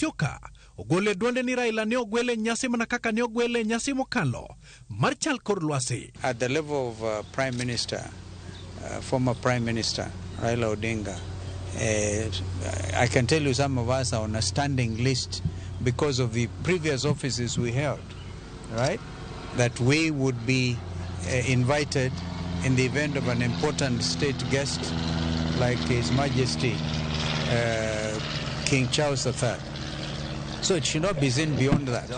Musyoka ogole duonde ni Raila ne ogwele nyasi mana kaka ne ogwele nyasi mokalo mar chal kor lwasi. At the level of Prime Minister, former Prime Minister Raila Odinga, I can tell you some of us are on a standing list because of the previous offices we held, right? That we would be invited in the event of an important state guest like His Majesty King Charles III. So it should not be seen beyond that.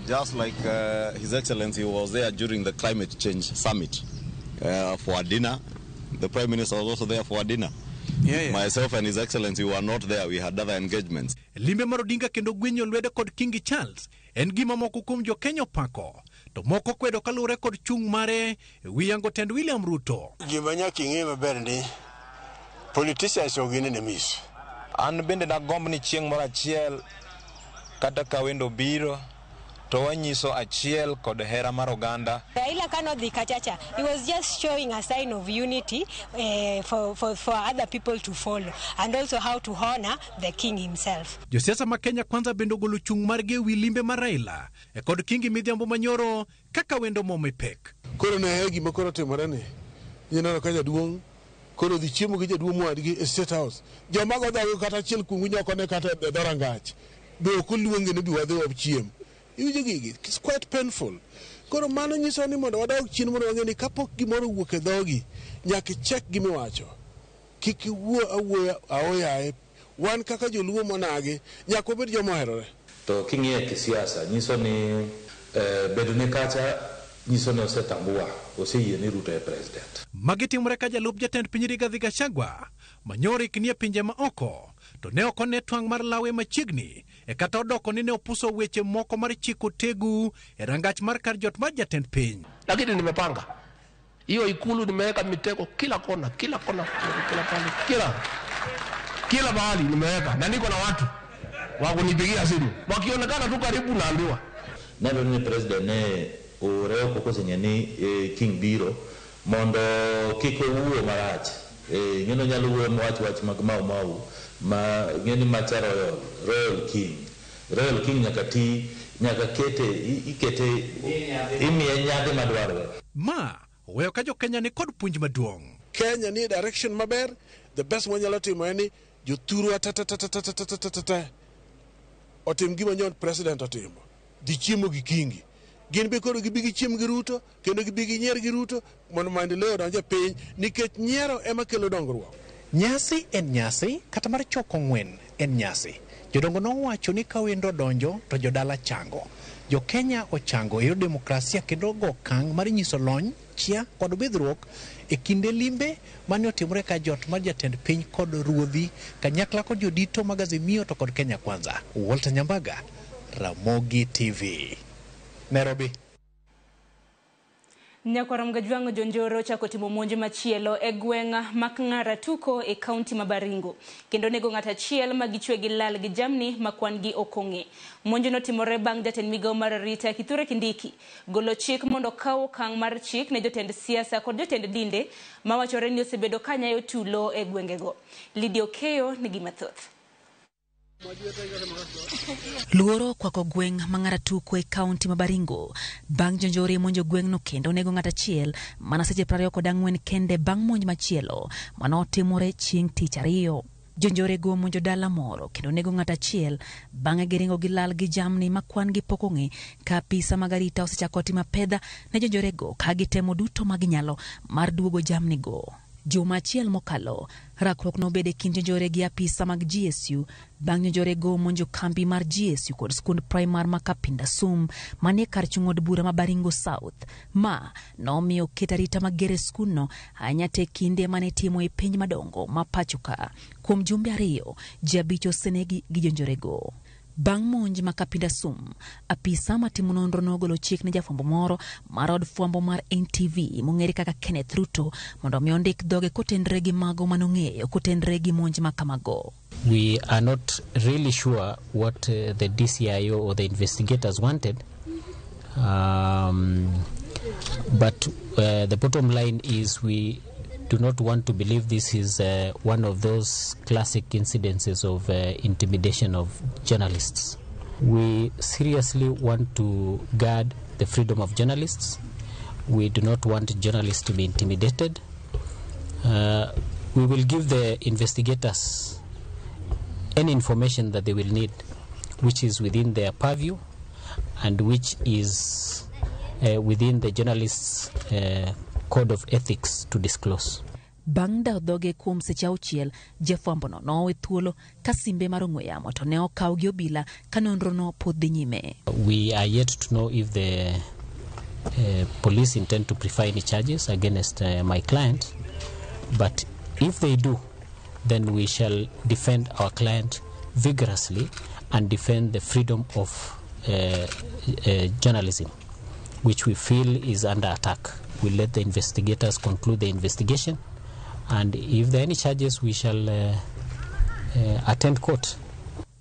Just like His Excellency was there during the climate change summit for a dinner. The Prime Minister was also there for a dinner. Myself and His Excellency were not there. We had other engagements. Limbe mar Odinga kendo gwenyo lwedo kod King Charles en gima moko kuom jo Kenya pako to moko kwedo kalure kod chung mare wiyango tend William Ruto. Gima nyaka ing'e maber ni politicians ogine ne mis. An bende na gomb ni chieng' moro achiel kata ka wendo biro to wanyiso achiel kod hera mar oganda. Raila cannot be kachacha. He was just showing a sign of unity for other people to follow and also how to honor the king himself. Josiasa ma Kenya kwanza bendo golo chung margi wi limbe mar Raila kod Kingi midhiambo manyoro kaka wendo mome pek. Koro ne gima koro timore ni. Yineno ka jaduong' koro dhi chiemo gi jaduong' mwadgi e State House. Joma go dhago kata achiel kungu nyoko ne kata dorangach. Be ok oluonge ni bi wadhi wachiem. It's quite painful. Koro mano nyiso ni mondo wadog chien mondo wang'e ni kapok gimoro wuok e dhogi nyaka check gimiwacho. Kik iwuo awuoya aoyaye. Wan kaka joluo monagi nyaka wabed joma oherore. To king'iyo kisiasa nyiso ni bedo ne kacha nyiso ni osetambua oseyie ni Ruto e president. Magi timore ka jalup jatend piny Rigathi Gachagua manyoro iknie pinje ma oko to ne ok one twang' mar lawe machiegni e kata odoko ni ne opuso weche moko mar chiko tegu e rangach mar kar jot mar jatend piny. Lakini nimepanga hiyo ikulu, nimeweka mitego kila kona, kila pale, kila mahali nimeweka, na niko na watu wa kunipigia simu wakionekana tu karibu naambiwa. Nalo ni president ne oreo kokose nyani King biro mondo kiko wuo marach ngeno nyalo wuo wach mag mau ma ngeni macharo Royal King nyaka ikete imiye nyade madwarore. Ma weyo ka jo Kenya ni kod puonj maduong'. Kenya ni direction maber, the best monyalo timo eni jothuru atatatatatata otim gima nyon president otimo di chiemo gi Kingi. Gin be koro gibi gi chiemo gi Ruto kendo gibi gi nyier gi Ruto mondo maendeleo donje piny nikech nyiero ema kelo dongruok. Nyasi en nyasi kata mar choko ng'wen en nyasi. Jodongo nowacho ni ka wendo donjo to jodala chango. Jo Kenya ochango e demokrasia kendo go kang mar nyiso lony, chia kod bidhruok e kinde limbe mane otimore ka jot mar jatend piny kod ruodhi kanyakla kod jodito mag Azimio to kod Kenya Kwanza. Walter Nyambaga, Ramogi TV, Nairobi. Nyakoram Gajwango Jonjoro chako timo monjo machielo e gweng'a makng'ara tuko e kaunti ma Baringo. Kendo nego ng'ata chiel magichwe gi lal gi jamni makwan gi okong'e. Monjo no timore bang' jatend migao mar Rita Kithure Kindiki golo chik mondo kawo kang' mar chik ne jotend siasa kod jotend dinde mawachore ni osebedo kanyayo tulo e gwengego. Lidio Keyo nigi mathoth. Luoro kwako gweng' mang'ara tuko e kaunti ma Baringo bang' jonjore monjo gweng' no kendo nego ng'ata chiel mana seche 24 kende bang' monj machielo manotimore chieng' tich ariyo. Jonjore go monjo dala moro kendo nego ng'ata chiel bang'e giringo gi lal gi jamni makwan gi pokong'e ka apisa mag arita osechako timo pedha ne jonjore go ka gitemo duto maginyalo mar duogo jamni go. Juma achiel mokalo, rakruok nobede kind jonjore gi apisa mag GSU bang' jonjore go monjo kambi mar GSU kod skund primar ma Kapinda Sum manie kar chung od bura ma Baringo South. Ma nomiyo ket arita magere skuno ahinya te kinde mane timo e piny madongo ma pachoka. Kuom jumbe ariyo, ji abich osenegi gi jonjore go. Bang' monj ma Kapinda Sum, apisa matimo nonro nogolo chik ne jafwambo moro mar od fwambo mar NTV mong'ere kaka Kenneth Ruto mondo mi ondik dhoge kotenre gi mago manong'eyo kotenre gi monj ma kamago. We are not really sure what the DCIO or the investigators wanted, but the bottom line is we do not want to believe this is one of those classic incidences of intimidation of journalists. We seriously want to guard the freedom of journalists. We do not want journalists to be intimidated. We will give the investigators any information that they will need, which is within their purview and which is within the journalists' code of ethics to disclose. Bang' da dhoge kuom seche auchiel, jafwambono nowe thuolo ka simbe mar ong'we yamo to ne okaw gi obila ka nonrono pod dhi nyime. We are yet to know if the police intend to prefer any charges against my client, but if they do, then we shall defend our client vigorously and defend the freedom of journalism, which we feel is under attack. We'll let the investigators conclude the investigation, and if there are any charges, we shall attend court.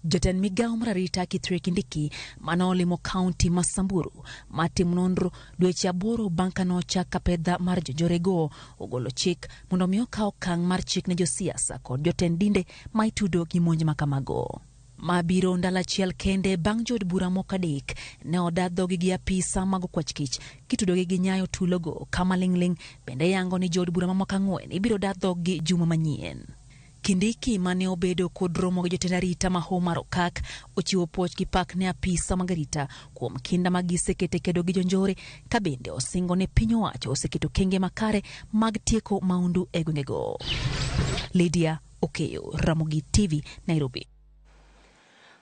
Jatend migao mar arita Kithure Kindiki manolimo kaunti ma Samburu matim nonro dweche 8 bang' ka nochak pedha mar jonjorego ogolo chik mondo mi okaw okang' mar chik ne josiasa kod jotend dinde ma itudo gi monj makamago. Mabiro ndalo achiel kende bang' jod bura moko adek ne odadhogi gi apisa mag okwach kich kitudogi gi nyayo tulogo kama ling'ling bende yango ni jod bura mamoko 4 ibiro dadhogi juma manyien. Kindiki mane obedo kod romo gi jotend arita ma Homar Okak ochiwo puoch gi pak ne apisa mag arita kuom kinda mag gisekete kedo gi jonjore ka bende osingo ne piny owacho oseketo kenge makare mag tieko maundu e gwengego. Lydia Okeyo, Ramogi TV, Nairobi.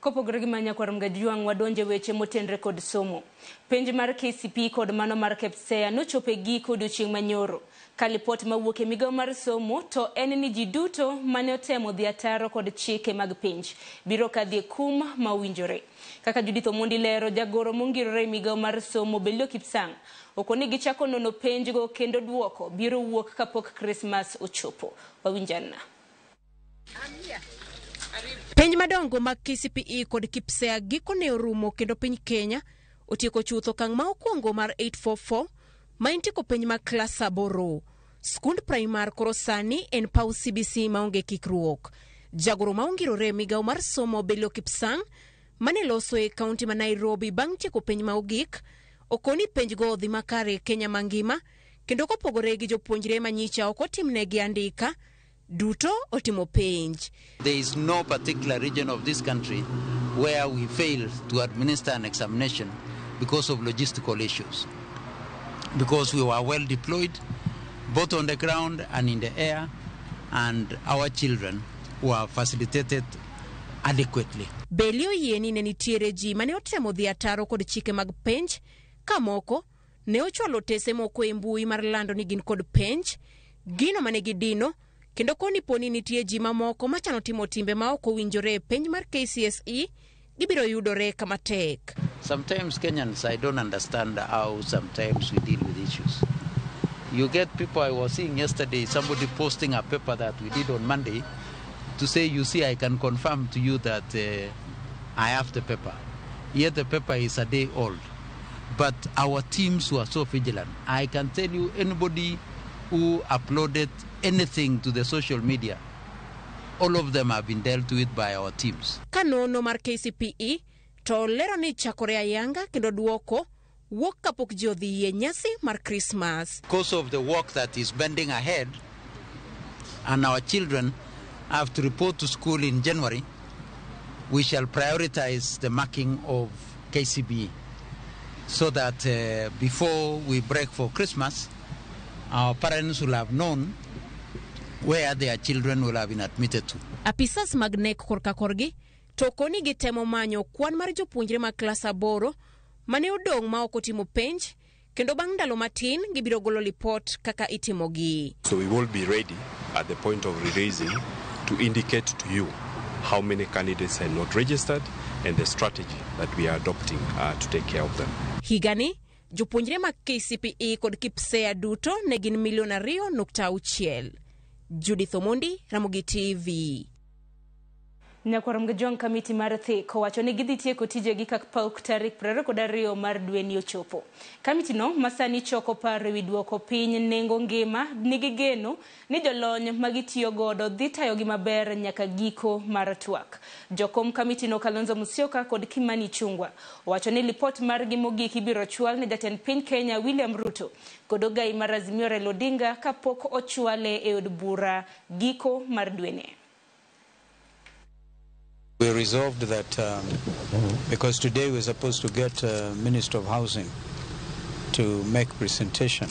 Kopogore gi manya kwarom gajuang wadonje weche motenre kod somo. Penj mar KCP kod mano mar KPSEA nochope giko odiochieng' manyoro. Ka lipot mawuok e migao mar somo to en ni ji duto mane otemo dhi ataro kod chike mag penj biro kadhi kum mawinjore. Kaka Judith Omondi lero, jagoro mongirore migao mar somo Belio Kipsang okoni gichako nono penjgo kendo duoko biro wuok kapok Christmas ochopo. Wawinjana. Penj madongo mag KCPE kod KPSEA gikone orumo kendo piny Kenya otieko chutho okang' ma okwongo mar 844 ma intieko penj mag klas 8. Skund primar koro sani en paw CBC maonge kikruok. Jagoro maongirore migao mar somo Belio Kipsang mane loso e kaunti ma Nairobi bang' tieko penj ma ogik okoni penjgo odhi makare Kenya mangima kendo kopogore gi jopuonjre manyicha ok otimnegi andika duto otimo penj. There is no particular region of this country where we fail to administer an examination because of logistical issues. Because we were well deployed, both on the ground and in the air, and our children were facilitated adequately. Belio yeni ne nitiere ji mane otemo dhi ataro kod chike mag penj, ka moko ne ochwalo tese moko e mbui mar lando ni gin kod penj, gino mane gidino, kendo koni poni nitie ji mamoko machano timo timbe ma ok owinjore penj mar KCSE gibiro yudore kama tek. Sometimes Kenyans, I don't understand how sometimes we deal with issues. You get people, I was seeing yesterday, somebody posting a paper that we did on Monday to say, you see, I can confirm to you that I have the paper. Yet the paper is a day old. But our teams were so vigilant. I can tell you, anybody who uploaded anything to the social media, all of them have been dealt with by our teams. Kanono mar KCPE to lero ni chakore ayanga kendo duoko wuok kapok ji odhi e nyasi mar Christmas. Because of the work that is bending ahead and our children have to report to school in January, we shall prioritize the marking of KCPE so that before we break for Christmas, our parents will have known where their children will have been admitted to. Apisas mag NEC korka korgi to koni gitemo manyo kwan mar jopuonjre mag klas 8 mane odong' ma ok otimo penj kendo bang' ndalo matin gibiro golo lipot kaka itimogi. So we will be ready at the point of releasing to indicate to you how many candidates are not registered and the strategy that we are adopting to take care of them. Higani jopuonjre mag KCPE kod KPSEA duto ne gin 2.6 million. Judith Omondi, Ramogi TV. Nyakwarom gajong kamiti mar theko wacho ni gidhi tieko tijegi kak pauk tarik 22 mar dwe ni ochopo. Kamiti no masani choko paro ewi duoko piny nengo ngima nigi geno ni jolony magitiyo godo dhi tayogi maber nyaka giko mar twak. Jokom kamiti no Kalonzo Musyoka kod Kimani Chungwa wacho ni lipot margi mogik ibiro chwal ne jatend piny Kenya William Ruto kod ogai mar Azimio Raila Odinga kapok ochwale e od bura giko mar dwene. We resolved that because today we're supposed to get Minister of Housing to make presentation,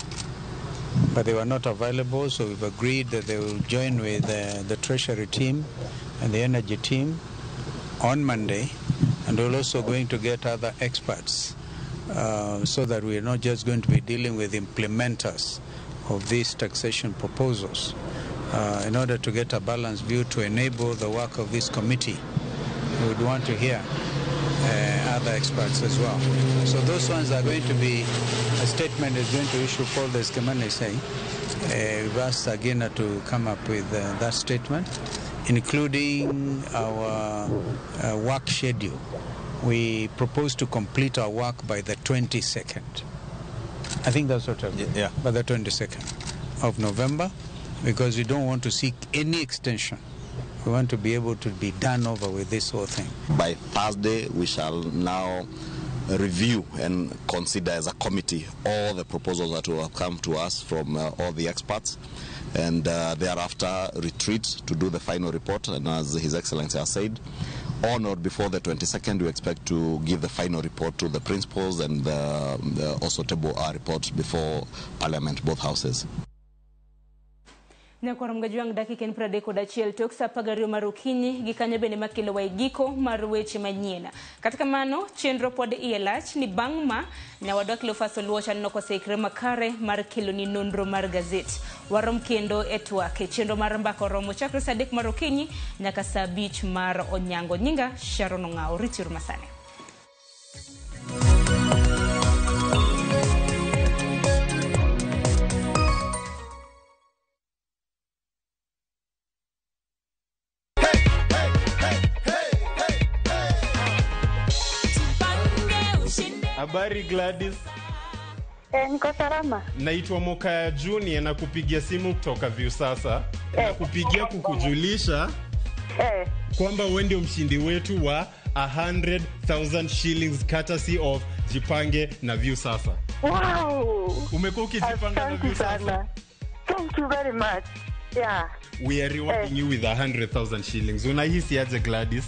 but they were not available, so we've agreed that they will join with the Treasury team and the Energy team on Monday, and we're also going to get other experts so that we're not just going to be dealing with implementers of these taxation proposals in order to get a balanced view to enable the work of this committee. We would want to hear other experts as well. So those ones are going to be, a statement is going to issue Paul the Skemane saying, we've asked Agena to come up with that statement, including our work schedule. We propose to complete our work by the 22nd. I think that's what I'm yeah. By the 22nd of November, because we don't want to seek any extension. We want to be able to be done over with this whole thing. By Thursday, we shall now review and consider as a committee all the proposals that will have come to us from all the experts, and thereafter retreat to do the final report. And as His Excellency has said, on or before the 22nd, we expect to give the final report to the principals and also table our report before Parliament, both houses. Nyakwarom gajuang dakiken 31 tok sa pagario marukinyi gikanyo bende makelo waigiko mar weche manyien. Katika mano chenro pod ielach ni bangma nyawadwa Cleophas Oluoch no kosekre makare mar kelo ni nonro mar gazet. Warom kendo etwake chenro mar MbakaOromo chakre saa 3 marukinyi nyaka saa 5 mar onyango. Nyinga Sharon Ongao, Richard Masane. Habari Gladys. Niko salama. Naitwa Mokaya Junior na kupigia simu kutoka Viusasa. Na kupigia kukujulisha kwamba wewe ndio mshindi wetu wa 100,000 shillings courtesy of Jipange na Viusasa. Wow! Umekuwa ukijipanga na Viusasa. Thank you very much. Yeah. We are rewarding you with 100,000 shillings. Unahisi aje Gladys?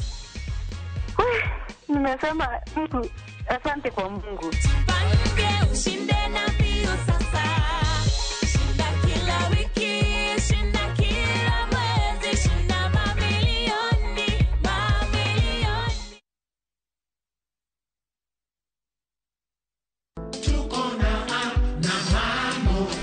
Nimesema mtu asante kwa Mungu. Jipange ushinde na Viusasa. Shinda kila wiki, shinda kila mwezi, shinda mamilioni, mamilioni.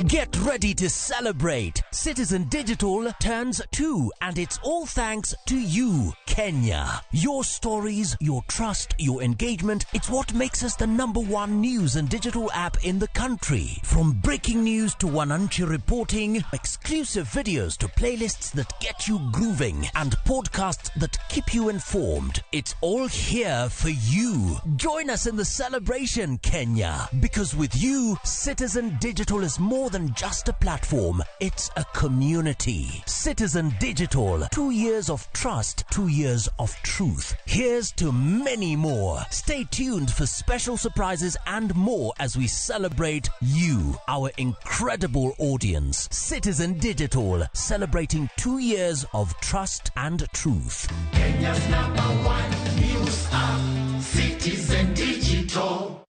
Get ready to celebrate. Citizen Digital turns 2, and it's all thanks to you, Kenya. Your stories, your trust, your engagement, it's what makes us the #1 news and digital app in the country. From breaking news to Wananchi reporting, exclusive videos to playlists that get you grooving, and podcasts that keep you informed. It's all here for you. Join us in the celebration, Kenya. Because with you, Citizen Digital is more than just a platform, it's a community. Citizen Digital, 2 years of trust, 2 years of truth. Here's to many more. Stay tuned for special surprises and more as we celebrate you, our incredible audience. Citizen Digital, celebrating 2 years of trust and truth. Kenya's #1 news app, Citizen Digital.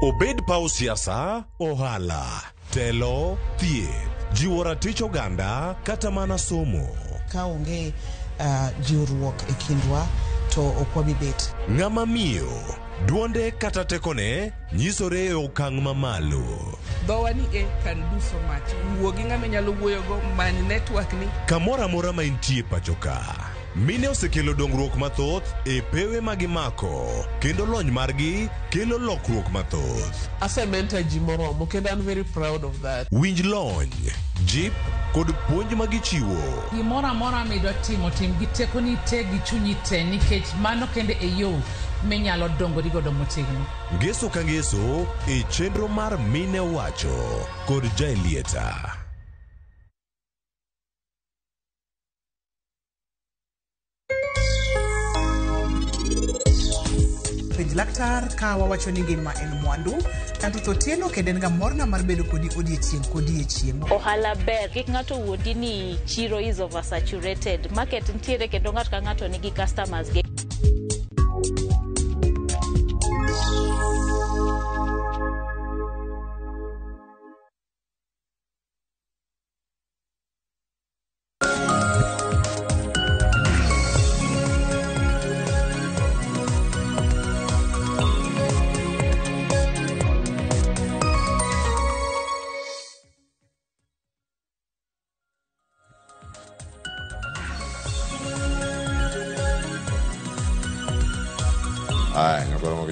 Obed pau siasa, ohala, telo, thieth, jiwo ratich oganda, kata mana somo. Kaonge jiwruok e kindwa to okwabi bet. Ng'ama miyo, duonde kata tekone, nyisore e okang' mamalo. Dhowa ni can do so much. Wuogi ng'ama nyalo wuoyogo many network ni. Kamora mora ma intie pachoka. Mine osekelo dongruok mathoth e pewe magimako, kendo lony margi kelo lokruok mathoth. Asementa ji moromo kendo I'm very proud of that. Winj lony, jip kod puonj magichiwo. Gimoro amora midwa timo tim gi tekoni te gi chunyi te nikech mano kende e yo minyalo dongo godo motegno. Ngeso ka ngeso e chenro mar Mine Wacho kod Jaelieta. Penj laktar ka wawacho ni ngima en mwandu, tanto Otieno kendo en ga morna mar bedo kodi odiechieng' kodiechieng'. Ohala ber, kik ng'ato wuondi ni chiro is oversaturated. Market ntiere kendo ng'ato ka ng'ato nigi customers ge.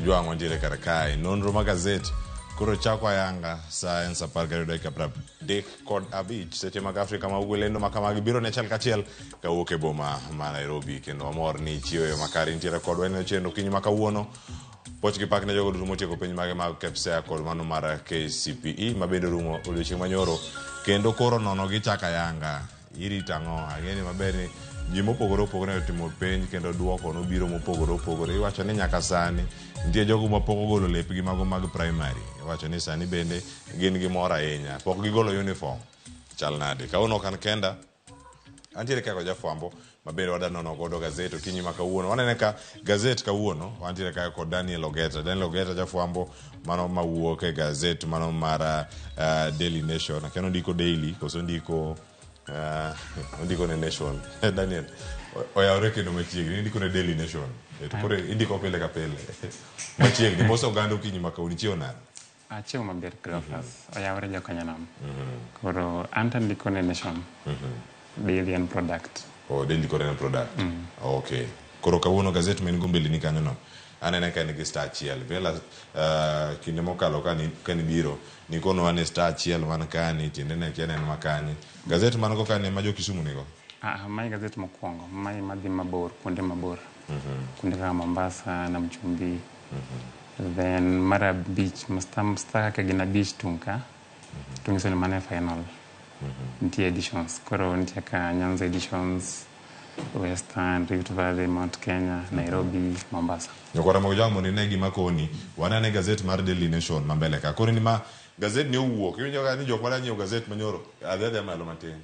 Jwa ng'ondire karakai nonro magazet koro chako ayanga science apar gariyo dakika pradek kod abich seche mag Afrika ma ugwe lendo makamagi biro ne chal kachiel kawuok e boma ma Nairobi kendo amor ni chiwo makari nitiere kodwa en chendo kinyi makawuono poch gi pak ne jogo duto motieko piny mage mag KPSEA kod mano mar KCPE mabende rumo odiochieng' manyoro kendo koro nono gi chaka yanga irita ang'o ageni maber ni ji mopogore opogore otimo penj kendo duoko nobiro mopogore opogore iwacho ni nyaka sani nitie jogo ma pok ogolo lepgi mago mag primary iwacho ni sani bende gin gi mor ahinya pok gigolo uniform chal nade kawuono kan kenda antiere kako jafwambo mabende wadanono godo gazet okinyi ma kawuono wanene ka gazet kawuono wantiere kako kod Daniel Ogeta jafwambo mano mawuok e gazet mano mar Daily Nation akeno ndiko daily koso ndiko ndiko ne Nation Daniel oyawre kendo machiegni ndiko ne Daily Nation kore indiko pile ka pile machiegni moso gando kinyi makauni chio nani achio maber grafas oyawre jokanyanam koro anta ndiko ne Nation Daily and Product Daily Korean Product okay koro kawuono gazet men gombeli ni kanyo no anene ka nigi star achiel vela kinde mokalo kani biro nikono wane star achiel man kani tiende ne kienen makani gazet man go kani ma jo Kisumu nigo mai gazet mokwongo mai madhi mabor kuonde mabor kuonde kaka Mombasa na Mchumbi then mara beach masta ka gina beach tunka tungiso ni mane final ntie editions koro ntie ka Nyanza editions Western, Rift Valley, Mount Kenya, Nairobi, Mombasa. Nyokora mojamo ni negi makoni wanane gazet mar Daily Nation mambele ka koro ni ma gazet ni uwuok iwinjo ni jok mara nyiew gazet manyoro adhe malo matin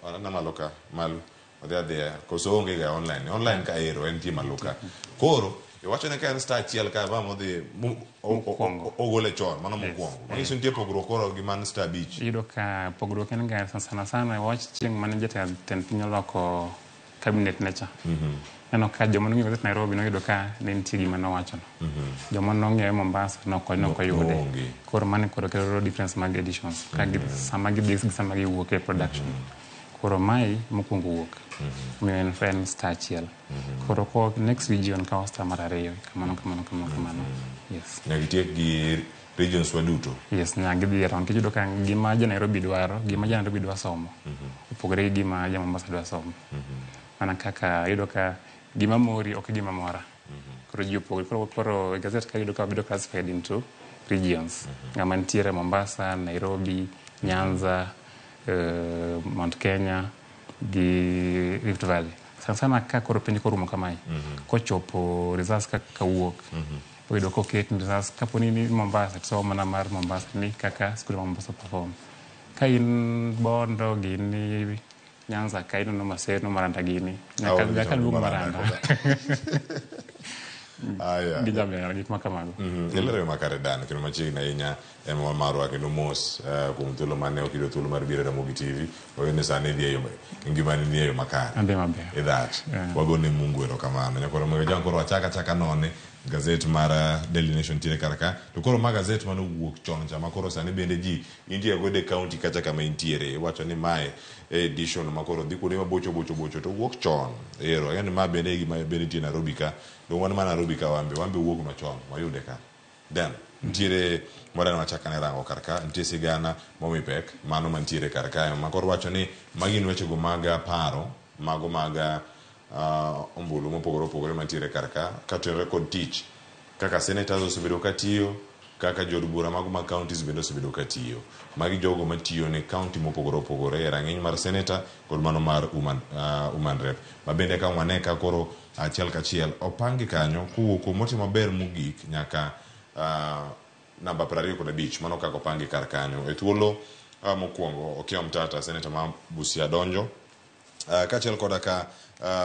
ana maloka malu adhe koso onge ga online ka ero en ti maluka koro iwacho ne ka en star achiel ka ba modhi ogole chon mano mokwongo manyiso nitie pogruok koro gi man star beach iyudo ka pogruok en ga sana wach chieng' mane jatend piny oloko cabinet nature eno ka joma nong'eyo gazet Nairobi noyudo ka ne nitie gima nowacho joma nong'eyo Mombasa nokoyude koro mane koro kelo difference mag editions ka sama gidhi sama giwuok e production koro mai mokwongo wuok omiyo en friend star achiel koro ko next region ka star mar ariyo kamano yes nyagitiek gi regions waduto yes nyagidhi around kiyudo ka gima ja Nairobi dwaro gima ja Nairobi dwa somo opogore gi gima ja Mombasa dwa somo mana kaka yudo ka gima mori ok gima mora koro ji opogore koro gazet ka yudo ka bedo classified into regions ngama ntiere Mombasa, Nairobi, Nyanza, Mount Kenya gi Rift Valley sana ka koro penj korumo kamai kochopo results ka wuok oyudo koket results kaponi ni Mombasa so mana mar Mombasa ni kaka skul Mombasa perform ka in Bondo gini Nyanza ka ino Maseno Maranda gini nyaka luongo Maranda gijaber gik makamago ilero makare dan kendo machiegni ahinya en marwa kendo mos kuom thuolo mane okido thuolo mar biro Ramogi TV oyene sani dhi eyo ngimani ni eyo makare maber that wagone Mungu erokamano nyakoro mwe jang koro achaka none gazet mar Daily Nation tiere karaka to koro ma gazet mano wuok chon cha makoro sani bende ji india gode county kacha kama intiere wacho ni mae edition makoro dhi kuonde mabocho bocho to wuok chon ero yani ma bende gima bende tie Nairobi ka do wan ma Nairobi ka wambe wuok no chon wayude ka then ntiere mora machaka ne rango karaka ntie sigana momipek mano mantiere karaka makoro wacho ni magi weche go maga paro mago maga ombulu mopogore mantiere karaka katenre kod tich kaka senators osebedo katiyo kaka jod bura mago ma counties bende osebedo katiyo magi jogo matiyo ne county mopogore rang'iny mar senator kod mano mar woman rep mabende ka waneka koro achiel kachiel opangi kanyo kuwuok motimo maber mogik nyaka namba 25 mano kako pangi kar kanyo e thuolo mokwongo Okiya Mtata senator ma Busia donjo kachiel koda ka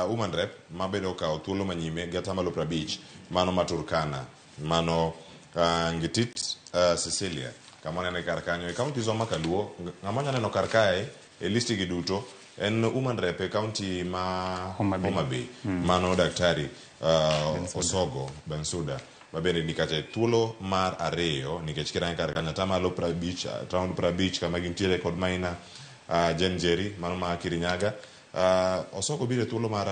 woman rep mabedo ka thuolo manyime gata malo 50 mano maturkana mano Ngitit Cecilia kama nene kar kanyo e county zo makaluo ng'ama neno kar kae e listi gi duto en woman rep e county ma Homa Bay mano daktari Osogo Bensuda mabende nikache thuolo mar ariyo nikech kirang kar kanyo tamalo 50 round 50 kama gintiere kod Maina Jen Jerry mano ma Kirinyaga Osogo bire thuolo mar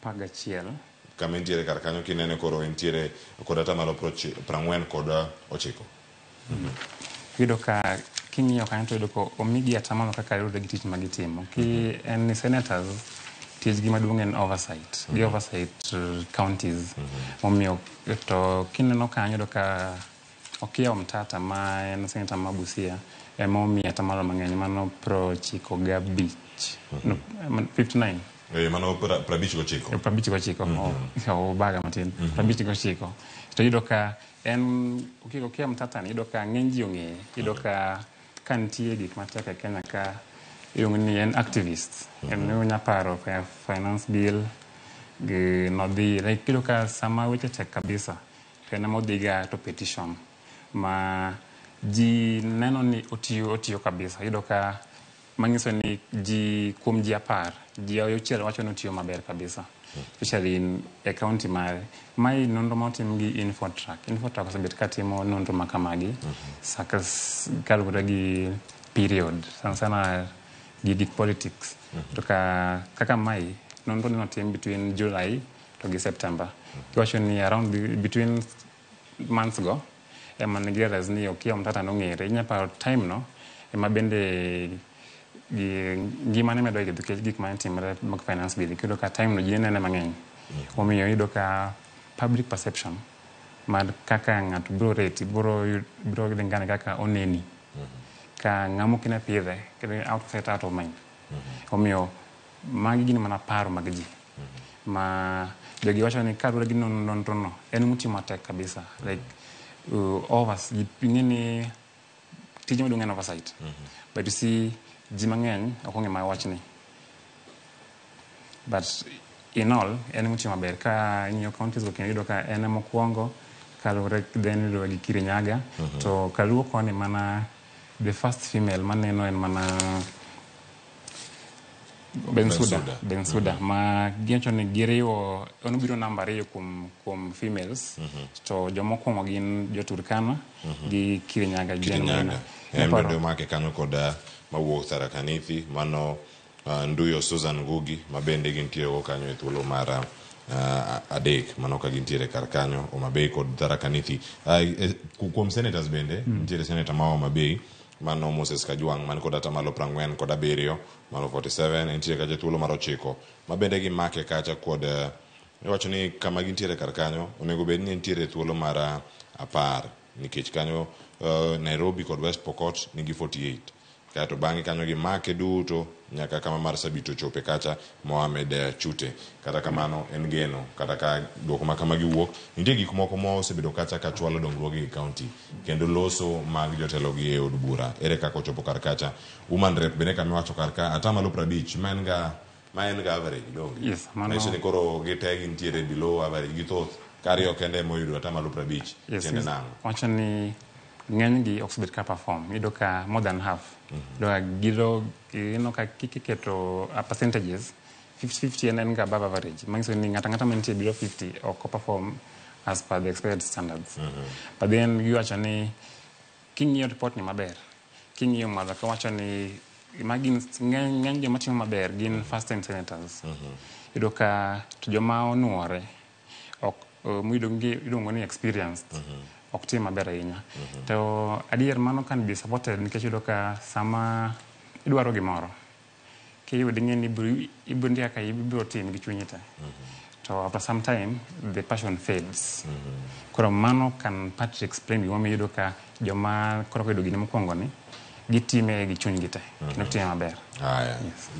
11 kama intiere kar kanyo kinene koro entiere kod atamalo 40 kod 9 yudo ka king'iyo kanyo to yudo ko omigi atamalo kaka yudo gi tich magitimo ki en senators tijgi maduong' en oversight gi oversight counties momiyo to kineno kanyo yudo ka Okiya Mtata ma en senator ma Busia emomiyo atamalo mang'eny mano 95 59 mano 55 baga matin 59 to yudo ka en Okiya Mtata ni yudo ka ng'eny ji ong'eye yudo ka nitie gik matek e Kenya ka yung ni en activist en unya paro finance bill gi nodhi like yudo ka sama weche tek kabisa kena modhiga to petition ma ji neno ni otiyo kabisa yudo ka mangiso ni ji kuom ji 10 ji auchiel wacho ni otiyo maber kabisa especially in a county mare mai nonro motim gi Infotrack osebet katimo nonro makamagi kaluwore gi period sana gi politics to kaka mai nonro ni notim between July to gi September kiwacho ni around between months go ema nigeras ni Okiya Mtata nong'ere inyaparo time no ema bende gimane medo ikech gik mane timre mag finance bill kiyudo ka time no ji nene mang'eny omiyo yudo ka public perception mar kaka ng'ato biro rate biro dengane kaka oneni ka ng'amo kina pidhe out of mind omiyo magi gin mana paro mag ji ma jogi wacho ni kaluwore gi nonro no en mutimo matek kabisa like ng'ini tij maduong' en oversight but you see ji mang'eny ok ong'e ma wachni but in all en mutimo maber ka ing'iyo counties go kendo yudo ka en mokwongo kaluwore then yudo gi Kirinyaga to kaluo koni mana the first female maneno en mana Bensuda ma giwacho ni giriwo onobiro namba 2 kuom females to jomokwongo gin joturkana gi Kirinyaga bende make kanyo kod mawuok Tharaka Nithi mano Nduyo Susan Ngugi mabende gintiere go kanyo e thuolo mar adek mano ka gintiere kar kanyo Homa Bay kod Tharaka Nithi kuom senators bende nitiere senator ma Homa Bay mano Moses Kajwang' man kod atamalo 40 kod 7 mano 47 entiere kacha thuolo mar 9 mabende gimake kacha kod iwacho ni kama gintiere kar kanyo onego bed ni entiere thuolo mar 10 nikech kanyo Nairobi kod West Pokot nigi 48 kato bang'e kanyo gimake duto nyaka kama mar Sabito chope kacha Mohamed Chute kata kamano en geno kata ka duoko ma kama giwuok nitie gik moko mo osebedo kacha ka chwalo dongruoge e county kendo loso mag jotelo gi e od bura ere kaka ochopo kar kacha woman rep bene kama wacho kar ka atamalo 50 ma en ga average donge yes mano ni koro gitegi nitiere below average githoth kariyo kende moyudo atamalo 50 kende nango wacho ni ng'eny gi oksibet ka perform yudo ka more than half do ka kiketo percentages 50-50 en ga above average mangiso ni ng'ata mantie below 50 ok perform as per the expected standards. But then giwacho ni king'iyo report ni maber, king'iyo madho kawacho ni imagine ng'eny joma timo maber gin first time senators. Iyudo ka to joma onuore iluongo ni experienced ok tim maber ahinya. To adier mano can be supported nikech iyudo ka sama idwaro gimoro kiyudi ng'eni ibiro ndia ka ibiro tim gi chunyi te. So after some time the passion fades. Koro mano can partly explain gima iyudo ka joma koro yudo gini mokwongo ni gitime gi chunygi te kendo time maber.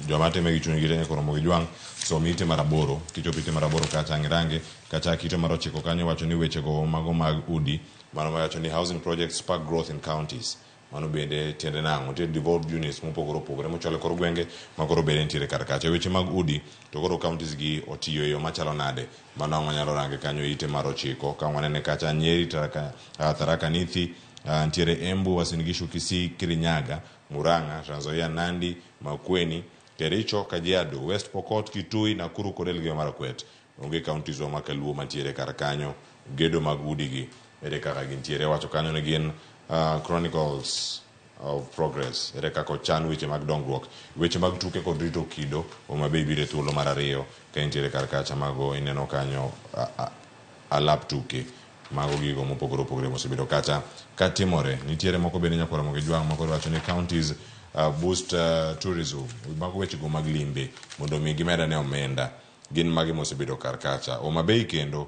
Joma time gi chunygi te koro Ramogi Jwang so mite maraboro kichopo ite maraboro kacha ngirange kacha kite marochiko kanyo wacho ni wechego mago mag udi mano wacho ni housing projects spark growth in counties. Mano bende tiende nango te devolved units mopogore opogore mochole kor gwenge makoro bende ntiere kar kacha weche mag udi to koro counties gi otiyo yo machalo nade mano wanyalo range kanyo ite marochiko ka wanene kacha Nyeri Tharaka Nithi ntiere Embu Uasin Gishu Kisii Kirinyaga Murang'a Trans Nzoia Nandi Makueni Kericho Kajiado West Pokot Kitui Nakuru kod Elgeyo Marakwet onge counties wa makaluo mantiere kar kanyo gedo mag udi gi ere kaka gintiere wacho kanyo ne gin chronicles of progress ere kako chan weche mag dongruok weche mag tuke kod rito kido Homabay bire thuolo mar ariyo ka intiere kar kacha mago ineno kanyo alap tuke mago gigo mopogore opogore mosebedo kacha katimore nitiere moko bende nyakora Ramogi Jwang moko wacho ni counties boost tourism mago weche go mag limbe mondo mi gimeda ne omenda gin magi mosebedo kar kacha Homabay kendo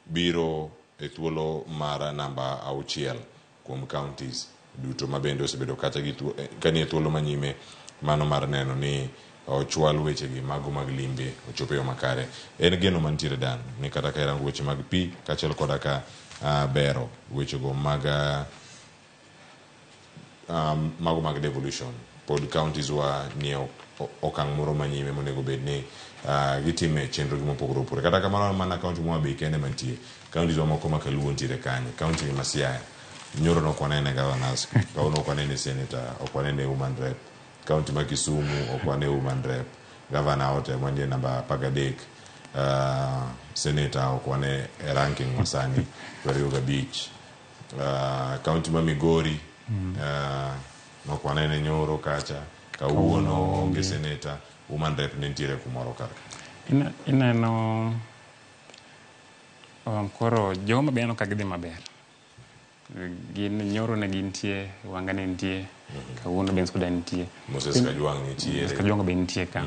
biro e thuolo mar namba 6 kuom counties duto mabende osebedo kacha gi kanie thuolo manyime mano mar neno ni ochwal weche gi mago mag limbe ochopo yo makare en geno mantiere dan ni kata ka irango weche mag pi kaachiel koda ka bero weche go mag mago mag devolution pod counties wa nie okang' moro manyime monego bed ni gitime chenro gi mopogore opogore kata kamano mana county Homabay kende mantie counties wa moko makaluo ntiere kanye county ma Siaya nyoro no kwanene governors kauno kwanene senator okwanene woman rep county ma Kisumu okwane woman rep governor ote mwandie namba 13 senator okwane ranking masani Warioga Beach county ma Migori okwanene nyoro kacha kawuono onge senator woman rep nentiere kumoro kar ineno koro joma beno ka gidhi maber gin nyoro ne gintie wanga ne ntie kawuono ben sudan ntie Moses Kajwang nitie Kajwang ben ntie ka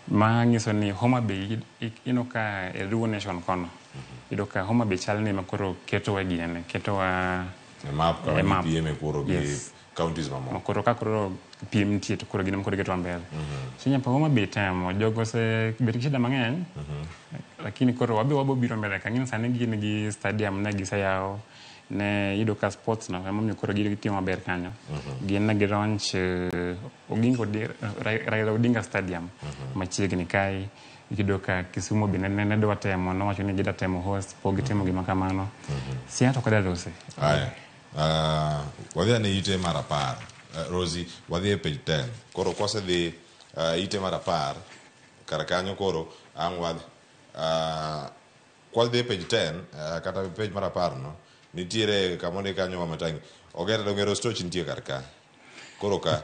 ma nyiso ni Homabay ino ka Luo nation kono ido ka Homabay chal ni makoro keto wa gine keto wa map ka PM koro gi counties mamo koro ka koro PM ntie to koro gine koro keto mbele chinya pa Homabay temo jogo se bet shida mang'eny lakini koro wabo biro mbele ka ngin sane gin gi stadium na gisayao ne yudo ka sports na mami koro giri timo maber kanyo gin na gironch ogingo Raila Odinga stadium machiegni kai yudo ka Kisumu bende ne dwa temo no wacho ni gida temo host po gitimo gima kamano si ato kada lose aya wadhi ne ite marapar Rosie wadhi page 10 koro kwase dhi ite marapar kar kanyo koro ang wadhi kwadhi page 10 kata page marapar no nitiere kamone kanyo Wamatangi ogera dongero stoch nitie kar ka koro ka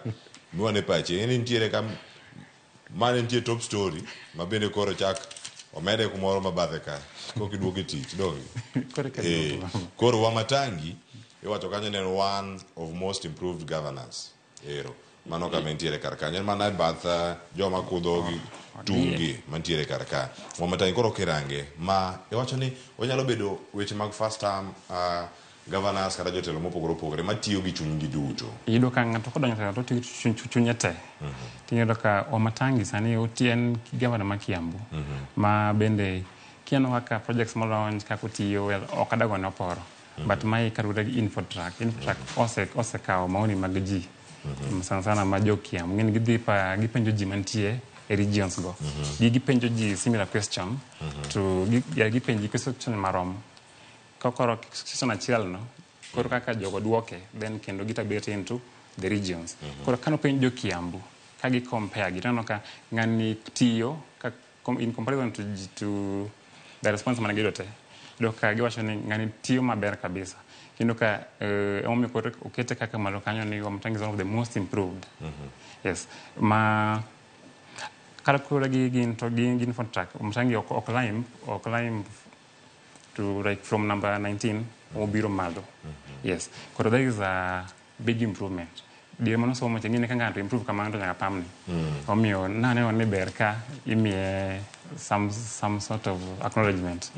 nuane pache en nitiere kam mane nitie top story mabende koro chak omede kumoro mabadhe ka kokiduoge tich dongi koro Wamatangi iwacho kanyo ne one of most improved governors ero mano kama nitiere kar kanyo en mana bath joma kudho gi tungi mantiere kar ka Wamatangi koro kirange ma iwacho ni onyalo bedo weche mag first term governors kata jotelo mopogore opogore matiyo gi chunygi duto iyudo ka ng'ato kodonyo to tiyo gi chunye te tiyudo ka Wamatangi sani otien governor ma Kiambu ma bende kiano kaka projects molony kako tiyo ok adago ne oporo but mai karure gi infotrack osekawo maoni mag ji sana ma jo Kiambu ng'en gipenjo ji mantie e regions go gipenjo ji similar question to gipenji question marom kokoro question achiel no koro kaka jogo duoke then kendo gitabete into the regions koro kano penjo Kiambu ka gi compare gitano ka ng'ani tiyo in comparison to the response man gidote iyudo ka giwacho ni ng'ani tiyo maber kabisa kendo ka emomiyo koro okete kaka malo kanyo ni Wamtangi is one of the most improved. Yes. Ma kala kura gin for track. Wamtangi or climb to like from number 19 or biro malo. Yes. Koro that is a big improvement. Dia mono so much ngine kanga to improve kama ndo nyaka pamni. Omiyo nane one ber ka imie some sort of acknowledgement.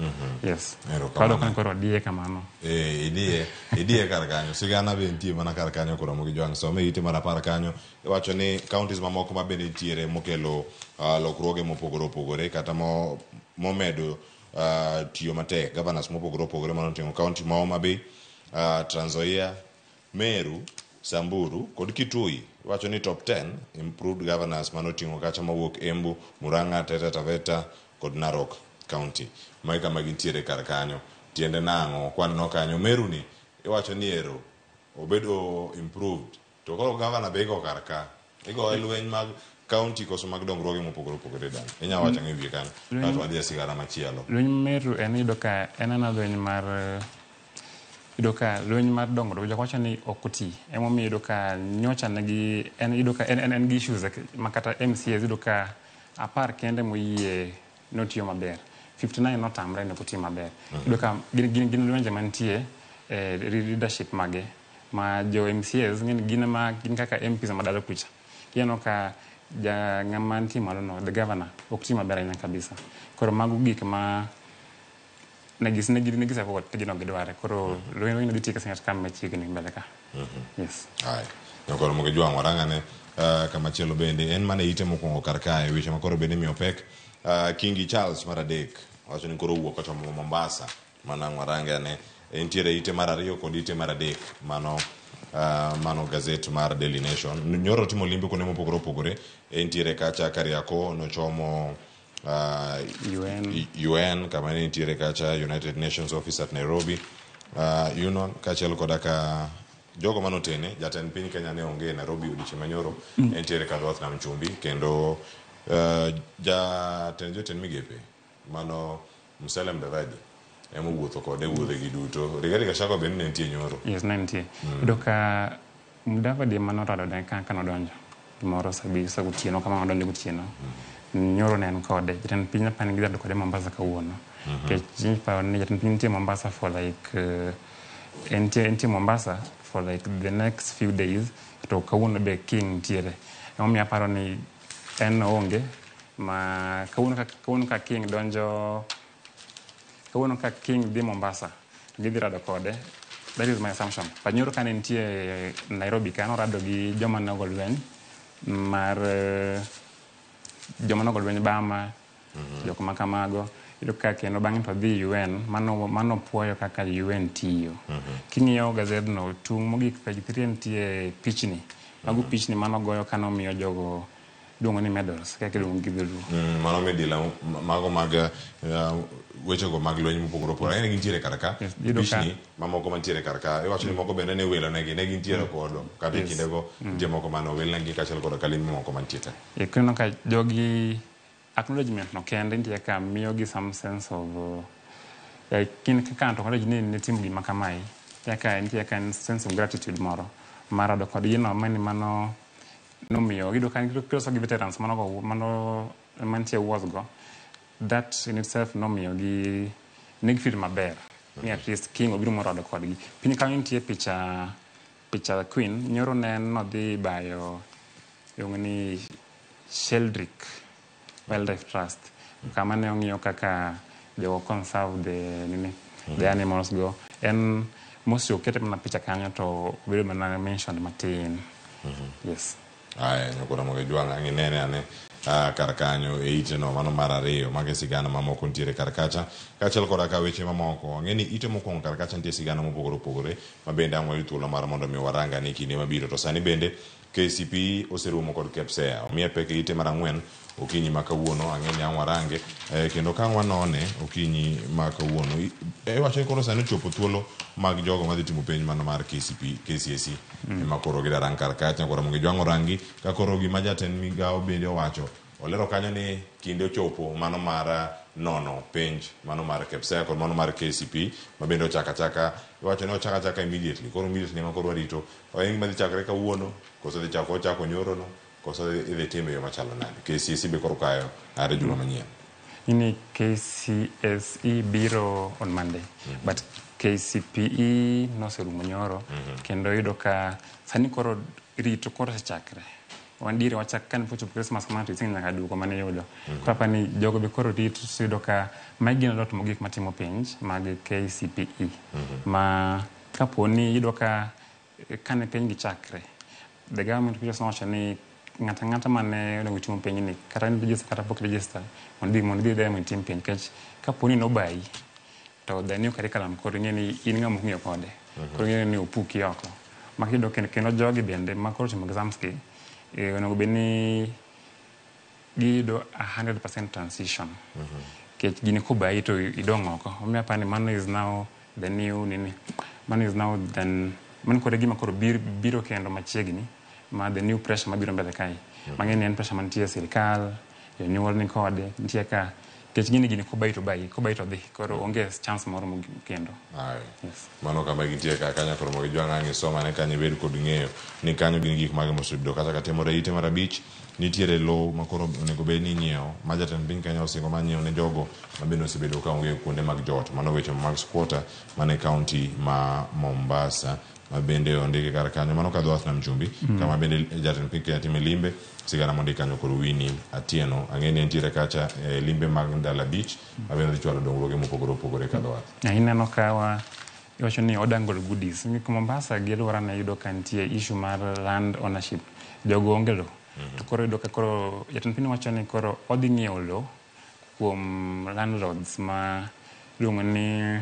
Yes. Kado kan koro die kamano. Idie kar kanyo. Sigana be ntie mana kar kanyo koro mogi jwang so me ite mara par kanyo. Iwacho ni counties mamoko mabende tiere mokelo lokruoge mopogore opogore kata momedo tiyo matek. Governors mopogore opogore manotingo county ma Homa Bay, Trans Nzoia, Meru, Samburu kod Kitui. Wacho ni top 10 improved governors manotingo kacha mawuok Embu, Murang'a, Taita Taveta kod Narok County. Maika magintiere kar kanyo. Tiende nango kwan no kanyo Meru ni iwacho ni ero obedo improved. To koro governor bego kar ka. Igo elweny mag county koso mag dongruoge mopogore opogore dan. Inya wacho ngi wie kan. Kato adhi sigara machielo. Lweny Meru en iyudo ka en ana lweny mar iyudo ka lweny mar dongruok wacho ni okuti. Emomiyo iyudo ka nyocha negi en iyudo ka en gi issues makata MCAs iyudo ka apar kende moyie notiyo maber. 59 notamre ne kuti maber. Iyudo ka gin lwenje mantie leadership mage ma jo MCAs gin kaka MPs madalo kucha. Yeno ka ja ngamanti malo no the governor okuti maber ahinya kabisa. Koro mago gik ma negisa ko tijino gidware koro lwenye dhi tika sing'at kam machiegni mbele ka. Yes. Ai. Koro mogi jwang warangane kama chielo bende en mane ite mokwongo kar kae weche makoro bende miyo pek Kingi Charles mar adek wacho ni koro wuok kochomo Mombasa mana warangane entiere ite mar ariyo kod ite mar adek mano gazet mar Daily Nation nyoro timo limbe kone mopogore opogore entiere kacha Kariako nochomo UN kama entiere kacha United Nations Office at Nairobi kachiel kodaka jogo manotene jatend piny Kenya ne onge Nairobi odiche manyoro entiere ka dhoth nam chumbi kendo jatend migepe mano Musalia Mudavadi emo wuotho kode wuodhe gi duto Rigathi Gachagua bende ne nitie nyoro. Yes, ne nitie. Doka Mudavadi manorado ne kan odonjo gimoro sabisa gutieno kama odonjo gutieno nyoro ne en kode jatend piny napani gidado kode Mombasa kawuono kech pa ne jatend piny nitie Mombasa for like enti Mombasa for like the next few days to kawuono be King tiere emomiyo aparo ni en onge ma kawuono ka King donjo kawuono ka King dhi Mombasa gidhi rado kode. That is my assumption. But nyoro ka ne nitie Nairobi ka norado gi joma nogo lweny mar joma nogo lweny Bama jok makamago iyudo ka kendo bang'e to dhi UN mano puoyo kaka UN tiyo. King'iyo gazedno tung' mogik page 3 nitie pichni mago pichni manogoyo kanomiyo jogo dongo ni medals kaka dongo gi dhulu mano medila mago mag wechego mag lweny mopogore opogore ne gintiere kar ka pichni mamoko mantiere kar ka iwacho ni moko bende ne welo negi ne gintiere kodo kata kindego nitie moko mano wel negi kachiel kod kalimbe moko mantie te kendo ka jogi acknowledgement no kende nitie ka miyo gi some sense of kin kaka to kod ne timo gima kamae kaka nitie ka sense of gratitude moro marado kod yino mano nomiyo gido kan kiloso gi veterans mano mantie go that in itself nomiyo gi negfeel maber ni at least King obiro morado kodgi piny kanyo nitie picha Queen nyoro ne nodhi bayo yongni Sheldrick Wildlife Trust kama ne ong'iyo kaka jogo conserve the animals go en mosi okete mana picha kanyo to obedo mana mentioned matin. Yes. Ai nyokora moge jwanga nginene ane kar kanyo ite no mano mar ariyo mage sigana mamoko ntiere kar kacha kachiel koda ka weche mamoko ng'eni ite mokwongo kar kacha nitie sigana mopogore opogore ma bende ang'wa thuolo mar mondo mi waranga ni kinde mabiro to sani bende KCP oserumo kod KEPSEA omiye pek ite mar ang'wen okinyi ma kawuono ang'eni ang' warange kendo ka wanone okinyi ma kawuono wacho koro sani chopo thuolo mag jogo madhi timo penj mano mar KCSE ema koro gidarang kar kacha koro mongi jwang'o rangi ka koro gima jatend migao bende owacho olero kanyo ni kinde ochopo mano mar nono penj mano mar KPSEA kod mano mar KCP mabende ochaka iwacho ni ochaka immediately koro immediately ma koro warito oeng madhi chakre kawuono koso dhi chako nyorono koso idhi time yo machalo nade KCSE be koro kayo are juma manyien ini KCSE biro on Monday but KCPE noserumo nyoro kendo yudo ka sani koro rito koro sechakre wan dire wachak kan pocho Christmas kama to ising nyaka duoko mane yudo papa ni jogo be koro rito yudo ka magina lot mogik matimo penj mag KCPE ma kaponi yudo ka kane penj gichakre the government just wacho ni ngata mane onego timo penj ni kata ni register kata pok register mondi there mo tim penj kech kaponi no bai to the new curriculum koro ngeni in ngamo ng'iyo kode koro ngeni ni opuki oko makido kendo jogi bende makoro timo exams ki onego beni gido 100% transition kech gini ko bai to idong oko omiya pani man is now the new nini man is now then man kore gima koro biro kendo machiegni ma the new pressure mabiro mbele kai mangeni en pressure mantie sirikal jonyuol ni kode nitie ka kech gini ko bai to dhi koro onge chance moro kendo mano kama gintie ka kanya koro mogi jwanga ngi soma ne kanyo bed kod ng'eyo ni kanyo gin gik mage mosebedo kata katimore ite mar abich nitiere lo makoro onego bed ni nyiewo ma jatend piny Kenya osingo manyiewo ne jogo mabende osebedo ka onge kuonde mag jot mano weche mag squatter mane county ma Mombasa mabende ondike kar kanyo mano kadho Asnam Chumbi kama bende jatend piny Kenya time limbe sigana mondi kanyo koro Winnie Atieno ang'eni entiere kacha limbe mag Ndala Beach mabende dhi chwalo dongruoge mopogore opogore kadho wath ineno kawa iwacho ni odangol goodies ngik Mombasa gi alwora na yudo ka nitie issue mar land ownership jogo onge lo to koro yudo ka koro jatend piny wacho ni koro odhi ng'iewo lo kuom landlords ma luongo ni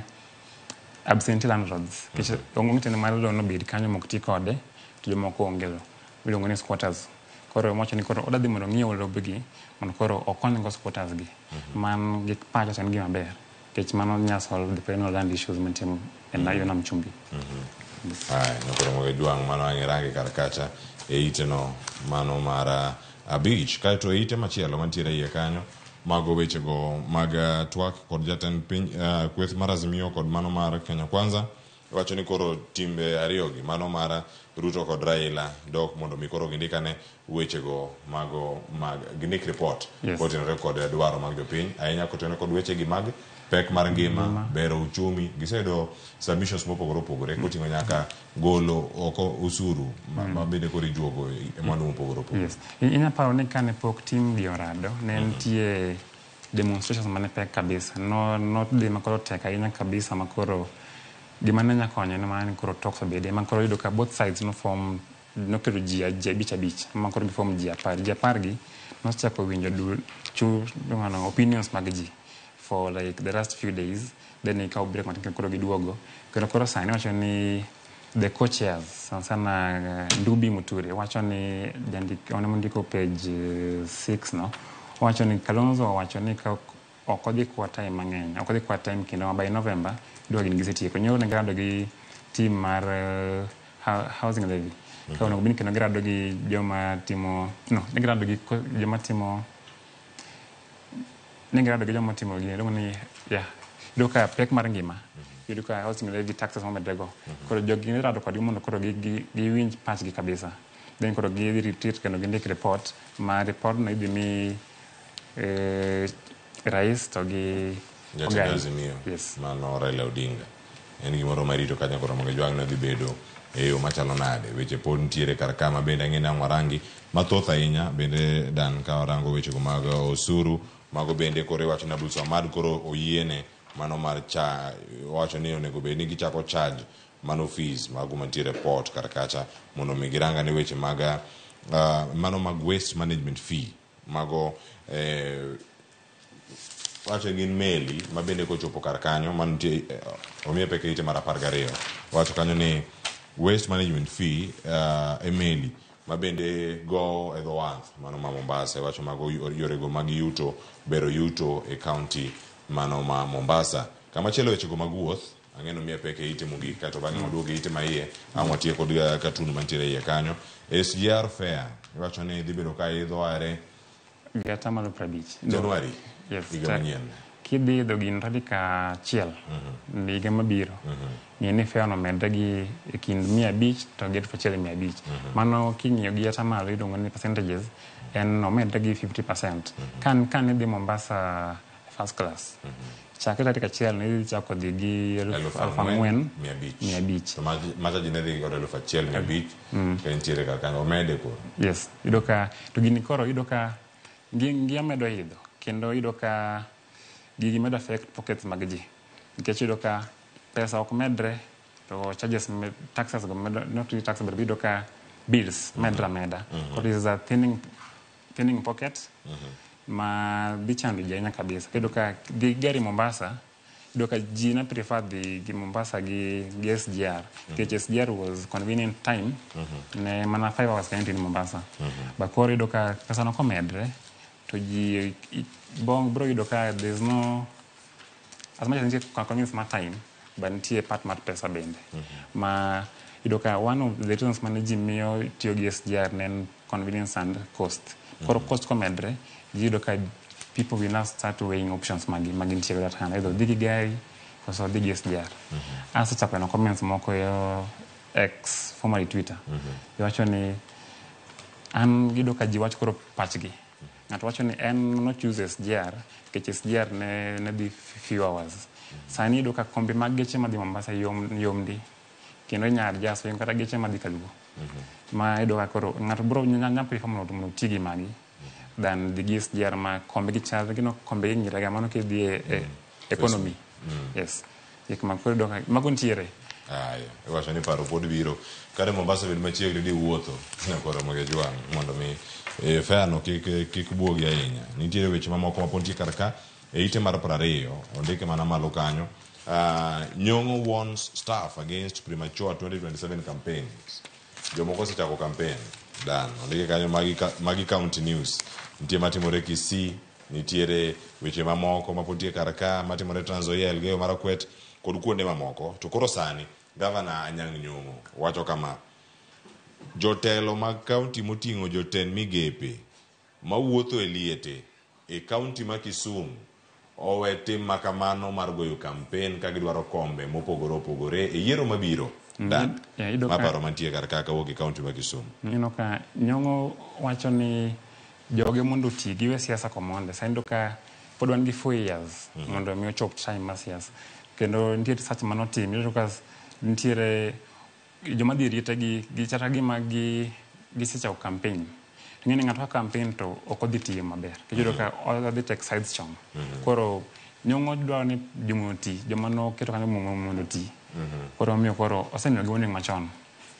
absentee landlords kech ong'itene mar lo no bed kanyo mok ti kode to jomoko onge lo iluongo ni squatters koro wacho ni koro odadhi mondo ng'iewo lobgi mondo koro okony go squatters gi man gi pacho sen gima ber kech mano nya solve the perennial land issues mantie yo Nam Chumbi koro mogi jwang mano ang'e rangi kar kacha ite no mano mar abich kaeto ite machielo mantiere iye kanyo mago wechego mag twak kod jatend piny kweth mar Azimio kod mano mar Kenya Kwanza wacho ni koro timbe ariyogi mano mar Ruto kod Raila dok mondo mi koro gindikane wechego mago mag gindik report kotenore kod dwaro mag jopiny ahinya kotenore kod wechegi mag pek mar ngima bero uchumi gisedo submissions mopogore opogore koting'o nyaka golo oko usuru mabende koro ijuogo mwandu mopogore opogore inyaparo ni kane pok tim gi orado ne nitie demonstrations mane pek kabisa not de makoro tek ahinya kabisa makoro gima ne nyakonyo ne mani koro talks obede makoro yudo ka both sides no form no kero ji abich makoro form ji apar gi nochako winjo opinions mag ji for like the last few days then ikaw break matin koro giduogo koro sani wacho ni the co-chairs sana Ndubi Muturi wacho ni ondiko page 6 no wacho ni Kalonzo wacho ni ok odhi kwa time mang'eny ok odhi kwa time kendo by November dwa gin gisetieko nyoro ne grado gi team mar housing levy ka ono bin kendo grado gi joma timo ne grado gi joma timo gino ni yudo ka pek mar ngima yudo ka housing levy taxes momedrego koro jogi ne rado kod mondo koro giwinj pachgi kabisa then koro gi retreat kendo gindik report ma report no idhi mi rais to gi jatend Azimio mano Raila Odinga en gimoro marito kanyo koro mondo jwang no dhi bedo yo machalo nade weche pod ntiere kar kama bende ang'e nang' warangi mathoth ahinya bende dan ka warango wechego mag osuru mago bende koro iwacho ni Abdul Samad koro oyiene mano mar wacho ni onego bed ni gichako charge mano fees mago mantiere port kar kacha mondo mi giranga ne weche mag mano mag waste management fee mago wacho gin meli ma bende kochopo kar kanyo mantie omiye peke ite mar 12 wacho kanyo ni waste management fee meli ma bende go edho wath mano ma Mombasa wacho mago yorego mag yuto bero yuto e county mano ma Mombasa kama chelo wechego mag wuoth ang'eno miye peke ite mogik kato bang'e moduoge ite maiye amwatie kod katun mantiere iye kanyo SGR fair wacho ni dhi bedo ka idho are January higa manyien kidhi idho gin radika chiel higa mabiro ng'e ni fare no medre gi e kind 500 to gi 1,500 mano king'iyo gi atamalo iluongo ni percentages en omedre gi 50% kan idhi Mombasa first class chakre radika chiel ne idhi chako dhi gi 4,500 macha ji ne dhi godo 1,500 ka nitiere kaka omede koro yes yudo ka to gini koro yudo ka ngi amedo idho kendo yudo ka gigi medo affect pockets mag ji nikech yudo ka pesa ok medre to charges taxes go medo not really taxes but yudo ka bills medra meda what is a thinning pocket ma dhi chando ji ahinya kabisa yudo ka dhi gari Mombasa yudo ka ji na prefer dhi Mombasa gi SGR nikech SGR was convenient time ne mana 5 hours ka in Mombasa bakoro yudo ka pesa no komedre to ji bro yudo ka there's no as much as you can convince my time but nitie part mar pesa bende ma yudo ka one of the reasons manage miyo tiyo gi SGR nen convenience and cost koro cost komedre ji yudo ka people will now start weighing options magi nitie that hand either digi gari koso digi SGR asa chako no comments moko yo X formerly Twitter iwacho ni an yudo ka ji wacho koro pachgi ng'ato wacho ni en no choose SGR kech SGR ne di few hours sani yudo ka kombe mag geche madhi Mombasa yom di kendo nyar jaso yung kata geche madhi Kalugo ma yudo ka koro ng'ato bro nya prefer mono tigi magi dan di SGR ma kombe gi charge gino kombe gi ngira ga mano ke di economy yes yek ma koro yudo ka magontiere wacho ni paro pod biro kare Mombasa bed machiegni di wuotho na koro mage jwang mondo mi fare no kik buogi ahinya nitiere weche mamoko ma pontie karka e ite mar 20 ondike mana malo kanyo Nyong'o warns staff against premature 2027 campaigns jomoko sechako campaign dan ondike kanyo magi county news nitie matimore Kisii nitiere weche mamoko ma pontie karka matimore Trans Nzoia Elgeyo Marakwet kod kuonde mamoko to koro sani gavana Anyang' Nyong'o wacho kama jotelo mag kaunti moting'o jotend migepe mawuotho e liete e kaunti ma Kisumu owe tim makamano mar goyo kampen ka gidwaro kombe mopogore opogore e yiero mabiro dan maparo mantie kar kaka wuok e kaunti ma Kisumu ka Nyong'o wacho ni joge mondo ti giwe siasa komonde saindo ka pod wan gi 4 years mondo mi ochop time mar siasa kendo nitiere search manotim yudo ka nitiere joma dhi riete gi chata gima gi sechako campaign ng'eni ng'ato ka campaign to ok odhi tiyo maber kiyudo ka odhi take sides chon koro Nyong'o dwaro ni joma ti joma no keto kanyo mondo ti koro miyo koro osemiyo gi warning machon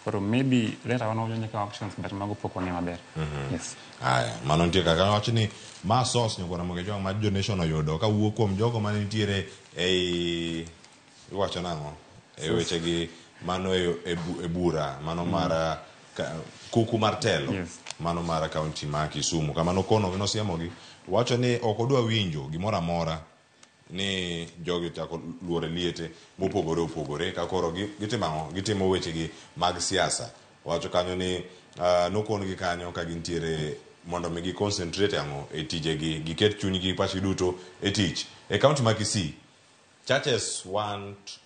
koro maybe later on onyo ka options but mago pok wang'e maber yes mano nitie kaka wacho ni ma source nyokona moge jong ma donation oyudo ka wuok kuom jogo ma nitiere ei iwacho nang'o e weche gi mano e bura mano mara kuku mar telo mano mara kaunti ma Kisumu kamano kono nosiemogi wacho ni ok odwa winjo gimoro amora ni jogi chako luore liete mopogore opogore ka koro gitimo weche gi mag siasa wacho kanyo ni nokon gi kanyo ka gintiere mondo mi gi concentrate ang'o e tije gi giket chuny gi pachgi duto e tich e kaunti ma Kisii churches want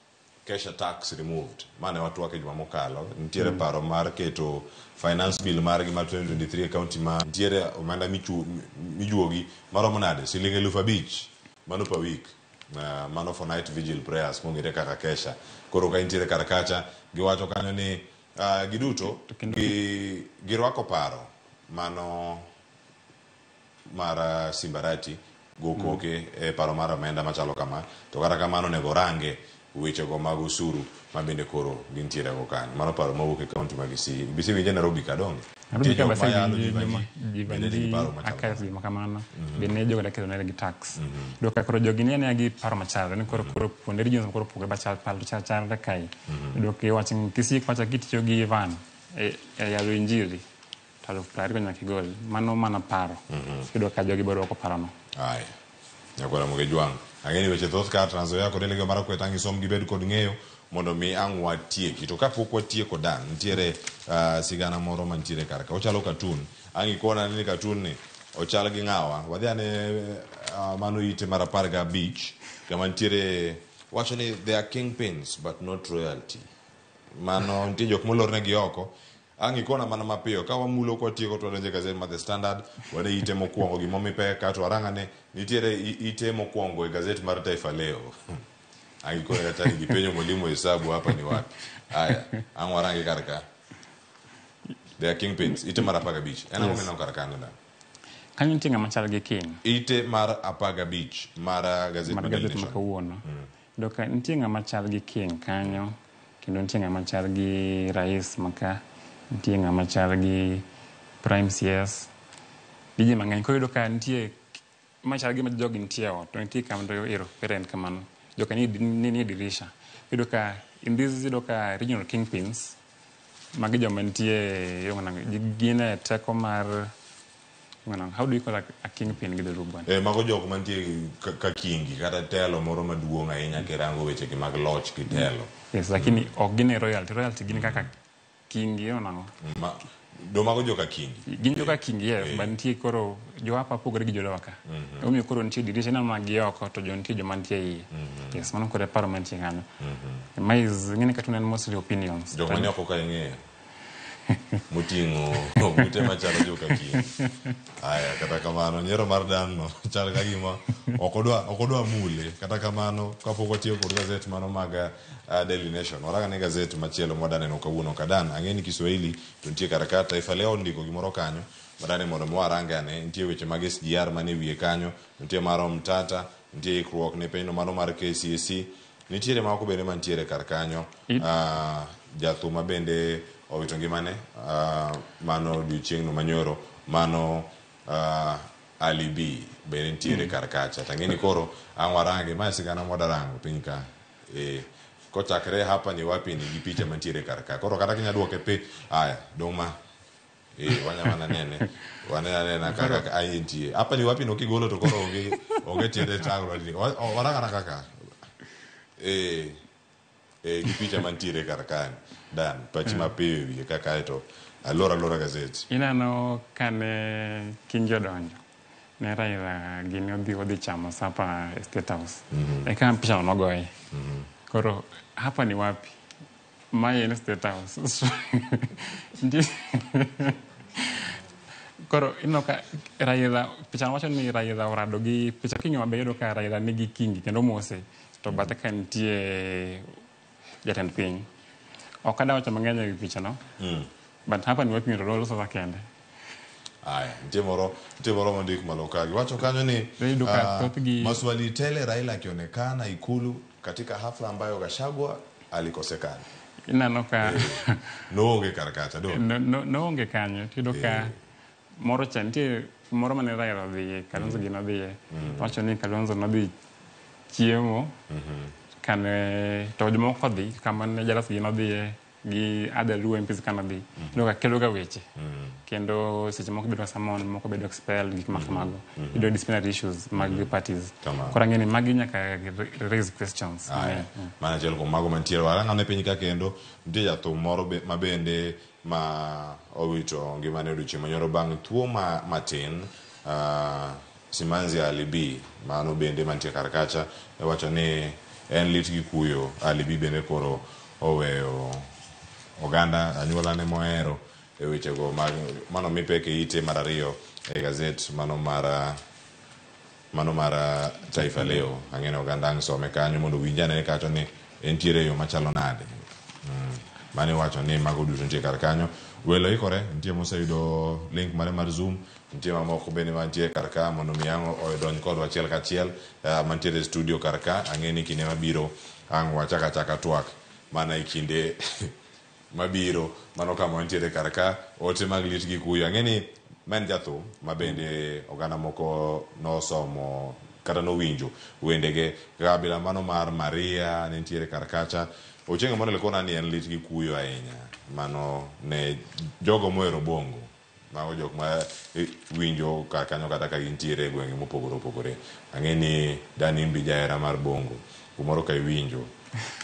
cash tax removed mane watwak e juma mokalo nitiere paro mar keto finance bill mar gi mar 2023 county ma nitiere omenda mijuogi maromo nade $5,000 mano per week mano for night vigil prayers mongere kaka kesha koro ka nitiere karakacha giwacho kanyo ni giduto girwako paro mano mara Simbarati gokoke e paro mar omenda machalo kama to kata kamano nego range weche go mag usuru ma bende koro gintiere go kanyo mano paro mawuok e kaunti mag Kisii bisi winje Nairobi kadonge jivandi akas gi makamano bende jogo da kedo gi tax do ka koro jogi ne gi paro machal ne koro kuonde regions koro puge bachal pal chal da kai do ke watching Kisii kwacha kitiyo gi van e yalo injiri talo plari ko nyaki gol mano mana paro do ka jogi boro ko parono ai nyakora moge jwang angeni weche thoth ka Trans Nzoia kod Elgeyo Marakwet angi som gibed kod ng'eyo mondo mi ang' watieki to kapok watieko dan nitiere sigana moro mantiere karka ochalo cartoon ang' ikona ni cartoon ni ochal gi ng'awa wadhi ane mano ite mar 15 kama nitiere wacho ni they are kingpins but not royalty. Mano nitie jok molornegi oko. Ang' ikona mana mapiyo ka wamulo kwatieko to wadonje gazet mar The Standard wade ite mokwongo gimomi peka to warang'ane nitiere ite mokwongo e gazet mar Taifa Leo. Ang' ikona kata gipenyo mwalimu hesabu hapa ni wapi. Haya, ang' warangi karaka. They are kingpins. Ite mar 15. Ena yes. Karakana na. Kanyo nitie ng'ama chal gi king. Ite mar 15 mar gazet mar gazet ma kawuono. Doka nitie ng'ama chal gi king kanyo. Kendo nitie ng'ama chal gi rais maka. Nitie ng'ama chal gi prime CS. Gije mang'eny ko yudo ka nitie machal gi jogi nitie ot. To nitie kama do ero parent kamano. Doka ni dirisha. Yudo ka in this yudo ka regional kingpins magi joma nitie gine teko mar how do you call a kingpin gi dhoruban? Mago jok mantie ka kingi kata telo moro maduong' ahinya kirango weche gi mag loch gi telo. Yes, lakini ok gine royalty gine kaka kingi onango. Do mago joka kingi. Gin joka kingi yes, but nitie koro jo hapa pogore gi joloka. Omiyo koro nitie dirisha na magi oko to jo nitie joma nitie iye. Yes, mano kore paro mantie kanyo. Mais ngene katunen mostly opinions. Jok mane oko ka ing'eyo. Mutingo ogute machalo joka kingi. Aya kata kamano nyero mar dan no chal ka gima okodwa mule kata kamano kapok watiyo kod gazet mano mag Daily Nation. Waraga ne gazet machielo mwadane no kawuono kadan ang'eni Kiswahili to nitie karaka Taifa Leo ndiko gimoro kanyo madane mondo mwarange ane nitie weche mag SGR mane wiye kanyo nitie maro mtata nitie ikruok ne penjo mano mar KCSE nitiere mako bende mantiere kar kanyo jathuma bende owito ngimane mano dichieng'no manyoro mano alibi bende nitiere kar kacha tang'eni koro ang' warange ma sigana mwadarango piny ka kochakre hapa ni wapi ni gi picha mantiere kar ka koro kata kinya duoke pe aya doma wanyamana nene wanena kaka aintie hapa ni wapi no kigolo to koro onge tiende tango waranga kaka gi picha mantiere kar ka dan pachi mapiyo wiye kaka to alora gazet inano kane kinjo donjo ne Raila gini odhi chamo sapa State House kama picha nogoye koro hapa ni wapi mae en State House koro inoka Raila picha wacho ni Raila orado gi picha kinyo mabe yudo ka Raila nigi kingi kendo mose to bata ka nitie jatend piny okada wacho mang'eny e picha no but hapa ni wapi rolo sasa kende aya nitie moro mondik malokagi wacho kanyo ni maswali tele Raila akionekana Ikulu katika hafla ambayo Gachagua alikosekana inanoka noonge karakacha do noonge kanyo tidoka moro chantie moro mane Raila dhi Kalonzo gino dhi wacho ni Kalonzo nodhi chiemo kane to jomoko dhi kama ne jalas gino dhi gi other MPs kana dhi doka kelo ga weche kendo seche moko bedo samon moko bedo expelled gik makamago do disciplinary issues mag parties kora ngeni magi nyaka raise questions mana jelo mago mantiero waranga ne piny ka kendo nitie jathum moro mabende ma owito ngimane odiochieng' manyoro bang' tuo matin Simanzi Alibi mano bende mantie kar kacha wacho ni en lit gi kuyo Alibi bende koro oweyo oganda anyuola ne mohero e wechego mano mipeke ite mar ariyo e gazet mano mar Taifa Leo ang'ene oganda ang' some kanyo mondo winjane kacho ni entiere yo machalo nade mane wacho ni mago duto nitie kar kanyo welo ikore nitie moseyudo link mare mar Zoom nitie mamoko bende mantie kar ka mondo miyango odonj kodwa achiel kachiel mantiere studio kar ka ang'eni kinde mabiro ang' wachaka twak mana e kinde mabiro mano kama ntiere kar ka ote mag lit gi kuyo ang'eni men jathum mabende oganda moko nosomo kata nowinjo wendege kabila mano mar Maria ne ntiere kar kacha ochieng' mano lekona ni en lit gi kuyo ahinya mano ne jogo mohero bongo mago jok ma winjo kar kanyo kata ka gintiere e gwenge mopogore ang'eni Dani Mbi jahera mar bongo kumoro ka iwinjo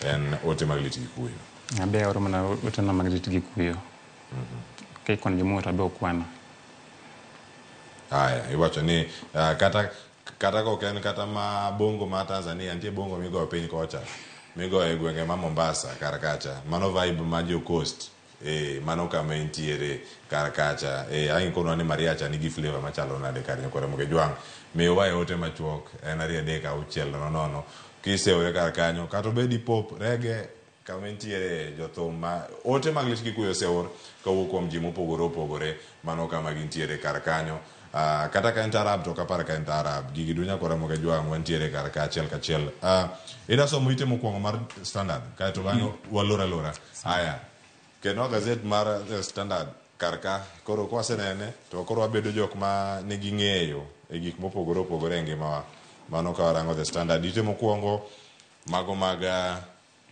en ote mag lit gi kuyo abe oro mana utana magrit gi kuyo kay kon jomo tabe okwana Haya, iwacho ni kata koken kata ma bongo ma Tanzania nitie bongo migo piny kocha. Migo e gwenge ma Mombasa karakacha. Mano vibe ma jo coast. Mano kama entiere karakacha. Ai kono ni Mariacha nigi flavor machalo nade kar nyakore moge jwang. Miyo wae ote machuok en ari adek auchiel nono. Kiseore kar kanyo kata bedi pop reggae kama entiere jothum ma ote mag lich gikuyo seor kawuok kuom ji mopogore opogore mano kama gintiere kar kanyo. Kata ka en tarab to kapar ka en tarab gigi dunya kora moge jwang wantiere kar ka achiel kachiel. Ida somo ite mokwongo mar Standard kae to bang'e walora. Haya, keno gazet mar Standard karka koro kwasenene to koro wabedo jok ma nigi ng'eyo e gik mopogore opogore e ngimawa. Mano ka warango The Standard ite mokwongo mago mag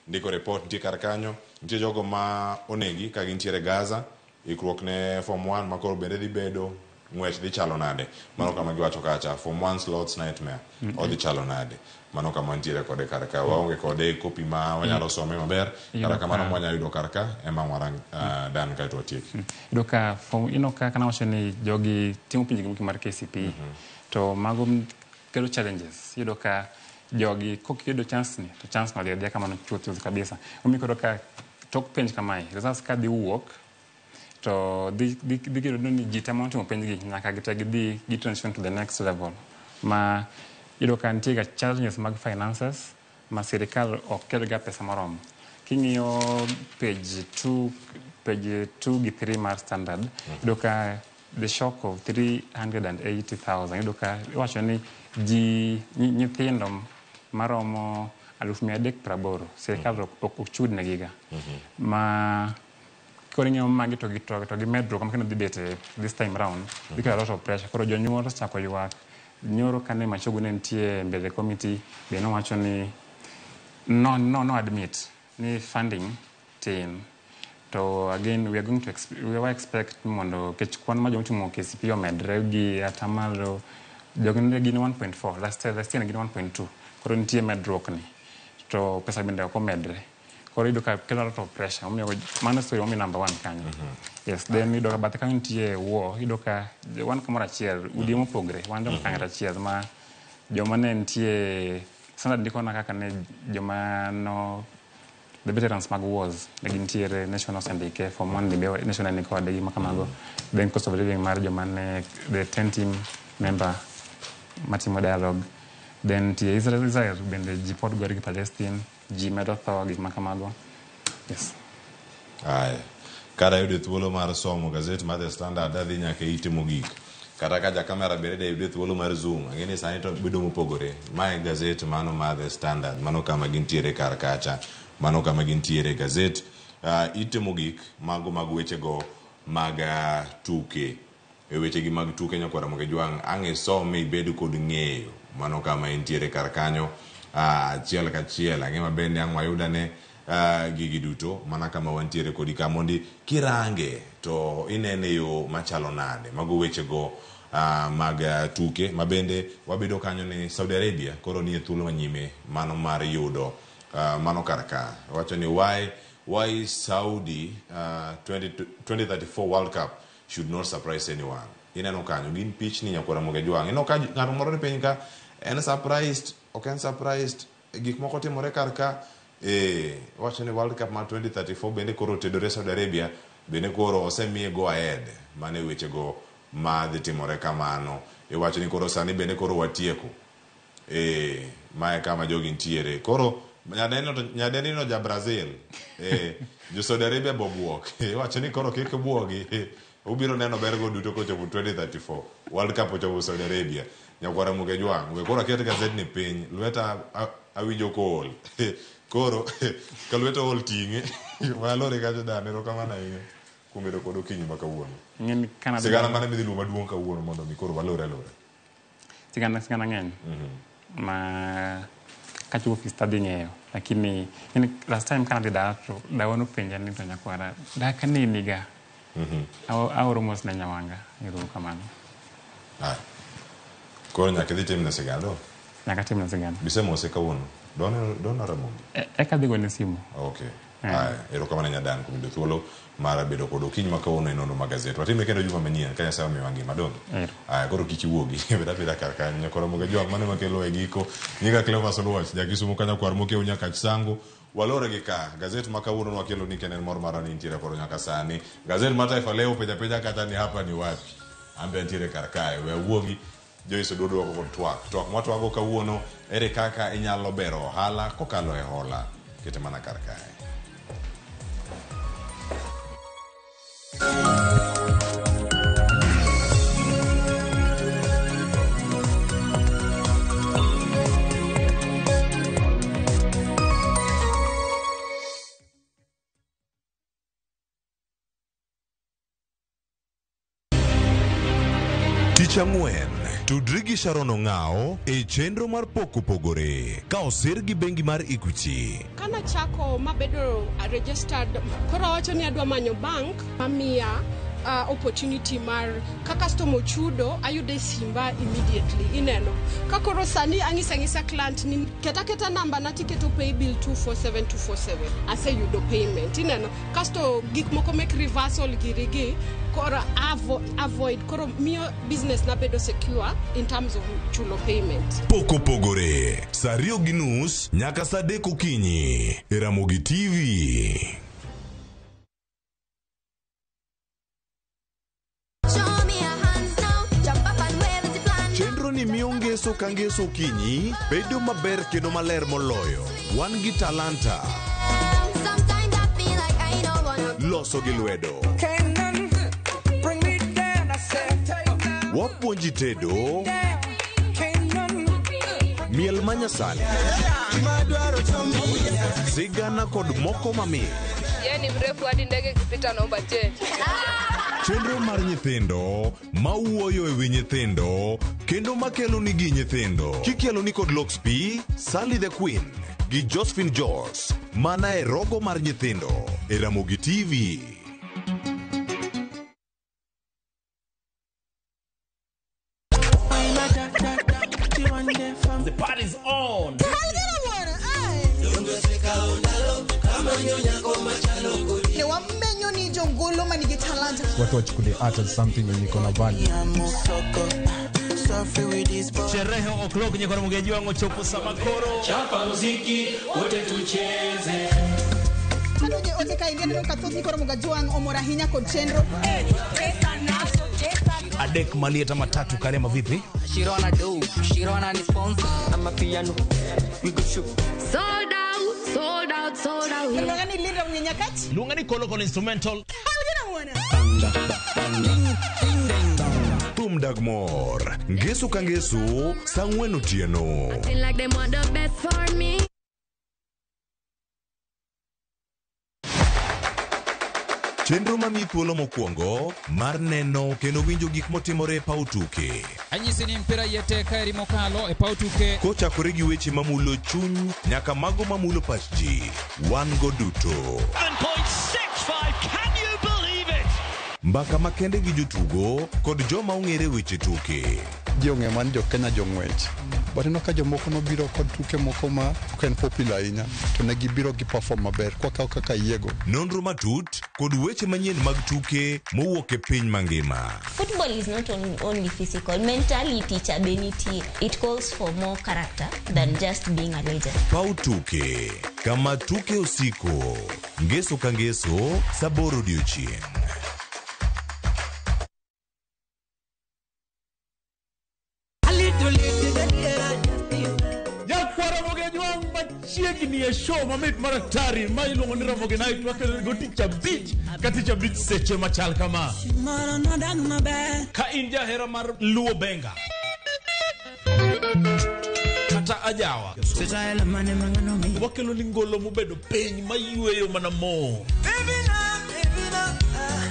ndiko report nitie kar kanyo. Nitie jogo ma onegi ka gintiere Gaza ikruok ne Form 1 ma koro bende dhi bedo ng'wech dhi chalo nade. Mano kama giwacho kacha Form 1 slots nightmare odhi chalo nade. Mano kama ntiere kode kar ka waonge kode kopi ma wanyalo some maber kata kamano mwanya yudo kar ka ema warang dan ka to tieki. Doka kana wacho ni jogi timo pinje gi mar KCP to mago kelo challenges. Yudo ka jogi kokiyudo chance ni to chance no dia kama no chuth kabisa. Umikodo ka tok penj kamae results ka di wuok to digiro ni jitamo timo penj gi nyaka gi transition to the next level. Ma yudo ka ntiga challenges mag finances ma sirikal ok ga pesa moromo. King'iyo page 2 gi 3 mar Standard yudo ka the shock of 380,000 yudo ka wacho ni nyithindo maromo 380,000 sirikal ok chud ne giga. Ma koro ng'eyo magi to gi medruok makendo dhi bet this time round because a lot of pressure. Koro jonyuol chako ywak nyoro kane machogo ne nitie mbele committee be nowacho ni no admit ni funding tin to again we are going to expect mondo kech kwan ma jomo KCP omedre gi atamalo jogene gin 1.4 last year gin 1.2 koro nitie medruok ni to pesa bende ok omedre. Koro ido ka kelo a lot of pressure. Mano story omi number 1 kanyo. Yes, then ido ka bathe kanyo nitie war. Ido ka wan kamoro achiel, udi mopogre, wan joma kang'ata achiel ma joma ne nitie Standard ndiko na kaka ne joma no the veterans mag wars ne gintiere national syndicate for one the national ni kode gima kamago. Then cost of living mar joma ne the 10 team member matimo dialogue. Then tie Israel bende jipod gori gi Palestine ji medo tho gik makamago. Yes. Aye. Kada yude thuolo mar somo gazet mar The Standard adhi nyaka ite mogik. Kata ka ja kamera bende yude thuolo mar zoom. Ngeni sani to bedo mopogore. Mae gazet mano mar The Standard. Mano kama gintiere kar kacha. Mano kama gintiere gazet. Ite mogik mago mag weche go mag tuke. E weche gi mag tuke nyakwara moge jwang. Ang'e some ibedo kod ng'eyo. Mano kama intiere kar kanyo. Chiel ka chiel ang'e mabende ang' wayudane gigi duto mana kama wantiere kodi ka mondi kirange to inene yo machalo nade mago weche go mag tuke mabende wabedo kanyo ni Saudi Arabia koro ni thuolo manyime mano mar yudo mano karaka wacho ni why Saudi 2034 World Cup should not surprise anyone. Ineno kanyo gin pitch ni nyakwara moge jwang ino ka ng'ato moro ni piny ka en surprised ok en surprised gik moko timore karka wacho ni World Cup ma 2034 bende koro tedore Saudi Arabia bende koro osemiye go ahead mane weche go ma dhi timore kamano wacho ni koro sani bende koro watieko mae kama jogi ntiere koro nyadeni no ja Brazil jo Saudi Arabia bobuok wacho ni koro kik buogi ubiro neno bergo duto kochopo 2034 World Cup ochopo Saudi Arabia nyakwara muge jwang we koro aket gazet ni piny lweta awinjo kol koro ka lweta ol ting'e walore kacho danero kamana inge kumedo kod okinyi ma kawuono sigana mane midhi luwo maduong' kawuono mondo mi koro walore sigana ng'eny ma kachopo fista dhi ng'eyo lakini last time kana dhi dato dawono penja ni to nyakwara daka nini ga Oromo ne nyawanga iro kamano koro nyaka dhi tim na sigano nyaka tim na sigano bisemo se kawuono dono Ramogi eka digo ne simu okay Erokamano nyadan kuom thuolo mar bedo kod okinyi makawuono e nonro magazet. Watime kendo juma manyien ka Nyasaye omiyo ngima dongo. Koro kik iwuogi beda kar kanyo koro moga jwa mane makelo e giko. Nyinga Clever Solwach jakisumo kanya kwar mokew nyaka chisango. Walore gi ka gazet makawuono wakelo ni kenen mor marani nitiere koro nyaka sani. Gazet ma Taifa Leo peja kata ni hapa ni wapi. Ambe nitiere kar kae we wuogi Joyce Ododo kod twak matwago kawuono ere kaka inyalo bero ohala kokalo e hola. Kete mana kar kae. Tich ang'wen, tudri gi Sharon Ong'ao e chenro mar poko pogore ka osir gi bengi mar Equity. Kana chako mabedo registered, koro wacho ni adwa manyo bank mamia opportunity mar ka customer chudo ayude simba immediately ineno ka koro sani angisa client ni keta number na tiketo pay bill 247247 ase yudo payment ineno kasto gik moko make reversal girigi koro avoid koro mio business na bedo secure in terms of chulo payment. Poko pogore saa 2:30 nyaka saa 3 okinyi e Ramogi TV. Ni miyo ngeso ka ngeso kinyi bedo maber kendo maler moloyo. Wan gi talanta loso gi lwedo, wapuonji tedo miel manyasani, sigana kod moko mamit. Yeni mrefu hadi ndege kipita naomba change. Chenro mar nyithindo mawuoyo ewi nyithindo kendo makelo ni gi nyithindo kikelo ni kod Loxp, Sally the Queen gi Josephine George mana e rogo mar nyithindo e Ramogi TV. The party's on. Watu wachukulie art as something yenye iko na value. Sherehe o'clock nye kwa Ramogi wangu chopo samakoro. Chapa muziki wote tucheze. Kanoje oteka ingene kathothi koro mugajuang omorahinya kod chenro. Adek Malieta matatu Karema vipi? Shirona do, Shirona ni sponsor. I'm a piano. We go shoot. Sold out. Lungani linda mnyenyakati? Lungani kolokol instrumental. Tumdagmor ngeso ka ngeso saa 4 otieno. Feel like they want the best for me. Chenro mami thuolo mokwongo mar neno kendo winjo gik motimore e paw tuke. Anyisi ni mpira yeteka eri mokalo e paw tuke. Kochakore gi weche mamulo chuny nyaka mago mamulo pach ji. Wan go duto. 7.65, can you believe it? Mbaka makende gi jotugo kod joma ong'ere weche tuke. Jong'e man jo Kenya jong'wech. But ino ka jomoko nobiro kod tuke moko ma ok en popular ahinya to ne gibiro gi perform maber kwa kaka yiego. Nonro matut kod weche manyien mag tuke mowuok e piny mangima. Football is not only physical, mentally teacher benity. It calls for more character than just being a legend. Pau tuke kama tuke usiko ngeso ka ngeso saboro odiochieng'. Chiegni e show mamit maraktari ma iluongo ni Ramogi Night wakelo go Teacher Beach seche machal kama. Ka in jahera mar luo benga kata ajawa wakelo ni ngolo mobedo piny mayueyo mana mo.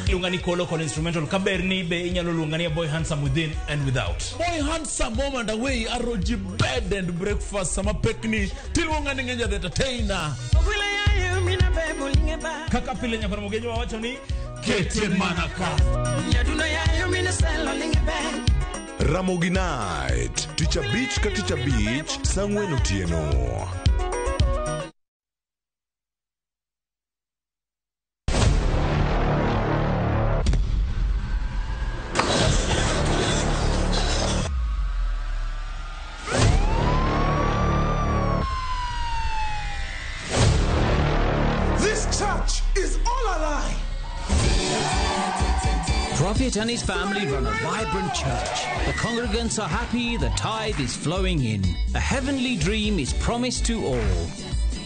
Lungani kolokol instrumental kaberni be inyalo lungani Boy Handsome Within and Without. Boy Handsome moment away aroji bed and breakfast sama pekni tilungani ngenja the entertainer. Kaka pile nya Ramogi wacho ni kete manaka. Ramogi Night, Teacher Beach ka Teacher Beach saa 4 otieno. Prophet and his family run a vibrant church. The congregants are happy, the tithe is flowing in. A heavenly dream is promised to all.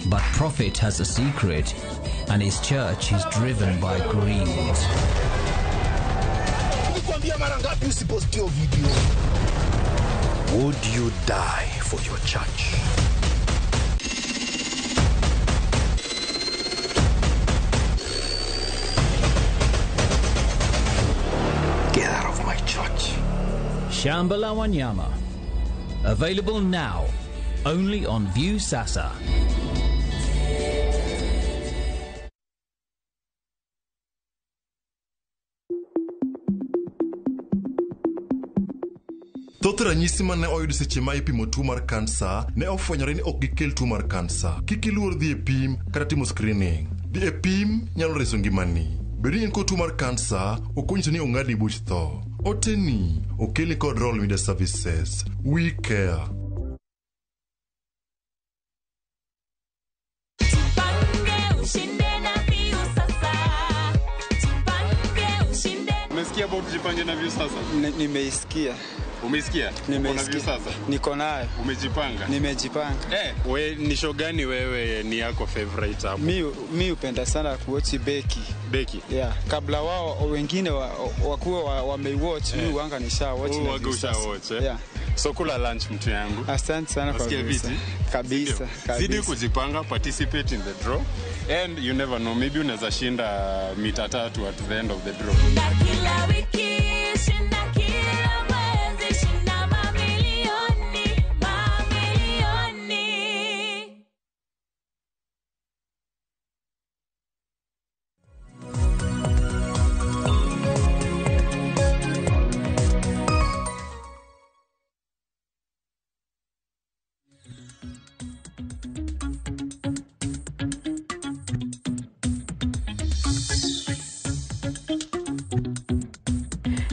But Prophet has a secret, and his church is driven by greed. Would you die for your church? Get out of my church. Shambhala Wanyama. Available now, only on View Sasa. Thoth ranyisi mane oyud seche ma ipimo tuo mar kansa ne ofwenyore ni ok gikel tuo mar kansa. Kik iluor dhi e pim kata timo screening. Dhi e pim nyalo reso ngimani. Bedo ni in kod tuo mar kansa ok onyiso ni ong'adi buch tho. Oteni okeli kod Royal Media Services. We care. Umesikia about jipange na View Sasa? Nimeisikia. Umesikia? Nimesikia. Sasa? Niko nayo. Umejipanga? Nimejipanga. We ni show gani wewe ni yako favorite hapo? Mi upenda sana kuwatch Beki. Beki? Yeah. Kabla wao wengine wakuwa wameiwatch, mi wanga nisha watch na View Sasa. Yeah. So kula lunch mtu yangu. Asante sana kwa visa. Kabisa. Zidi kujipanga, participate in the draw. And you never know, maybe unaweza shinda mita 3 at the end of the draw. Kila wiki, shinda kila mwezi, shinda mamilioni, mamilioni.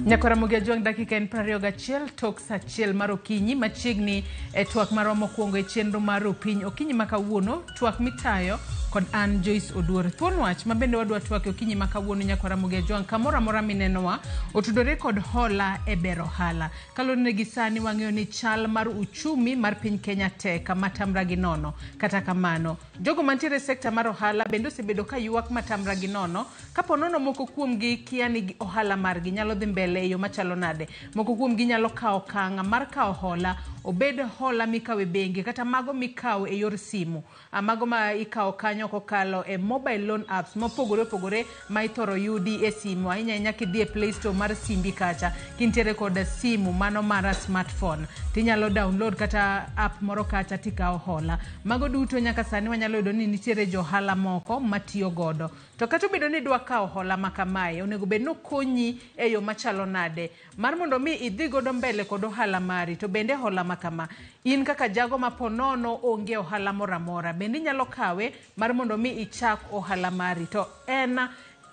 Nyakora Juang dakika en 21 tok sa achiel mar okinyi machiegni e twak marwa mokwongo e chenro mar Opiny Okinyi makawuono, twak mitayo kod an Joyce Oduor. Thuon wach mabende wadwa twak okinyi makawuono Nyakora Juang kamoro amora minenowa otudore kod hola e bero hala. Kalone gi sani wang'eyo ni chal mar uchumi mar piny Kenya tek matamra gi nono. Kata kamano, jogo mantiere sekta mar ohala bende osebedo ka ywak matamra gi nono, kapo nono moko kuomgi kia ni ohala margi nyalo dhi mbele e yo machalo nade. Moko kuomgi nyalo kawo okang' mar kawo hola, obed hola mikawe bengi kata mago mikawo e yor simu, mago ma ikawo kanyo kokalo e mobile loan apps mopogore opogore ma ithoro yudi e simu. Ahinya kidhi e Play Store mar simbi kacha kintiere kod simu mano mar smartphone, tinyalo download kata app moro kacha tikawo hola. Mago duto nyaka sani wanyalo yudo ni nitiere johala moko matiyo godo. To kata obedo ni dwa kawo hola makamae, onego bed no konyi e yo machalo nade mar mondo mi idhi godo mbele kod ohala mari. To bende hola makama, in kaka jago maponono onge ohala moramora, bende nyalo kawe mar mondo mi ichak ohala mari. To en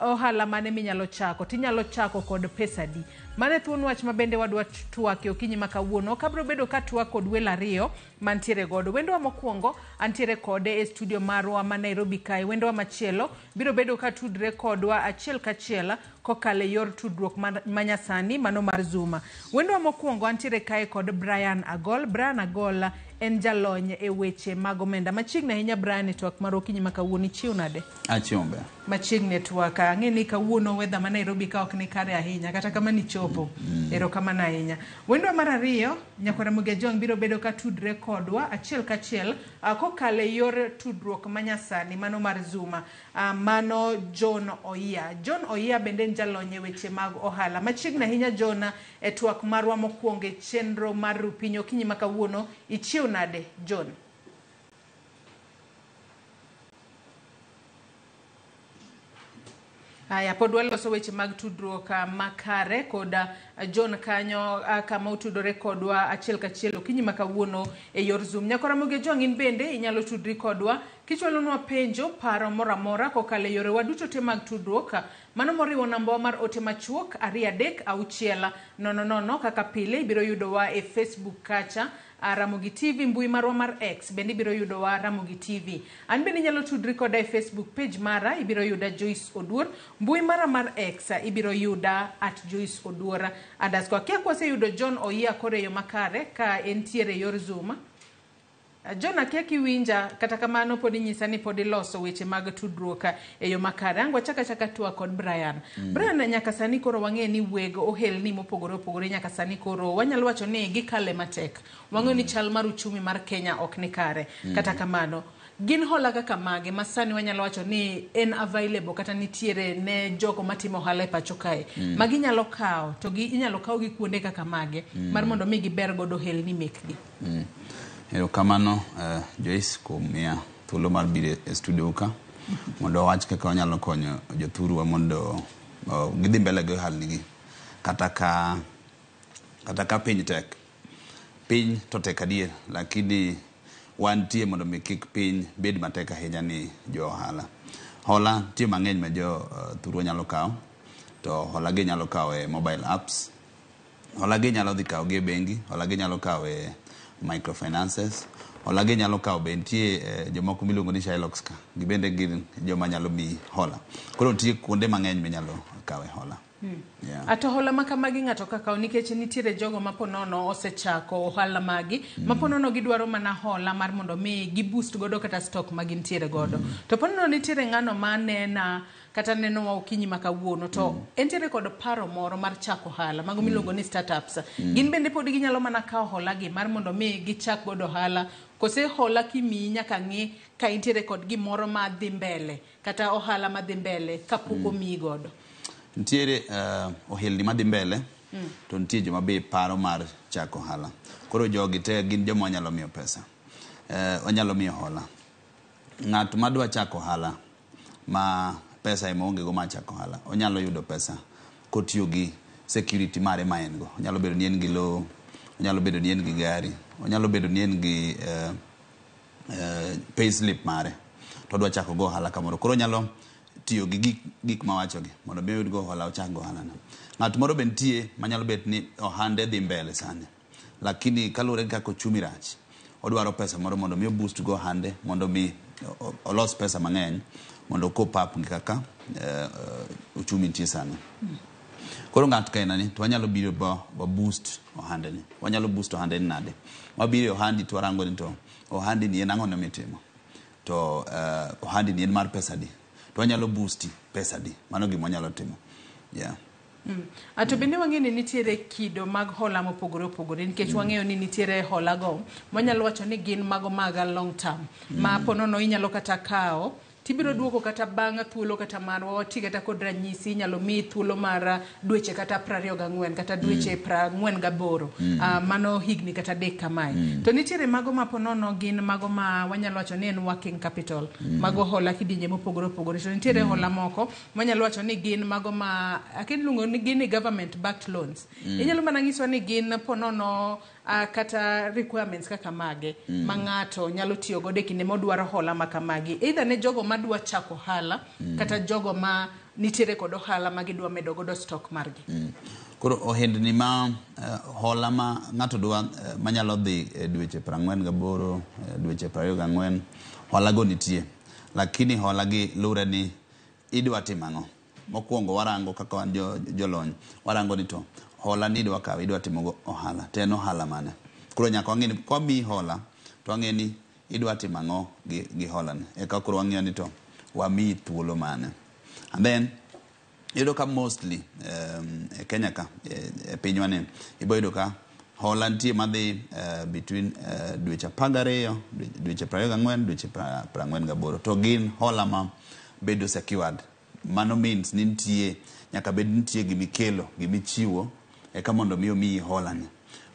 ohala mane minyalo chako? Tinyalo chako kod pesadi. Mane thuon wach mabende wadwa twak e okinyi makawuono. Kabro bedo ka twak kod welo ariyo mantiere godo. Wendwa mokwongo antiere kode e studio marwa ma Nairobi kae. Wendwa machielo biro bedo ka tudre kodwa achiel kachiel kokale yor tudruok manyasani mano mar Zuma. Wendwa mokwongo antiere kae kod Brian Agol. Brian Agol en jalony e weche mag omenda. Machiegni ahinya Brian e twak mar okinyi makawuono. Ichiw nade? Achiombe. Machiegni e twak. Ang'e ni kawuono weather ma Nairobi ka ok ni kare ahinya kata kama ni chopo. Ero kama na ahinya. Wendwa mar ariyo Nyakora Juang biro bedo ka tudre kodwa achiel kachiel kokale yor tudruok manyasani mano mar Zuma. Mano John Oia. John Oia bende jalony e weche mag ohala. Machiegni ahinya John e twak marwa mokwongo e chenro mar Opiny Okinyi makawuono. Ichiw nade John? Aya, pod waloso weche mag tudruok makare koda John kanyo kama utudore kodwa achiel kachiel okinyi makawuono e yor Zoom. Nyakora Juang in bende inyalo tudri kodwa kichwalonwa penjo paro moramora kokale yore waduto te mag tudruok Mano moriwo namba mar ote machuok 23600 kaka pile ibiro yudowa e Facebook kacha Ramogi TV, mbui marwa mar X bende ibiro yudowa Ramogi TV. An bende nyalo tudri koda e Facebook page mara ibiro yuda Joyce Oduor, mbui mara mar X ibiro yuda @JoyceOduor. Adasko kia kwase yudo John Oyia koreyo makare ka entiere yor Zoom. John akia kiwinja kata kamano podi nyisa ni podi loso weche mag tudruok e yo makare. Angwa chaka tua kod Brian. Brian nyaka sani koro wang'e ni wego ohel ni mopogore opogore nyaka sani koro wanyalo wacho ni gikale matek. Wang'e ni chal mar uchumi mar Kenya ok ni kare. Kata kamano gin hola kaka mage masani wanyalo wacho ni en available kata nitiere ne jogo matimo hola e pacho kae. Magi nyalo kao to inyalo kao gi kuonde kaka mage mar mondo mi giber godo hel ni mekgi. Kamano Joyce kumia thuolo mar bire e studio ka mondo wach kaka wanyalo konyo jothurwa mondo gidhi mbele go hal nigi kata ka piny tek to tek adier lakini wantie mondo mi kik piny bed matek ahinya ni jo hola tie mang'eny ma jo thurwa nyalo kawo to hola gi nyalo kawo e mobile apps, hola gi nyalo dhi kawo gi e bengi, hola gi nyalo kawo e microfinances, hola gi nyalo kawo bentie jomoko miluongo ni Shylocks ka gibende gin joma nyalo mi hola. Koro nitie kuonde mang'eny minyalo kawe hola. Ato hola makamagi ng'ato kakao nikech nitiere jogo maponono osechako ohala magi maponono gidwaro mana hola mar mondo mi giboost godo kata stock magi nitiere godo. To ponono nitiere ng'ano manena kata neno wa okinyi makawuono to entiere kod paro moro mar chako hola mago miluongo ni startups. Gin bende pod ginyalo mana kawo hola gi mar mondo mi gichak godo hola. Kose hola kimi nyaka ng'i ka entiere kod gimoro ma dhi mbele kata ohala ma dhi mbele kapok omi godo. Ntiere ohelni madhi mbele to ntie joma be paro mar chako hala. Koro jogi te gin joma onyalo miyo pesa, onyalo miyo hola. Ng'at madwa chako hala ma pesa ema onge go ma chako hala onyalo yudo pesa kotiyo gi security mare ma en go. Onyalo bedo ni en gi lowo, onyalo bedo ni en gi gari, onyalo bedo ni en gi pay slip mare to dwa chako go hala kamoro. Koro onyalo tiyo gi gik mawacho gi mondo be yud go hola ochak go hala no. Ng'at moro be nitie manyalo bet ni ohande dhi mbele sani lakini kalure gi kako chumi rach odwaro pesa moro mondo mi boost go hande mondo mi olos pesa mang'eny mondo ko pap gi kaka uchumi nitie sani. Koro ng'at ka enani to wanyalo biro ba boost ohande ni. Wanyalo boost ohande ni nade? Wabiro ohandi to warango ni to ohandi ni en ang'o ne mitimo to ohandi ni en mar pesa di to wanyalo boosti pesa di. Mano gima wanyalo timo. Ato bende wang'eyo ni nitiere kido mag hola mopogore opogore nikech wang'eyo ni nitiere hola go wanyalo wacho ni gin mago mag long term ma ponono inyalo kata kawo tibiro duoko kata bang' thuolo kata marwa wati kata kod ranyisi inyalo mi thuolo mar dweche kata 24 kata dweche 48 mano higni kata dek kamae. To nitiere mago maponono gin mago ma wanyalo wacho ni en working capital mago hola kidinje mopogore opogore. To nitiere hola moko wanyalo wacho ni gin mago ma akinluongo ni gin government backed loans. Inyalo mana nyiswa ni gin ponono kata requirements kaka mage ma ng'ato nyalo tiyo godo e kinde modwaro hola makamagi either ne jogo madwa chako hala kata jogo ma nitiere kod hala ma gidwa medo godo stock margi. Koro ohendni ma hola ma ng'ato dwa manyalo dhi dweche 48 dweche 24 hola go nitie lakini hola gi lure ni idwa timo ang'o. Mokwongo warango kaka wan jolony warango ni to hola ni idwa kawo idwa timo go ohala to en ohala mane. Koro nyaka wang'e ni kwa mi hola to wang'e ni idwa timo ang'o gi hola ni eka koro wang'eyo ni to wami thuolo mane. And then yudo ka mostly e Kenya ka e pinywa ni iboyudo ka hola nitie madhi between dweche 12 dweche 24 dweche 48 to gin hola ma bedo secured. Mano means ni nitie nyaka bed nitie gimikelo gimichiwo eka mondo miyo mi hola ni.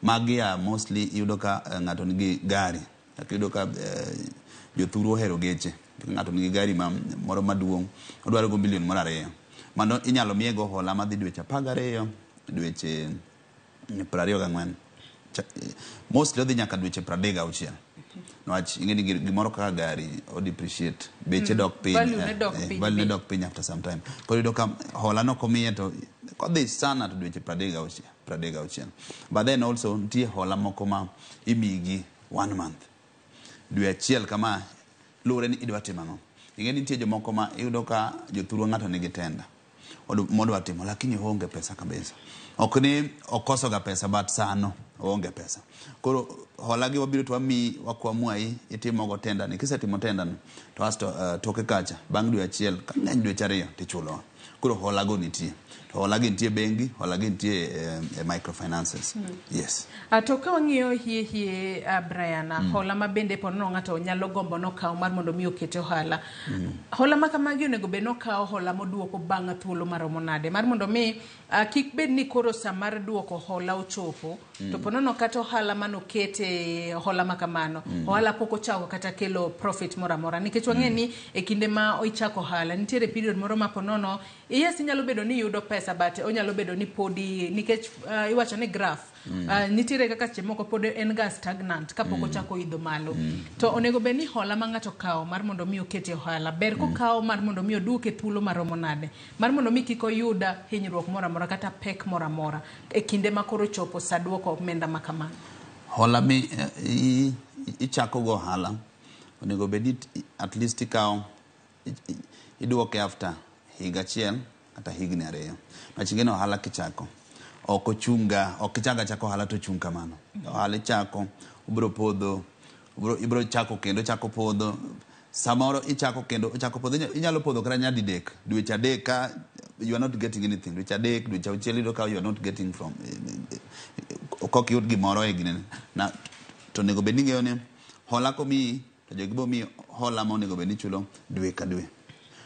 Magi mostly yudo ka ng'ato nigi gari yudo ka jothuru ohero geche ng'ato nigi gari moro maduong' odwaro go milion 2 mano inyalo miye go hola madhi dweche 12 dweche 24 mostly odhi nyaka dweche 36 Nwach ingeni gimoro kaka gari o depreciate beche dok piny value ne dok piny after some time. Koro yudo ka hola no komiye to kodhi sana to dweche 36. But then also nitie hola moko ma imigi 1 month. Dwe achiel kama lure ni idwa timo ang'o. Ingeni nitie jomoko ma iyudo ka jothurwa ng'ato nigi tenda modwa timo lakini onge pesa kabisa. Ok ni okoso ga pesa but sano onge pesa. Koro hola gi wabiro to wami wakwamwai itimo go tenda ni kisetimo tenda no to asto toke kacha bang' dwe achiel ka ng'eny dwe ariyo tichulo. Koro hola go nitie. To hola gi nitie bengi, hola gi nitie microfinances. Yes. To ka wang'iyo hie Brian, hola ma bende ponono ng'ato nyalo gombo no kawo mar mondo mi okete ohala. Hola ma kamagi onego bed no kawo hola moduoko bang' thuolo maromo nade mar mondo mi kik bed ni koro sa mar duoko hola ochopo to ponono kata ohala manokete hola ma kamano ohala pok ochako kata kelo profit moro amora nikech wang'e ni e kinde ma ichako ohala nitiere period moro ma ponono yes inyalo bedo ni yudo pesa but onyalo bedo ni podi nikech iwacho ni graph nitiere kaka chemoko pod en ga stagnant kapok ochako idho malo to onego bed ni hola ma ng'ato kawo mar mondo mi okete ohala ber ko kawo mar mondo mi oduoke thuolo maromo nade mar mondo mi kik oyuda hinyruok moro amora kata pek moro amora e kinde ma koro chopo sa duoko omenda ma kamano. Hola mi ichako go ohala onego bed at least ikawo iduoke after higa achiel kata higni 2. Machingeno ohala kichako ok ochunga ok chako ohala to chung kamano. Ohala ichako ubro podho ibro chako kendo chako podho samoro ichako kendo chako podho inyalo podho kata nyadi dek dweche 3 ka you are not getting anything dweche 3 dweche 6 do ka you are not getting from ok yud gimoro e gine na to nego bed ni ng'eyo ni hola komi to jogibo mi hola ma nego bed ni chulo dwe ka dwe.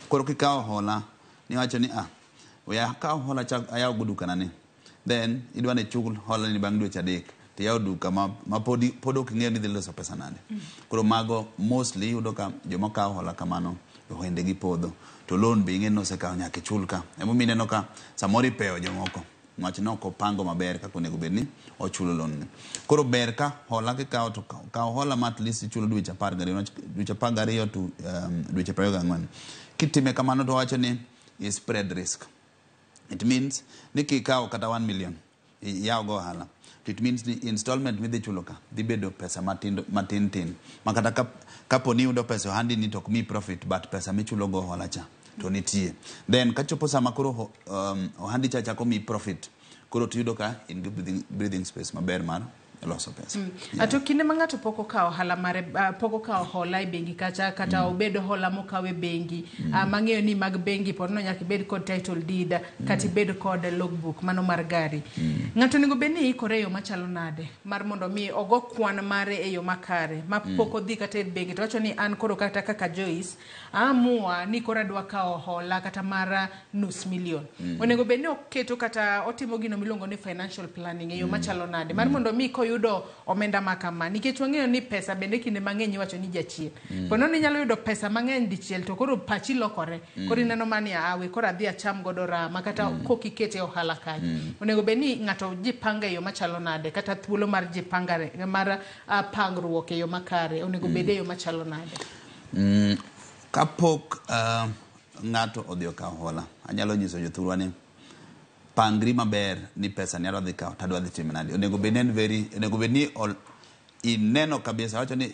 Koro kikawo hola ni wacho ni we akawo hola ayaw duka nani then idwa ne chul hola ni bang' dweche 3 to yaw duka ma pod ok ng'eyo ni dhi loso pesa nade. Koro mago mostly yudo ka joma kawo hola kamano ohende gi podho to loan be ing'e no se kawo nyaka chul ka emo mineno ka samoro ipewo jomoko mach no ko pango maber kaka onego bed ni ochulo loan. Koro ber ka hola kikawo to kawo hola ma at least chulo dweche 12 dweche 12 to dweche 24. Kitime kamano to wacho ni is spread risk. It means ni kikawo kata 1 million yaw go ohala it means ni installment midhi chulo ka dhi bedo pesa matin makata kapo ni yudo pesa handi ni tok mi profit but pesa michulo go hola cha to nitie then kachopo sama koro handi cha chako mi profit koro tuyudo ka in breathing space maber mar loso pesa. Ato kinde ma ng'ato pok okawo hola mare pok okawo hola e bengi kata obedo hola mokawe bengi mang'eyo ni mag bengi porno nyaka bed kod title deed kata bed kod logbook mano mar gari. Ng'ato nego bed ni ikore yo machalo nade mar mondo mi ogo kwan mare e yo makare ma pok odhi kata e bengi to wacho ni an koro kata kaka Joyce amua ni kora dwa kawo hola kata mara $500,000 onego bed ni oketo kata otimo gino miluongo ni financial planning e yo machalo nade mar mondo mi yudo omenda makama nikech wang'eyo ni pesa bende kinde mang'eny iwacho ni jachien pono ni nyalo yudo pesa mang'eny dichiel to koro pachi lokore koro ineno mani awe koro adhi acham godo rama kata kokikete ohala kanyo onego bed ni ng'ato jipanga e yo machalo nade kata thuolo mar jipangare mar pangruok e yo makare onego bed e yo machalo nade. Kapok ng'ato odhi okawo hola anyalo nyiso jothurwa ni pangri maber ni pesa ni adwa kawo tadwa dhi timo nade onego bed ni ineno kabisa wacho ni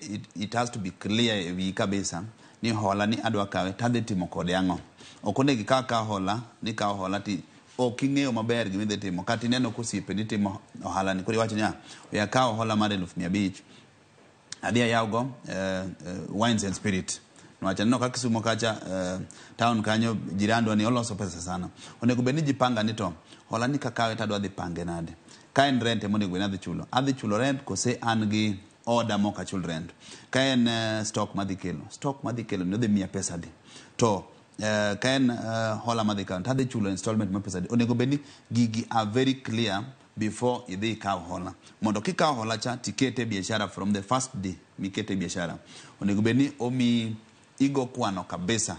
it has to be clear e wi kabisa ni hola ni adwa kawe tadhi timo kode ang'o ok onego kawo hola ni kawo hola ti ok ing'eyo maber gima idhi timo kata ineno kosiepe ni timo ohala ni koro iwacho ni we akawo hola mar 500,000 adhi ayaw go wines and spirit Wacha no kakisumo kacha town kanyo jirandwa ni oloso pesa sana. Onego bed ni jipanga ni to hola ni kakawe tadwa dhi pange nade. Ka en rent monego bed ni adhi chulo. Adhi chulo rent kose an gi order moka chul rent. Ka en stock madhi kelo no dhi miya pesa di. To ka en hola madhi kawo tadhi chulo installment ma pesa di. Onego bed ni gigi are very clear before idhi kawo hola. Mondo kikawo hola cha tikete biashara from the first day mikete biashara. Onego bed ni omi igo kwano kabisa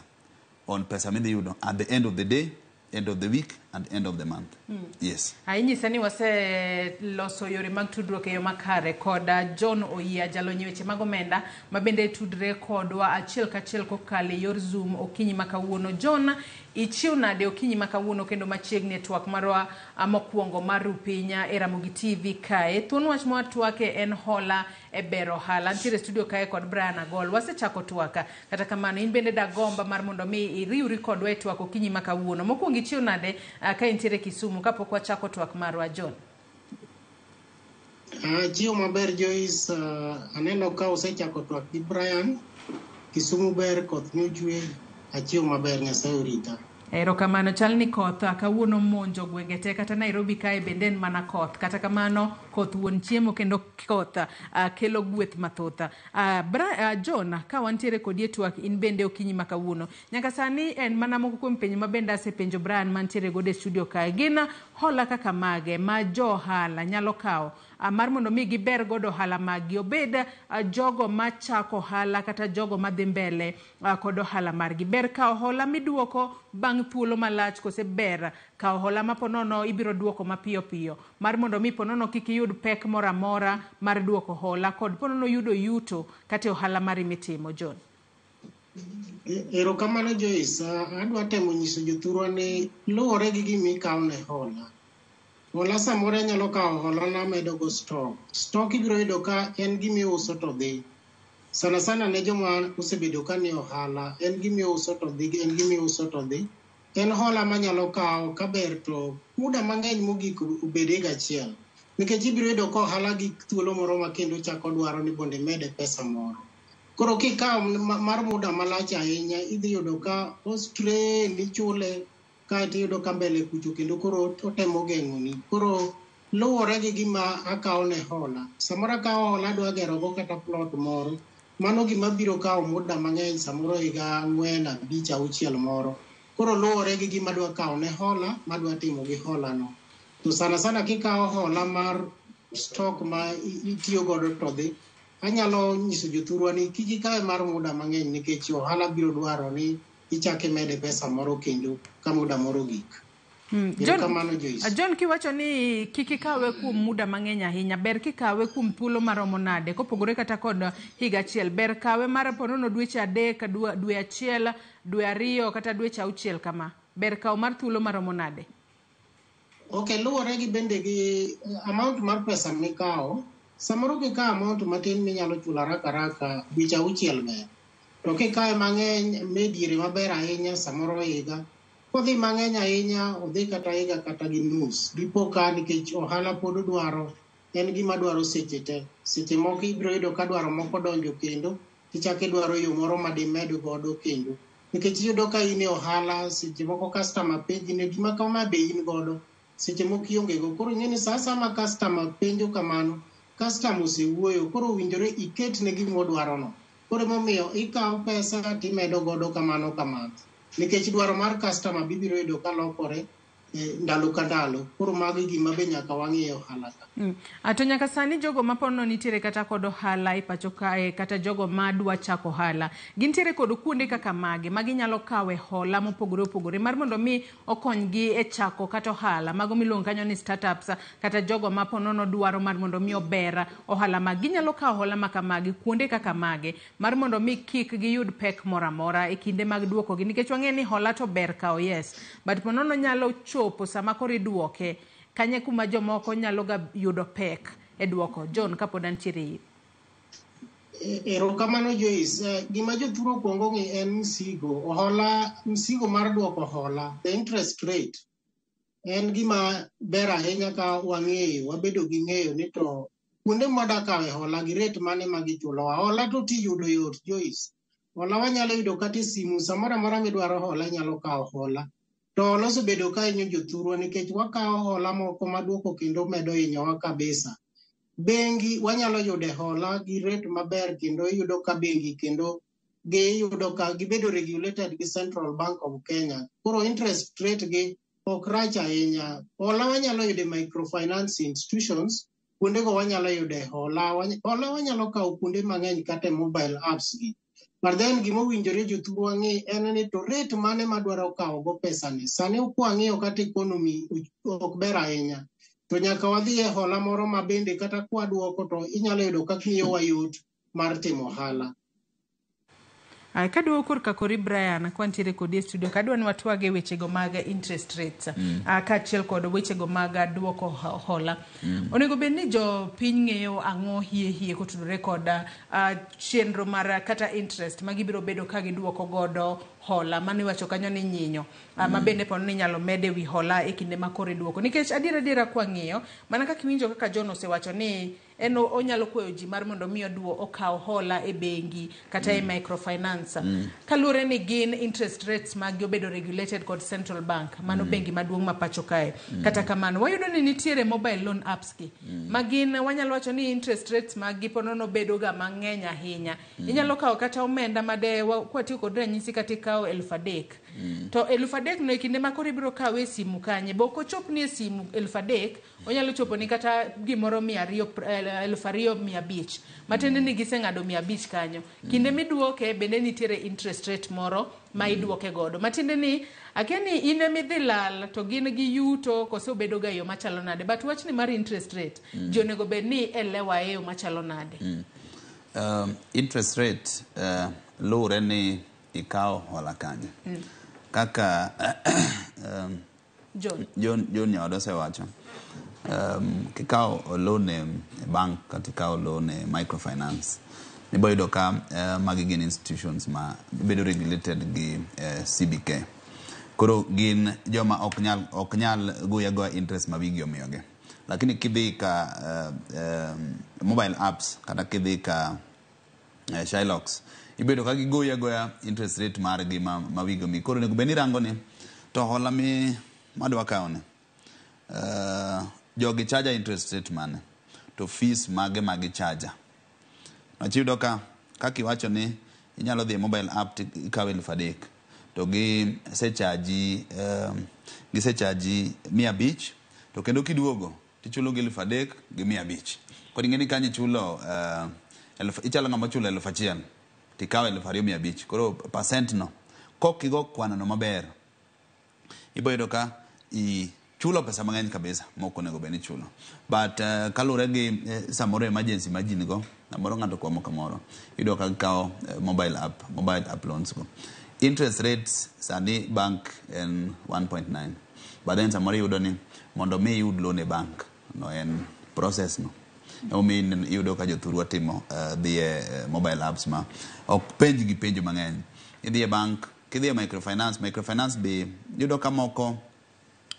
on pesa midhi yudo at the end of the day, end of the week at the end of the month. Yes. Inyisa ni wase loso yore mag tudruok e yo makare koda John Oyia jalonyi weche mag omenda mabende tudre kodwa achiel kachiel kokale yor Zoom okinyi makawuono. John, ichiw nade okinyi makawuono kendo machiegni twak marwa mokwongo mar Rupinya e Ramogi TV kae. Thuon wach ma twake en hola e bero hala. Ntiere studio kae kod Brian Agol. Wasechako twaka kata kamano in bende dagomba mar mondo mi iriwri kodwa e twak okinyi makawuono. Mokwongo ichiw nade ka intiere Kisumu kapok wachako twak marwa John. Chiwo maber Joyce, aneno ka usechako twak gi Brian. Kisumu ber, koth nyuchwe, achiwo maber, Nyasaye orita. Erokamano, chal ni koth kawuono monjo gwenge te kata Nairobi kae bende en mana koth. Kata kamano koth wuon chiemo kendo koth kelo gweth mathoth. John, ka wantiere kodi twak in bende okinyi makawuono. Nyaka sani en mana moko kuom penjo mabende asepenjo Brian mantiere gode studio kae. Gin hola kaka mage ma jo hala nyalo kawo mar mondo mi giber godo hala magi obed jogo machako hala kata jogo madhi mbele kod hala margi. Ber kawo hola miduoko bang' thuolo malach kose ber kawo hola ma ponono ibiro duoko mapiyo piyo mar mondo mi ponono kik iyud pek mora mora mar duoko hola kod ponono yudo yuto kata ohala mari mitimo John. Erokamano Joyce, adwa temo nyiso jothurwa ni luwore gi gima ikawo ne hola. Hola samoro nyalo kawo hola na medo go stock. Stock ibiro yudo ka en gima iuso to dhi. Sana sana ne joma osebedo ka ni ohala, en gima iuso to dhi, en gima iuso to dhi. En hola manyalo kawo kaber to muda mang'eny mogik obede gachiel. Nikech ibiro yudo ka ohala gi thuolo moro ma kendo chako dwaro ni bonde mede pesa moro. Koro kikawo mar muda malach ahinya, idhi yudo ka strain ichule ka iyudo ka mbele kucho kendo koro otemo geng'oni. Koro luwore gi gima akawo ne hola. Samoro akawo hola adwa gero go kata plot moro. Mano gima biro kawo muda mang'eny, samoro higa 4, 5, 6 moro. Koro luwore gi gima adwa kawo ne hola, madwa timo gi hola no. To sana sana kikawo hola mar stock ma itiyo godo to dhi, anyalo nyiso jothurwa ni kik ikawe mar muda mang'eny nikech ohala biro dwaro ni ichake mede pesa moro kendo ka muda moro gik. John, kiwacho ni kik ikawe kuom muda mang'eny ahinya, ber kikawe kuom thuolo maromo nade kopogore kata kod higa achiel? Ber kawe mar ponono dweche 3, dwe 1, dwe 2 kata dweche 6 kama? Ber kawo mar thuolo maromo nade? Okay, luwore gi bende gi amount mar pesa mikawo. Samoro kikawo amount matin minyalo chulo haraka dweche 6 ber. To kikawe mang'eny mediere maber ahinya samoro higa. Kodhi mang'eny ahinya odhi kata higa kata gi nus. Dipo ka nikech ohala pod dwaro, en gima dwaro seche te. Seche moko ibiro yudo ka dwaro moko donjo kendo, tichake dwaro yo moro ma dimed godo kendo. Nikech iyudo ka in e ohala, seche moko customer penji ne gima kama be in godo, seche moko ionge go. Koro ing'eni sa sama customer penjo kamano, customer osewuoyo, koro winjore iket ne gima odwaro no. Koro momiyo ikawo pesa timedo godo kamano. Nikech dwaro mar customer bibiro yudo ka lokore ndalo ka ndalo. Koro magi gima be nyaka wang'e ohala ka. To nyaka sani jogo mapono nitiere kata kod ohala e pacho kae kata jogo madwa chako ohala, gintiere kod kuonde kaka mage maginyalo kawe hola mopogore opogore mar mondo mi okonygi e chako kata ohala mago miluongo kanyo ni startups kata jogo maponono dwaro mar mondo mi ober ohala magi nyalo kawo hola makamagi kuonde kaka mage mar mondo mi kik giyud pek mora mora e kinde mag duoko gi, nikech wang'e ni hola to ber kawo yes, but ponono nyalo chopo sama koro iduoke kanye kuma jomoko nyalo ga yudo pek e duoko. John, kapod antiere Erokamano Joyce, gima jothuro kuongo ng'i en msigo mar duoko hola, the interest rate. En gima ber ahinya ka wang'eyo, wabedo gi ng'eyo ni to kuonde mwadaakawe hola gi rate mane ma gichulowa. Hola to tiyudo yot Joyce. Hola wanyalo yudo kata simu, samoro amora midwaro hola nyalo kawo hola. To nosebedo ka hinyo jothurwa nikech wakawo hola moko maduoko kendo medo hinyowa kabisa. Bengi wanyalo yude hola gi rate maber kendo iyudo ka bengi kendo giyudo ka gibedo regulated gi Central Bank of Kenya. Koro interest rate gi ok rach ahinya. Hola wanyalo yude microfinance institutions kuonde go wanyalo yude hola wanyalo kawo kuonde mang'eny kata mobile apps gi. But then gima owinjore jothuru wang'e en ni to rate mane madwaro kawo go pesa ni. Sani kwang'iyo kata economy ok ber ahinya. To nyaka wadhi e hola moro ma bende kata kwaduoko to inyalo yudo kaka miyowa yot mar timo ohala. Ai kadwa korka kori Brian kwantiere kodi e studio kadwa ni watwage wechego mag interest rates kaachiel kod wechego mag duoko hola. Onego bed ni jopiny ng'eyo ang'o hie kotudore kod chenro mar kata interest ma gibiro bedo ka giduoko godo hola mane wacho kanyo ni nyinyo ma bende pono ni nyalo mede wi hola e kinde ma kore duoko nikech adiera kwa ng'iyo mana kaka iwinjo kaka John osewacho ni eno onyalo kwayo ji mar mondo mi okaw hola e bengi kata e microfinance kaluwore ni gin interest rates mag obedo regulated kod central bank mano bengi maduong' ma pacho kae kata kamano wayudo ni nitiere mobile loan apps ki ma gin wanyalo wacho ni interest rates mag gipono no bedo ga mang'eny ahinya inyalo kawo kata omenda made kwatiyo kod ranyisi kata kawo 3,000 to 3,000 no e kinde ma koro ibiro kawe e simu kanye boko chop ni e simu 3,000 onyalo chopo ni kata gimoro 2,500 matende ni giseng'ado 500 kanyo kinde miduoke bende nitiere interest rate moro ma iduoke godo matende ni akeni ine midhi lal to gin gi yuto kose obedo ga yo machalo nade but wach ni mar interest rate jonego bed ni elewa yo machalo nade. Interest rate lure ni ikaw hola kanye kaka John nyodo se wacho kikaw loan e bank kata ikaw loan e microfinance ni boydo ka magi gin institutions ma bedo regulated gi CBK koro gin joma ok nyal goya interest ma wigi omiyoge lakini kidhi ka mobile apps kata kidhi ka Shylocks ibedo ka gigoya interest rate mar gi ma wigo mi koro nego beni rango ni to hola mi madwa kawo ne jogi charge interest rate mane to fees mage charge achiyudo ka kiwacho ni inyalo dhi mobile app ikawe 3,000 to gi se charge 500 to kendo kiduogo tichulo gi 3,000 gi 500 kodi ngeni kanyi chulo ichalo ngama chulo 1,000 tikawe 2,500 koro percent no kokigo kwana no maber iboydo ka i chulo pesa mang'eny kabisa moko nego beni chulo but kalure gi samoro emergency majin go samoro ng'ato kwamo kamoro ido ka kawo mobile app loans go interest rates sani bank en 1.9 but then samoro yudo ni mondo mi yud loan e bank no en process no mean yudo ka jothuru atimo dhi mobile apps ma ok penj gi penjo mang'eny idhi e bank kidhi e microfinance be yudo ka moko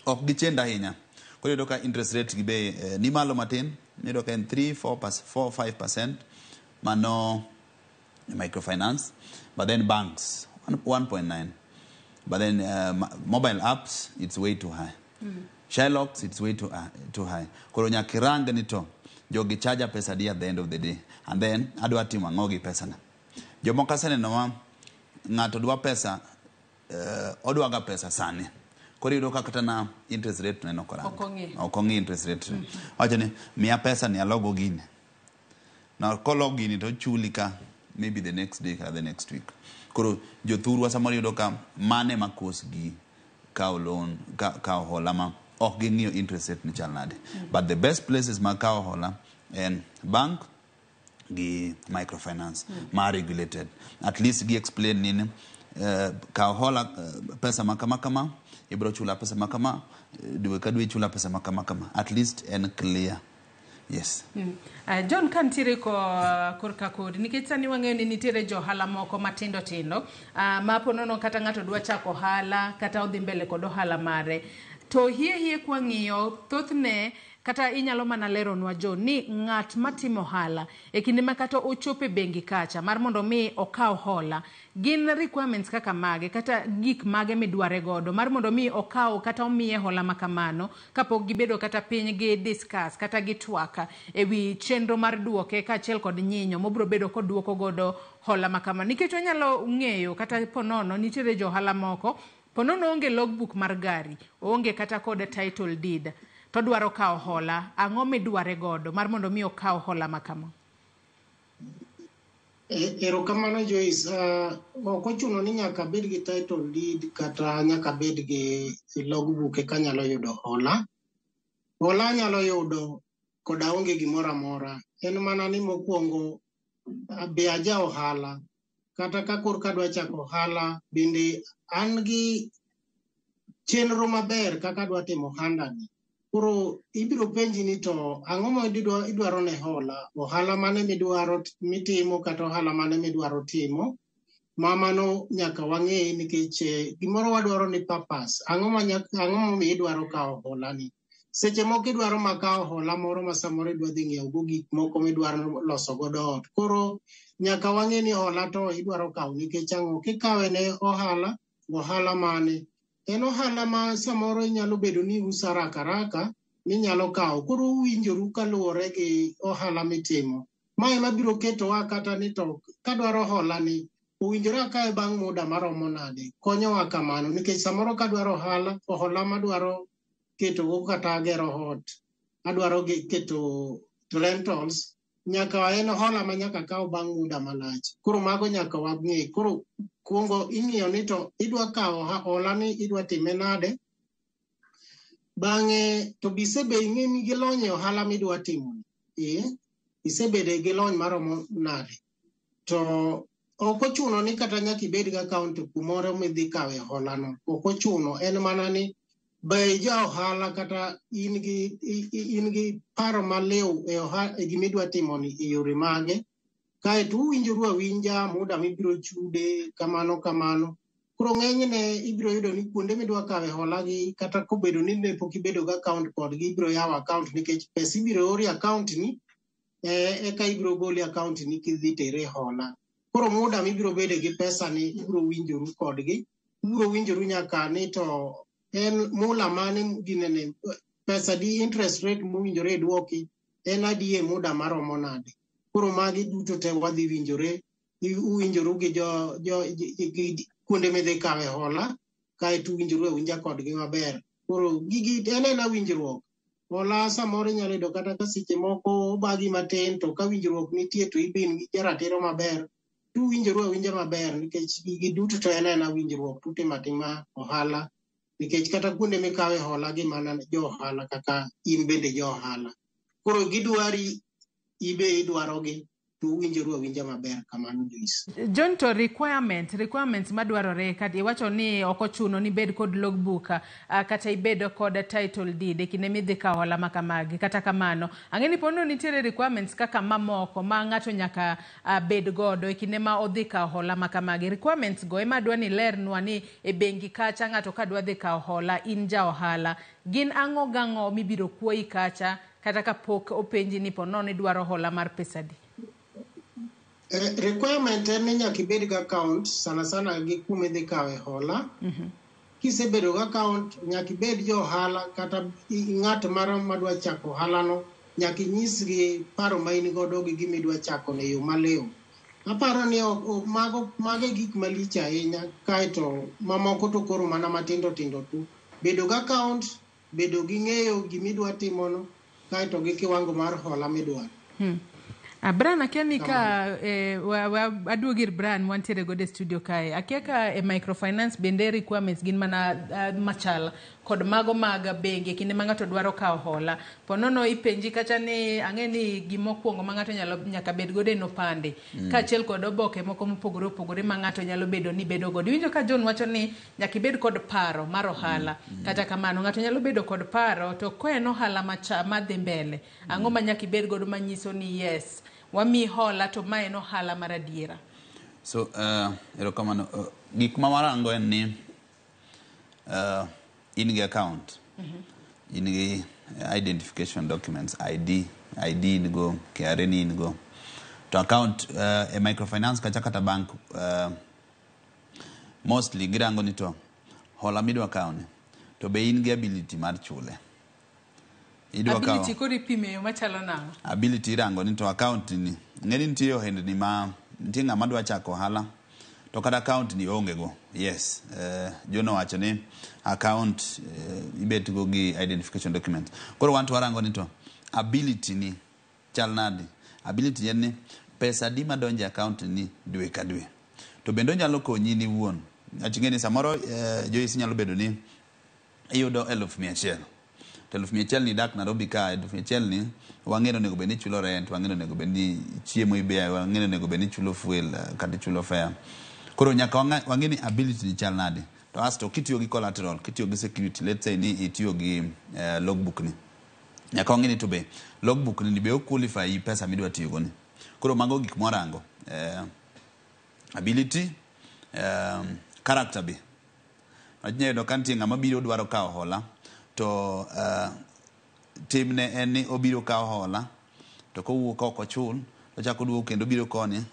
ok gichenda ahinya koro yudo ka interest rate gi be ni malo matin yudo ka en 3-4-5% mano microfinance but then banks 1.9 but then mobile apps it's way too high Shylocks it's way too high koro nyakirang ni to jogi charge pesa di at the end of the day and then adwa timo ang'o gi pesa na jomoko aseneno ma ng'ato dwa pesa odwa ga pesa sani koro yudo ka kata na interest rate neno korang ok ong'i interest rate wacho ni miya pesa ni alogo gini na kolog gini to chuli ka maybe the next day or the next week koro jothurwa samoro yudo ka mane makos gi kawo loan kawo hola ma ok ging'iyo interest rate ni chal nade but the best places ma kawo hola en bank gi microfinance ma regulated at least gi explain nini kawo hola pesa makama ibro chula pesa makama dwe ka dwe chula pesa makama at least en clear yes John kantiere ko korka kodi nikech sani wang'eyo ni nitiere johala moko matindo ma ponono kata ng'ato dwa chako ohala kata odhi mbele kod ohala mare to hie kwa ng'iyo thothne kata inyalo mana leronwa John ni ng'at matimo ohala e kinde ma kata ochope bengi kacha mar mondo mi okaw hola gin requirements kaka mage kata gik mage midware godo mar mondo mi okaw kata omiye hola makamano kapok gibedo kata piny gi discuss kata gitwaka ewi chenro mar duoke kaachiel kod nyinyo mobro bedo kod duoko godo hola makamano nikech onyalo ng'eyo kata ponono nitiere johala moko ponono onge logbook mar gari onge kata kod title deed to dwaro kawo hola, ang'o midware godo mar mondo mi okaw hola makamo? Erokamano Joyce, ok ochuno ni nyaka bed gi title deed kata nyaka bed gi logbook eka nyalo yudo hola. Hola nyalo yudo koda onge gimoro amora. En mana ni mokwongo be aja ohala kata ka korka dwa chako ohala, bende an gi chenro maber kaka dwa timo ohandani. Koro ibiro penji ni to ang'o ma idwaro ne hola, ohala mane midwaro mitimo kata ohala mane midwaro timo. Mamano nyaka wang'e nikech gimoro wadwaro ni purpose. Ang'o ma idwaro kawo hola ni. Seche moko idwaro makawo hola moro ma samoro idwa dhi ng'iewo go gik moko midwaro loso godo ot. Koro nyaka wang'e ni hola to idwaro kawo nikech ang'o, kikawe ne ohala mane. En ohala ma samoro nyalo bedo ni uso haraka minyalo kawo. Koro uwinjoru kaluwore gi ohala mitimo. Ma ema biro ketowa kata ni to kadwaro hola ni owinjore akawe bang' muda maromo nade. Konyowa kamano nikech samoro kadwaro hola madwaro keto go kata gero ot, adwaro keto rentals, nyaka en hola ma nyaka kaw bang' muda malach. Koro mago nyaka wang'e. Koro kuongo ing'iyo ni to idwa kawo hola ni idwa time nade. Bang'e to bisebe ing'e ni gilony e ohala midwa timo. Isebede gi lony maromo nade. To ok ochuno ni kata nyaka ibed gi account kumoro midhi kawe hola no. Ok ochuno, en mana ni be ja ohala kata in gi paro maliw e gimidwa timo ni e yore mage. Kaeto uwinjoru awinja muda mibiro chude kamano. Koro ng'enyne ibiro yudo ni kuonde midwa kawe hola gi kata kobedo ni ne pok ibedo gi account kodgi, ibiro yawo account nikech pesa ibiro ori account ni eka ibiro goli account ni kidhi tere hola. Koro muda mibiro bede gi pesa ni ibiro winjoru kodgi. Ibiro winjoru nyaka ni to en mula mane ginene pesa di interest rate mowinjore duoki en adie muda maromo nade. Koro magi duto te wadhi uwinjoru gi kuonde midhi kawe hola, kaeto uwinjoru awinja kodgi maber. Koro gigi en winjruok. Hola samoro inyalo yudo kata ka seche moko bagi matin, to ka winjruok nitie to ibin gi jaratiro maber, to uwinjoru awinja maber nikech gigi duto to en winjruok tutimatima ohala. Nikech kata kuonde mikawe hola gi mana jo ohala kaka in bende jo ohala. Koro gidwari ibe idwarogi to uwinjoru awinja maber kamano Joyce. John, to requirements madwarore kata iwacho ni ok ochuno ni bed kod logbook kata ibed kod title deed kinde midhi kawo hola makamagi. Kata kamano ang'e ni pono nitiere requirements kaka mamoko ma ng'ato nyaka bed godo kinde ma odhi kawo hola makamagi. Requirements go ema dwa ni lernwa ni e bengi kacha ng'ato ka dwa dhi kawo hola in ja ohala, gin ang'o gang'o mibiro kuoyi kacha kata kapok openji ni pono ni dwaro hola mar pesadi? Requirement en ni nyaka ibed gi account sana gi kuma idhi kawe hola. Kisebedo gi account nyaka ibed jo ohala kata ng'at moro madwa chako ohala no, nyaka inyisgi paro ma in godo gi gima idwa chako ne yo maliw. Aparo ni mago gik malich ahinya, kaeto mamoko to koro mana matindo tu. Bedo gi account, bedo gi ng'eyo gima idwa timono, kaeto gi kiwango mar hola midwaro. Brian, akia ni ka aduogir Brian wantiere godo e studio kae. Akia ka microfinance bende requirements gin mana machal kod mago mag bengi kinde ma ng'ato dwaro kawo hola. Ponono ipenji kacha ni ang'e ni gimokwongo ma ng'ato nyaka bed godo en opande. Kaachiel kod oboke moko mopogore ma ng'ato nyalo bedo ni bedo godo. Iwinjo ka John wacho ni nyaka ibed kod paro mar ohala. Kata kamano ng'ato nyalo bedo kod paro to ko en ohala madhi mbele. Ang'o ma nyaka ibed godo manyiso ni yes, wami hola to ma en ohala mar adiera. So erokamano, gik ma warango en ni in gi account, in gi identification documents, ID in go, KRA in go. To account a microfinance kata bank mostly girango ni to hola midwa kaone to be in gi ability mar chule. Ability kori pime yo machalo nang'o? Ability irango ni to account ni ng'eni nitie ohendni ma nitie ng'ama dwa chako ohala to kata account ni onge go. Yes, jono wacho ni account ibet go gi identification document. Koro want warango ni to ability ni chal nadi. Ability en ni pesa di madonje account ni dwe ka dwe. To bendo nyalo konyi ni wuon. Achingeni samoro Joyce nyalo bedo ni iyudo 1,100. To 1,100 ni dak Nairobi ka 1,100 ni wang'eno nego beni chulo rent, wang'eno nego beni chiemo ibe, wang'eno nego beni chulo fuel kata chulo fare. Koro nyaka wang'eni ability ni chal nade. To asto kitiyo gi collateral, kitiyo gi security, let's say ni itiyo gi logbook ni. Nyaka wang'eni to be logbook ni be qualify pesa midwa tiyo go ni. Koro mago gik morango. Ability, character be. Wajnya do kanti ng'ama biro dwaro kawo hola to timne en ni obiro kawo hola to kowuok oko chul to chako duogo kendo biro koni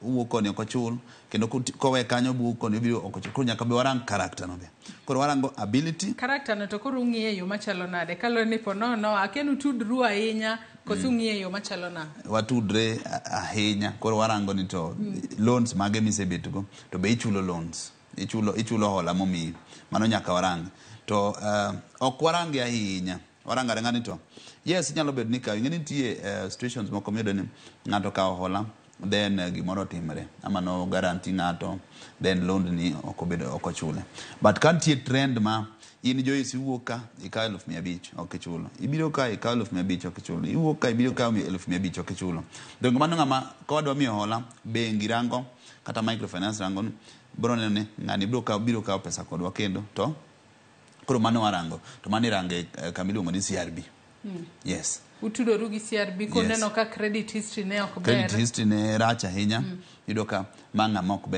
owuok koni oko chul kendo kowe kanyo buok koni biro oko chul. Koro nyaka be warang character no be. Koro warango ability, character no to koro ng'iye yo machalo nade kalo ni po no akenu tudru ahinya koso ng'iye yo machalo nade. Watudre ahinya. Koro warango ni to loans mage misebetgo to be ichulo loans, ichulo hola momi. Mano nyaka warang. To ok warangi ahinya. Waranga ngani to yes nyalo bedo ni ka ngeni tie situations moko miyudo ni ng'ato kawo hola then gimoro timre ama no guarantee ng'ato then loan ni ok chule. But kantie trend ma in Joyce iwuok ka ikawo 1,500 ok chulo, ibiro ka ikawo 1,500 ok chulo, iwuok ka ibiro kawo 1,500 ok chulo. Dongo mano ng'ama kodwa miyo hola bengi rango kata microfinance rango bro nene ng'ani biro kawo pesa kodwa kendo to koro mano warango to mani range kamiluongo ni CRB. Yes. Utudoru gi CRB koneno ka credit history ne ok ber. Credit history ne rach ahinya. Yudo ka manga ok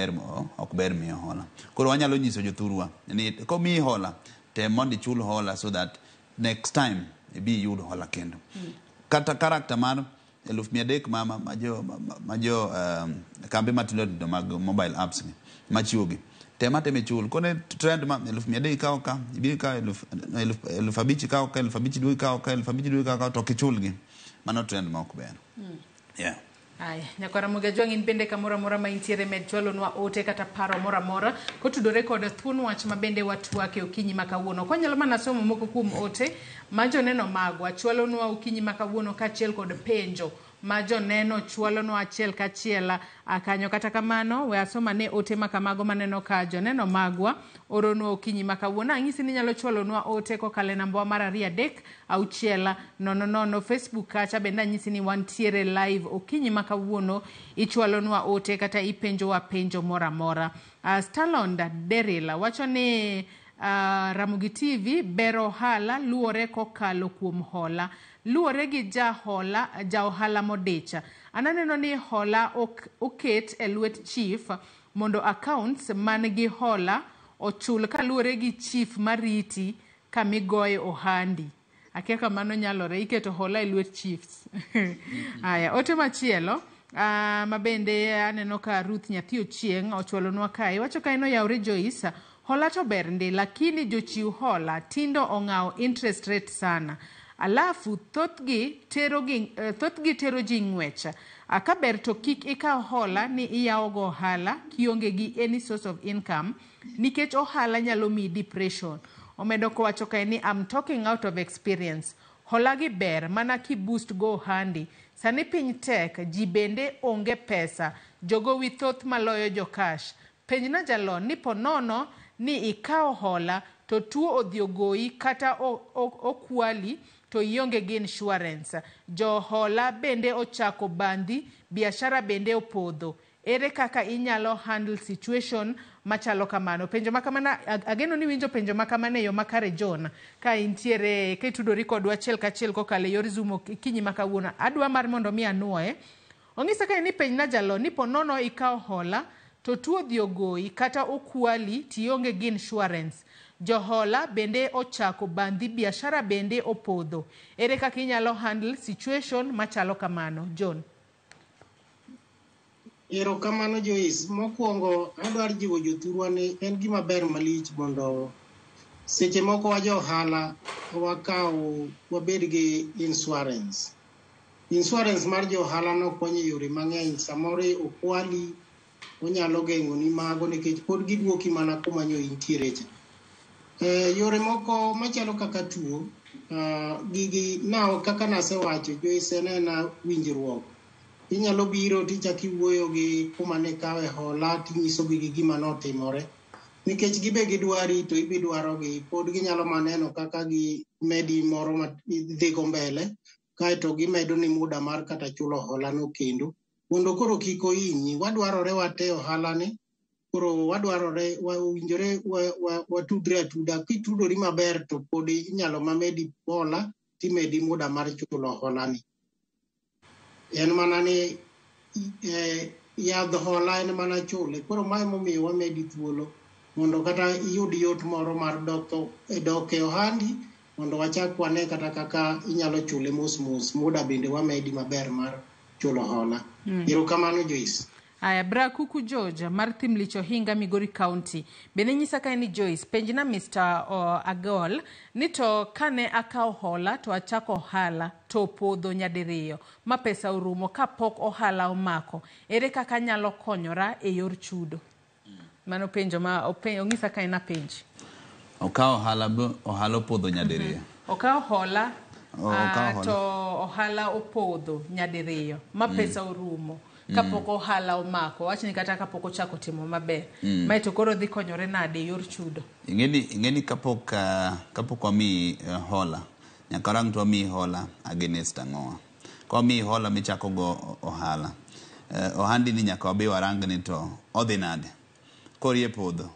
ber miyo hola. Koro wanyalo nyiso jothurwa ni komi hola te mondi chul hola so that next time ibi yud hola kendo. Kata character mar 1,300 majo kambe matindo mag mobile apps ni machiwogi temate mechul kone trend ma 1,300 ikawo ka ibiro ka 1,500 ikawo ka 1,500 dwe ikawo ka 1,500 dwe ikawo ka to kichulgi mano trend ma ok ber. Yeah. Aya, nyakwara Mugajwang' in bende kamora mora ma intiere med chwalo nwa ote kata paro mora mora kotudore kod thuon wach ma bende watwake okinyi makawuono. Konyalo mana somo moko kuom ote ma joneno magwa chwalo nwa okinyi makawuono kachiel kod penjo ma joneno chwalo nwa achiel kachiel akanyo. Kata kamano we asoma ne ote makamago maneno ka joneno magwa oro nwa okinyi makawuono. Ang'isi ni nyalo chwalo nwa ote kokale namba mar 2-3-6-000 Facebook kacha bende anyisi ni wantiere live okinyi makawuono ichwalo nwa ote kata ipenjo wa penjo mora mora. Stalonda Derila wacho ni Ramogi TV bero hala luore kokalo kuom hola. Luore gi ja ohala modecha. Ananeno ni hola oket e lwet chief mondo accounts man gi hola ochul ka luore gi chief mariti kamigoye ohandi. Akia kamano nyalore iketo hola e lwet chiefs. Aya, ote machielo mabende aneno ka Ruth Nyathi Ochieng' ochwalo nwa kae. Wacho kae no yaure Joyce hola to ber ndi lakini jochiw hola tindo ong'aw interest rate sana. Alafu thothgi tero ji ng'wech. Akaber to kik ikaw hola ni iyawo go hola kionge gi any source of income nikech ohala nyalo mi depression. Omedo kowacho kae ni I'm talking out of experience. Hola gi ber mana ki boost go handi. Sani piny tek ji bende onge pesa. Jogo wi thoth maloyo jo cash. Penjna jalon ni ponono ni ikaw hola to tuo odhiogoyi kata okwali to ionge gi insurance. Jo hola bende ochako bandi, biashara bende opodho. Ere kaka inyalo handle situation machalo kamano. Penjo makamana ageno ni winjo penjo makamana yo makare John ka intiere ketudori kodwa achiel kachiel kokale yor Zoom kinyi makawuono. Adwa mar mondo mi anuoe. Ong'isa kae ni penjna jalo ni ponono ikaw hola to tuo dhiogoyi kata okwali tionge gi insurance. Johola bende ochako bandi, biashara bende opodho. Ere kaka inyalo handle situation machalo kamano John? Erokamano Joyce. Mokwongo adwaro jiwo jothurwa ni en gima ber malich mondo seche moko wa johala wakaw wabed gi insurance. Insurance mar johala no konyo yore mang'eny. Samoro okwali onyalo geng'oni mago nikech pod giduoki mana kuma nyo intiere cha. Yore moko machalo kaka tuo, gigi kaka nasewacho, Joyce en winjruok. Inyalo biro tichaki wuoyo gi kuma ne kawe hola tinyiso gi gima notimore. Nikech gibe gidwari to ibi dwarogi, pod ginyalo maneno kaka gimedi moro madhigo mbele, kaeto gimedo ni muda mar kata chulo hola no kendo. Mondo koro kik ohinyi, wadwarore wate ohala ni, koro wadwarore winjore watudre atuda. Kitudori maber to pod inyalo mamedi hola timedi muda mar chulo hola ni. En mana ni yadh hola en mana chule, koro mae momiyo wamedi thuolo mondo kata iyud yot moro mar dok e ohandi mondo wachak wane kata kaka inyalo chule mos mos, muda bende wamedi maber mar chulo hola. Erokamano Joyce. Aya, bra kuku George mar Thimlicho Hinga, Migori County. Bende nyisa ka ni Joyce penjna Mr. Agol ni to kane akaw hola to achako ohala to podho nyadiriyo ma pesa orumo kapok ohala omako, ere kaka nyalo konyora e yor chudo? Mano penjo ma ong'isa ka ena penj. Okaw ohala opodho nyadiriyo. Okaw hola to ohala opodho nyadiriyo ma pesa orumo kapok ohala omako, wachni kata kapok ochako timo maber. Mae to koro dhi konyore nade yor chudo? Ingeni kapok wami hola, nyaka rang to wami hola against ang'owa. Ka wami hola michako go ohala, ohandi ni nyaka wabi warang ni to odhi nade. Korie podho,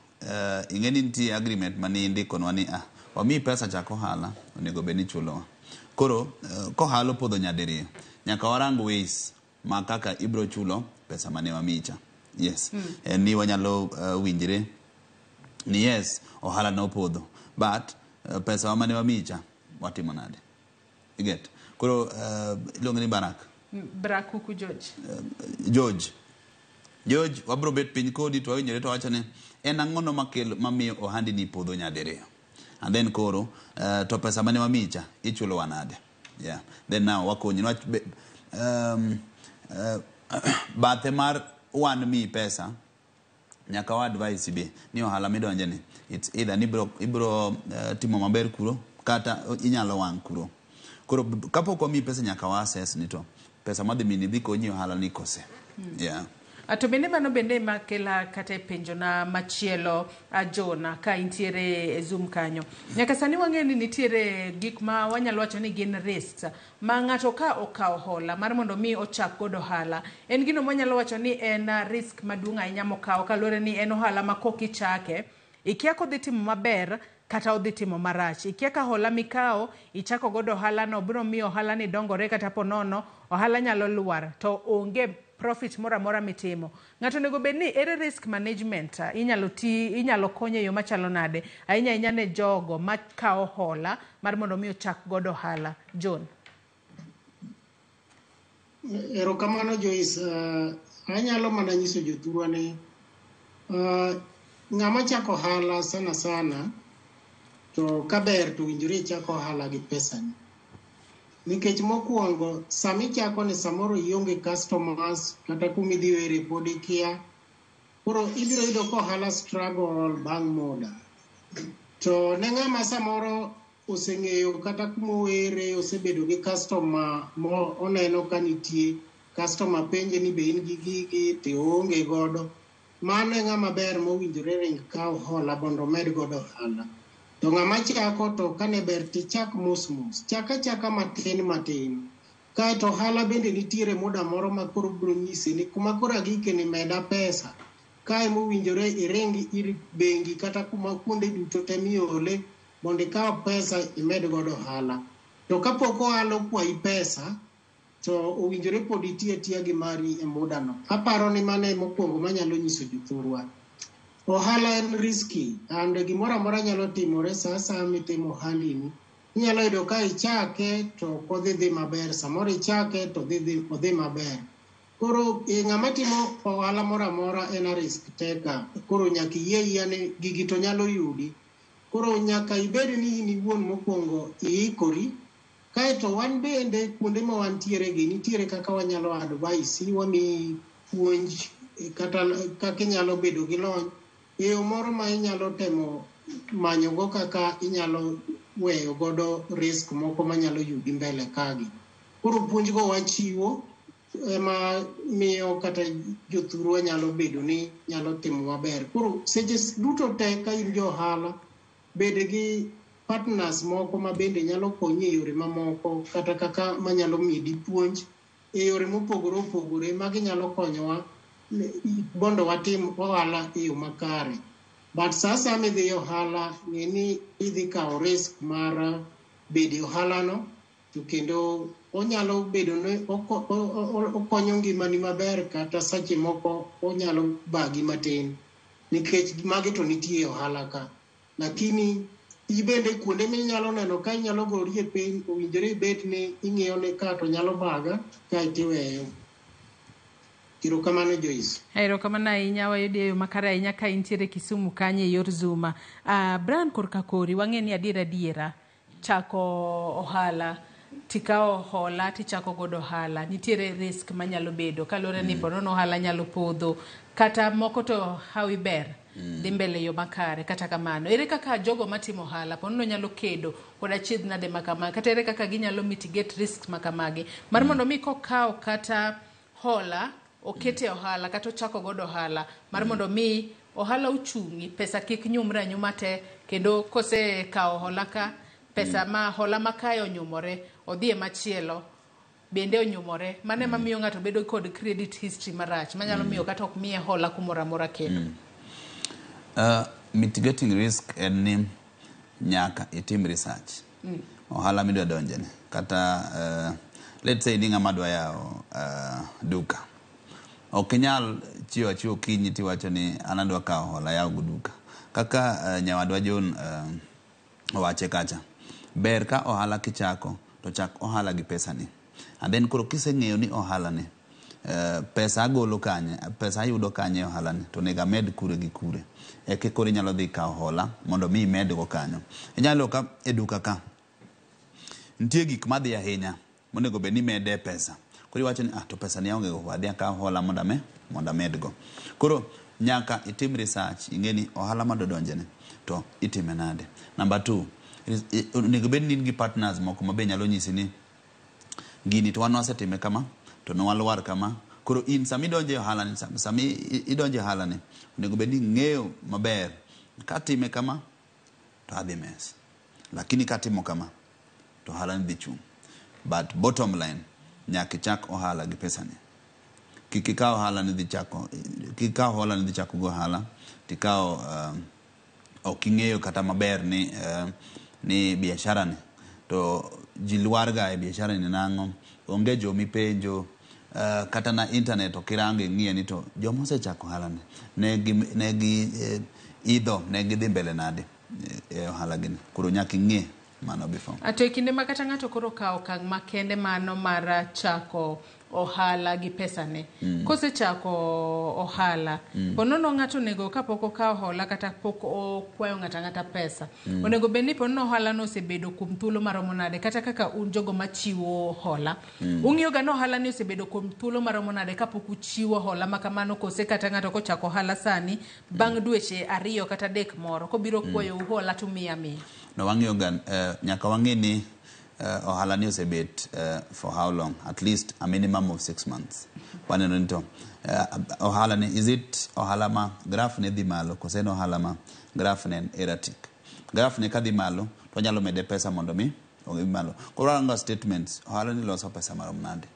ingeni nitie agreement mani indikonwa ni wami pesa chako ohala, onego bed ni chulowa. Koro kohalo podho nyadiriyo, nyaka warang ways ma kaka ibro chulo pesa mane wamicha. Yes. Ni wanyalo winjire ni yes, ohala no podho, but pesa mane wamicha watimo nade. You get? Koro ilongo ni Barak. Brakuku George. George, wabro bet piny kodi to wawinjore to wachane en ang'ono mamiyo ohandi ni podho nyadiriyo. And then koro to pesa mane wamicha ichulo wanade. Yeah. Then now wakonyi bathe mar wan mi pesa nyaka wa advice be ni ohala midonje ni it's either ni ibro timo maber kuro kata inyalo wang kuro. Koro kapoko mi pesa nyaka wa assess ni to pesa madhi mini dhi konyi ohala ni kose. Yeah. To bende mano bende makela kata penjo na machielo Jona ka intiere Zoom kanyo. Nyaka sani wang'eni nitiere gik ma wanyalo wacho ni gin risks ma ng'ato ka okaw hola mar mondo mi ochak godo ohala. En gino wanyalo wacho ni en risk maduong' ahinya mokaw kalore ni en ohala ma kokichake ikia kodhi timo maber kata odhi timo marach. Ikia ka hola mikaw ichako godo ohala no biro miyo ohala ni dongore kata ponono ohala nyalo luar to onge profit mora mitimo. Ng'ato nego bed ni ere risk management inyalo konye yo machalo nade ahinya ne jogo makaw hola mar mondo mi ochak godo ohala. John. Erokamano Joyce. Anyalo mana nyiso jothurwa ni ng'ama chako ohala sana to kaber to winjore chako ohala gi pesa ni. Nikech mokwongo sami chako ni samoro ionge customers kata kumidhi were pod ikia, koro ibiro yudo ko ohala struggle bang' muda. To ne ng'ama samoro oseng'eyo kata kumowere osebedo gi customer mo oneno ka nitie customer penje ni be in gi gigi te onge godo, mano e ng'ama ber mowinjore ring kaw hola mondo med godo ohala. To ng'ama chako to kane ber tichak mos chaka matin kaeto ohala bende nitiere muda moro ma koro biro nyisi ni kuma koro agike ni meda pesa kae mowinjore iringi ir bengi kata kuma kuonde duto te miole mondo ikaw pesa imed godo ohala. To kapok ohala okwayi pesa to owinjore pod itiya gi mari e muda no. Aparo ni mane mokwongo manyalo nyiso jothurwa. Ohala en risky and gimoro amora nyalo timore sa mitimo ohandi ni. Inyalo yudo ka ichake to kodhi dhi maber, samoro ichake to odhi maber. Koro ng'ama timo ohala moro amora en a risk taker. Koro nyaka iyie ni gigi to nyalo yudi. Koro nyaka ibed ni in iwuon mokwongo iikori. Kaeto wan bende kuonde ma wantiere gi nitiere kaka wanyalo advice wami puonj kata kaka inyalo bedo gi lony yo moro ma inyalo temo manyo go kaka inyalo weyo godo risk moko manyalo yugi mbele kagi. Koro puonj go wachiwo ema miyo kata jothurwa nyalo bedo ni nyalo timo maber. Koro seche duto te ka in jo ohala bed gi partners moko ma bende nyalo konyi e yore mamoko kata kaka manyalo midi puonj e yore mopogore opogore ma ginyalo konyowa mondo watim ohala e yo makare. But sasa midhi ohala ng'e ni idhi kawo risk mar bedo ohala no to kendo onyalo bedo ni okonyo ngimani maber kata seche moko onyalo bagi matin nikech magi to nitie ohala ka. Lakini ibende kuonde minyalo neno ka inyalo gorie piny owinjore ibed ni ing'iyo ni ka to nyalo baga ka itiweyo. Erokamano Joyce. Erokamano ahinya, wayudi e yo makare ahinya ka intiere Kisumu kanye e yor Zuma. Brian korka kori wang'e ni adiera chako ohala tikawo hola tichako godo ohala nitiere risk manyalo bedo kalore ni ponono ohala nyalo podho kata moko to hawi ber dhi mbele yo makare. Kata kamano ere kaka jogo matimo ohala ponono nyalo kedo kod achiedh nade makama kata ere kaka ginyalo mitigate risk makamagi mar mondo mi kokawo kata hola okete ohala kata ochako godo ohala mar mondo mi ohala uchungi pesa kik nyumre anyuma te kendo kose kawo hola ka pesa ma hola makayo nyumore odhi e machielo bende onyumore mane mamiyo ng'ato bedo kod credit history marach manyalo miyo kata ok miye hola kumoro amora kendo. Mitigating risk en ni nyaka itim research ohala midwa donjene kata let's say ni ng'ama dwa yawo duka ok inyal chiwo kinyi tiwacho ni an adwa kawo hola yawo go duka kaka nyawadwa John owache kacha ber ka ohala kichako to chak ohala gi pesa ni and then koro kiseng'eyo ni ohala ni pesa agolo kanye pesa ayudo kanye ohala ni to nega med kure gi kure koro inyalo dhi kawo hola mondo mi med go kanyo. Inyalo ka e duka ka nitie gik madhi ahinya monego bed ni mede pesa koro iwacho ni to pesa ni aonge go wadhi akawo hola mondo med go. Koro nyaka itim research ing'e ni ohala madodonjene to itime nade. Number 2 onego bed ni in gi partners moko ma be nyalo nyisi ni gini to wan wasetime kama to nwalwar kama. Koro in sami donje ohala ni sami idonje ohala ni onego bed ni ng'eyo maber katime kama to adhi mes lakini katimo kama to ohala ni dhi chung. But bottom line nyaka chak ohala gi pesa ni kikawo ohala ni dhi chako go ohala tikawo ok ing'eyo kata maber ni biashara ni to jilwarga e biashara ni nang'o onge jo mipenjo kata na internet okirango ing'iye ni to joma osechako ohala ni negi idho negi dhi mbele nade e ohala gini. Koro nyaka ing'e mano before. Ato e kinde ma kata ng'ato koro kawo okang' makende mano mar chako ohala gi pesa ne kosechako ohala ponono ng'ato nego kapok okawo hola kata pok okwayo ng'ata pesa onego bed ni ponono ohala no osebedo kuom thuolo maromo nade kata kaka un jogo machiwo hola ung'iyo ga no ohala ni osebedo kuom thuolo maromo nade kapok uchiwo hola makamano kose kata ng'ato kochako ohala sani bang' dweche 2 kata 3 moro kobiro kwayo hola to miya no wang'iyo ga nyaka wang'e ni ohala ni osebet for how long? At least a minimum of 6 months. Waneno nito ohala ni is it ohala ma graph ne dhi malo kose no ohala ma graph ne erratic. Graph ne kadhi malo to nyalo mede pesa mondo mi odhi malo. Koro anga statements ohala ni loso pesa marom nade.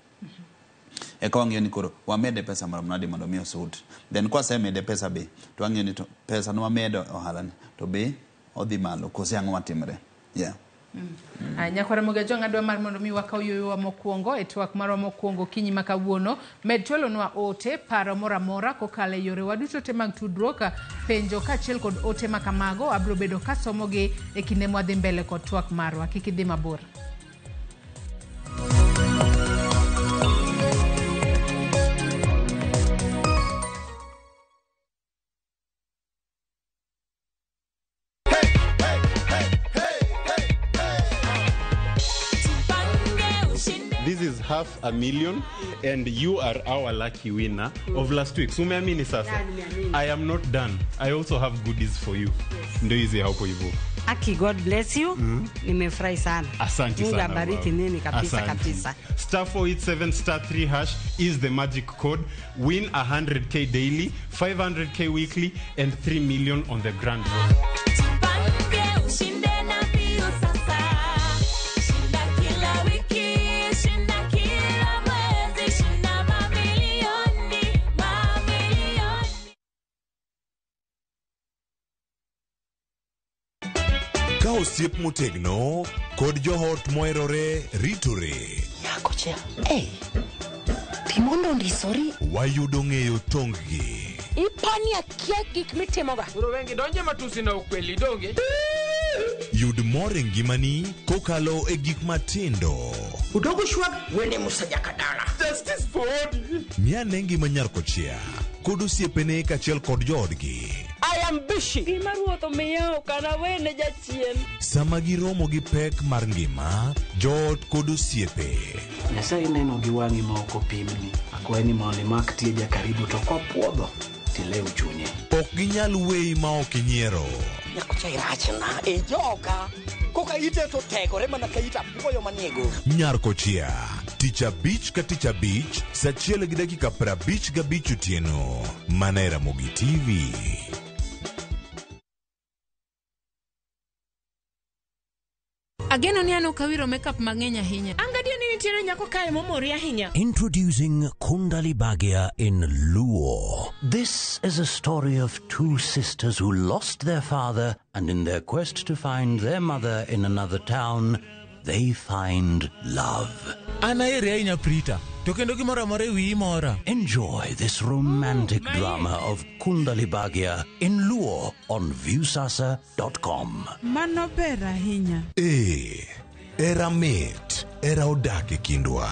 Eka wang'iyo ni koro wamede pesa marom nade mondo mi osud. Then kwa se mede pesa be to wang'iyo ni to pesa no wamedo ohala ni to be odhi malo kose ang'o matimre. Yeah. Nyakwara Mogajo ng'adwa mar mondo mi wakaw yoyo mokwongo e twak marwa mokwongo kinyi makawuono med chwelonwa ote paro moramora kokale yore waduto te mag tudruok penjo kachiel kod ote makamago abro bedo kasomogi e kinde mwadhi mbele kod twak marwa kik idhi mabor. This is $500,000 and you are our lucky winner of last week. So umeamini sasa? I am not done. I also have goodies for you. Ndio hizi hapo hivyo. Aki, God bless you. Nimefurahi sana. Asante sana. Mungu abariki nini kabisa kabisa. Star 487 star 3 hash is the magic code. Win 100K daily, 500K weekly, and 3 million on the grand draw. Ka osiep motegno kod johot moherore ritore. Nyako cha. Timondo ndisori. Wayudo ng'eyo tonggi. Ipani akia gik mitimoga. Uro wengi donje matusi na ukweli donge. Yud mor e ngimani kokalo e gik matindo. Udogo shwag wende musajaka dala. Justice for all. Mia nengi manyarko chia. Kod osiepene kachiel kod joodgi. I am busy. Gima ruoth miyo kana wene jachien. Sama giromo gi pek mar ngima, joot kod osiepe. Nyasaye neno gi wang'i ma ok opimni. Akwaye ni mondo imak tieja karibu to kopuodho tilew chunye. Ok ginyal weyi ma ok inyiero. Nyako cha irachna e joka. Koka ite to tegore mana ka ita puoyo maniego. Nyarko chia. Tich abich ka tich abich, saa 1:55 otieno. Mana e Ramogi TV. Ageno ni ano kawiro makeup mang'eny ahinya. Angadia ni nitiere nyako kae momori ahinya. Introducing Kundali Bhagia in Luo. This is a story of two sisters who lost their father, and in their quest to find their mother in another town, they find love. Enjoy this romantic drama of Kundali Bhagia in Luo on viewsasa.com. Mano ber ahinya. Era mit, era odak e kindwa.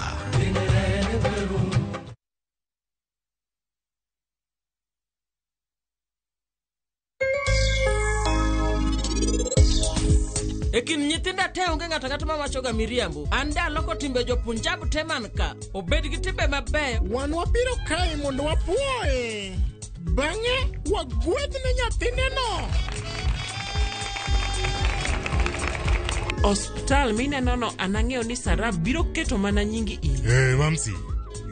Ekin nyithinda te onge ng'ato ng'ato mawachoga miriambo. Ande aloko timbe jopunjab te man ka. Obed gi timbe mabeyo. Wan wabiro kae mondo wapuoye. Bang'e wagwedh ne nyathineno. Hospital minenono anang'eyo ni Sarah biro keto mana nyingi in. Mamsi,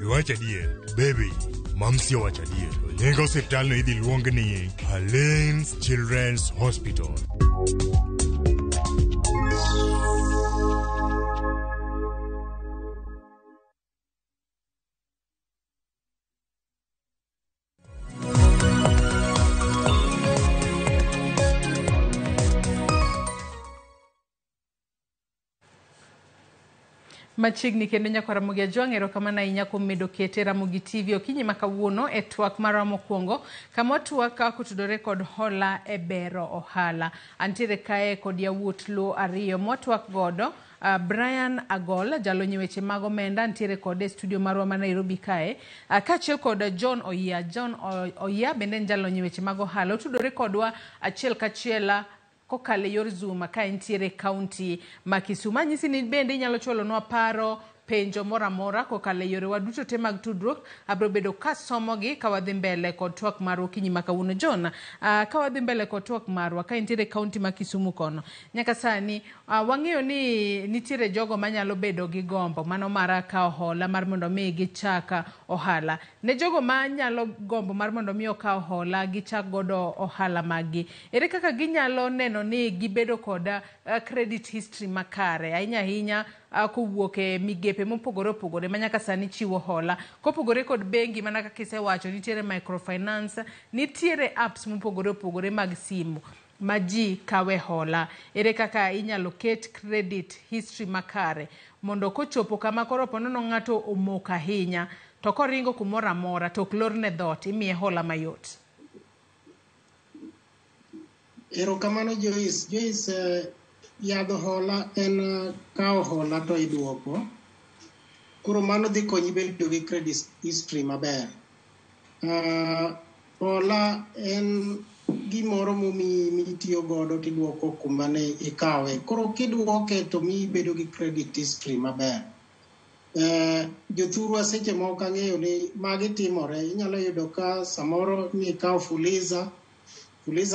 iwacho adier. Baby, Mamsi owacho adier. Nying hospital no idhi luong ni Helene's Children's Hospital. Machiegni kendo nyako Ramogi Ajwang' erokamano ahinya kuom medo kete Ramogi TV okinyi ma kawuono e twak marwa mokwongo kama twak kotudore kod hola e bero ohala. Antiere kae kod yawuot Luo ariyo motwak godo. Brian Agol, jalonyi weche mag omenda, antiere kod e studio marwa ma Nairobi kae. Kachiel kod John Oyia. John Oyia bende jalonyi weche mag ohala. Otudore kodwa achiel kachiel kokale yor Zoom ka entiere county ma Kisumu. Nyisi ni bende inyalo chwalonwa paro penjo moramora kokale yore waduto te mag tudruok. Abro bedo ka somogi ka wadhi mbele kod twak marwa kinyi makawuono. John, ka wadhi mbele kod twak marwa ka entiere county ma Kisumu kono. Nyaka sani wang'eyo ni nitiere jogo manyalo bedo gi gombo mano mara ka hola mar mondo mi gichaka ohala. Ne jogo manyalo gombo mar mondo mi ka hola gichak godo ohala magi. Ere kaka ginyalo neno ni gibedo kod credit history makare ahinya kowuok e migepe mopogore opogore manyaka sani chiwo hola kopogore kod bengi mana kaka isewacho nitiere microfinance, nitiere apps mopogore opogore mag simu maji kawe hola. Ere kaka inyalo ket credit history makare mondo kochopo kama koro ponono ng'ato omok ahinya to koringo kumoro amora to ok lorne dhot imiye hola mayot. Erokamano Joyce, yadho hola en kao hola to iduoko. Koro mano dhi konyi bedo gi credit history maber. Hola en gimoro mitiyo godo tiduoko kuma ne ikawe. Koro kiduoke to mi bedo gi credit history maber. jothurwa seche moko ang'eyo ni magi timore. Inyalo yudo ka samoro ni ikawo fuliza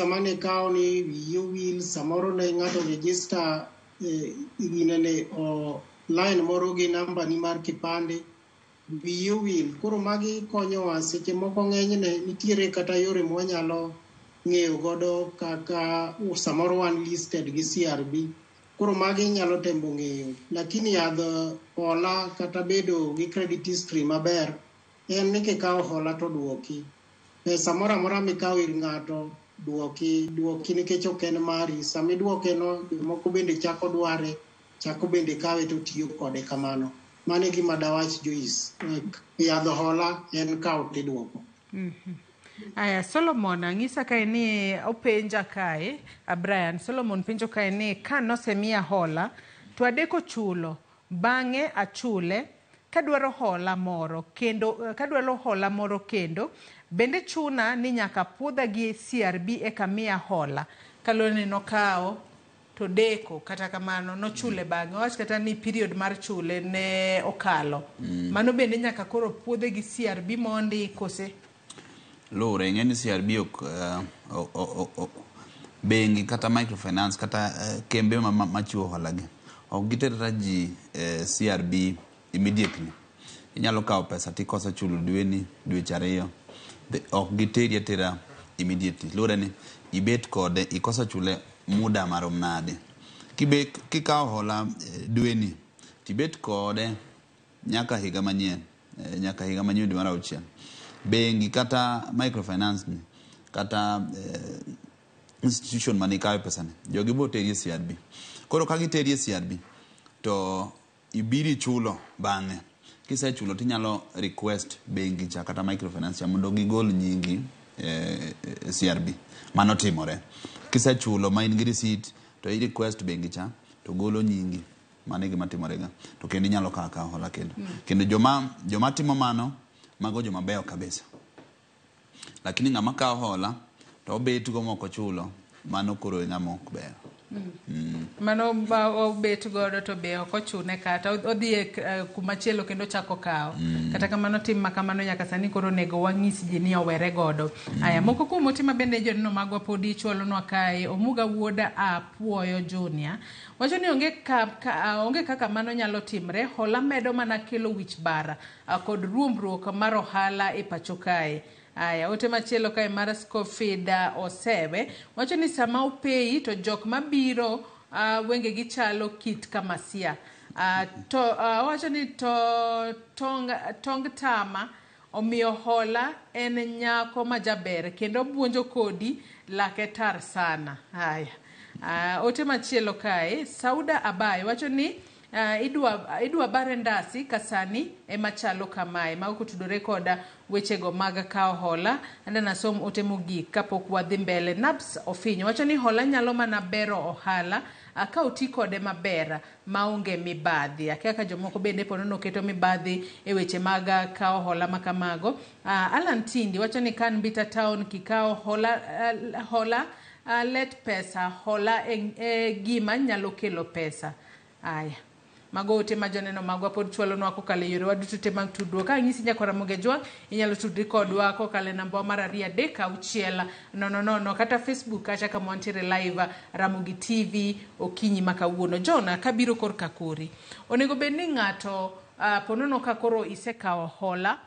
mane ikawo ni wiyo wil, samoro ne ng'ato register ginene line moro gi namba ni mar kipande, wiyo wil. Koro magi konyowa seche moko ng'enyne nitiere kata yore mwanyalo ng'eyo godo kaka samoro wan listed gi CRB. Koro magi nyalo tembo ng'eyo, lakini yadho hola kata bedo gi credit history maber en ni kikawo hola to duoki. Pesa moro amora mikawo ir ng'ato duoki nikech ok en mari. Sami duoke no moko bende chako dware, chako bende kawe to tiyo kode kamano. Mane gima dawach Joyce, yadho hola en kawo tiduoko. Aya, Solomon ang'isa kae ni openja kae, Brian Solomon penjo kae ni ka nosemiya hola to adeko chulo bang'e achule kadwaro hola moro kendo bende chuna ni nyaka puodha gi CRB eka miya hola kalone nokawo to deko kata kamano nochule bang'e, wach kata ni period mar chule ne okalo, mano bende nyaka koro puodhe gi CRB mondi kose? Lure ng'eni CRB bengi kata microfinance kata kembe machiwo hola gi ok giterra ji CRB immediately. Inyalo kawo pesa tikoso chulo dweche 2, ok giteri atera immediately. Lure ni ibet kode ikoso chule muda marom nade. Kikawo hola dweni tibet kode nyaka higa manyien dwe mar 6. Bengi kata microfinance ni kata institution mani kawe pesa ni jogi bo teri CRB. Koro ka giteri CRB to ibiri chulo bang'e. Kise chulo tinyalo request bengi cha kata microfinance cha mondo gigol nyingi CRB. Mano timore. Kise chulo ma in gi receipt to i request bengi cha to golo nyingi. Mano gima timorega. To kendo inyalo kawo hola kendo. Kendo joma timo mano mago joma beyo kabisa. Lakini ng'ama kawo hola to obet go moko chulo, mano koro ng'ama ok beyo. Mano obet godo to be ok ochune kata odhi kumachielo kendo chako kawo. Kata kamano tim makamano nyaka sani koro nego wang'is ji ni owere godo. Aya, moko kuom otima bende jonno magwa podi chwalonwa kae. Omuga wuoda Apuoyo Junior wacho ni onge kaka mano nyalo timre. Hola medo mana kelo wich bara kod ruombruok mar ohala e pacho kae. Aya, ote machielo kae mar Scofida Osewe wacho ni sama opeyi to jok mabiro wenge gi chalo kit kamasia. Wacho ni tong tama omiyo hola en nyako majaber kendo buonjo kodi lake tar sana. Aya, ote machielo kae Sauda Abai wacho ni idwa bare ndasi kasani emachalo kamae ma okutudore koda wechego mag kawo hola. Anda nasom ote mogik kapok wadhi mbele. Nabs Ofinyo wacho ni hola nyalo mana bero ohala ka oti kode maber maonge mibadhi. Kaka jomoko bende ponono keto mibadhi e weche mag kawo hola makamago. Alan Tindi wacho ni kan Bita Town kikawo hola let pesa hola gima nyalo kelo pesa. Aya, mago ote majoneno magwa pod chwalonwa kokale yore waduto te mag tudruok. Ka ng'isi nyako Ramogi Jwang inyalo tudri kodwa kokale namba mar 236 kata Facebook kacha kama wantiere live Ramogi TV okinyi makawuono. Jona kabiro kor kakori onego bed ni ng'ato ponono ka koro isekawo hola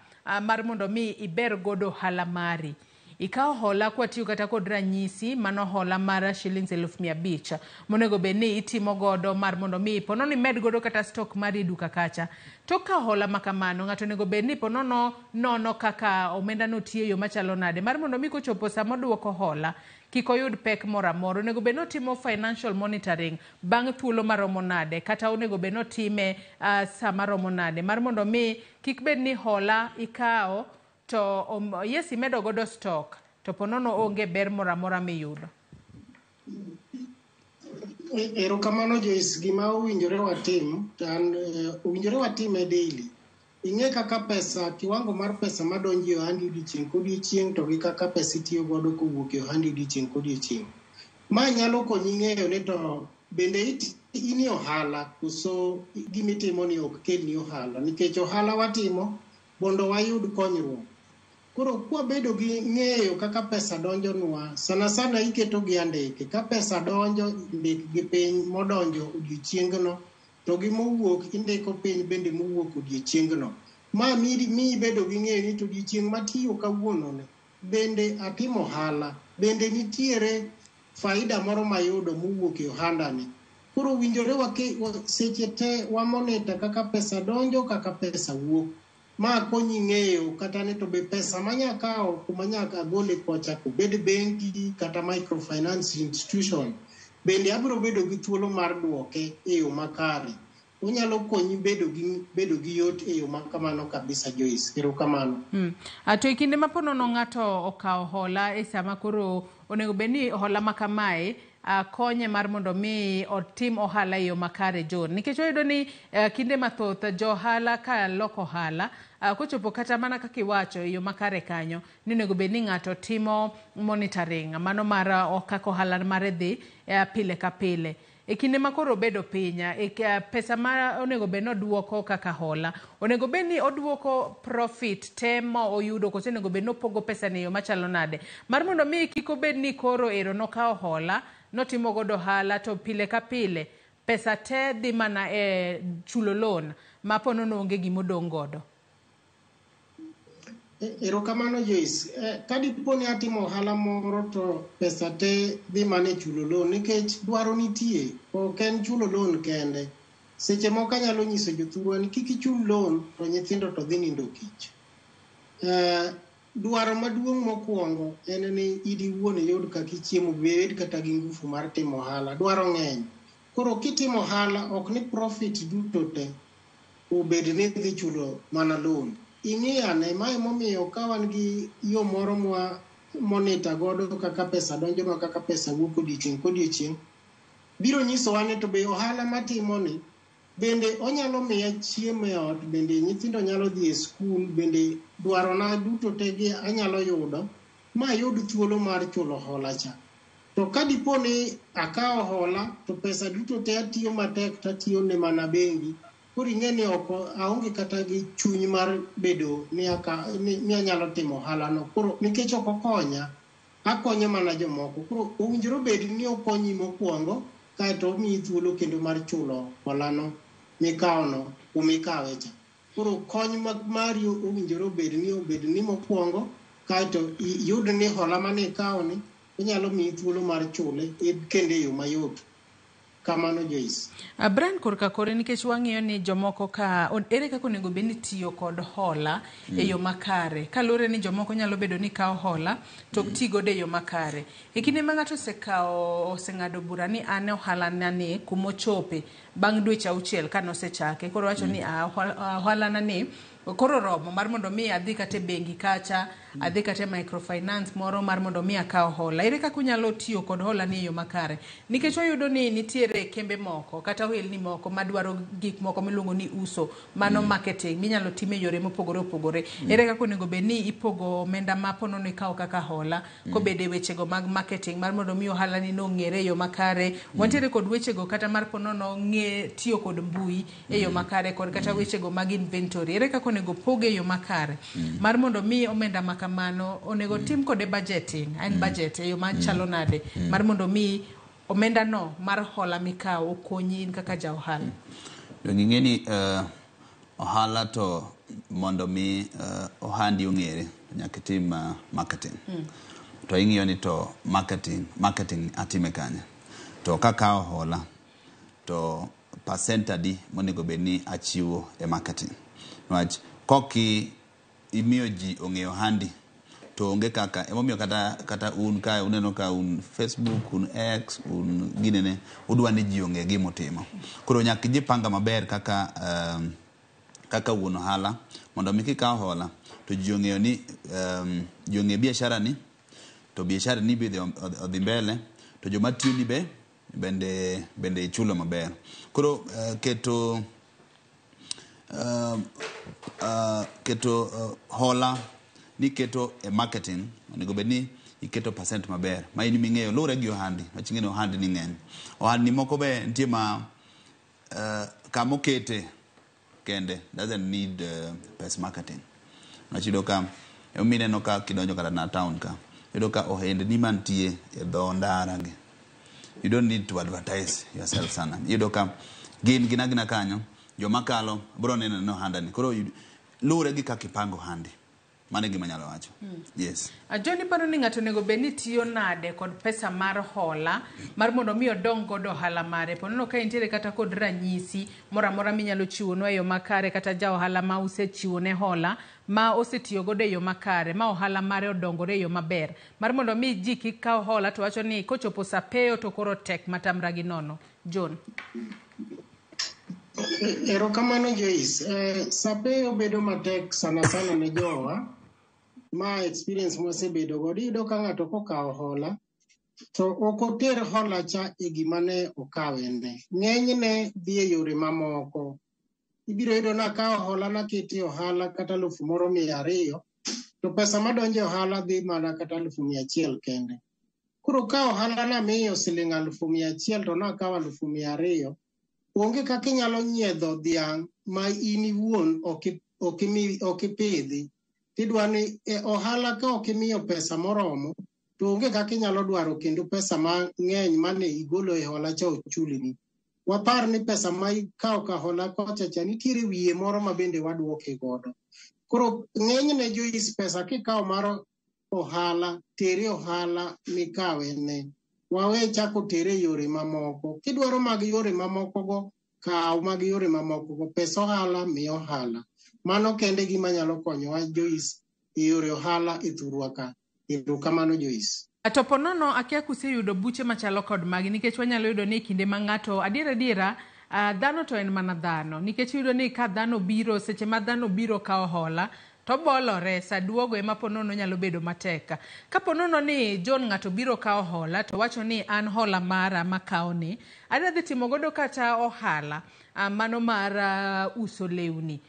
mar mondo mi iber godo hala mari. Ikawo hola kwa tiyo kata kod ranyisi mano hola mara shillings 1,500 monego beni itimo godo mar mondo mi ponono imed godo kata stock mari duka kacha. Toka hola makamano ng'ato nego beni ponono nono kaka omenda no tiyo yo machalo nade mar mondo mi kochopo samo duoko hola kiko yud pek mora moro. Onego beno timo financial monitoring bang' thuolo maromo nade kata onego beno time sama romo nade mar mondo mi kik bed ni hola ikawo to yes imedo godo stock to ponono onge ber mora mora miyudo. Erokamano Joyce, gima owinjore watim e daily. Ing'e kaka pesa, kiwango mar pesa madonjo e ohandi odiechieng' kodiechieng' to gi kaka pesa itiyo godo kowuok e ohandi odiechieng' kodiechieng'. Ma nyalo konyi ng'eyo ni to bende ini ohala kuso gimitimo ni ok kel ni ohala nikech ohala watimo mondo wayud konyruok. Koro kwa bedo gi ng'eyo kaka pesa donjo nwa sana sana iketo gi andike ka pesa donjo ndik gi piny modonjo odiochiengno to gi mowuok indiko piny bende mowuok odiochiengno. Ma mi bedo gi ng'eyo ni to odiochieng' matiyo kawuono ne bende atimo ohala bende nitiere faida moro mayudo mowuok e ohanda ni. Koro winjore seche te wamonita kaka pesa donjo kaka pesa wuok. Ma konyi ng'eyo kata ne to be pesa manyakawo kuma nyaka gole kocha ko bed bengi kata microfinance institution bende abiro bedo gi thuolo mar duoke e yo makare. Unyalo konyi bedo gi yot e yo makamano kabisa Joyce. Erokamano. To e kinde ma ponono ng'ato okawo hola e sama koro onego bedni hola makamae konye mar mondo mi otim ohala e yo makare John. Nikech oyudo ni kinde mathoth jo ohala ka loko ohala kochopo kata mana kaka iwacho e yo makare kanyo ni onego bedni ng'ato timo monitoring mano mar kaka ohala mare dhi pile ka pile. E kinde ma koro bedo pinya pesa ma onego bedni oduoko kaka hola onego bedni oduoko profit te ma oyudo kose onego bedni opogo pesa ni yo machalo nade mar mondo mi kik obedni koro ero nokawo hola notimo godo ohala to pile ka pile pesa te dhi mana e chulo loan ma ponono onge gimodong' godo. Erokamano Joyce. Kadipo ni atimo ohala moro to pesa te dhi mana e chulo loan nikech dwaro nitie ok en chulo loan kende. Seche moko anyalo nyiso jothurwa ni kik ichul loan to nyithindo to dhi nindo kich. Dwaro maduong' mokwongo en ni idi wuon yud kaka ichiemo bed kata gi ngufu mar timo ohala. Dwaro ng'eny. Koro kitimo ohala ok ni profit duto te obed ni dhi chulo mana loan. Ing'iyane ma emomiyo ka wan gi yo moro monita godo kaka pesa donjonwa kaka pesa wuok odiochieng' kodiochieng' biro nyisowa ni to be ohala matimo ni bende onyalo miya chiemo e ot bende nyithindo nyalo dhi e skul bende dwarona duto te gi anyalo yudo ma yud thuolo mar chulo hola cha. To kadipo ni akawo hola to pesa duto te atiyo matek tatiyo ne mana bengi koro ing'e ni aonge kata gi chuny mar bedo ni anyalo timo ohala no koro nikech ok okonya akonyo mana jomoko koro owinjore bed ni okonyi mokwongo kaeto omiyi thuolo kendo mar chulo holano mikawono kumikawe cha. Koro kony mari owinjore obed ni mokwongo kaeto yud ni hola mane ikawoni onyalo miyi thuolo mar chule kendo e yo mayot. Kamano Joyce. Brian korka kore nikech wang'iyo ni jomoko ka ere kaka onego bed ni tiyo kod hola e yo makare kalure ni jomoko nyalo bedo ni kawo hola to ti godo e yo makare. E kinde ma ng'ato oseng'ado bura ni an ohala nani kumochope bang' dweche 6 ka nosechake koro wacho ni ohala nani koro romo mar mondo mi adhi kata bengi kacha adhi kata microfinance moro mar mondo mi akaw hola. Ere kaka unyalo tiyo kod hola ni yo makare nikech oyudo ni nitiere kembe moko kata ohelni moko madwaro gik moko miluongo ni uso mano marketing minyalo time yore mopogore opogore. Ere kaka onego bed ni ipogo omenda ma ponono ikawo kaka hola kobede wechego mag marketing mar mondo mi ohala ni nong'ere e yo makare. Wantiere kod wechego kata mar ponono tiyo kod mbui e yo makare kod kata wechego mag inventory. Ere kaka onego poge yo makare mar mondo mi omenda makamano onego tim kode budgeting budget e yo machalo nade mar mondo mi omenda no mar hola mikawo okonyi in kaka ja ohala. Ng'e ni ohala to mondo mi ohandi ong'ere nyaka tim marketing. To ing'iyo ni to marketing atime kanya to kakawo hola to percent adi monego bed ni achiwo e marketing. Nwach koki imiyo ji ong'eyo handi to onge kaka emomiyo kata un ka uneno ka un Facebook un X un ginene udwa ni ji ong'e gimotimo. Koro nyaka ji panga maber kaka wuon ohala mondo mi kikawo hola to ji ong'eyo ni ji ong'e biashara ni to biashara ni bende odhi mbele to joma tiyo ni bende ichulo maber. Koro keto hola ni keto e marketing onego bed ni iketo percent maber ma in ming'eyo lure gi ohandi waching'e ohandi ni ng'eny ohandi moko be nitie ma kamokete kende doesn't need pes marketing. Nachido ka umine no ka kidonjo kata na town ka. Yudo ka ohendni mantie e dho ndara gi. You don't need to advertise yourself sana. Yudo ka gin gina kanyo joma kalo bro neno no handani. Koro lure gi kaka ipango handi. Mane gima nyalo wacho. Yes. Joni paro ni ng'ato nego beni tiyo nade kod pesa mar hola mar mondo mi odong godo ohala mare. Ponono ka intiere kata kod ranyisi mora mora minyalo chiwo no e yo makare kata ja ohala ma usechiwo ne hola ma osetiyo godo e yo makare ma ohala mare odongore e yo maber. Mar mondo mi ji kik kaw hola to wacho ni kochopo sapeyo to koro tek matamra gi nono. John. Erokamano Joyce. Sapeyo bedo matek sana ne jowa. Ma experience mosebedo godo iyudo ka ng'ato kokawo hola to ok oter hola cha e gima ne okawene. Ng'enyne dhi e yore mamoko. Ibiro yudo na kawo hola na kiti ohala kata 1,200 to pesa madonjo e ohala dhi mana kata 100,000 kende. Koro kawo ohala na miyo siling 100,000 to na kawo 200,000 onge kaka inyalo nyiedho dhiang' ma in iwuon ok ipidhi. Tidwa ni ohala ka ok imiyo pesa moromo to onge kaka inyalo dwaro kendo pesa mang'eny mane igolo e hola cha ochulini. Wapar ni pesa ma ikawo ka hola kocha cha nitiere wiye moro ma bende waduoke godo. Koro ng'enyne Joyce pesa kikawo mar ohala, tere ohala mikawe ne. Wawe chako tere yore mamoko. Kidwaro mag yore mamoko go, kaw mag yore mamoko go. Pesa ohala miyo ohala. Mano kende gima nyalo konyowa Joyce e yore ohala e thurwa ka. Erokamano Joyce. Atoponono akia kuseyudo buche machalo kod magi nikech wanyalo yudo ni kinde ma ng'ato adiera dhano to en mana dhano nikech yudo ni ka dhano biro seche ma dhano biro kawo hola to bolore sa duogo ema ponono nyalo bedo mateka. Ka ponono ni John ng'ato biro kawo hola to wacho ni an hola mara makawo ni adhi timo godo kata ohala mano mar uso lewni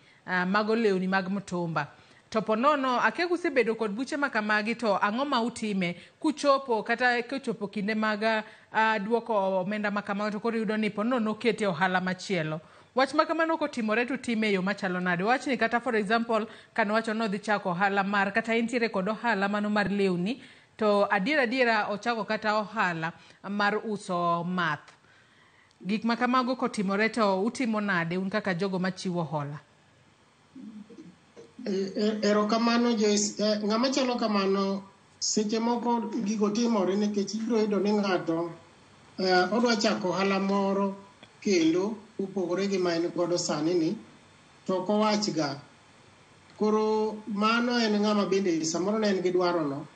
mago lewni mag mtumba. To ponono akia kusebedo kod buche makamagi to ang'o ma utime kuchopo kata kuchopo kinde mag duoko omenda makamago to koro yudo ni ponono kete ohala machielo. Wach makamano kotimore to time yo machalo nade. Wach ni kata for example kan wacho no dhi chako ohala mar kata intiere kod ohala mano mar lewni to adiera ochako kata ohala mar uso math. Gik makamago kotimore to utimo nade un kaka jogo machiwo hola? Erokamano Joyce. Ng'ama chalo kamano seche moko gigo timore nikech ibiro yudo ni ng'ato odwa chako ohala moro kendo upogore gi ma en godo sani ni to ok owach ga. Koro mano en ng'ama bende samoro ne en gi dwaro no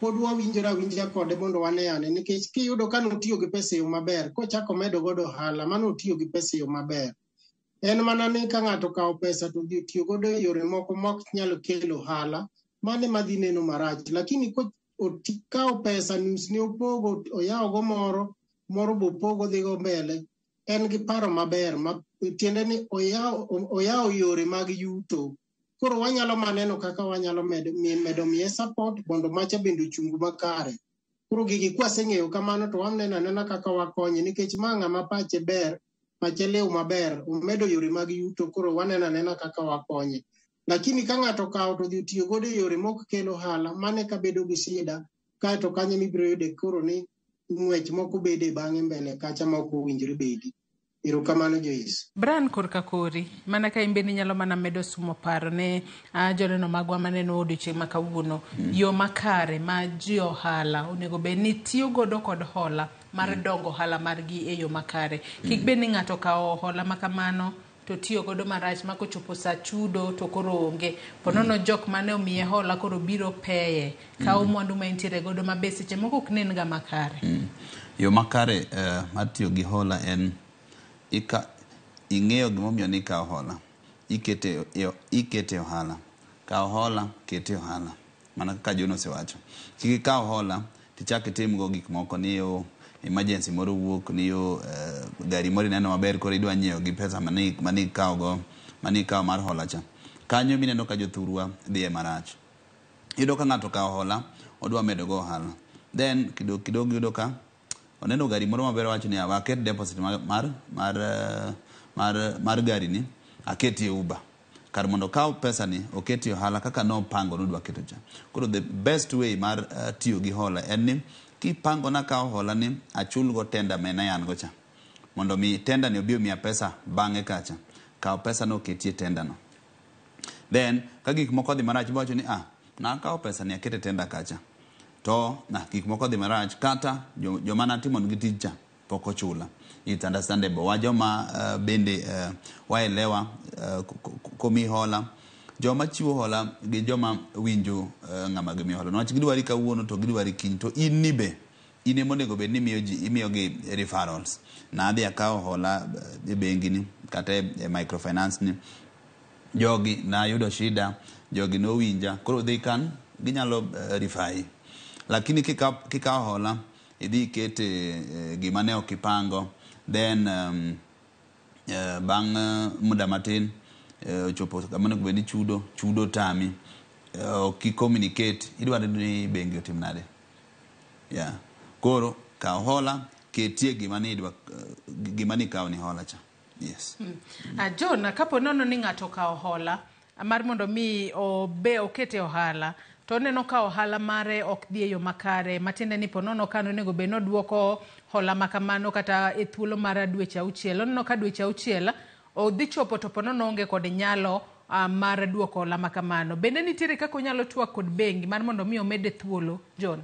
pod wawinjora kode mondo wane ane nikech kiyudo ka notiyo gi pesa yo maber kochako medo godo ohala mano otiyo gi pesa yo maber. En mana ni ka ng'ato kawo pesa to dhi tiyo godo e yore moko mok nyalo kelo ohala mane madhi neno marach. Lakini kawo pesa nus ne opogo oyawo go moro bopogo dhi go mbele en gi paro maber tiende ni oyawo yore mag yuto. Koro wanyalo maneno kaka wanyalo medo miye support mondo macha bende ochungu makare. Koro gigi kwaseng'eyo kamano to waneno anena kaka wakonye nikech ma ng'ama pache ber pache lew maber umedo yore mag yuto koro waneno anena kaka wakonye. Lakini ka ng'ato kawo to dhi tiyo godo e yore mok kelo ohala mane ka bedo gi shida kaeto kanyo mibiro yude koro ni ng'wech moko bede bang'e mbele kacha ma ok owinjore bedi. Erokamano Joyce. Bran korka kori mana ka imbe ni nyalo mana medo sumo paro ne joneno magwa maneno odiochieng' ma kawuono yo makare ma ji ohala onego bed ni tiyo godo kod hola mar dongo ohala margi e yo makare. Kik bed ni ng'ato kawo hola makamano to tiyo godo marach ma kochopo sa chudo to koro onge. Ponono jok mane omiye hola koro biro peye kawo mwandu ma intiere godo ma be seche moko ok nen ga makare. Yo makare mar tiyo gi hola en ing'eyo gimomiyo ni kawo hola ikete ohala kawo hola kete ohala mana kaka John osewacho. Kik ikawo hola tichak itim go gik moko ni emergency moro wuok ni gari moro neno maber koro idwa nyiewo gi pesa mani kawo mar hola cha. Kanyo mineno ka jothurwa dhiye marach. Yudo ka ng'ato kawo hola odwa medo go ohala then kidogo yudo ka oneno gari moro maber wacho ni awaket deposit mar gari ni aketi e Uber. Kar mondo kaw pesa ni oketi ohala kaka no pango nodwa keto cha. Koro the best way mar tiyo gi hola en ni kipango na kaw hola ni achul go tenda mena yan go cha. Mondo mi tenda ni obiyo miya pesa bange kacha. Kaw pesa no oketi e tenda no. Then ka gik moko dhi marach bocho ni na kaw pesa ni akete tenda kacha. To na gik moko dhi marach kata joma natimo gi tija poko chula. It's understandable. Wajoma bende waelewa komi hola. Joma chiwo hola gi joma winjo ng'ama gimi hola. Nwach gidwari kawuono to gidwari kiny to in nibe ine monego bed ni imiyo gi referrals. Na adhi akawo hola e bengi ni kata e microfinance ni. Jogi na yudo shida, jogi no winja. Koro ginyalo rifai. Lakini kikawo hola idhi kete gima ne okipango. Then bang muda matin chopo kamano kubeni chudo tami ki communicate idwaro ni bengi otim nade. Yeah. Koro ka hola ketie gima ni kawo ni hola cha. Yes. John, kapo nono ni ng'ato kawo hola mar mondo mi okete ohala to neno ka ohala mare ok dhi e yo makare matinde ni ponono kano nego be no duoko hola makamano kata e thuolo mar dweche 6 oneno ka dweche 6 odhi chopo to ponono onge kod nyalo mar duoko hola makamano. Bende nitiere kaka onyalo twak kod bengi mar mondo mi omede thuolo, John?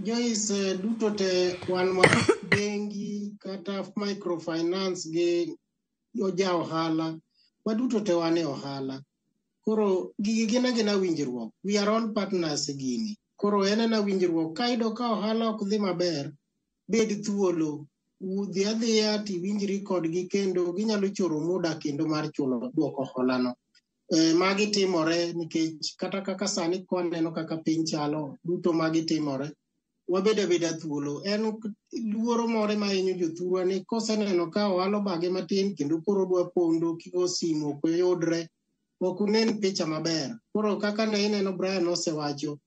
Joyce, duto te wan ma bengi kata microfinance gi oja ohala waduto te wan e ohala. Koro gigi gina winjruok. We are all partners gini. Koro en na winjruok. Kaido ka ohala ok dhi maber, bed thuolo. Udhi adhiya ti winjri kodgi kendo ginyalo choro muda kendo mar chulo duoko hola no. Magi timore nikech kata kaka sani kwaneno kaka piny chalo duto magi timore. Wabeda thuolo. En luoro more ma hinyo jothurwa ni koseneno ka ohala bage matin kendo koro dwa pondo kigo simu ok yudre. Okunen picha maber. Koro kaka ne ineno Brian osewacho,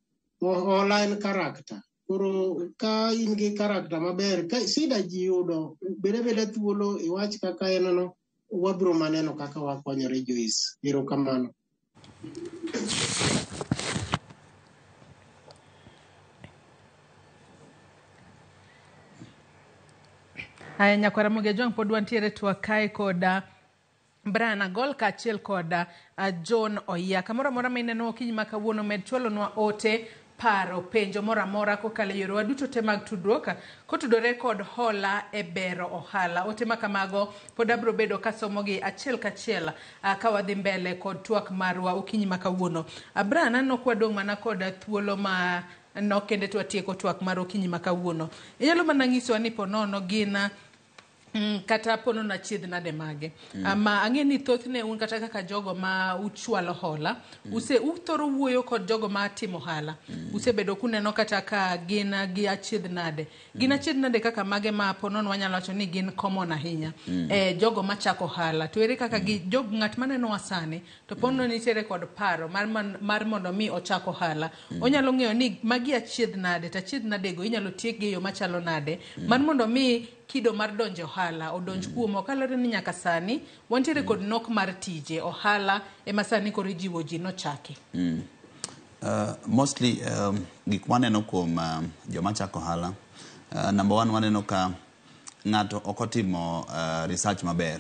hola en karakta. Koro ka in gi karakta maber, ka sida ji yudo, beda thuolo iwach kaka enno, wabro maneno kaka wakonyore Joyce. Erokamano. Nyakwara Ramogi Ajwang' pod wantiere twak kae koda Brian Agol kaachiel koda John Oya. Kamoro amora ma ineno okinyi ma kawuono med chwalonwa ote paro penjo moro amora kokalo e yorewa duto te mag tudruok kotudore kod hola e bero ohala. Ote ma kamago pod abro bedo kasomogi achiel kachiel ka wadhi mbele kod twak marwa okinyi ma kawuono. Brian, aneno kwadong' mana kod thuolo ma kende twatieko twak mar okinyi ma kawuono. Inyalo mana nyisowa ni ponono gin kata pono na chiedh nade mage. Ma ang'eni thothne un kata kaka jogo ma uchwalo hola, uthoro wuoyo kod jogo ma timo hola. Usebedo kuneno kata ka gin gi achiedh nade. Gin achiedh nade kaka mage ma ponono wanyalo wacho ni gin common ahinya. Jogo ma chako hola. To ere kaka ng'at maneno wasani to ponono nitiere kod paro mar mondo mi ochako hola. Onyalo ng'eyo ni magi achiedh nade, ta achiedh nade go inyalo tiek gi yo machalo nade. Mar mondo mi kido mar donjo ohala odonj kuomo kalore ni nyaka sani wantiere kod nok mar tije ohala ema sani koro jiwo ji nochaki. Mostly gik waneno kuom joma chako ohala, number one waneno ka ng'ato okotimo research maber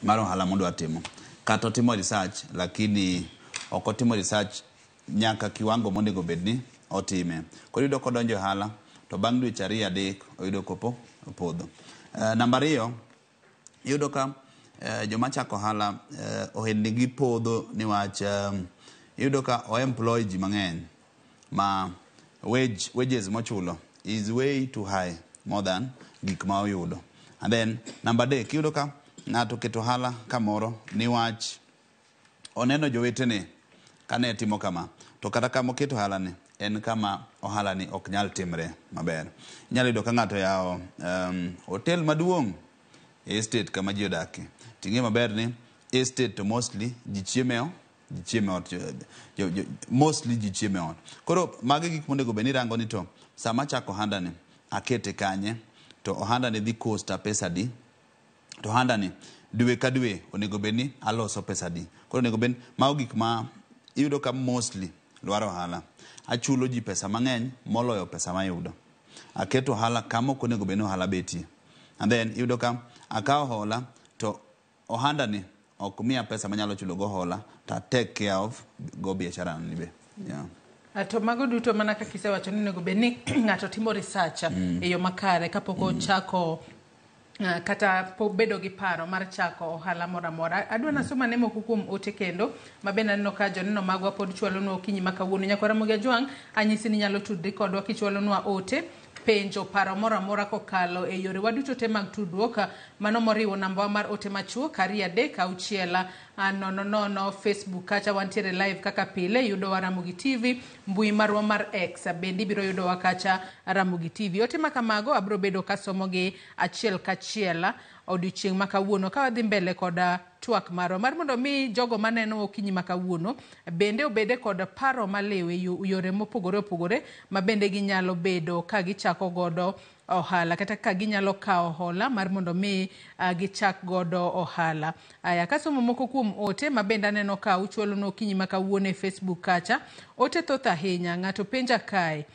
mar ohala modwa timo. Kata otimo research lakini okotimo research nyaka kiwango monego bedni otime. Koro yudo kodonjo ohala to bang' dweche 2-3 oyudo kopo opodho. Number 2 yudo ka joma chako ohala ohendni gi podho niwach yudo ka employ ji mang'eny ma wages mochulo is way too high more than gik ma oyudo. And then number 3 kiyudo ka ng'ato keto ohala kamoro niwach oneno jowetene kane timo kama to kata kama oketo ohala ni en kama ohala ni ok nyal timre maber. Inyalo yudo ka ng'ato yawo hotel maduong' estate kama ji odakie. Ting'e maber ni estate to mostly ji chieme ot. Mostly ji chieme ot. Koro magi gik monego bed ni rango ni to sama chako ohanda ni akete kanye to ohanda ni dhi costa pesa di, to ohanda ni dwe ka dwe onego bedni aloso pesa di. Koro onego bedni mago gik ma iyudo ka mostly dwaro ohala. Achulo ji pesa mang'eny moloyo pesa mayudo. Aketo ohala kama ok onego bedni ohala betie. And then iyudo ka akawo hola to ohanda ni ok miya pesa manyalo chulo go hola, to take care of go biashara ni be. Yeah. To mago duto mana kaka isewacho ni onego bed ni ng'ato timo research e yo makare kapok ochako kata po bedo gi paro mar chako ohala moro amora. Adwa nasoma ne moko kuom ote kendo mabende aneno ka joneno magwa pod chwalonwa okinyi ma kawuono. Nyakwara Ramogi Ajwang', anyisi ni nyalo tudri kodwa kichwalonwa ote, penjo, paro moro amora kokalo e yore waduto te mag tudruok, mano moriwo namba mar ote machuok 236 Facebook kacha wantiere live kaka pile, yudo wa Ramogi TV, mbui marwa mar X bendi biro yudo wa kacha Ramogi TV. Ote makamago abro bedo kasomogi achiel kachiel odiochieng' ma kawuono ka wadhi mbele koda twak maro mar mondo mi jogo maneno okinyi ma kawuono bende obede kod paro malewe yore mopogore opogore ma bende ginyalo bedo ka gichako godo ohala kata ka ginyalo kawo hola mar mondo mi gichak godo ohala. Aya kasomo moko kuom ote ma bende aneno ka uchwalo no okinyi ma kawuono e Facebook kacha. Ote thoth ahinya, ng'ato penja kae.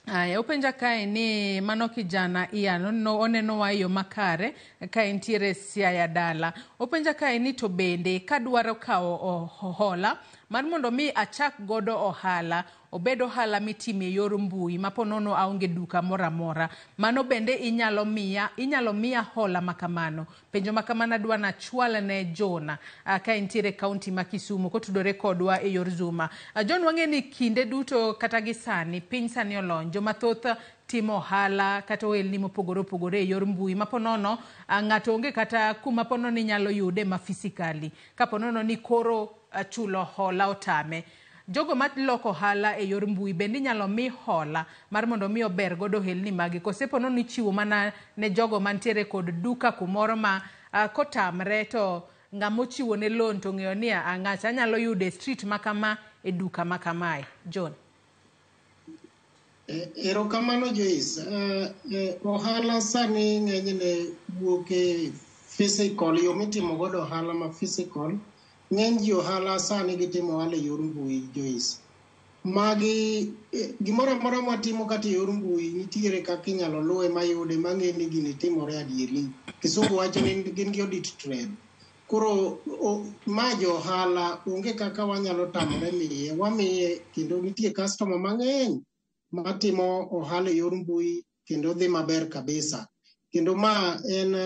Aya upenja kae ni mano kijana Ian no oneno wa yo makare ka entiere Siaya dala. Upenja kae ni to bende kadwaro kawo hola mar mondo mi achak godo ohala, obedo ohala mitime yor mbui maponono aonge duka mora mora, mano bende inyalo miya hola makamano. Penjo makamana dwa na chwala ne Jona ka entiere kaunti ma Kisumu kotudore kodwa e yor Zuma. Jon wang'e ni kinde duto kata gi sani piny sani olony, joma thoth timo ohala kata ohelni mopogore opogore e yor mbui maponono ng'ato onge kata kuma ponono inyalo yude ma physically kaponono ni koro chulo hola otame. Jogo matloko ohala e yor mbui bende inyalo mi hola mar mondo mi ober godo ohelni magi, kosepono ni chiwo mana ne jogo mantiere kod duka kumoro ma kotamre to ng'amo chiwo ne loan to ng'eyo ni ang'acha nyalo yude street makama e duka makamae. John. Erokamano Joyce. Ohala sani ng'enyne wuok e physical, yo mitimo godo ohala ma physical. Ng'eny ji ohala sani gitimo ohala e yor mbui Joyce. Magi gimoro amora matimo kata e yor mbui nitiere kaka inyalo luwe mayude mang'e ni gini timore adieri. Kisungu wacho ni gin gi audit trail. Koro ma jo ohala onge kaka wanyalo tamore miye, wamiye kendo nitie customer mang'eny matimo ohala e yor mbui kendo dhi maber kabisa. Kendo ma en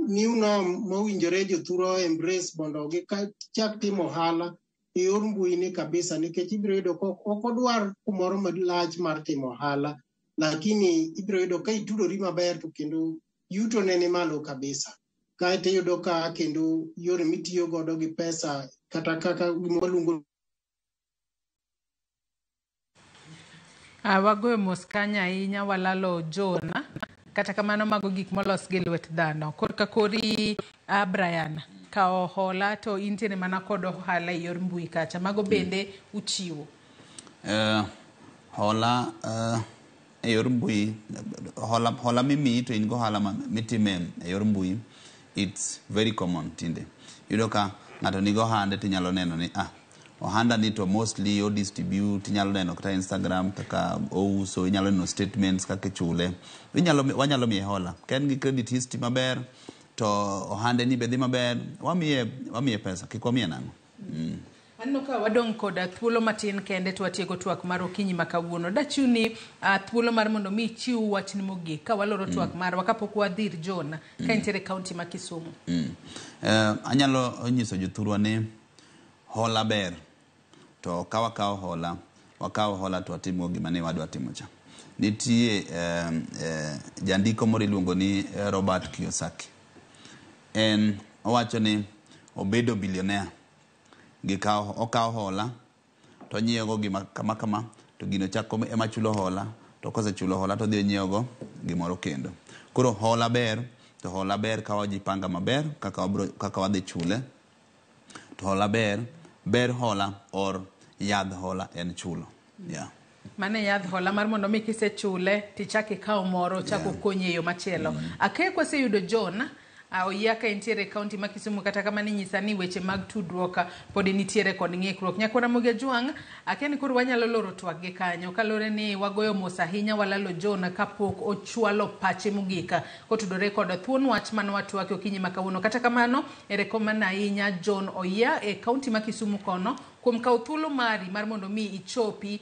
new norm mowinjore jothuro embrace mondo gichak timo ohala e yor mbui ni kabisa, nikech ibiro yudo ok odwar kumoro malach mar timo ohala, lakini ibiro yudo ka itudori maber to kendo yuto ne ni malo kabisa. Kaeto iyudo ka kendo yore mitiyo godo gi pesa kata kaka gimwaluongo wagoyo mos kanya ahinya walalo Jona, kata kamano mago gik molos gi lwet dhano. Korka kori Brian kawo hola to intiere mana kod ohala e yor mbui kacha, mago bende uchiwo? Hola e yor mbui, hola mimi to in go hola mitime e yor mbui, it's very common tinde. Yudo ka ng'ato nigo hande tinyalo neno ni ohanda ni to mostly yo distribute, inyalo neno kata Instagram kaka ouso, inyalo neno statements kaka chule, wanyalo miye hola. Ken gi credit history maber to ohande ni bedhi maber, wamiye pesa, kik wamiye nang'o. Anno ka wadong' koda thuolo matin kende to watiego twak mar okinyi ma kawuono. Dachuni thuolo mar mondo mi chiw wachni mogik ka waloro twak marwa kapok wadhir Jona ka entiere kaunti ma Kisumu. Anyalo nyiso jothurwa ni hola ber, to ka wakawo hola to watimo gima ne wadwa timo cha. Nitie jandiko moro iluongo ni Robert Kiyosaki. Owacho ni obedo billionaire okawo hola to nyiewo gima kama to gino chako ema chulo hola, to kosechulo hola to dhi nyiewo gimoro kendo. Koro hola ber, to hola ber ka wajipanga maber kaka wadhi chule. To hola ber hola or yadh hola en chulo. Yeah. Mane yadh hola mar mondo mi kisechule tichaki kawo moro chako konyi yo machielo. Ake kwa se yudo John oyaka entiere county ma Kisumu kata kamani nyisa ni weche mag tudruok pod nitiere kod ng'ikruok. Nyakwa Ramogi Juang akeni kuru wanyalo loro twak gi kanyo kalore ni wagoyo mos ahinya walalo John kapok ochwalo pache mogika kotudore kod thuon wach man watwake okinyi makawuono. Kata kamano erekomana ahinya John oya e county ma Kisumu kono kuom kawo thuolo mari mar mondo mi ichopi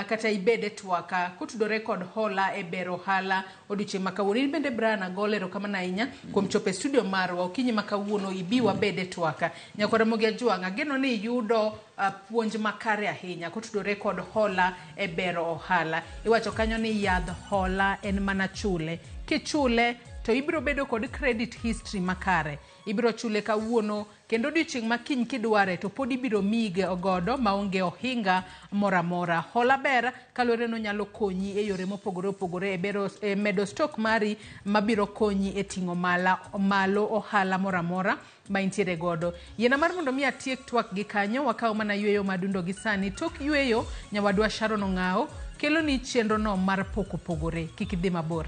kata ibede twaka kotudore kod hola e bero hala odiochieng' makawuono. Bende Brian golero kamana ahinya kuom chope studio marwa okinyi makawuono ibiwa bede twaka. Nyakwa Ramogi Juang ageno ni yudo puonj makare ahinya kotudore kod hola e bero ohala. Iwacho kanyo ni yadh hola en mana chule. Kichule to ibiro bedo kod credit history makare. Ibiro chule kawuono kendo odiochieng' makiny kidware to pod ibiro mige ogodo maonge ohinga moramora. Hola ber kalore no nyalo konyi e yore mopogore opogore e medo stock mari mabiro konyi e ting'o malo ohala moramora ma intiere godo. Yena mar mondo mi atiek twak gi kanyo wakaw mana yweyo madundo gi sani. Tok yweyo nyawadwa Sharon Ong'ao kelo ni chenro no mar pok opogore. Kik idhi mabor.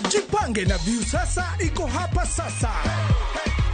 Jipange na View sasa iko hapa sasa.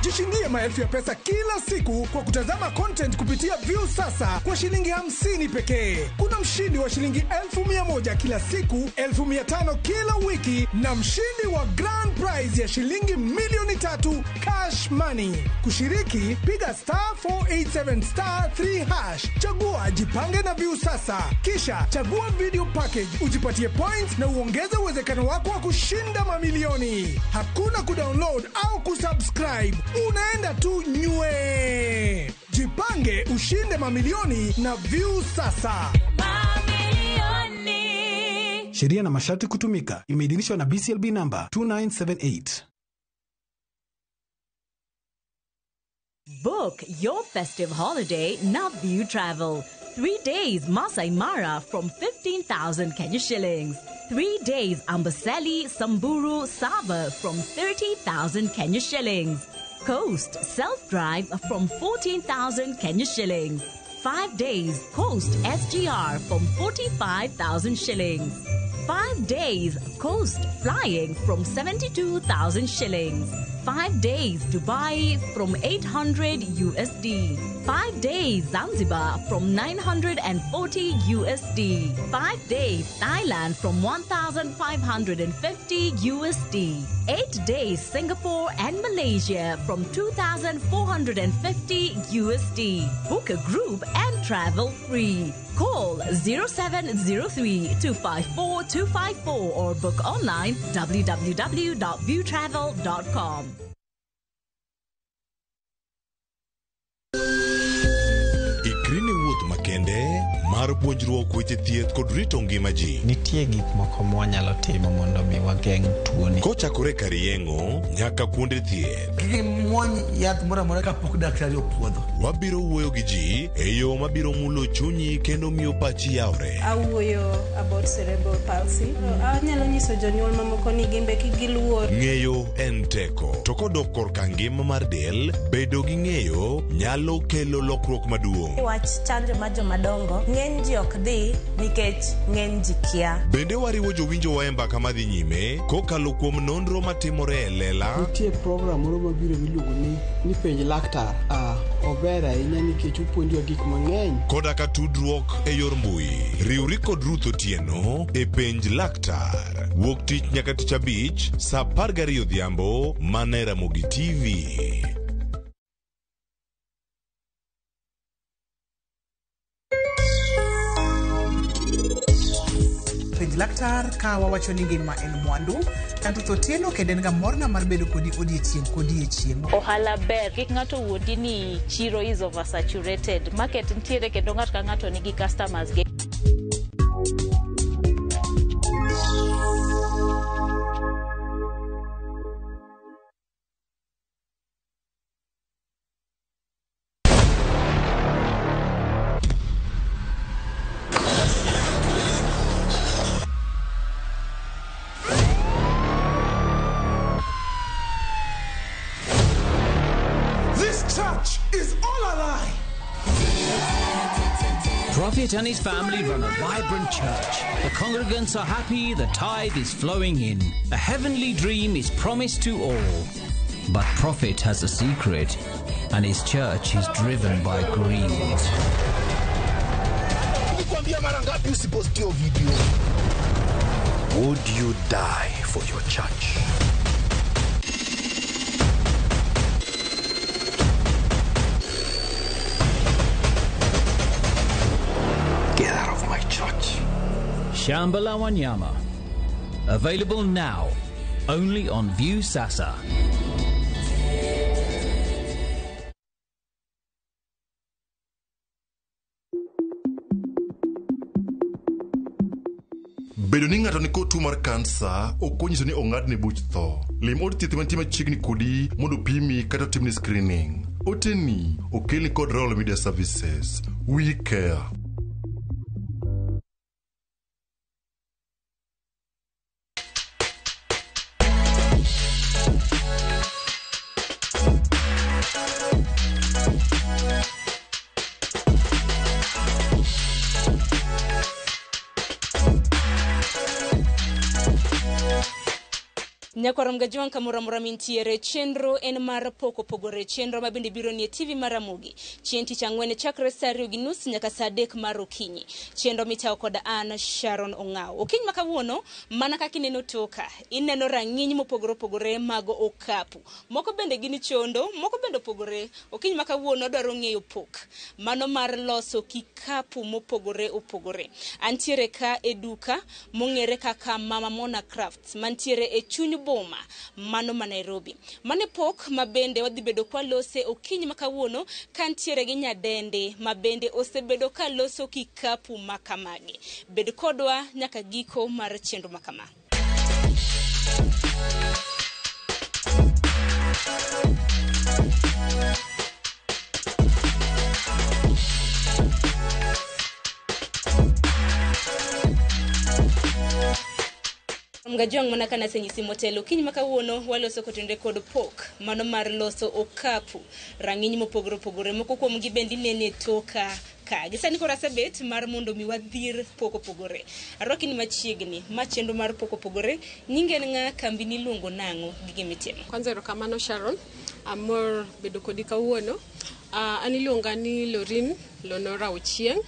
Jishindie maelfu ya pesa kila siku kwa kutazama content kupitia View sasa kwa shilingi 50 pekee. Kuna mshindi wa shilingi 1,100 kila siku, 1,500 kila wiki na mshindi wa grand prize ya shilingi milioni 3 cash money. Kushiriki piga *487*3#. Chagua Jipange na View sasa. Kisha chagua video package ujipatie points na uongeze uwezekano wako wa kushinda mamilioni. Hakuna kudownload au kusubscribe. Unaenda tu nywe. Jipange ushinde mamilioni na View sasa. Mamilioni. Sheria na masharti kutumika. Imeidhinishwa na BCLB number 2978. Book your festive holiday na View Travel. 3 days Masai Mara from 15,000 Kenya shillings. 3 days Amboseli, Samburu, Sava from 30,000 Kenya shillings. Coast Self-Drive from 14,000 Kenya shillings. 5 days Coast SGR from 45,000 shillings. 5 days Coast Flying from 72,000 shillings. 5 days Dubai from 800 USD. 5 days Zanzibar from 940 USD. 5 days Thailand from 1,550 USD. 8 days Singapore and Malaysia from 2,450 USD. Book a group and travel free. Call 0703-254-254 or book online www.viewtravel.com. Ikrini wuoth makende mar puonjruok weche thieth kod rito ngima ji. Nitie gik moko mwanyalo timo mondo mi wageng' tuoni. Kochakore kar yeng'o nyaka kuonde thieth. Muony yath moro amora kapok daktari opuodho. Wabiro wuoyo gi ji e yo mabiro mulo chunyi kendo miyo pachi yawre. Awuoyo about cerebral palsy. Anyalo nyiso jonyuol mamoko ni gimbe kik giluor. Ng'eyo en teko. To kodok korka ngima mar del, bedo gi ng'eyo nyalo kelo lokruok maduong'. Wach chanjo ma jomadongo ng'eny ji ok dhi nikech ng'eny ji kia. Bende wariwo jowinjo wa mbaka madhi nyime kokalo kuom nonro matimore e lela. Nitie program moro mabiro miluongo ni penj laktar. Ober ahinya nikech opuonjo gik mang'eny. Koda ka tudruok e yor mbui. Riwri kod Ruth Otieno e penj laktar. Wuok tich nyaka tich abich saa 12 odhiambo mana Ramogi TV. Penj laktar ka wawacho ni ngima en mwandu. Ruth Otieno kendo en ga morna mar bedo kodi odiechieng' kodiechieng'. Ohala ber, kik ng'ato wuondi ni chiro is oversaturated. Market ntiere kendo ng'ato ka ng'ato nigi customers ge. Prophet and his family run a vibrant church. The congregants are happy, the tithe is flowing in. A heavenly dream is promised to all. But Prophet has a secret, and his church is driven by greed. Would you die for your church? Get out of my church. Shambhala Wanyama. Available now, only on View Sasa. Bedo ni ng'ato nikod tuo mar kansa ok onyiso ni ong'adne buch tho. Lim od thieth mantie machiegni kodi mondo pimi kata timni screening. Oteni okelni kod Royal Media Services. We care. Nyakoram gajuan kamuramura mintiere chenro en mar poko pogore chenro mabende biro nie TV mar Ramogi chien tich ang'wen chakre saa 2:30 nyaka saa 3 mar okinyi. Chenro mitayo kod an Sharon Ong'aw. Okinyi makawuono mana kaka ineno toka ineno rang'iny mopogore opogore mag okapu. Moko bende gini chondo, moko bende opogore. Okinyi makawuono dwaro ng'eyo pok mano mar loso kikapu mopogore opogore. Antiere ka e duka mong'ere kaka Mama Mona Crafts mantiere e chuny boma mano ma Nairobi. Mane pok mabende wadhi bedo kwa lose okinyi makawuono kantiere gi nyadende mabende osebedo ka loso kikapu makamagi. Bed kodwa nyaka giko mar chenro makama. Mgajong mana kana senyisi motelo kinyi makawuono waloso kotende kod pok mano mar loso okapu rang'iny mopogore opogore moko kuom gi bendi nene toka ka gisani kora sabet mar mondo mi wadhir poko pogore arwakini machiegni machendo mar poko pogore nyinge nga kambi ni luongo nango gige mitimo. Kwanza erokamano Sharon, amor bedo kodi kawuono. Ani luonga ni Lorin Lonora Ochieng.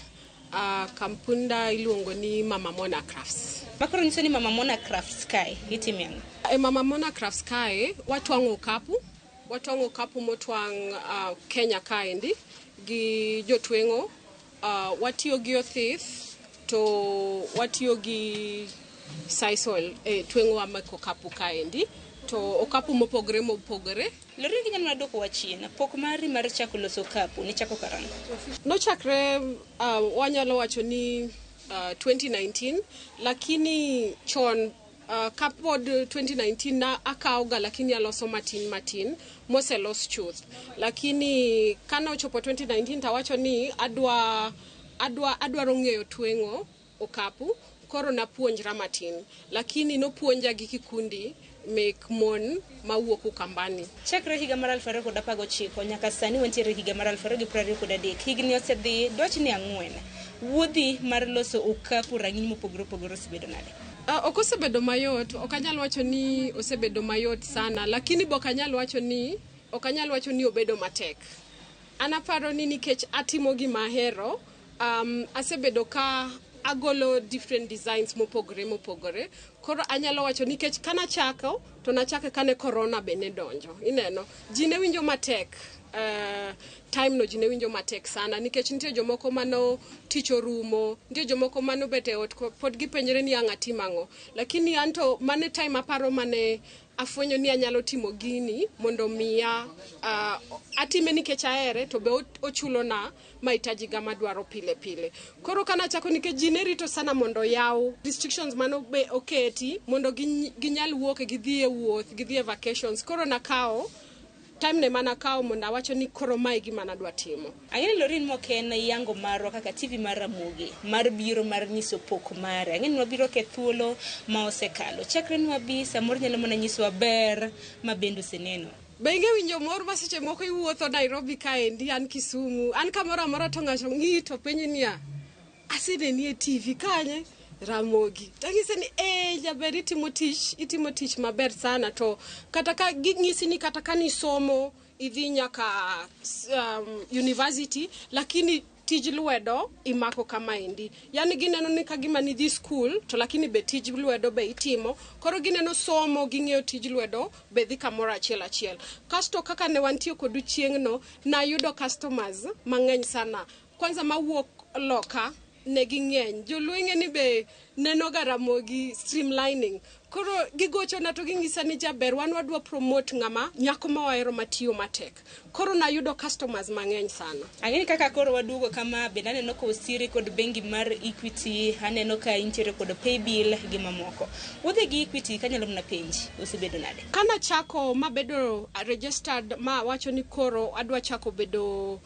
Kampunda iluongo ni Mama Mona Crafts. Makoro nyiso ni Mama Mona Crafts kae itimianga. Mama Mona Crafts kae watwang'o okapu motwang' Kenya kaendi gi jotweng'o. Watiyo gi othith to watiyo gi sisal tweng'o wa mek okapu kaendi to okapu mopogore. Lorin gi nyalo doko wachien pok mari mar chako loso okapu ni chako karanga. Nochakre wanyalo wacho ni 2019 lakini chon kapod 2019 na akaoga lakini aloso matin moselos chuth lakini kana ochopo 2019 tawacho ni adwaro ng'eyo tweng'o okapu koro napuonjra matin lakini nopuonja gi kikundi mek mon mawuok Ukambani. Chakre higa mar 2019 nyaka sani wantiere higa mar 2023 higni osedhi dwachni 4 wuodhi mar loso okapu rang'iny mopogore opogore osebedo nade? Okosebedo mayot, okanyal wacho ni osebedo mayot sana lakini okanyal wacho ni obedo matek. Anaparo ni nikech atimo gima ahero, asebedo ka agolo different designs mopogore koro anyalo wacho nikech kana chako to nachake kane corona bene donjo ineno jine winjo matek time no jine winjo matek sana nikech nitie jomoko mano tich orumo nitie jomoko mano bete ot pod gipenjore ni ang'ati mango lakini anto mane time aparo mane afwenyo ni anyalo timo gini mondo miya atime nikech ahere to be ochulo na mahitaji ga madwaro pile koro kana chako nikech jine rito sana mondo yaw restrictions mano be oketi mondo ginyal wuok gidhie wuoth gidhie vacations koro nakao time ne mana kao mondo awacho ni koro mai gima nadwa timo. Ang'eni Lorin moken yango marwa kaka TV mar Ramogi mar biro mar nyiso pok mare. Ang'eni wabiro ke thuolo ma osekalo. Chakre nwa bi samoro nyalo mana nyiso ber mabendo seneno. Benge winjo mor maseche moko iwuotho Nairobi kaendi an Kisumu an kamoro amora to ng'ato ng'i to penyi niya asinenie TV kanye Ramogi. Tangise ni jaber itimo tich maber sana to kata ka gingisi ni kata ka ni somo idhi nyaka university lakini tij lwedo imako kama indi. Yani gineno ni kagima ni dhi school to lakini be tij lwedo be itimo. Koro gineno somo ging'eyo tij lwedo be dhi kamoro achiel. Kasto kaka ne wantiyo kodu chieng'no na yudo customers mang'eny sana. Kwanza mawuok loka ne ging'eny. Jolweng'e ni be neno ga Ramogi streamlining. Koro gigocho na to ging'isa ni jaber wan wadwa promote ng'ama nyako ma wahero matiyo matek. Koro na yudo customers mang'eny sana. Ang'eni kaka koro wadugo kama be naneno ka osiri kod bengi mar Equity, aneno ka intiere kod paybill gi mamoko. Wuodhe gi Equity kanyalo mna penji osebedo nade? Kana chako mabedo registered ma wacho ni koro adwa chako bedo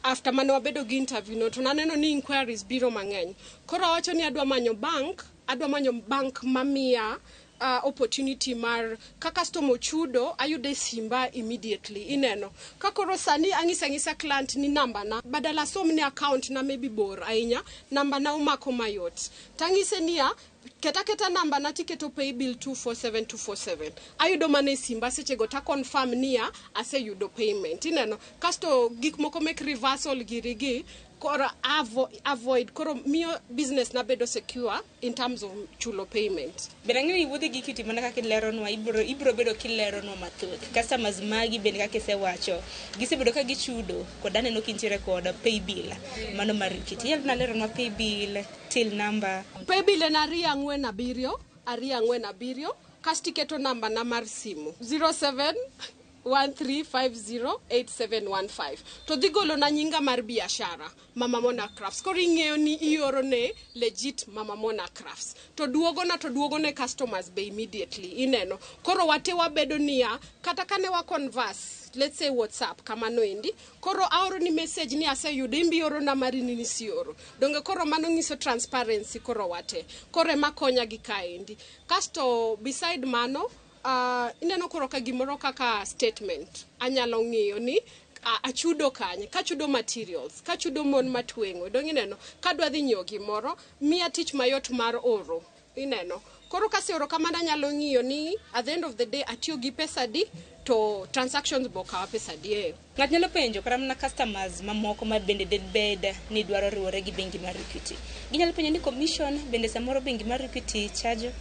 after mane wabedo gi interview no to naneno ni inquiries biro mang'eny. Koro wacho ni adwa manyo bank mamia opportunity mar ka customer chudo ayude simba immediately ineno. Ka koro sani ang'isa client ni namba na badala som ni account na maybe bor ahinya namba na umako mayot. Tang'ise niya keta namba na tiketo paybill 247247 ayudo mane simba seche go ta confirm niya aseyudo payment ineno. Kasto gik moko make reversal girigi koro avoid koro miyo business na bedo secure in terms of chulo payment. Berang'eni wuodhe gi Equity mana kaka ileronwa ibro bedo kileronwa mathoth. Customers magi bende kaka isewacho gisebedo ka gichudo kod aneno kintiere kod paybill mano mar Equity. Yal na leronwa paybill till number. Paybill en 247 kasti keto namba na mar simu 0713508715 to dhigolo na nyinga mar biashara Mama Mona Crafts. Koro ing'eyo ni ioro ne legit Mama Mona Crafts. To duogo ne customers be immediately ineno. Koro wate wabedo niya kata kane wa converse let's say WhatsApp kamano endi koro aoro ni message ni aseyudo imbi oro na mari ni sioro donge koro mano ngiso transparency koro wate koro makonya gi kaendi. Kasto beside mano ineno koro ka gimoro kaka statement anyalo ng'iyo ni achudo kanye kachudo materials kachudo mon matwengo dong ineno kadwa dhi nyiewo gimoro miya tich mayot mar oro ineno. Koro kaseoro kama nyalo ng'iyo ni at the end of the day atiyo gi pesa di to transactions boka pesa di. Ng'at nyalo penjo kara mana customers mamoko ma bende bed ni dwaro riwore gi bengi mar Equity. Ginyalo penjo ni commission bende samoro bengi mar Equity charge?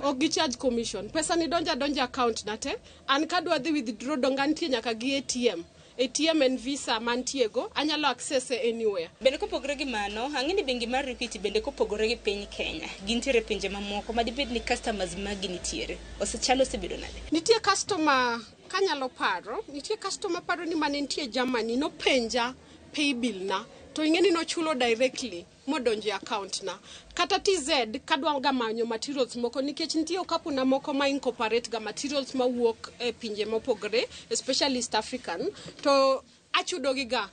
Ok gi charge commission. Pesa ni donja account na te. An kadwa dhi withdraw donga nitie nyaka gi ATM and Visa mantiego anyalo access anywhere. Bende kopogore gi mano, ang'eni bengi mar Equity bende kopogore gi piny Kenya. Gintiere pinje mamoko ma dibed ni customers magi nitiere. Osechalo osebedo nade? Nitie customer kanyalo paro, nitie customer paro ni mane nitie Germany no penja paybill na to ing'eni no chulo directly modonje account na. Kata TZ kadwa ga manyo materials moko nikech nitie okapu na moko ma incorporate ga materials ma wuok e pinje mopogore especially East African to achudo gi ga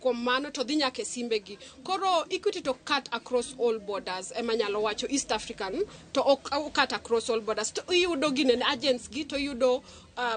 kuom mano to dhi nyaka simbe gi. Koro Equity to cut across all borders emanyalo wacho East African to cut across all borders to yudo gine agents gi to yudo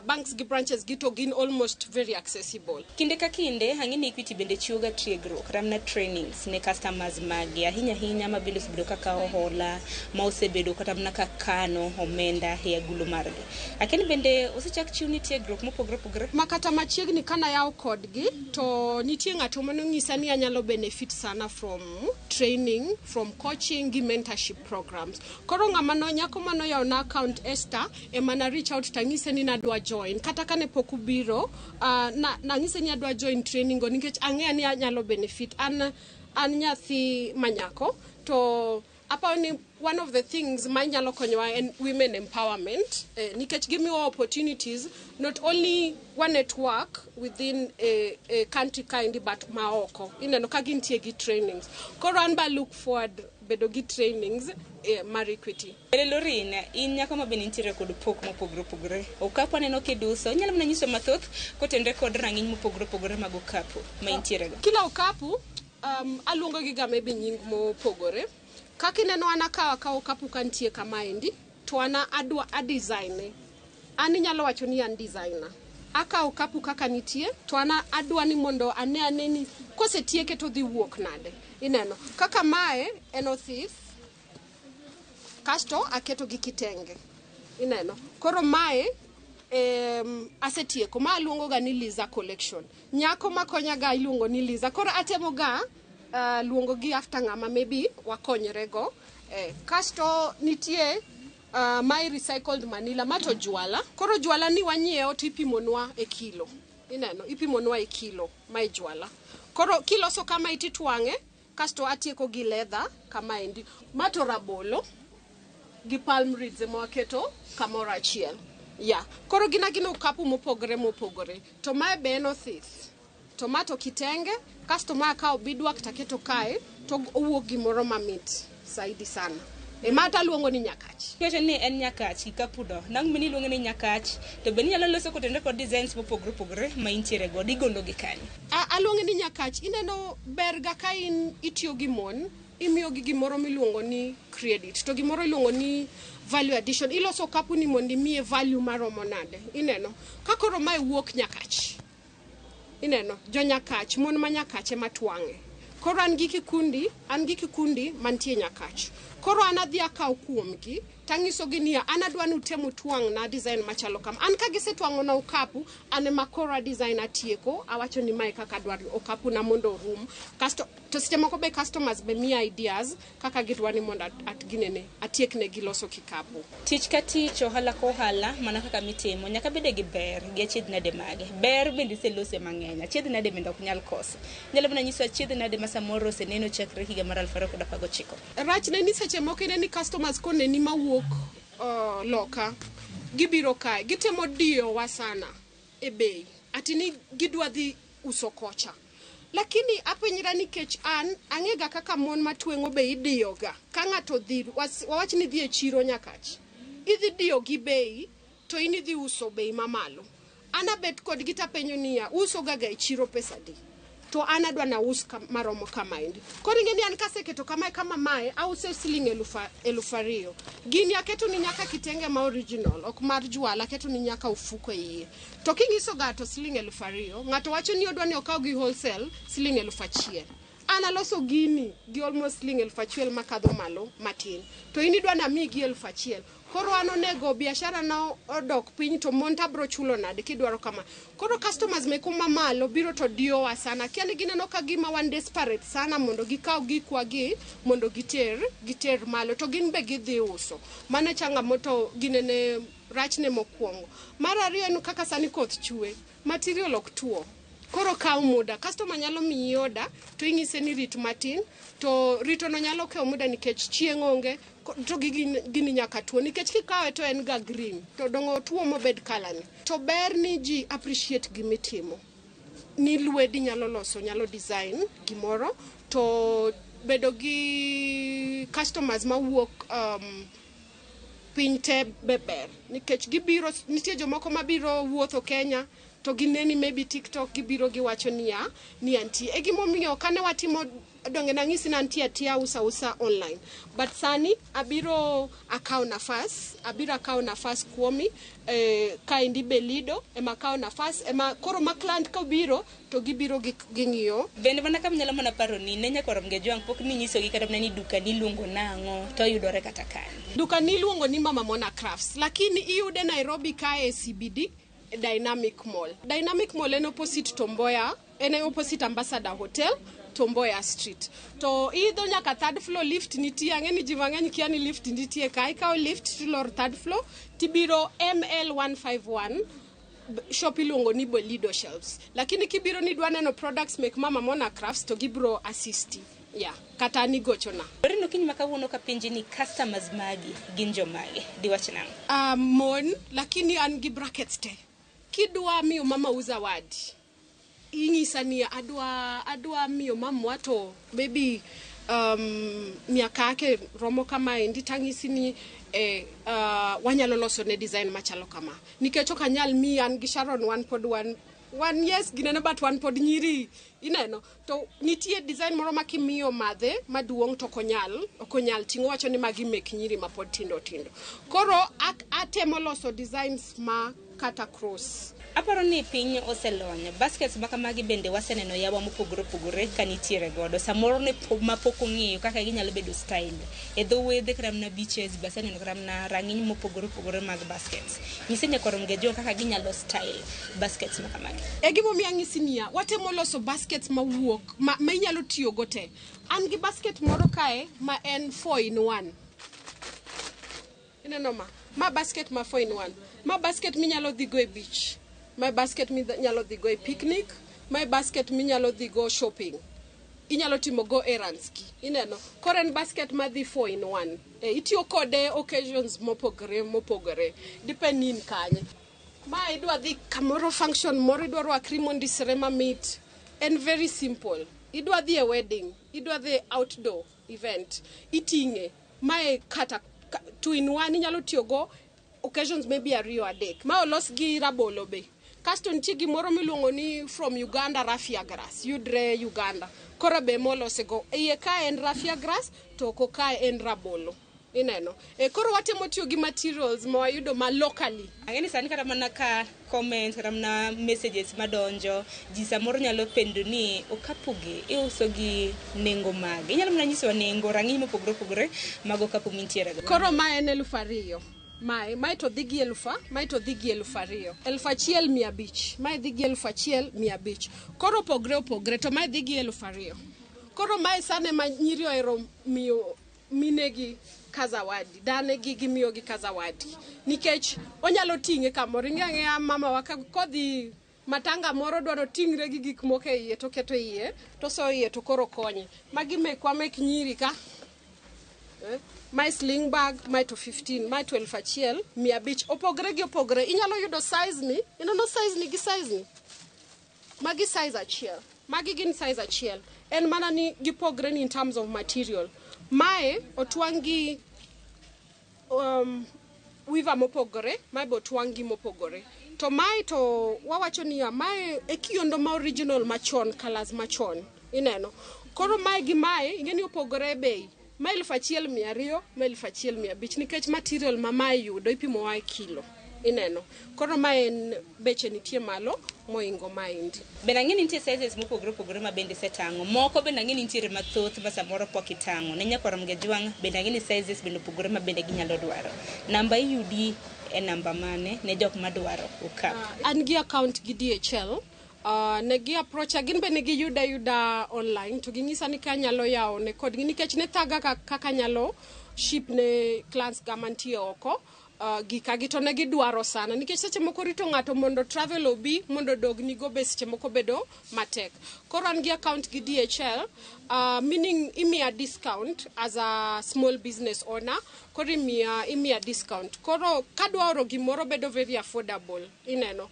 banks gi branches gi to gin almost very accessible. Kinde ka kinde ang'eni Equity bende chiwoga tiegruok ramna trainings ne customers magi ahinya ma bende osebedo kaka hola ma osebedo kata mana kano omenda e agulu margi. Akeni bende osechak chiwo ni tiegruok mopogore makata machiegni kana yaw kodgi to nitie ng'ato mano ng'isa ni anyalo benefit sana from training, from coaching gi mentorship programs. Koro ng'ama no nyako mano yaw na account Esther emana reach out tang'ise ni nadwa join kata kane pok ubiro na ng'ise ni adwa join training go nikech ang'eya ni anyalo benefit an nyathi manyako to apani one of the things my nyalo konyowa en women empowerment nikech give me opportunities not only one network within a country kind but maoko ineno ka gintie gi trainings koro an ba look forward bedo gi trainings mar Equity. Lorin in nyako ma bende nitiere kod pok mopogore okapu aneno kiduso nyalo mana nyiso mathoth kotendre kod rang'iny mopogore mag okapu ma intiere go. Kila okapu aluongo gi ga maybe nying mopogore. Kaka ineno ana ka okapu kantie kama endi to ana adwa design. An nyalo wacho ni an designer. aka okapu kaka nitie to ana adwa ni mondo ane ni kosetieke to dhi wuok nade. Ineno kaka mae en othith kasto aketo gi kitenge. Ineno koro mae asetieko ma luongo ga ni Liza collection. Nyako makonya ga iluongo ni Liza. Koro atemo ga luongo gi after ngama maybe wakonyre go. Kasto nitie my recycled manila mato jwala. Koro jwala ni wanyiewo tipimonwa e kilo. Ineno ipimonwa e kilo mai jwala. Koro kiloso kama ititwange kasto atieko gi leather kama endi. Mato rabolo gi palm reeds mwaketo kamoro achiel. Koro gina okapu mopogore. To mae be en othith. Tomato kitenge kasto ma kao bidwak taketo kae to owuok gimoro mamit saidi sana. Mata luongo ni nyakach. Kecho ni en nyakach ikapudo. Nang mini luongo ni nyakach to be ni nyalo loso kotende kod designs mopogore ma intiere go digondo gi kanyo. Aluongo ni nyakach. Ineno berga ka itiyo gi mon imiyo gi gimoro miluongo ni credit to gimoro iluongo ni value addition. Iloso kapu ni mondi miye value maromo nade. Ineno kakoro mae wuok nyakach. Ineno jo nyakach mon ma nyakache matwange. Koro an gi kikundi mantie nyakach. Koro anadhi akaw kuomgi tangiso gi ni anadwa ni utemu twang na design machalo kama. An ka gisetwango na okapu ane makora design atieko awacho ni mai kaka dwaro okapu na mondo room. Kasto to seche moko be customers be mi ideas kaka gidwani mondo atginene atiekne giloso kikapu. Tich ka tich ohala ko ohala mana kaka mitimo nyaka bede gi ber gi achiedhnade mage. Ber bende selose mang'eny. Achiedhnade bende ok nyal koso. Nyalo bana nyiso achiedhnade ma samoro seneno chakre higa mar 2019. Rachne ni seche moko ni customers kone ni mawuok loka gibiro kae gitemo dio wasana e bei atini gidwa dhi uso kocha. Lakini apenyira nikech an ang'ega kaka mon matwengo be idiyoga ka ng'ato dhi wawach ni dhi e chiro nyakach idhi diyo gi bei to inidhi uso bei mamalo. Ana bet kod gita penyo niya uso gaga e chiro pesa di to anadwa na us maromo kama endi. Koro ngeni an kaseketo kama mae ause siling 2,000. Gini aketo ni nyaka kitenge ma original ok mar jwala aketo ni nyaka ufuko iye. To kingiso gato siling 2,000 ng'ato wacho ni odwa ni okaw gi wholesale siling 1,000. Ana loso gini gi almost siling 1,000 makadho malo matin. To inidwa na mi gi 1,000. Koro anonego biashara na odok piny to monta bro chulo nade kidwaro kama. Koro customers meko mamalo biro to dio sana. Kiani gineno ka gima wan desperate sana mondo gikaw gikwa gi mondo giter malo to gin be gidhi uso. Mane changamoto ginene rachne mokwongo. Mar ariyo en kaka sani koth chue. Material ok tuo. Koro kaw muda. Customer nyalo miyi oda to ing'ise ni rit matin to rito no nyalo kaw muda nikech chieng' onge to gini nyaka tuo nikech kikawe to en ga green to dongo tuo mobed kalani. To ber ni ji appreciate gimitimo. Ni lwedi nyalo loso nyalo design gimoro to bedo gi customers mawuok piny te beber nikech gibiro nitie jomoko mabiro wuotho Kenya to gineni maybe TikTok gibiro giwacho ni antie e gimomiyo kane watimo donge nang'isi na antie atia usa online but sani abiro akaw nafas kuomi ka indi belido ema akaw nafas ema koro ma client ka biro to gibiro ging'iyo bende mana kam nyalo mana paro ni ne nyakorom ge jwang pok ni nyiso gi kata ni duka ni luongo nango to yudore kata kan duka ni luongo ni Mama Mona Crafts lakini iyude Nairobi kae CBD Dynamic Mall en opposite Tomboya en opposite Ambassador Hotel Tomboya Street. To idho nyaka third floor lift nitie ang'eni ji mang'eny kia ni lift nitie kae ikaw lift to lor third floor tibiro ML151 shop iluongo ni Bolido Shelves. Lakini kibiro ni dwa neno products make Mama Mona Crafts to gibro assisti. Kata ni gochona. Berino kiny makawuono ka pinji ni customers magi gin jomage diwach nango. Mon lakini an gi brackets te. Kidwa miyo mama uza wadi. Ing'isa ni adwa miyo mama to maybe miaka yake romo kama endi tang'isi ni wanyalo loso ne design machalo kama. Nikech ok anyal mi an gi Sharon 1 yes ginene but one pod nyiri ineno to nitie design moro makimiyo madhe maduong' to okonyal tingo wacho ni magi mek nyiri mapod tindo koro atemo loso designs ma kata cross Aparo ni piny oselony. Baskets makamagi bende waseneno yawa mopogore opogore kanitiere godo. Samoro ne mapok ong'eyo kaka ginyalo bedo style. E dho wedhe kata na beaches baseneno kata na rang'iny mopogore opogore mag baskets. Nyise nyakorom gejo kaka ginyalo style baskets makamagi. E gimo mi ang'isi niya, watemo loso baskets mawuok ma inyalo tiyo go te. An gi basket moro kae ma en 4-in-1. Ineno ma basket ma 4-in-1. Ma basket minyalo dhi go e beach. My basket minyalo dhi go e picnic, my basket minyalo dhi go shopping. Inyalo timo go errands ki. Ineno, koro en basket ma dhi 4-in-1. Itiyo kode occasions mopogore. Depend in kanye. Ma idwa dhi kamoro function moro idwa rwakri mondisre mamit. En very simple. Idwa dhi e wedding, idwa dhi outdoor event. Iting'e. Mae kata 2-in-1 inyalo tiyo go occasions maybe 2-3. Ma olos gi rabolo be. Kasto nitie gimoro miluongo ni from Uganda raffia grass, yudre Uganda. Koro be molose go. Iye ka en raffia grass to oko ka en rabolo. Ineno. Koro watemo tiyo gi materials ma wayudo ma locally. Ang'eni sani kata mana ka comments kata mana messages madonjo, ji samoro nyalo pendo ni okapugi iuso gi nengo mage. Inyalo mana nyiso nengo rang'iny mopogore opogore mag okapu mintiere go. Koro ma en 2,000. Mai to dhi gi 1,000, mai to dhi gi 2,000. 1,500. Mai dhi gi 1,500. Koro opogre to mai dhi gi 2,000. Koro mai sane ma nyiri ohero miyo minegi kazawadi. Dane gi gimiyo gi kazawadi. Nikech onyalo ting'e kamoro. Ing'e mama wa kodhi matanga moro dwaro ting're gi gik moko e iye to keto iye to so iye to koro konye. Magi mekwa mek nyiri ka. My sling bag, my to 15, my 12,000, mia beach. Opogre gi opogre. Inyalo yudo size ni. No size ni gi size ni. Magi size achiel. Magi gin size achiel. En mana ni gipogre ni in terms of material. Mae otwangi weaver mopogore, mae bo otwangi mopogore. To mae to wawacho ni mae e kiondo ma original machon, colors machon. Ineno. Koro mae gi mae, ingeni opogore bei. Mae 1,200, mae 1,500 nikech material ma mae yudo ipimo wa e kilo. Ineno. Koro mae en beche nitie malo moingo maendi. Bende ang'eni nitie sizes mopogore opogore ma bende setang'o. Moko bende ang'eni nitiere mathoth ma samoro pok itang'o. Ne nyakorom gejwang' bende ang'eni sizes bende opogore ma bende ginyalo dwaro. Namba iyudi e namba mane ne jok madwaro okapu. An gi account gi DHL. Negi approach agin be negi yuda online to gingisa ni kanyalo yawo ne kod nikech ne thaga kaka nyalo ship ne clans gamantie oko gikagi to negi dwaro sana nikech seche moko rito ng'ato mondo travel obi mondo dogni go be seche moko bedo matek. Koro an gi account gi DHL meaning imiya discount as a small business owner. Koro imiya discount. Koro kadwa oro gimoro bedo very affordable. Ineno.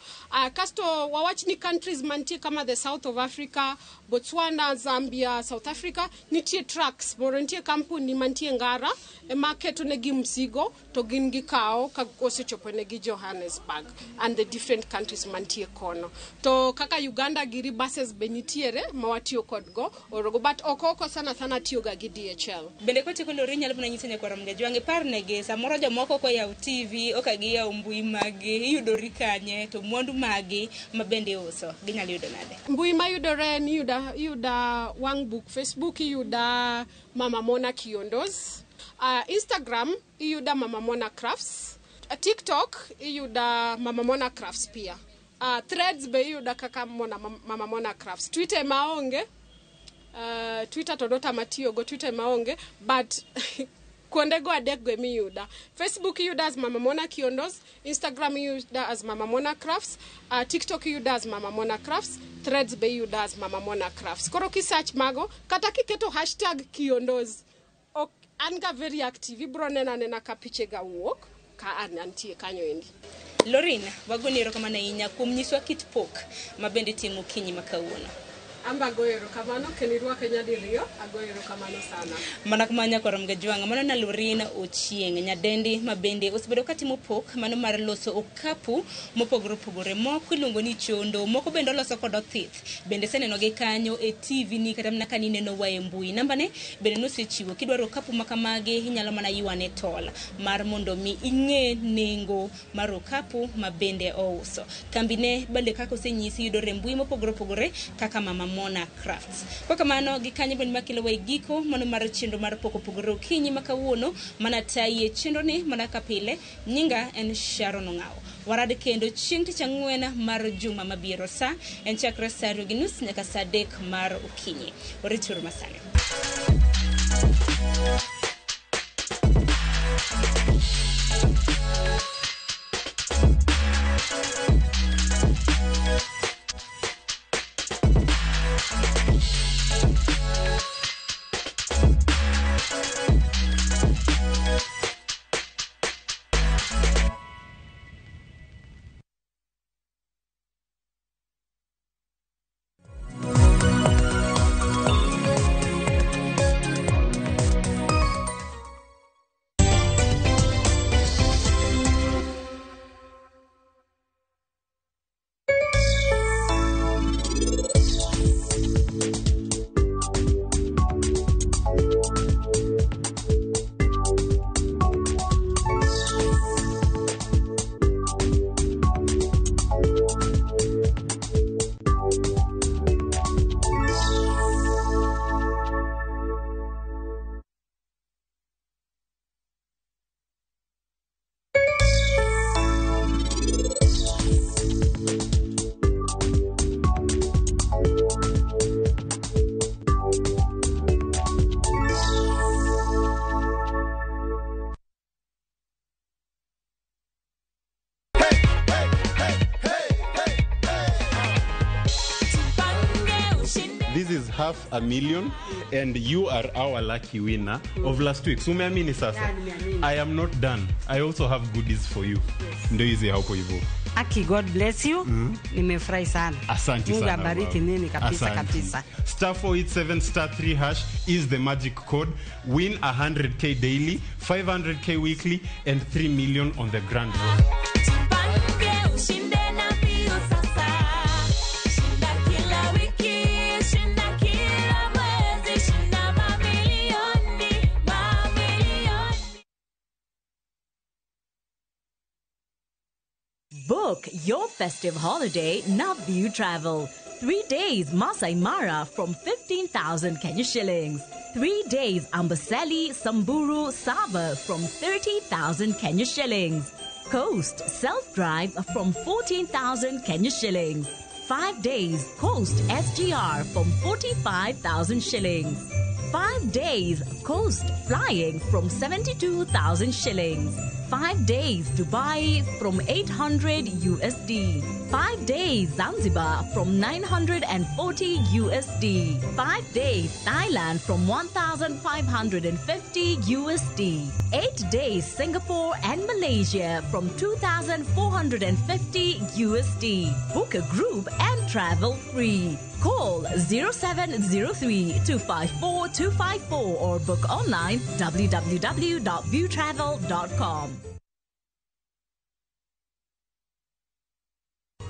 Kasto wawach ni countries mantie kama the South of Africa, Botswana, Zambia, South Africa, nitie trucks, moro nitie kampuni mantie Ngara, market negi msigo, to gin gikao ka osechopo negi Johannesburg and the different countries mantie kono. To kaka Uganda giri buses be nitiere mawatiyo kodgo orogo but oko sana tiyo ga gi DHL. Bende ko tiko lori nyalo buna nyise nyakorom gejwang' parnegi samoro jomoko ko yaw TV oka gi yaw mbui magi iyudori kanye to mwandu magi ma bende uso ginyalo yudo nade? Mbui ma yudore ni yuda Wangbook, Facebook yuda Mama Mona Kiondos, Instagram yuda Mama Mona Crafts, TikTok yuda Mama Mona Crafts pia. Threads be yuda kaka Mama Mona Crafts. Twitter maonge. Twitter to dota matiyo go Twitter maonge but kuonde go adek go mi yuda. Facebook yuda as Mama Mona Kiondos, Instagram yuda as Mama Mona Crafts, TikTok yuda as Mama Mona Crafts, Threads be yuda as Mama Mona Crafts. Koro ki search mago kata kiketo #Kiondos anga very active ibro nena ka piche ga wuok ka antie kanyo endi. Lorina, wagoni erokamano ahinya kuom nyiswa kit pok ma bende timo kinyi makawuono. Amba goero kamano kenirwa Kenya diriyo agoero kamano sana. Mana kumanya kwa ramgejwanga mana na Lorina Ochieng nyadendi mabende osebedo katimo pok mano mar loso okapu mopogore opogore moko iluongo ni chondo moko bende loso kod othith bende seneno gi kanyo e TV ni kata mana kanine wa e mbui namba ne bende nosechiwo kidwaro okapu makamage inyalo mana yuane tol mar mondo mi ing'e nengo mar okapu mabende ouso kambine bende kako senyisi yudore mbui mopogore opogore kaka Mama Mona Crafts. Kwa kamano gikanyo bende makilo wa igiko mano mar chenro mar poko pogoro kinyi makawuono mana taye chenro ni mana kapile nyinga en Sharon Ongao. Warad kendo chieng' tich ang'wen mar juma mabiro sa en chakre saa 2:30 nyaka saa 3 mar okinyi. Orichuru masane. This is $500,000 and you are our lucky winner of last week. So umeamini sasa? I am not done. I also have goodies for you. Ndio hizi hapo hivyo. Aki, God bless you. Nimefurahi sana. Asante sana. Mungu abariki nini kabisa kabisa. Star 487 star 3 hash is the magic code. Win 100k daily, 500k weekly and 3 million on the grand draw. Book your festive holiday Navview Travel. 3 days Masai Mara from 15,000 Kenya shillings. 3 days Amboseli, Samburu, Sava from 30,000 Kenya shillings. Coast Self-Drive from 14,000 Kenya shillings. 5 days Coast SGR from 45,000 shillings. 5 days Coast Flying from 72,000 shillings. 5 days Dubai from 800 USD. 5 days Zanzibar from 940 USD. 5 days Thailand from 1,550 USD. 8 days Singapore and Malaysia from 2,450 USD. Book a group and travel free. Call 0703-254-254 or book online www.viewtravel.com.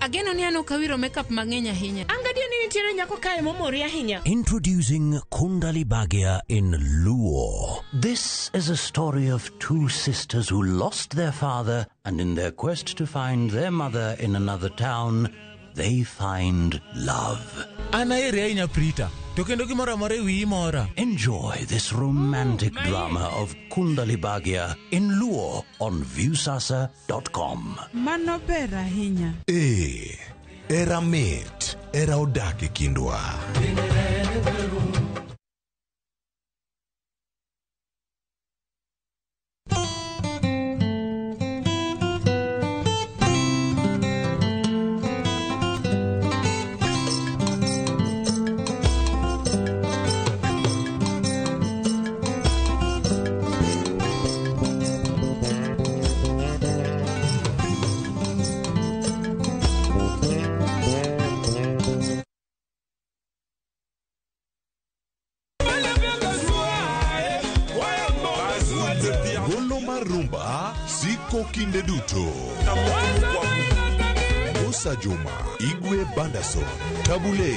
Ageno ni ano kawiro makeup mang'eny ahinya. Angadio ni nitiere nyako kae momori ahinya. Introducing Kundali Bagia in Luo. This is a story of two sisters who lost their father, and in their quest to find their mother in another town, they find love. Enjoy this romantic drama of Kundali Bagia in Luo on viewsasa.com. Mano ber ahinya. Era mit, era odake kindwa. Chopo kinde duto. Musa Juma, Igwe Banderson, Tabule,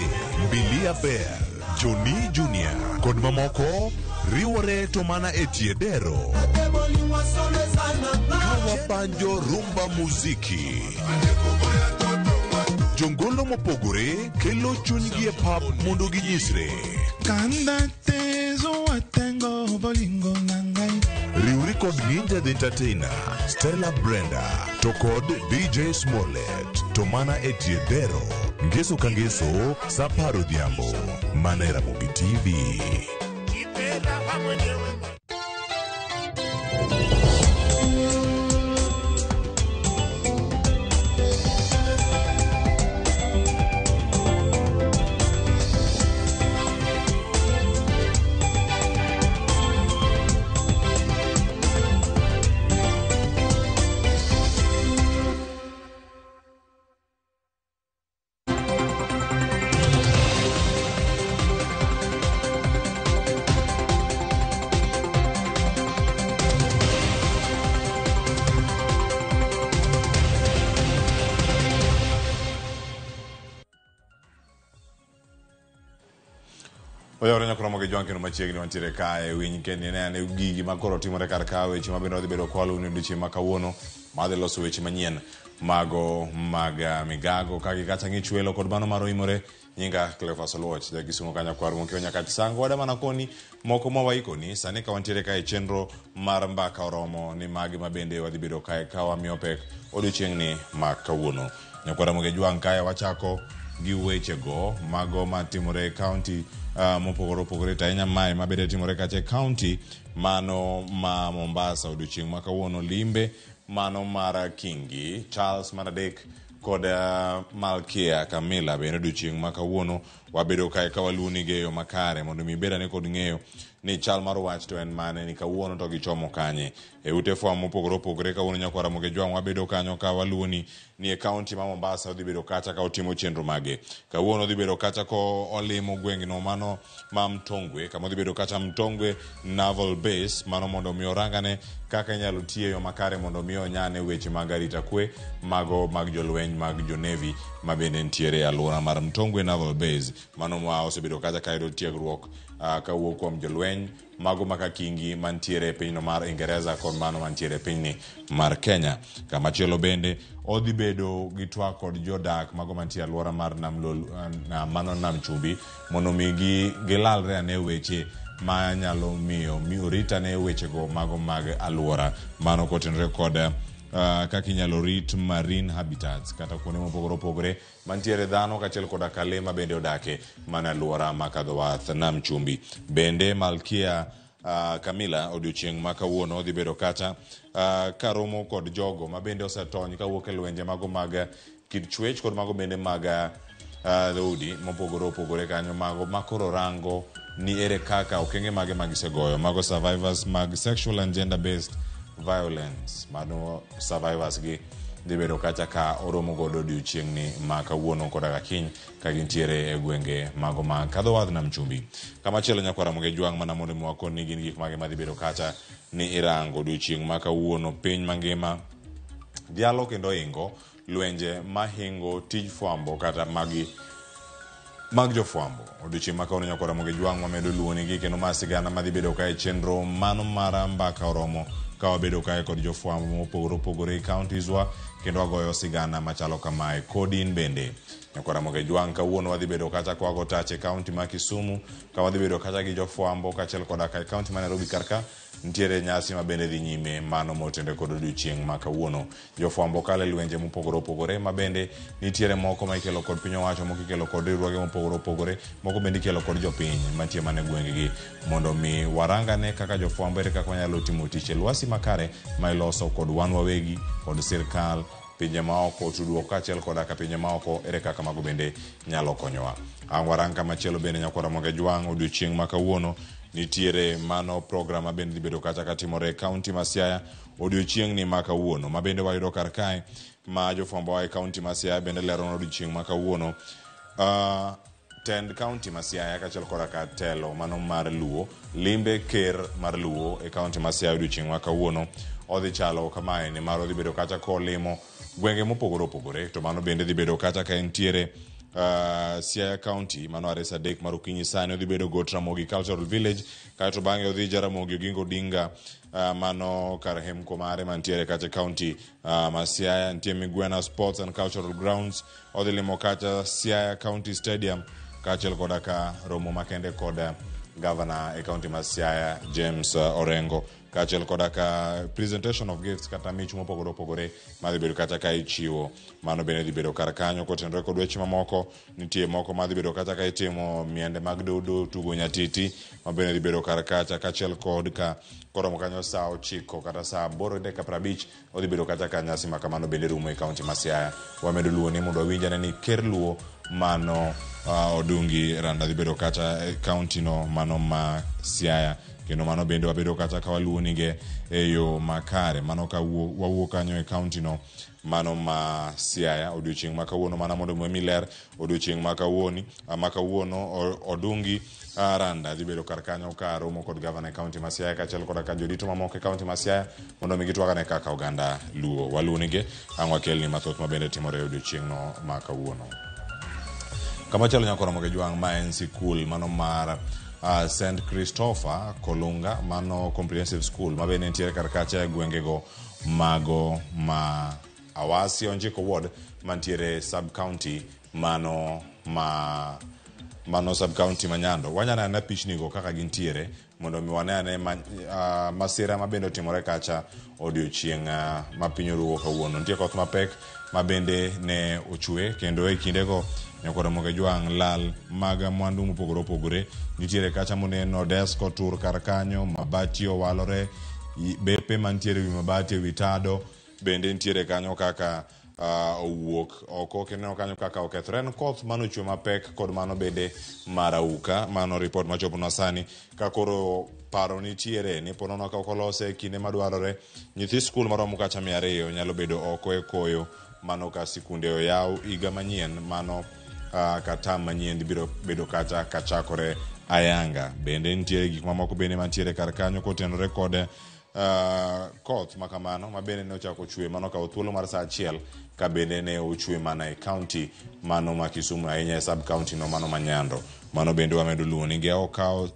Bilia Bear, Johnny Junior, kod mamoko riwore to mana etiedero. Kawa banjo rumba muziki. Jongolo mopogore kelo chunygi e pap mondo ginyisre. Kanda tezo atengo bolingo nangai. Riuri kod Ninja the Entertainer, Stella Brenda, to kod DJ Smollett, to mana etiedero. Ngeso kangeso, saparo diambo, mana Ramogi TV. Oyore nyakromo gi jwanke no machiegni wantiere kae winy kendi ne ane gigi makoro timore kar ka weche mabende wadhi bedo kwalo ni odiochieng' ma kawuono madhi loso weche manyien mago mag migago kagi kacha ng'ich welo kod mano maro imore nyinga Cleophas Oluoch Kisumu kanya kwar mokio nyaka tisango wada mana koni moko mawaikoni sani ka wantiere kae chenro mar mbaka oromo ni magi mabende wadhi bedo kae ka wamiyo pek odiochieng' ni ma kawuono nyakwara moge jwang' kae wachako gi weche go mago matimore county mopogore opogore tainya mai mabede timore kache county mano ma Mombasa odiochieng' ma kawuono limbe mano mar Kingi Charles Maradek kod Malkia Camilla bende odiochieng' ma kawuono wabedo kae ka waluoni geyo makare mondo mi beda ne kod ng'eyo ni chal mar wach to en mane ni kawuono to gichomo kanye e ute fwamo mopogore opogore kawuono nyakwara moge jwang' wabedo kanyo ka waluoni ni e county ma Mombasa odhi bedo kacha ka otimo chenro mage kawuono odhi bedo kacha ko olimo gweng'no mano ma Mtongwe kama odhi bedo kacha Mtongwe Naval Base mano mondo mi orangane kaka inyalo tiyo yo makare mondo mi onyane weche mag arita kwe mago mag jolweny mag jonevi mabende ntiere e alwora mar Mtongwe Naval Base mano ma osebedo kacha ka ido tiegruok kawuok kuom jolweny mago maka Kingi mantiere e pinyno mar Ingereza kod mano mantiere e pinyni mar Kenya kama chielo bende odhi bedo gi twak kod jodak mago mantiere alwora mar mano Nam Chumbi mondo mi gilalre ane weche ma nyalo miyo rita ne weche go mago mag alwora mano kotenre kod kaka inyalo rit marine habitats kata kuonde mopogore opogore mantiere dhano kachiel koda kale ma bende odake mana alwora makadho wath Nam Chumbi bende Malkia Camilla odiochieng' ma kawuono odhi bedo kacha karomo kod jogo ma bende osetony kawuok e lwenje mago mag kid chwech kod mago bende mag dhoudi mopogore opogore kanyo mago makoro rango ni ere kaka okenge mage magisegoyo mago survivors mag sexual and gender based violence mano survivors gi dhi bedo kacha ka oromo godo odiochieng' ni ma kawuono koda kiny ka gintiere e gwenge mago ma kadho wadh Nam Chumbi kama chielo nyakwara moge jwang' mana mondo mwakon ni gin gik mage madhi bedo kacha ni irango odiochieng' ma kawuono piny mangima dialo kendo ingo lwenje mahingo tij fwambo kata mag jofwambo odiochieng' ma kawuono nyakwara moge jwang' mamedo luoni gi kendo masigana madhi bedo kae chenro mano mar mbaka oromo ka wabedo kae kod jofwambo mopogore opogore counties wa kendo wagoyo sigana machalo kamae kodin bende nyakwara moge jwang' kawuono wadhi bedo kacha kwa go tache county ma Kisumu ka wadhi bedo kacha gi jofwambo kachiel koda kae county ma Nairobi karka ntiere nyasi ma bende dhi nyime mano motende kod odiochieng' ma kawuono jofwambo kale lwenje mopogore opogore ma bende nitiere moko ma ikelo kod piny owacho moko ikelo kod riwruoge mopogore opogore moko bende ikelo kod jopiny mantie mane gwengegi mondo mi warangane kaka jofwambo ere kaka wanyalo timo tich e lwasi makare ma iloso kod wan wawegi kod sirkal pinje maoko tudruok kachiel koda ka pinje maoko ere kaka mago bende nyalo konyowa warang kama chielo bende nyakwara moge jwang' odiochieng' ma kawuono nitiere mano program ma bende bedo kacha katimore e county ma Siaya odiochieng' ni ma kawuono ma bende wayudo kar kae ma jofwambo wa e county ma Siaya bende lero no odiochieng' ma kawuono tend county ma Siaya kachiel koda ka telo mano mar Luo limbe ker mar Luo e county ma Siaya odiochieng' ma kawuono odhi chalo kamae ni mar odhi bedo kacha kolimo gwenge mopogore opogore to mano bende dhi bedo kacha ka entiere Siaya County mano aresa dek mar okinyi sani odhi bedo got Ramogi Cultural Village kaeto bang'e odhi Jaramogi Oginga Odinga mano kar hemko mare mantiere kacha County ma Siaya. Nitie Migwena Sports and Cultural Grounds odhi limo kacha Siaya County Stadium kaachiel koda ka romo makende kod Governor e County ma Siaya James Orengo kaachiel koda ka presentation of gifts kata mich mopogore opogore madhi bedo kacha ka ichiwo mano bende dhi bedo kar kanyo kotenore kod weche mamoko. Nitie moko madhi bedo kacha ka itimo miende mag dodo tugo nyatiti ma bende dhi bedo kar kacha kaachiel kod ka koromo kanyo saa 9 kata saa 8:50 odhi bedo kacha ka nyasi ma kamano bende rumo e County ma Siaya. Wamedo luwo ni mondo winjane ni ker luo mano Odungi Randa dhi bedo kacha e county no mano ma Siaya kendo mano bende wabedo kacha ka waluonige e yo makare mano ka wawuok kanyo e county no mano ma Siaya. Odiochieng' ma kawuono mana mondo mi ler odiochieng' ma kawuono Odungi Randa dhi bedo kar kanyo ka romo kod governor e county ma Siaya kaachiel koda ka jodito mamoko e county ma Siaya mondo mi gitwagane kaka oganda luo. Waluonige ang' wakelni mathoth ma bende timore e odiochieng' no ma kawuono. Kama chalo nyakoromo Juang ma en sikul mano mar St. Christopher Kolunga mano comprehensive school ma bende nitiere kar kacha e gwengego mago ma Awasi Onjiko Ward mantiere sub county mano sub county ma Nyando. Wanyana na pichnigo kaka gintiere mondo mi wanene masira ma bende otimore kacha odiochieng' ma piny oruo kawuono. Nitie koth mapek ma bende ne ochwe kendo e kindego nyakoromo Juang lal mag mwandu mopogore opogore nitiere kacha moneno desk otur kar kanyo, mabati owalore, bepe mantiere wi mabati wi tado bende nitiere kanyo kaka owuok oko kendo kanyo kaka okethore. En koth mano chwe mapek kod mano bende marauka mano report machopo na sani ka koro paro nitiere ni ponono ka okolose kinde madwarore nyithi skul maromo kacha 200 nyalo bedo oko e koyo mano ka sikunde oyaw higa manyien mano kata manyien biro bedo kata kachakore ayanga. Bende nitiere gik mamoko bende mantiere kar kanyo kotenore kod koth makamano ma bende ne ochako chwe mano ka thuolo mar saa 1 ka bende ne ochwe mana e county mano ma Kisumu ahinya e sub county no mano ma Nyando. Mano bende wamedo luwo ni ge okawo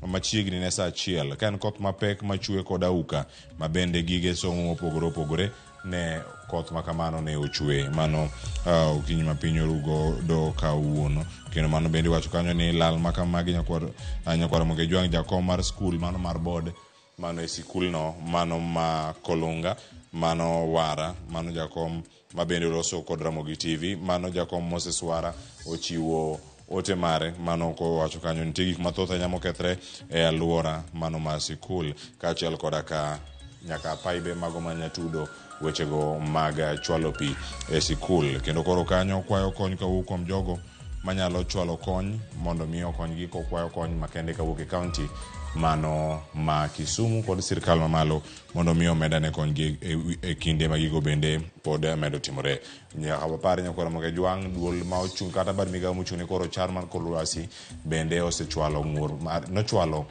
machiegni ne saa 1 ka en koth mapek machwe kod auka ma bende gige somo mopogore opogore ne koth makamano ne ochwe mano okinyi ma piny orugo do kawuono kendo mano bende wacho kanyo ni lal makamagi nyakwar Moge Juang jakom mar skul mano mar board mano e sikul no mano ma Kolunga mano Wara mano jakom ma bende loso kod Ramogi TV mano jakom Moses Wara ochiwo ote mare mano ko wacho kanyo nitie gik mathoth anyamo kethre e aluora mano ma sikul kaachiel koda ka nyaka paibe mago manyatudo wechego mag chwalo pi e sikul kendo koro kanyo kwayo kony kawuok kuom jogo manyalo chwalo kony mondo mi okonygi kokwayo kony makende kawuok e county mano ma Kisumu kod sirkal mamalo mondo mi omedane konygi e kinde ma gigo bende pod medo timore. Nyaka wapar nyakwara Moge Juang duol ma ochung' kata bar migawo mochung' ne koro Charman Kolwasi bende osechwalo ng'ur nochwalo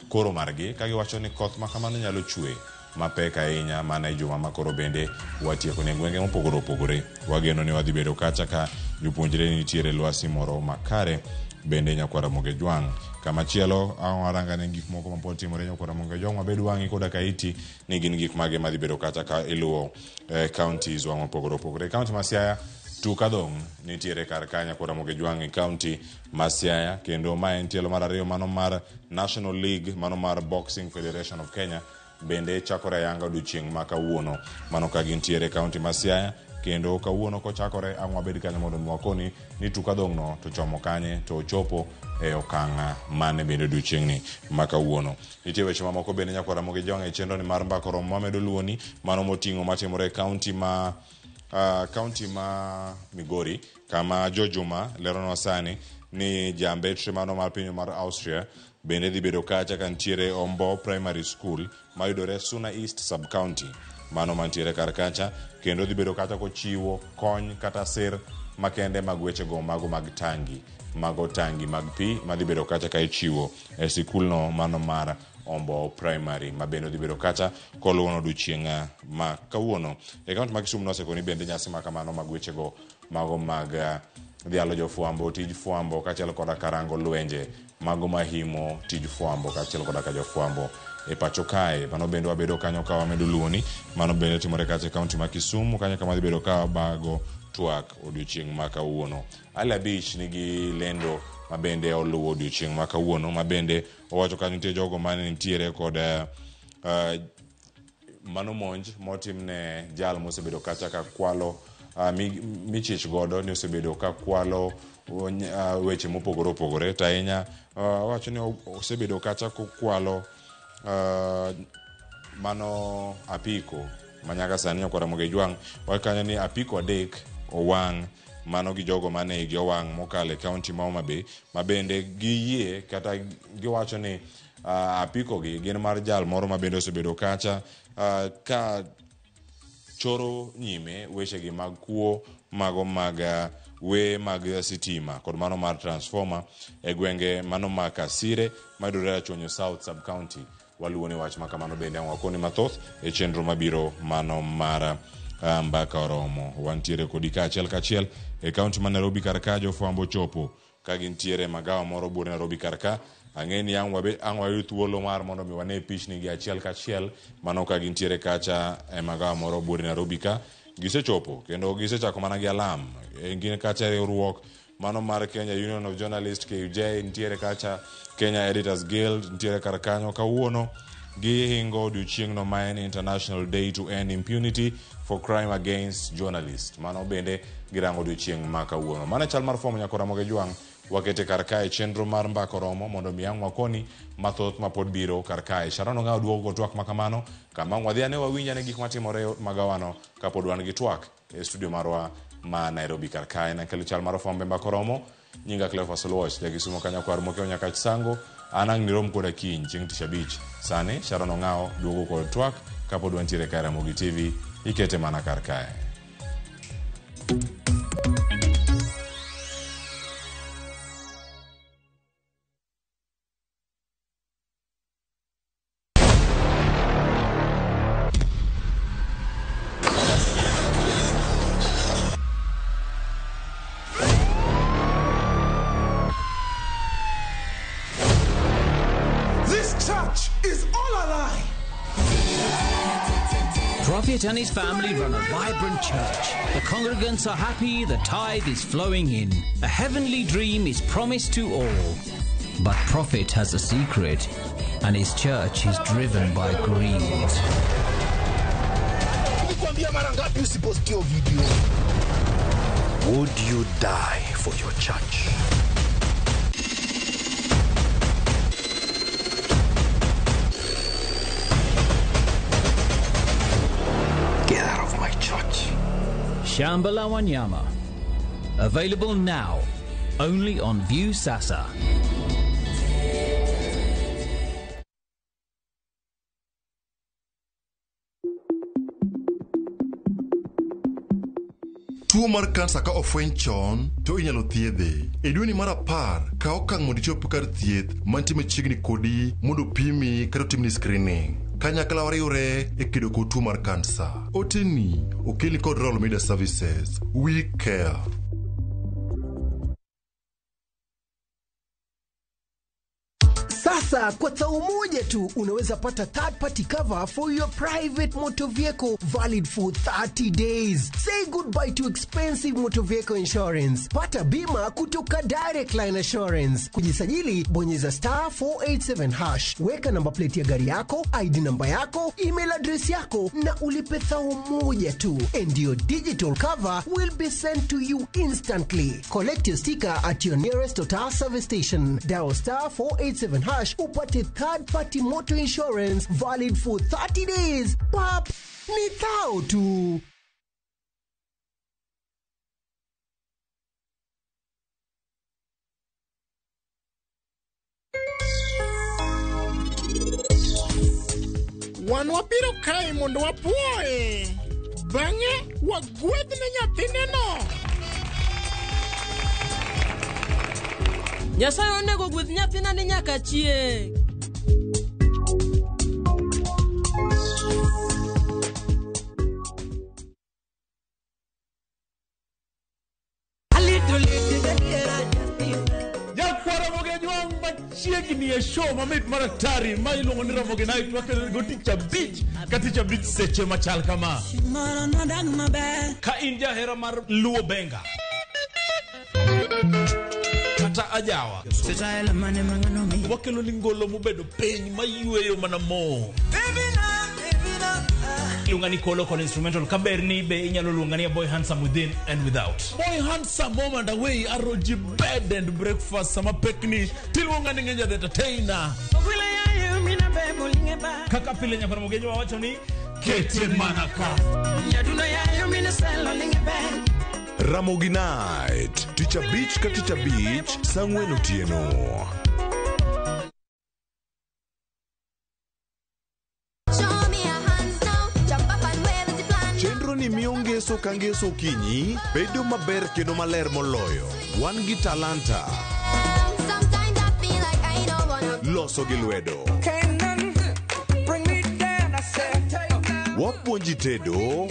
koro margi ka giwacho ni koth makamano nyalo chwe mapek ahinya mana e juma makoro bende watieko ne gwenge mopogore opogore. Wageno ni wadhi bedo kacha ka jopuonjre nitiere lwasi moro makare bende nyakwara Moge Juang. Kamachielo aranga ne gik moko mapod timore nyakwara Moge Juang mabed wangi koda ka iti ni gin gik mage madhi bedo kacha ka iluwo counties wang mopogore opogore. County ma Siaya tukadong nitiere kar kanya nyakwara Moge Juang e county ma Siaya kendo ma en tielo mar ariyo mano mar National League mano mar Boxing Federation of Kenya bende chakore yanga odiochieng' ma kawuono mano ka gintiere county ma Siaya kendo kawuono kochakore ang'wa bed kanyo mondo mwakoni ni tukadong no to chomo kanye to chopo e okanga mane bende odiochieng'ni ma kawuono. Nitie weche mamoko bende nyakwara Moge Juang e chenro ni mar MbakaOromo wamedo luoni mano moting'o matimore county ma Migori kama Jojuma leronwa sani ni jambetre mano mar piny mar Austria bende dhi bedo kacha ka ntiere Ombo Primary School mayudore Suna East Sub County mano mantiere kar kacha kendo dhi bedo kacha kochiwo kony kata sir makende mag wechego mago mag tangi mag pi madhi bedo kacha ka ichiwo e sikul no mano mar Ombo Primary mabendo di bedo kacha koluono duchienga ma kawuono e kaunti ma Kisumu nosekoni bende nyasi ma kamano magwechego mago mag dhialo jofuambo tij fuambo kachiel koda karango lwenje mago mahimo tij fuambo kachiel koda ka jofuambo e pacho kae. Mano bende wabedo kanyo ka wamedo luoni mano bende timore kacha kaunti ma Kisumu kanyo kama dhibedo ka bago twak odiochieng' ma kawuono. Ala Beach nigi lendo mabende oluwo odiochieng' ma kawuono mabende owacho ka nitie jogo mane nitiere kod mano monj motimne jal mosebedo kacha ka kwalo michich godo ni osebedo ka kwalo weche mopogore opogore tainya wacho ni osebedo kacha kwalo mano apiko manyaka sani nyokora Ramogi jwang' wakanya ni apiko adek owang' mano gi jogo mane gi owang' mokale county ma Homa Bay mabende giyie kata giwacho ni apiko gi gin mar jal moro mabende osebedo kacha ka choro nyime weche gi mag kuo mago mag we mag sitima kod mano mar transformer e gwenge mano ma Kasire madore Chonyo South sub county. Waluoni wach ma kamano bende wakoni mathoth e chenro mabiro mano mar MbakaOromo. Wantiere kodi kachiel e county ma Nairobi karka jofuambo chopo ka gintiere magawa moro bur Nairobi karka ang'eni ang'wa thuolo mar mondo mi wane pichni gi achiel mano ka gintiere kacha e magawa moro bur Nairobi ka gisechopo kendo gisechako mana gi alam gin kacha riwruok mano mar Kenya Union of Journalists KUJ ntiere kacha Kenya Editors Guild ntiere karkanyo kawuono gihingo odiochieng'no ma en International Day to End Impunity for Crime Against Journalists. Mano bende girango odiochieng' ma kawuono. Mane chal mar fomo nyakora Ramogi jwang' wakete karkae chenro mar MbakaOromo mondo miang' wakoni mathoth mapod biro karkae. Sharon Ong'ao duogo twak makamano kama wadhiane wawinjane gik matimore magawano kapod wan gi twak e studio marwa ma Nairobi karkae na kelo chal mar fomo MbakaOromo nyinga Cleophas Oluoch jagisumo kanyakwar mokeo nyaka sango anang' ni rom koda kiny chieng' tich abich sani Sharon Ong'ao duogo kod twak kapod wantiere kae Ramogi TV ikete mana karkae. Prophet and his family run a vibrant church. The congregants are happy, the tithe is flowing in. A heavenly dream is promised to all. But Prophet has a secret, and his church is driven by greed. Would you die for your church? Get out of my church. Shambhala Wanyama. Available now, only on View Sasa. Tuo mar kansa ka ofweny chon to inyalo thiedhe. E dweni mar 10 ka okang' mondo ichop kar thieth mantie machiegni kodi mondo pimi kata timni screening. Kanyakla wariwre e kedo kod tuo mar kansa. Oteni okeli kod Royal Media Services. We care. Sasa kwa thao moja tu unaweza pata third party cover for your private motor vehicle valid for 30 days. Say goodbye to expensive motor vehicle insurance. Pata bima kutoka Direct Line Assurance. Kujisajili bonyeza *487#. Weka namba plate ya gari yako, ID namba yako, email address yako na ulipe thao moja tu. And your digital cover will be sent to you instantly. Collect your sticker at your nearest Total service station. Dial *487# upate third party motor insurance valid for 30 days. Pap, ni thao tu. Wan wabiro kae mondo wapuoe. Bang'e wagwedhne nyathineno. Nyasaye onego gwedh nyathina ni nyaka chieng'. machiegni e show mamit maraktari ma iluongo ni Ramogi Night wakelo go ticha beach seche machal kama. Ka in jahera mar luo benga kata ajawa wakelo ni ngolo mobedo piny mayueyo mana mo. Lungani kolo kon instrumental kaberni be inyalo lungani Boy Handsome Within and Without. Boy Handsome moment away aroji bed and breakfast sama pekni tilungani ngenja the entertainer. Kaka pile nya Ramogi wacho ni kete manaka. Ramogi Night, Ticha Beach ka Ticha Beach, Sang'wen otieno. Chenro ni miyo ngeso ka ngeso kinyi, bedo maber kendo maler moloyo. Wan gi talanta. Loso gi lwedo. Wapuonji tedo.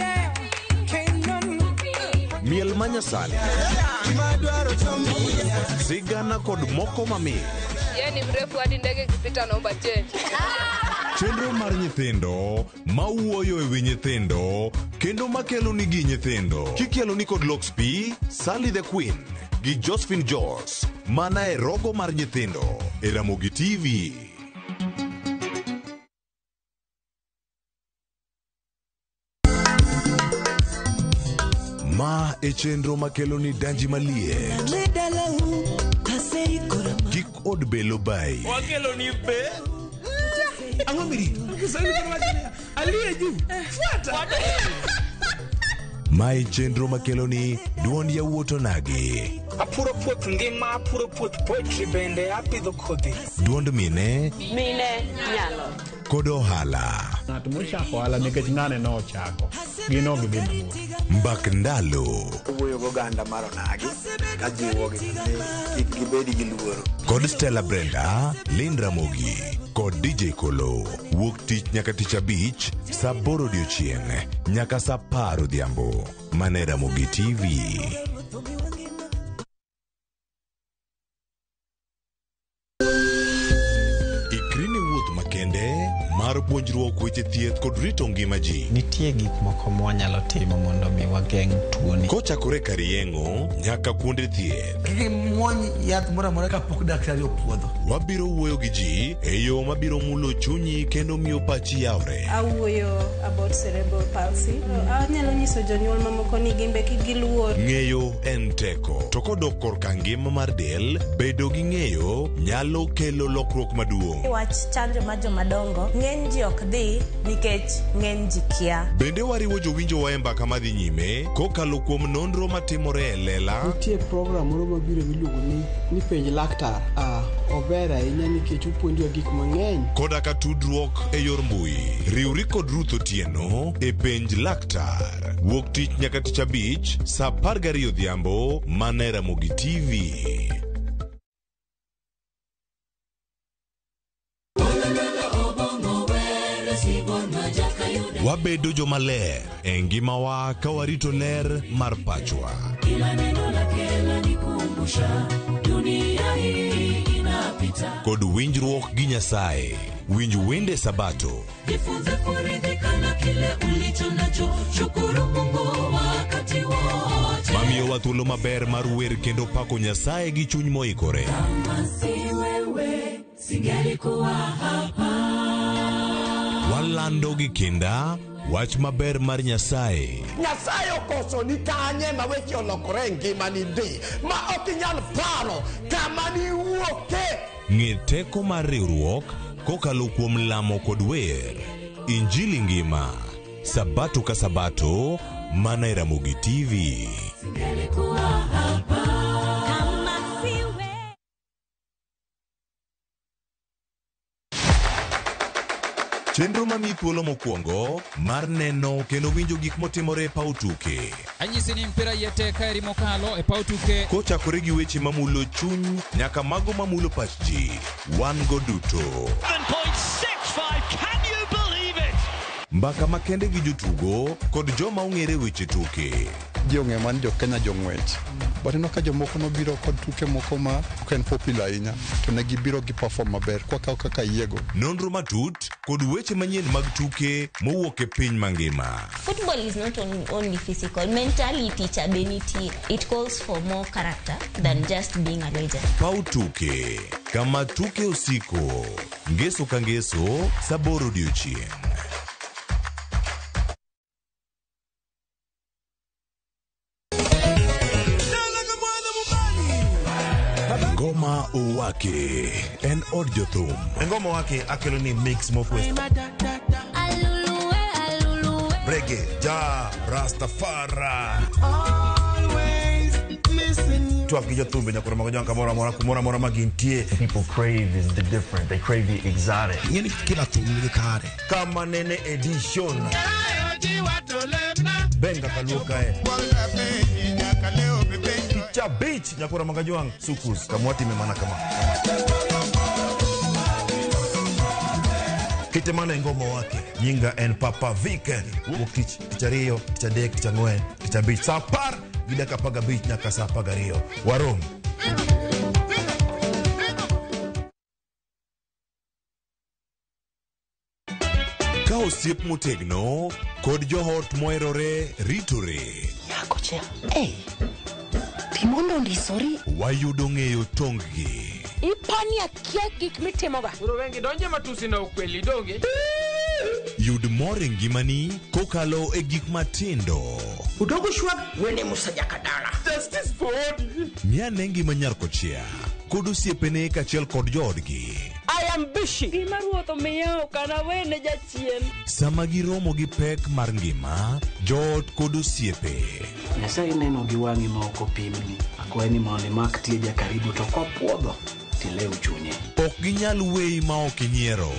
Miel manyasani. Sigana kod moko mamit. Yeni mrefu hadi ndege kipita naomba change. Chenro mar nyithindo, mawuoyo ewi nyithindo, kendo makelo ni gi nyithindo. Kikelo ni kod Loxp, Sally the Queen, gi Josephine George, mana e rogo mar nyithindo, e Ramogi TV. Ma e chenro makelo ni danji malie. Kik od belo bai. Wakelo ni be Angomiri. Aliye juu. Fuata. Ma e chenro makelo ni duond yawuoto nagi. Apuro puoth ngima, apuro puoth poetry bende, apidho kodhi. Duond mine nyalo. Kod ohala. Ng'at mochako ohala nikech ng'ane no ochako. Gino gi bende. Mbak ndalo. Wuoyo go ganda mar onagi ka jiwo gi kik gibedi gi luoro. Kod Stella Brenda, Lynn Ramogi, kod DJ Kolo. Wuok tich nyaka Ticha Beach, saa 8 odiochieng' nyaka saa 10 odhiambo. Mane Ramogi TV. Ikrini wuoth makende mar puonjruok weche thieth kod rito ngima ji. Nitie gik moko mwanyalo timo mondo mi wageng' tuoni. Kochakore kar yeng'o nyaka kuonde thieth. Kiki mwony yath mora mora kapok daktari opuodho. Wabiro wuoyo gi ji e yo mabiro mulo chunyi kendo miyo pachi yawre. Awuoyo about cerebral palsy. Anyalo nyiso jonyuol mamoko ni gimbe kigiluor. Ng'eyo en teko. To kodok korka ngima mar del, bedo gi ng'eyo nyalo kelo lokruok maduong'. Wach chanjo ma jomadongo ng'eny ji ok dhi nikech ng'eny ji kia. Bende wariwo jowinjo wa e mbaka madhi nyime kokalo kuom nonro matimore e lela. Nitie program moro mabiro miluongo ni penj laktar. Ober ahinya nikech opuonjo gik mang'eny. Koda ka tudruok e yor mbui. Riwri kod Ruth Otieno e penj laktar. Wuok tich nyaka Ticha Beach, saa 12 odhiambo, mane Ramogi TV. Wabedo jomaler e ngimawa ka warito ler mar pachwa. Kod winjruok gi Nyasaye. Winj wende Sabato. Jifunze kuridhika na kile ulicho nacho. Shukuru Mungu wakati wote. Mamiyo wa thuolo maber mar wer kendo pako Nyasaye gi chuny moikore. Kama si wewe singelikuwa hapa. Walando gi kinda wach maber mar Nyasaye. Nyasaye okoso ni kanye ma weche olokore ngima ni di ma ok inyal paro kama ni wuoke. Ng'e teko mar riwruok kokalo kuom lamo kod wer. Injili ngima, Sabato ka Sabato, mana e Ramogi TV. Singelikuwa hapa. Kama siwe. Chenro mami thuolo mokwongo mar neno kendo winjo gik motimore e paw tuke. Anyisi ni mpira yeteka eri mokalo e paw tuke. Kochakore gi weche mamulo chuny nyaka mago mamulo pach ji. Wan go duto. 7.65, can you believe it? mbaka makende gi jotugo kod joma ong'ere weche tuke. Ji ong'e man jo Kenya jong'wech. But ino ka jomoko nobiro kod tuke moko ma ok en popular ahinya to ne gibiro gi perform maber kwakaw kaka yiego. Nonro matut kod weche manyien mag tuke mowuok e piny mangima. Football is not only physical, mentally teacher beniti. It calls for more character than just being a legend. Pau tuke, kama tuke usiko, ngeso ka ngeso, saboro odiochieng'. Ngoma Owake en od jothum. Ngoma Owake akelo ni mix mopwes. Reggae, ja, Rastafari. Twak gi jothumbe nyakoro mago jonka mora magintie. People crave is the different. They crave the exotic. Yeni kila thum ni kare. Kama nene edition. Benga kaluka Ticha beach nyakora magajuang sukus kamwati memana kama Kitemana ngoma wake Yinga and Papa Viken Wukich Tichario, Tichadek, Tichangwen, Tichabich Sapar Gidaka paga beach nyaka sapaga rio Warom Ka osiep motegno kod johot moherore ritore. Nyako chia, timondo ndisori. Wayudo ng'eyo tonggi. Ipani akia gik mitimoga. Uro wengi donje matusi na ukweli donge. Yud more ngimani kokalo e gik matindo. Udogo shwag wene musajaka dala. Justice for all. Miane ngima nyarkochia kod osiepene kachiel kod joodgi. I am bishi. Gima ruotho miyo kana wene jachien. Sama giromo gi pek mar ngima, joot kod osiepe. Nyasaye neno gi wang'i ma ok opimni. Akwaye ni mondo imak tieja karibu to kopuodho tilew chunye. Ok ginyal weyi ma ok inyiero.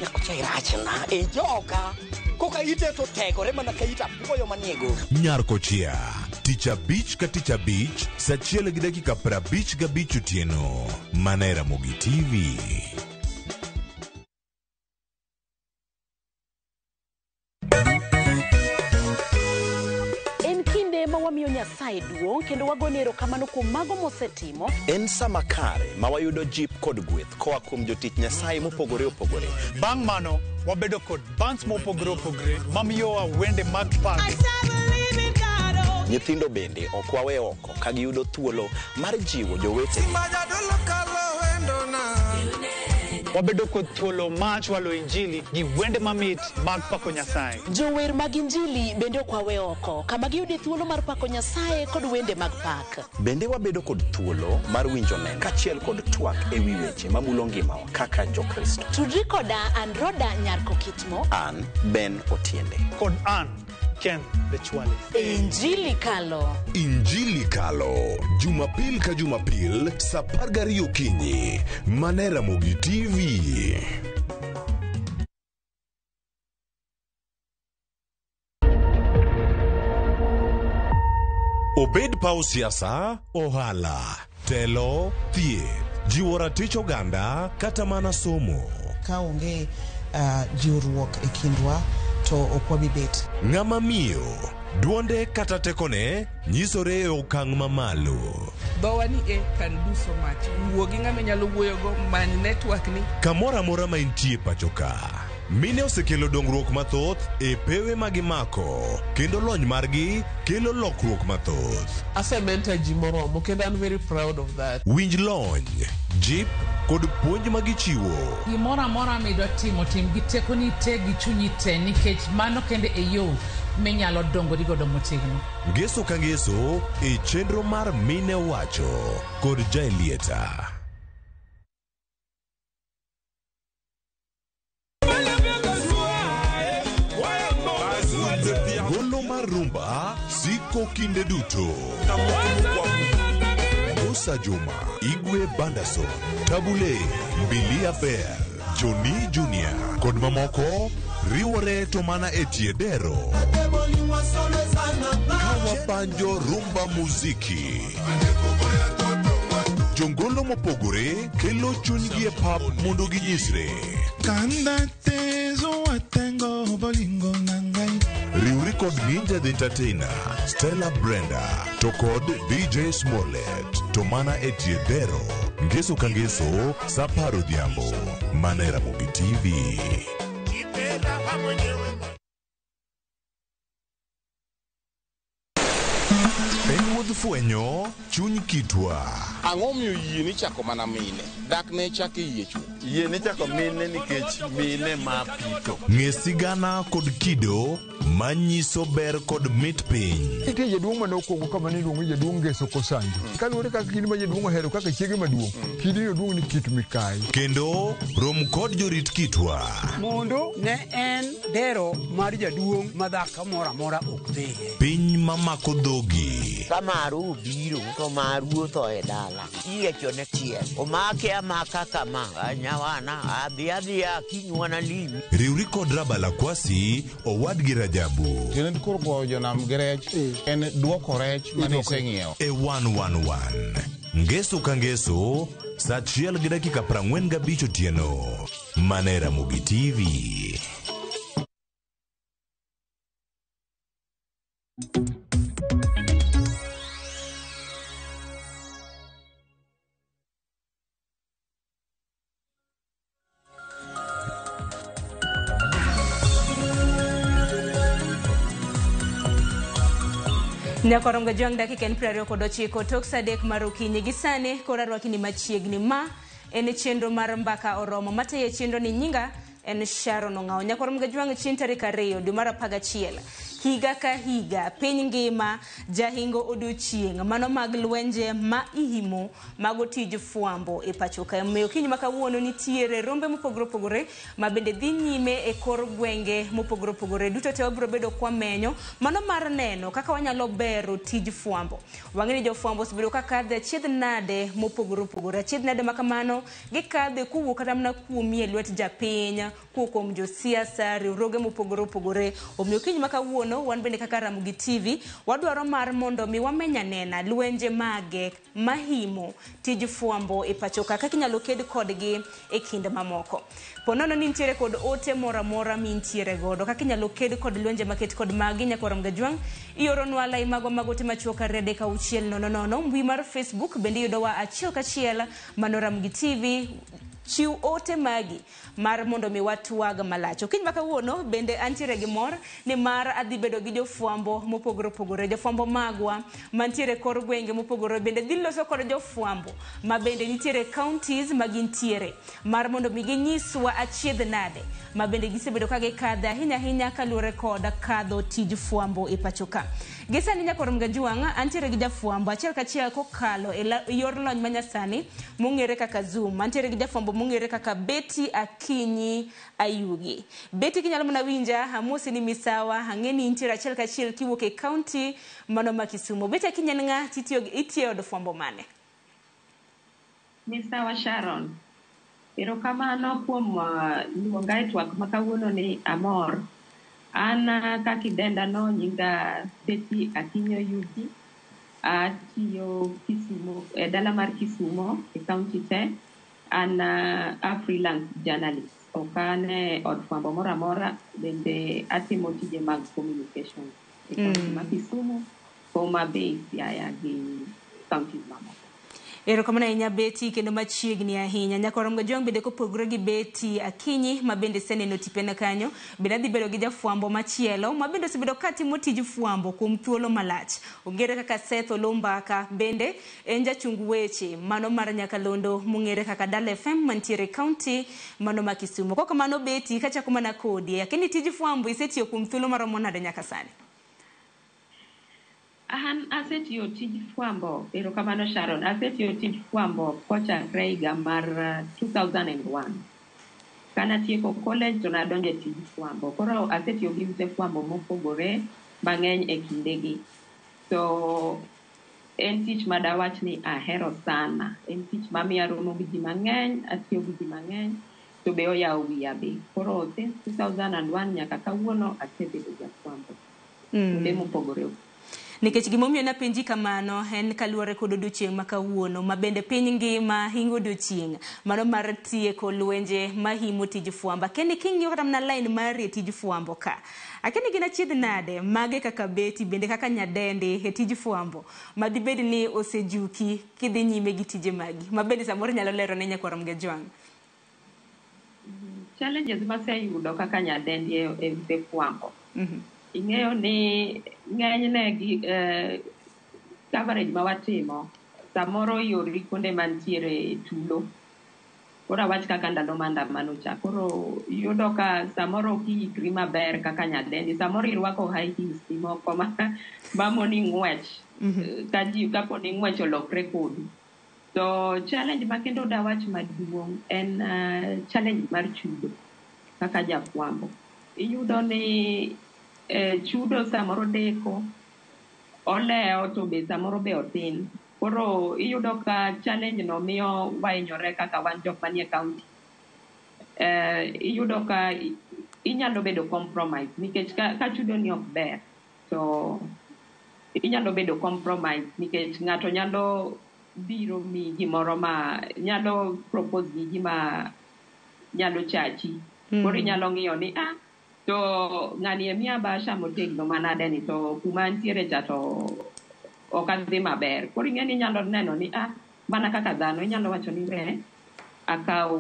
Nyakocha irachna e joka. Koka ite to tegore mana ka ita puoyo maniego. Nyarkochia, tich abich ka tich abich, saa 1:55 otieno. Mana e Ramogi TV. Wamiyo Nyasaye duong' kendo wagone erokamano kuom mago mosetimo. En sama kare ma wayudo jip kod gweth koa kuom jotich Nyasaye mopogore opogore. Bang' mano wabedo kod bands mopogore opogore mamiyowa wende mag pak. Nyithindo bende ok wawe oko ka giyudo thuolo mar jiwo jowetegi. Wabedo kod thuolo mach walo injili gi wende mamit mag pako Nyasaye. Jower mag injili bende ok wawe oko kama giyude thuolo mar pako Nyasaye kod wende mag pak. Bende wabedo kod thuolo mar winjo neno kachiel kod twak ewi weche mamulo ngimawa kaka jokristo. Tudri koda Androda Nyarko Kitmo. An Ben Otiende. Kod an Ken Bechwale. Injili Kalo. Injili Kalo. Jumapil ka Jumapil, saa 12 okinyi. Mana e Ramogi TV. Obed paw siasa, ohala, telo, thieth, jiwo ratich oganda, kata mana somo. Ka onge jiwruok e kindwa to ok wabibet. Ng'ama miyo, duonde kata tekone nyisore e okang' mamalo. Dhowa ni kan duso mach. Wuogi ng'ama nyalo wuoyogo many network ni. Kamora mora ma intie pachoka. Mine osekelo dongruok mathoth e pewe magimako, kendo lony margi kelo lokruok mathoth. Asementa ji moromo kendo I'm very proud of that. Winj lony, jip kod puonj magichiwo. Gimora mora midwa timo tim gi tekoni te gi chunyi te nikech mano kende e yo minyalo dongo digodo motegno. Ngeso ka ngeso e chenro mar Mine Wacho kod Jaelieta. Golo mar rumba siko kinde duto. Musa Juma, Igwe Banderson, Tabule, Bilia Bear, Johnny Junior, kod mamoko riwore to mana e tiedero. Kawa banjo rumba muziki. Jongolo mopogore kelo chunygi e pap mondo ginyisre. Kanda tezo watengo bolingo nangai. Riuri kod Ninja the Entertainer, Stella Brenda, to kod DJ Smollett, to mana etiedero, ngeso kangeso, saparo diambo, mana Ramogi TV. Penguod fwenyo, chuny kitwa. Ang'o miyo yie ni chako mana mine, dak ne chake yie chuo. Yie ni chako mine nikech mine ma pito. Ng'e sigana kod kido manyiso ber kod mit piny. Nitie jaduong' mane okwongo kama ni iluongo jaduong' Ngeso Kosanjo. Kaluwore kaka kinde ma jaduong' ohero kaka chiege maduong'. Kinde oduong' ni Kit Mikayi. Kendo rom kod jorit kitwa. Mondo ne en dero mar jaduong' madhako moro amora ok dhie. Piny mamako dhogi. Kamaru biro to maru to e dala. Iecho ne chiel. Omake amaka kama. Nyawana adhiadhia kinywana limi. Riuri kod Rabala Kwasi owad gi Rajabu. Tienen kurgo jonam gerech en duoko rech mane iseng'iewo. E 111. Ngeso ka ngeso, saa 1:45 otieno. Mana Ramogi TV. Nyakorom gajwang dakika en 29 tok sadek mar okinyi gi sani kora rwakini machiegni ma en chenro mar mbaka oromo mataye chenro ni nyinga en Sharon Ong'ao. Nyakorom gajwang chin tarik 2 dwe mar 11 higa ka higa piny ngima jahingo odiochieng' mano mag lwenje ma ihimo mago tij fwambo e pacho ka. Omiyo kiny ma kawuono nitiere rombe mopogore opogore ma bende dhi nyime e kor gwenge mopogore opogore. Duto te wabiro bedo kwa menyo mano mar neno kaka wanyalo bero tij fwambo. Wang'eni jofwambo osebedo ka kadhe achiedh nade mopogore opogore. Achiedh nade makamano gikadhe kuwuok kata mana kuomie lwet japiny, kuom josiasa, riwruoge mopogore opogore. Omiyo kiny ma kawuono wan bende kaka Ramogi TV wadwaro mar mondo mi wamenya nena lwenje mage mahimo tij fwambo e pacho ka kaka inyalo ked kodgi e kinde mamoko. Ponono ni nitiere kod ote mora mora mi nitiere godo kaka inyalo ked kod lwenje maket kod magi Nyakorom gajwang ioro nwala imago magote machuoka rede ka uchiel nono. Mbui mar Facebook bende yudowa achiel kachiel mano Ramogi TV. Chiu ote magi mar mondo mi watwag malacho. Kiny maka wuono bende antiere gi mor ni mar adhi bedo gi jofwambo mopogore opogore. Jofwambo magwa mantiere kor gwenge mopogore bende dhi loso kod jofwambo ma bende nitiere counties magintiere mar mondo mi ginyiswa achiedh nade ma bende gisebedo ka gikadha ahinya kaluwore kod kadho tij fwambo e pacho ka. Gisani Nyakorom gajwang antiere gi jafwambo achiel kachiel kokalo e yor lony manyasani mong'ere kaka Zoom. Antiere gi jafwambo mong'ere kaka Betty Akinyi Ayugi. Betty kinyalo mana winja amosi ni misawa hang'eni intiere achiel kachiel kiwuok e county mano ma Kisumu. Betty Akinyi en ng'a itiyo od fwambo mane? Misawa Sharon. Erokamano kuom luonga e twak ma kawuono ni amor. An kakidenda no nyinga Betty Akinyi Ayugi. Atiyo Kisumu, dala mar Kisumu, e county te. An a freelance journalist. Okane od fwambo moro amora bende atimo tije mag communication. E county ma Kisumu, Homa Bay, Siaya gi county mamoko. Erokamano ahinya Betty kendo machiegni ahinya. Nyakorom gajwang bende kopogore gi Betty Akinyi ma bende seneno tipena kanyo bende adhi bedo gi jafwambo machielo ma bende osebedo ka timo tij fwambo kuom thuolo malach. Ong'ere kaka Seth Olombaka bende en jachung weche mano mar Nyakalondo mong'ere kaka Dala FM mantiere county mano ma Kisumu. Koko mano Betty kachako mana kodi lakini tij fwambo isetiyo kuom thuolo maromo nade nyaka sani? An asetiyo tij fwambo, erokamano Sharon, asetiyo tij fwambo kochakre higa mar 2001. Kana tieko college to nadonje tij fwambo. Koro asetiyo gi ute fwambo mopogore mang'eny e kindegi. So en tich madawach ni ahero sana. En tich mamiya romo gi ji mang'eny, atiyo gi ji mang'eny, to be oyawo wiya be. Koro since 2001 nyaka kawuono asebedo jafwambo. Kuonde mopogore. nikech gimomiyo napenji kamano en kaluwore kod odiochieng' ma kawuono ma bende piny ngima hingo odiochieng' mano mar tieko lwenje mahimo tij fwambo. Kendo king'iyo kata mana line mari e tij fwambo ka, akeni gin achiedh nade mage kaka beti bende kaka nyadendi e tij fwambo ma dibed ni osejuki kidhi nyime gi tije magi ma bende samoro nyalo lero ne Nyakwarom Gejwang'. Challenges maseyudo kaka nyadendi e fwambo. Ing'eyo ni ng'enyne gi coverage ma watimo samoro yori kuonde mantiere tulo. Koro awach kaka ndalo maandamano cha. Koro yudo ka samoro kiikri maber kaka nyadendi, samoro irwako high heels moko mamoni ng'wech kapo ni ng'wech olokre kodi. So challenge ma kendo dawach maduong' en challenge mar chudo kaka jafwambo. Iyudo ni chudo samoro deko, oleo to be samoro be otin. Koro iyudo ka challenge no miyo wainyore kaka wan jok manie county. Iyudo ka inyalo bedo compromise nikech ka chudo ni ok ber to inyalo bedo compromise nikech ng'ato nyalo biro mi gimoro ma nyalo propose gima nyalo chachi. Koro inyalo ng'iyo ni to ng'ani emiya basha motegno manade ni to kuma ntiere cha to ok adhi maber. Koro ing'eni inyalo neno ni mana kaka dhano inyalo wacho ni akaw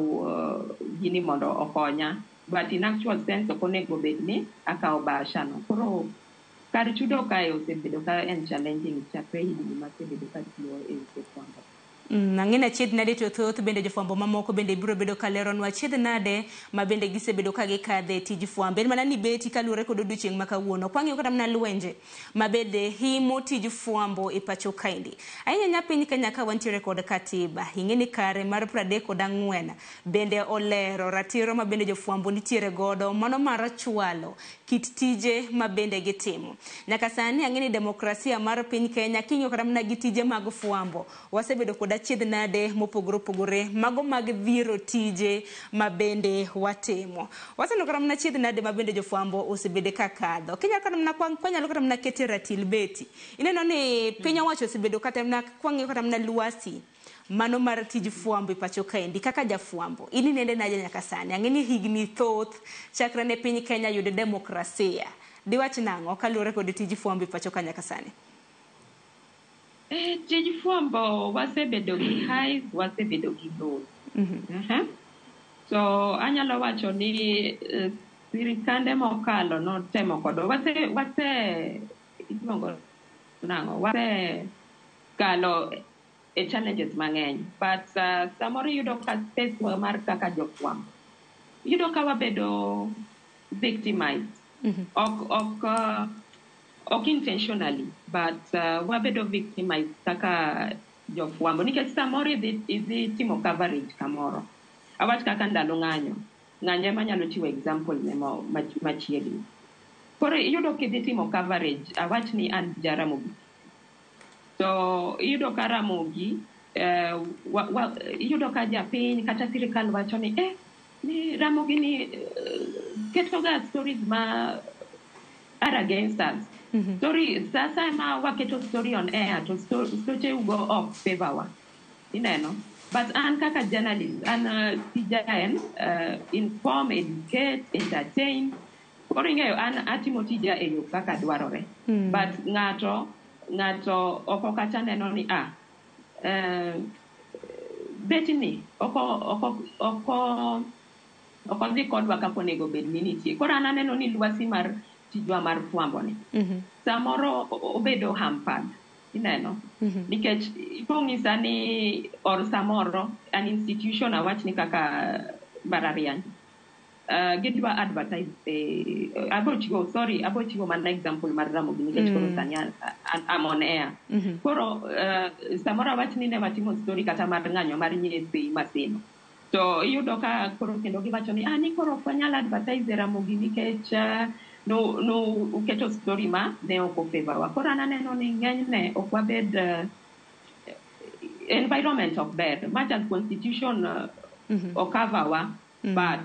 gini mondo okonya, but in actual sense ok onego bed ni akaw basha no. Koro kar chudo kae osebedo ka en challenging chakre higni masebedo ka tiyo e fwambo. Ang'ina achiedh nade to thoth bende jofwambo mamoko bende biro bedo ka leronwa achiedh nade ma bende gisebedo ka gikadhe tij fwambo. En mana ni beti kaluwore kod odiochieng' ma kawuono kwang'iyo kata mana lwenje ma bende himo tij fwambo e pacho kaendi. Ahinya piny Kenya ka wantiere kod katiba, ing'eni kare mar 34 bende olero ratiro ma bende jofwambo nitiere godo mano mar chwalo kit tije ma bende gitimo. Nyaka sani ang'eni demokrasia mar piny Kenya king'iyo kata mana gi tije mag fwambo wasebedo kod achiedh nade mopogore opogore mago mag dhiro tije ma bende watimo. Waseneno kata mana achiedh nade ma bende jofwambo osebede ka kadho. Kenya kata mana kwanyalo kata mana kete ratil beti, ineno ni piny owacho osebedo kata mana kwang'iyo kata mana lwasi mano mar tij fwambo e pacho kaendi kaka jafwambo ini nende naje nyaka sani. Ang'eni higni thoth chakre ne piny Kenya yudo demokrasia, diwach nang'o kaluwore kod tij fwambo e pacho ka nyaka sani? Tij fwambo wasebedo gi highs, wasebedo gi lows. So anyalo wacho ni sirikande mokalo notemo kodo wase kalo challenges mang'eny, but samoro yudo ka space mar kaka jofwambo yudo ka wabedo victimized. Ok intentionally, but wabedo victimized kaka jofwambo nikech samoro idhi timo coverage kamoro. Awach kaka ndalo ng'anyo ema nyalo chiwo example ne machiegni. Koro iyudo kidhi timo coverage, awach ni an Ramogi. So iyudo ka Ramogi iyudo ka japiny kata sirikal wacho ni ni Ramogi ni keto ga stories ma are against us. Story sasa ma waketo story on air to stoche ugo off favor wa. Ineno. But an kaka journalist, an tija inform, educate, entertain. Koro ing'eyo an atimo tija e yo kaka dwarore. But ng'ato oko kata neno ni betini oko dhi kodwa kapo nego bed ni nitie. Koro an aneno ni lwasi mar tijwa mar fwambo ni samoro obedo hampered. Ineno. Nikech ipong'isa ni or samoro an institution awach ni kaka Bararian gidwa advertise abochiwo mana example mar Ramogi nikech koro sani I'm on air. Koro samoro awach ni ne watimo story kata mar ng'anyo mar nyesi Maseno. To iyudo ka koro kendo giwacho ni ni koro ok wanyal advertise Ramogi nikech no uketo story ma ne ok favor wa. Koro ananeno ni ng'enyne ok wabed environment of bed much as constitution cover wa, but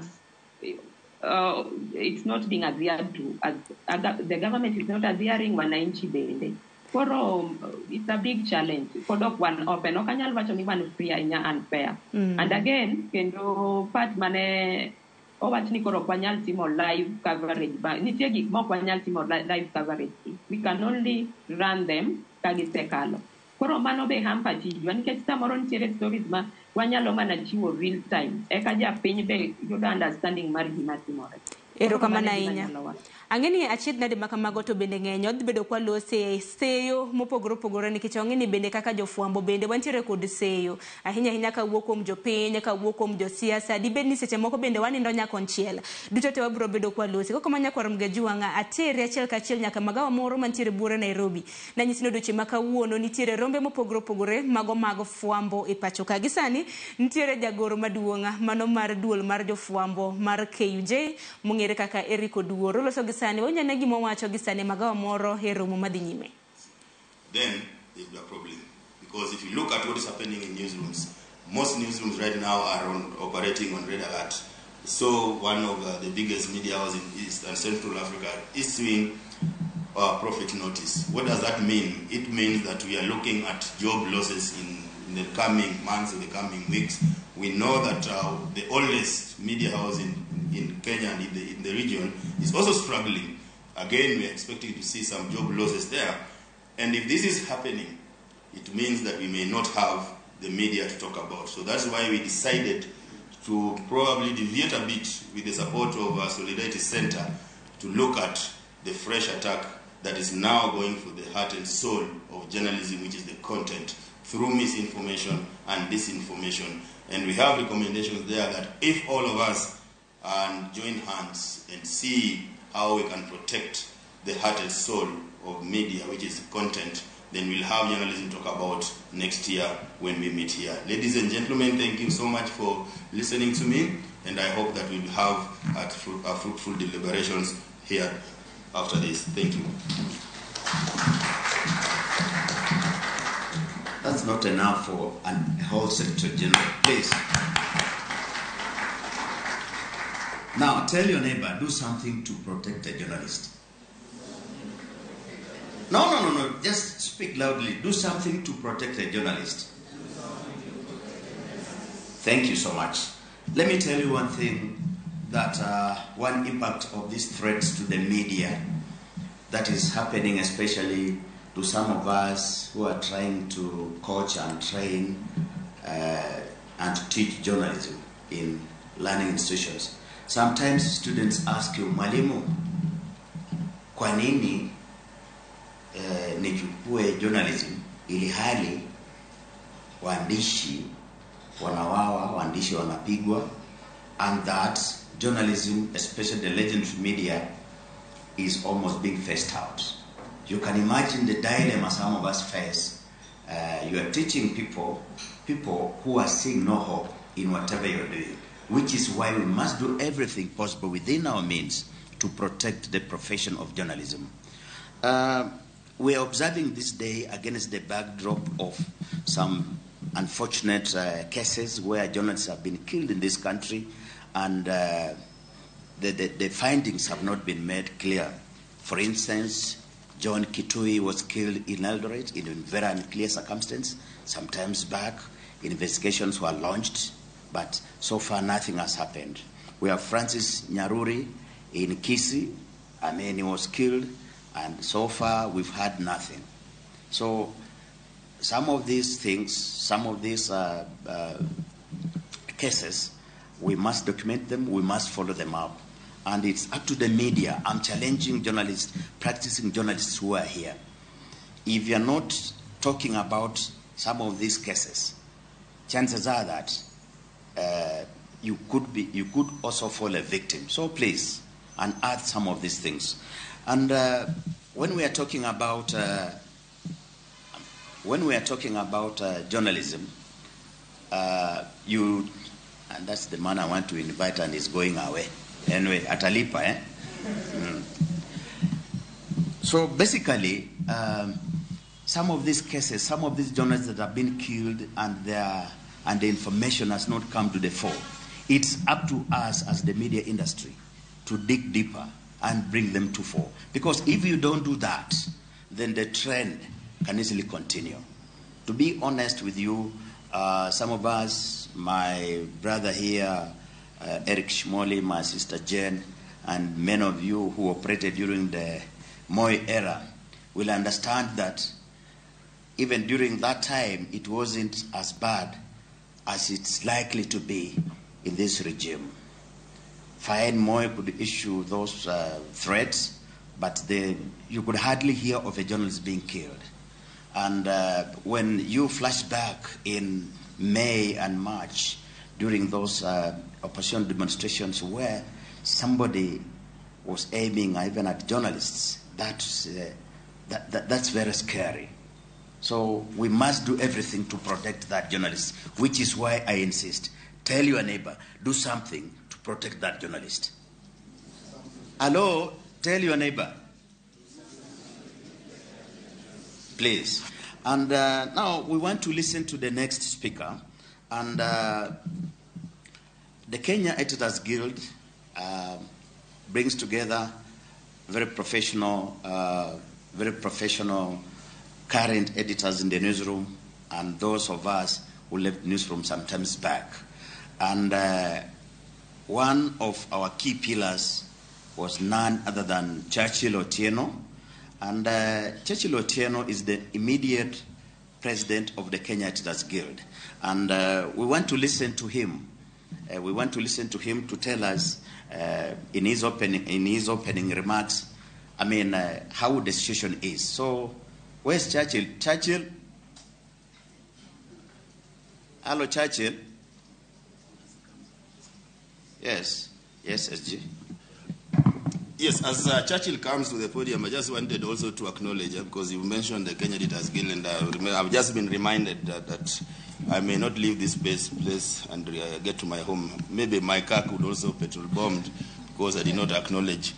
it's not being adhered to as the government is not adhering wananchi bende. Koro, it's a big challenge. Kodok one open. Okanyal wacho ni one free inya unfair. And again, kendo part mane owach ni koro kwanyal timo live coverage. Nitie gik mok kwanyal timo live coverage. We can only run them kagisekalo. Koro mano be hampa tijwa nikech samoro nitiere stories ma wanyalo mana chiwo real time. Eka japiny be yudo understanding mar gima timore. Erokamano ahinya. Ang'eni achiedh nade makamago to bende ng'eny odhi bedo kwa lose seyo mopogore opogore nikech ang'eni bende kaka jofuambo bende wantiere kod seyo ahinya ahinya ka wuok kuom jopiny ka wuok kuom josiasa dibed ni seche moko bende wanindo nyakonchiel duto te wabiro bedo kwa lose koko manya kwarom gejuanga atere achiel kachiel nyaka magawa moro mantiere bure Nairobi na nyisino doche makawuono nitiere rombe mopogore opogore mago fuambo e pacho ka gisani nitiere jagoro maduonga mano mar duol mar jofuambo mar KUJ mung'ere kaka Eriko Duoro loso gisani wonyane gimo wacho gisani magawa moro heromo madhi nyime. Then there will be a problem because if you look at what is happening in newsrooms, most newsrooms right now are operating on red alert. So one of the biggest media houses in East and Central Africa is issuing profit notice. What does that mean? It means that we are looking at job losses in the coming months, in the coming weeks. We know that the oldest media house in Kenya and in the region is also struggling. Again, we are expecting to see some job losses there. And if this is happening, it means that we may not have the media to talk about. So that's why we decided to probably deviate a bit with the support of Solidarity Center to look at the fresh attack that is now going for the heart and soul of journalism, which is the content, through misinformation and disinformation. And we have recommendations there that if all of us join hands and see how we can protect the heart and soul of media, which is content, then we'll have journalism talk about next year when we meet here. Ladies and gentlemen, thank you so much for listening to me, and I hope that we'll have a fruitful deliberations here after this. Thank you. That's not enough for a whole Secretary General. Please. Now, tell your neighbor, do something to protect the journalist. No. Just speak loudly. Do something to protect the journalist. Thank you so much. Let me tell you one thing, that one impact of these threats to the media that is happening, especially to some of us who are trying to coach and train and to teach journalism in learning institutions. Sometimes students ask you, Mwalimu, kwa nini nichukue journalism ili hali waandishi wanawawa, waandishi wanapigwa, and that journalism, especially the legendary media, is almost being phased out. You can imagine the dilemma some of us face. You are teaching people who are seeing no hope in whatever you're doing, which is why we must do everything possible within our means to protect the profession of journalism. We are observing this day against the backdrop of some unfortunate cases where journalists have been killed in this country, and the findings have not been made clear. For instance, John Kitui was killed in Eldoret in very unclear circumstances. Sometimes back, investigations were launched, but so far nothing has happened. We have Francis Nyaruri in Kisii. He was killed, and so far we've had nothing. So some of these things, some of these cases, we must document them, we must follow them up. And it's up to the media. I'm challenging journalists, practicing journalists who are here. If you're not talking about some of these cases, chances are that you could also fall a victim. So please, unearth some of these things. And when we are talking about journalism, and that's the man I want to invite, and he's going away. Anyway, atalipa, So basically, some of these cases, some of these journalists that have been killed, and the information has not come to the fore. It's up to us as the media industry to dig deeper and bring them to fore. Because if you don't do that, then the trend can easily continue. To be honest with you, some of us, my brother here, Eric Shmoli, my sister Jen, and many of you who operated during the Moi era will understand that even during that time, it wasn't as bad as it's likely to be in this regime. Fine, Moi could issue those threats, but you could hardly hear of a journalist being killed. And when you flash back in May and March, during those opposition demonstrations where somebody was aiming even at journalists, that's very scary. So we must do everything to protect that journalist, which is why I insist. Tell your neighbor, do something to protect that journalist. Hello, tell your neighbor. Please. And now we want to listen to the next speaker. And the Kenya Editors Guild brings together very professional current editors in the newsroom and those of us who left newsroom sometimes back. And one of our key pillars was none other than Churchill Otieno. And Churchill Otieno is the immediate president of the Kenya Editors Guild. And we want to listen to him. We want to listen to him to tell us in his opening remarks, I mean, how the situation is. So, where's Churchill? Churchill? Hello, Churchill? Yes. Yes, SG. Yes, as Churchill comes to the podium, I just wanted also to acknowledge, because you mentioned the Kenya Editors Guild, and I've just been reminded that I may not leave this place and get to my home. Maybe my car could also petrol bombed, because I did not acknowledge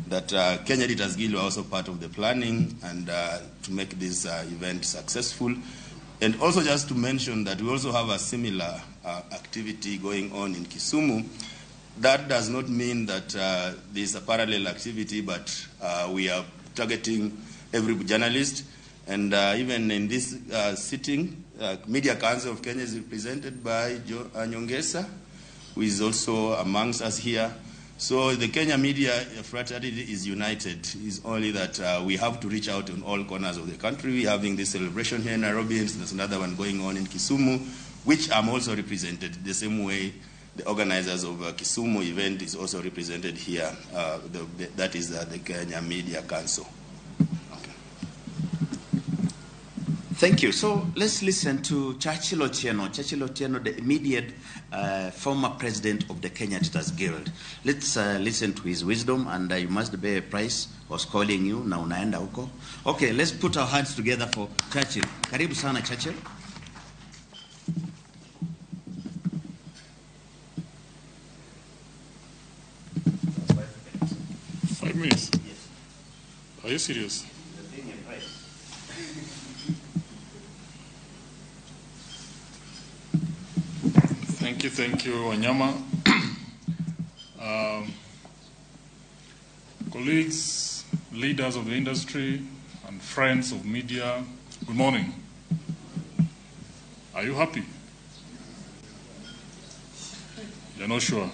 that Kenya Editors Guild were also part of the planning and to make this event successful. And also just to mention that we also have a similar activity going on in Kisumu. That does not mean that there's a parallel activity, but we are targeting every journalist. And even in this sitting, Media Council of Kenya is represented by Nyongesa, who is also amongst us here. So the Kenya media fraternity is united. It's only that we have to reach out in all corners of the country. We're having this celebration here in Nairobi, and there's another one going on in Kisumu, which I'm also represented the same way. The organizers of Kisumu event is also represented here. That is the Kenya Media Council. Okay. Thank you. So let's listen to Churchill Otieno. Churchill Otieno, the immediate former president of the Kenya Editors Guild. Let's listen to his wisdom, and you must pay a price. Was calling you, na unaenda huko. Okay, let's put our hands together for Churchill. Karibu sana, Churchill. 5 minutes? Yes. Are you serious? Thank you, Wanyama. Colleagues, leaders of the industry, and friends of media, good morning. Are you happy? You're not sure?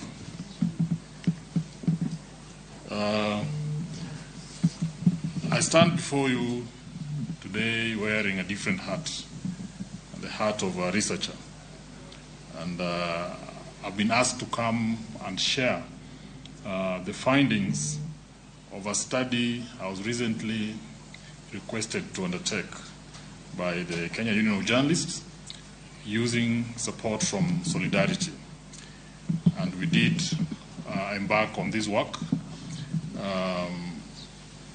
I stand before you today wearing a different hat, the hat of a researcher. And I've been asked to come and share the findings of a study I was recently requested to undertake by the Kenya Union of Journalists using support from Solidarity. And we did embark on this work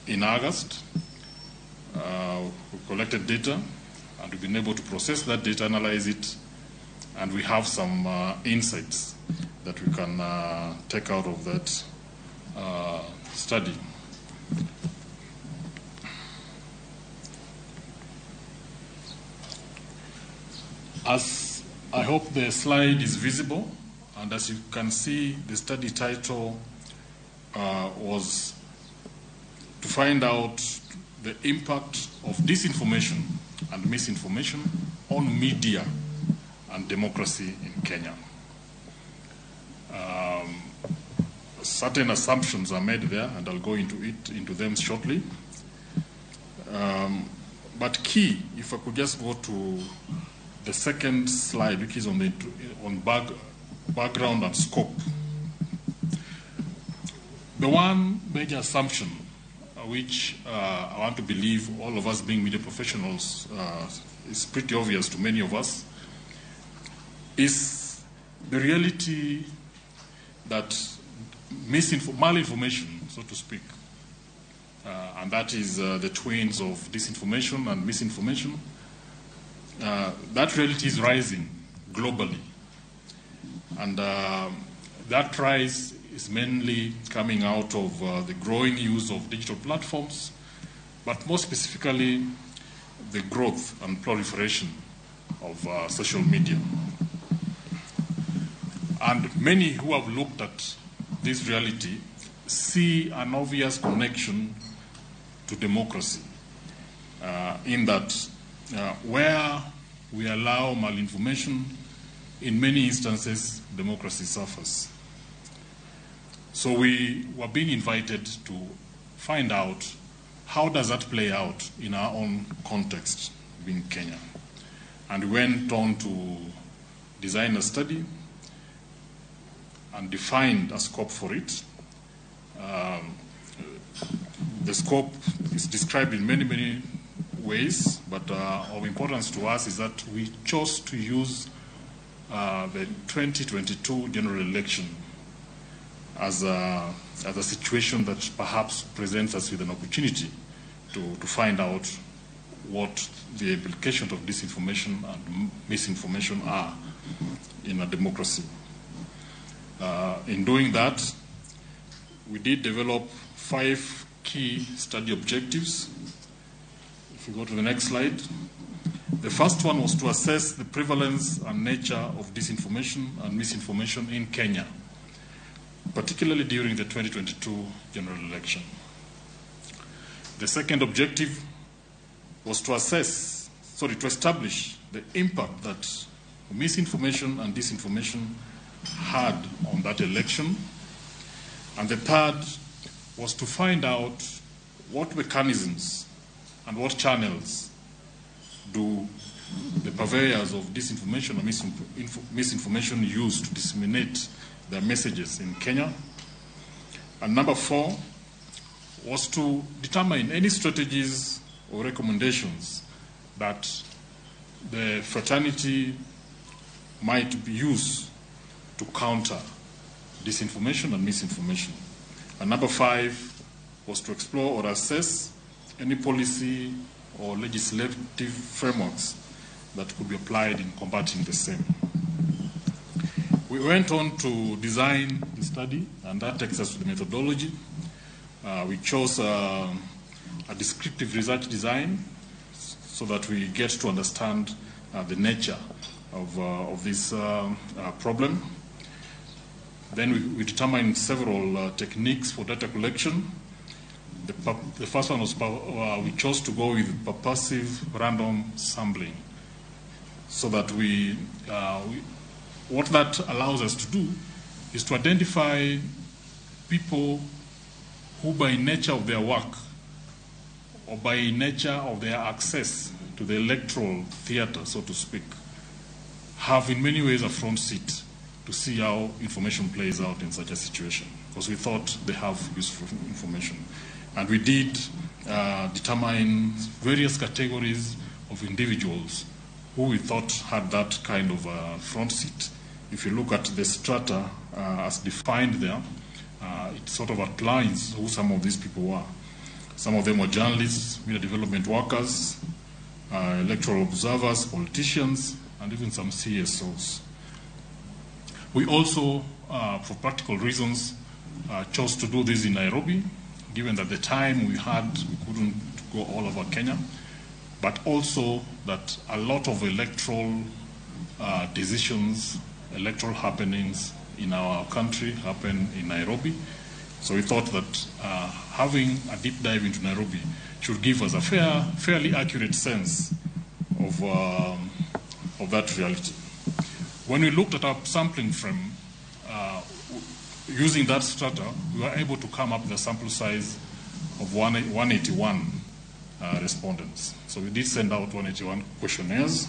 in August. We collected data, and we've been able to process that data, analyze it, and we have some insights that we can take out of that study. As I hope the slide is visible, and as you can see, the study title was to find out the impact of disinformation and misinformation on media and democracy in Kenya. Certain assumptions are made there, and I'll go into them shortly. But key, if I could just go to the second slide, which is on background and scope. The one major assumption, which I want to believe all of us being media professionals is pretty obvious to many of us, is the reality that malinformation, so to speak, and that is the twins of disinformation and misinformation, that reality is rising globally. And that rise is mainly coming out of the growing use of digital platforms, but more specifically, the growth and proliferation of social media. And many who have looked at this reality see an obvious connection to democracy, in that where we allow malinformation, in many instances, democracy suffers. So we were being invited to find out how does that play out in our own context, being Kenya. And we went on to design a study and defined a scope for it. The scope is described in many, many ways, but of importance to us is that we chose to use the 2022 general election as a situation that perhaps presents us with an opportunity to find out what the implications of disinformation and misinformation are in a democracy. In doing that, we did develop 5 key study objectives. If you go to the next slide. The first one was to assess the prevalence and nature of disinformation and misinformation in Kenya, particularly during the 2022 general election. The second objective was to establish the impact that misinformation and disinformation had on that election. And the third was to find out what mechanisms and what channels do the purveyors of disinformation or misinformation use to disseminate their messages in Kenya. And number 4 was to determine any strategies or recommendations that the fraternity might use to counter disinformation and misinformation. And number 5 was to explore or assess any policy or legislative frameworks that could be applied in combating the same. We went on to design the study, and that takes us to the methodology. We chose a descriptive research design so that we get to understand the nature of this problem. Then we determined several techniques for data collection. The first one was we chose to go with purposive random sampling, so that what that allows us to do is to identify people who, by nature of their work or by nature of their access to the electoral theater, so to speak, have in many ways a front seat to see how information plays out in such a situation, because we thought they have useful information. And we did determine various categories of individuals who we thought had that kind of front seat. If you look at the strata as defined there, it sort of outlines who some of these people were. Some of them were journalists, media development workers, electoral observers, politicians, and even some CSOs. We also, for practical reasons, chose to do this in Nairobi, given that the time we had, we couldn't go all over Kenya, but also that a lot of electoral decisions, electoral happenings in our country happen in Nairobi. So we thought that having a deep dive into Nairobi should give us a fairly accurate sense of that reality. When we looked at our sampling frame, using that strata, we were able to come up with a sample size of 181 respondents. So we did send out 181 questionnaires,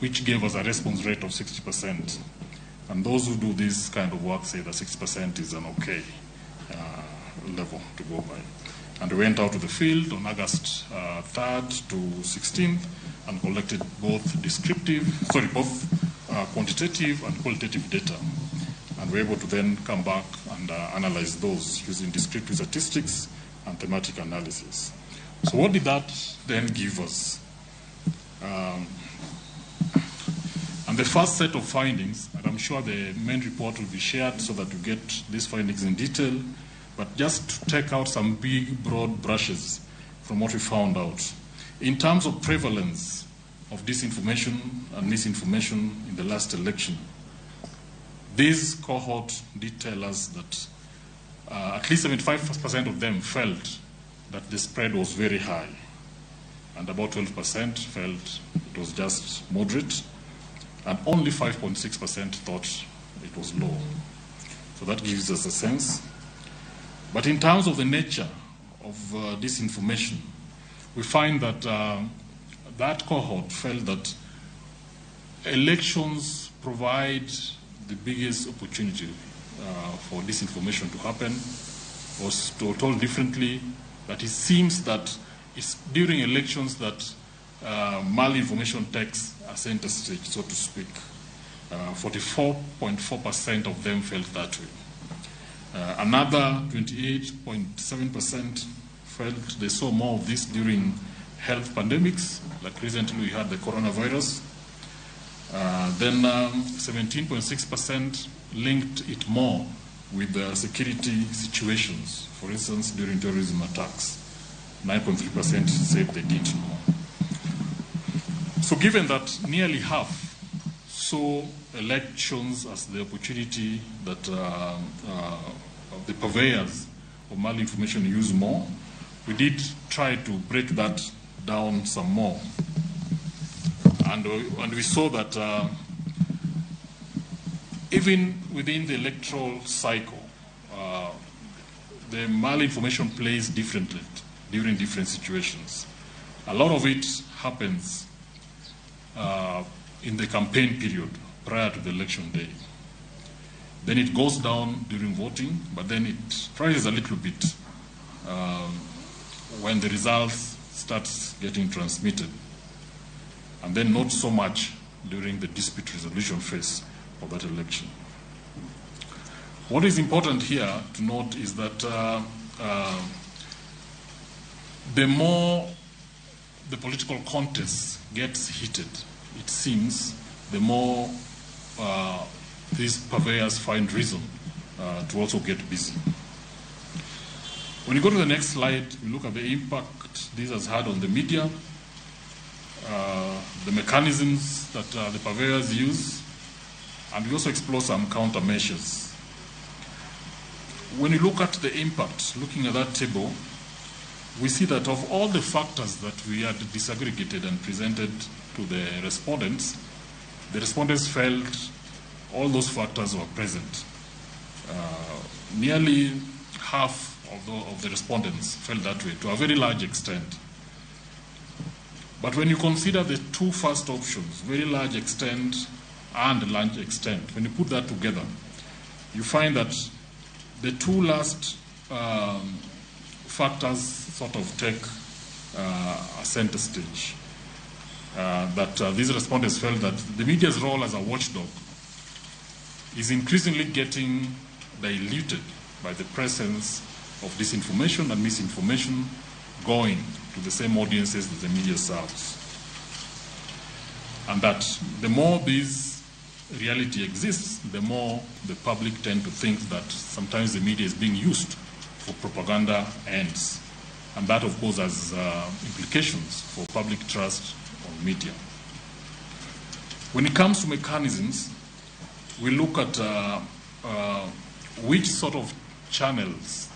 which gave us a response rate of 60%. And those who do this kind of work say that 60% is an okay level to go by. And we went out to the field on August 3rd to 16th and collected both quantitative and qualitative data. And we're able to then come back and analyze those using descriptive statistics and thematic analysis. So what did that then give us? And the first set of findings, and I'm sure the main report will be shared so that you get these findings in detail, but just to take out some big, broad brushes from what we found out. In terms of prevalence of disinformation and misinformation in the last election, this cohort did tell us that at least 75% of them felt that the spread was very high, and about 12% felt it was just moderate, and only 5.6% thought it was low. So that gives us a sense. But in terms of the nature of disinformation, we find that that cohort felt that elections provide the biggest opportunity for disinformation to happen, or told differently, that it seems that it's during elections that malinformation takes a center stage, so to speak. 44.4% of them felt that way. Another 28.7% felt they saw more of this during health pandemics, like recently we had the coronavirus. Then 17.6% linked it more with the security situations, for instance, during terrorism attacks. 9.3% said they didn't know. So given that nearly half saw elections as the opportunity that the purveyors of malinformation use more, we did try to break that down some more. And we saw that even within the electoral cycle, the malinformation plays differently during different situations. A lot of it happens in the campaign period prior to the election day. Then it goes down during voting, but then it rises a little bit when the results start getting transmitted. And then not so much during the dispute resolution phase of that election. What is important here to note is that the more the political contest gets heated, it seems, the more these purveyors find reason to also get busy. When you go to the next slide, you look at the impact this has had on the media, the mechanisms that the purveyors use, and we also explore some countermeasures. When you look at the impact, looking at that table, we see that of all the factors that we had disaggregated and presented to the respondents felt all those factors were present. Nearly half of the respondents felt that way, to a very large extent. But when you consider the two first options, very large extent and large extent, when you put that together, you find that the two last factors sort of take a center stage. These respondents felt that the media's role as a watchdog is increasingly getting diluted by the presence of disinformation and misinformation going to the same audiences that the media serves. And that the more this reality exists, the more the public tend to think that sometimes the media is being used for propaganda ends. And that, of course, has implications for public trust on media. When it comes to mechanisms, we look at which sort of channels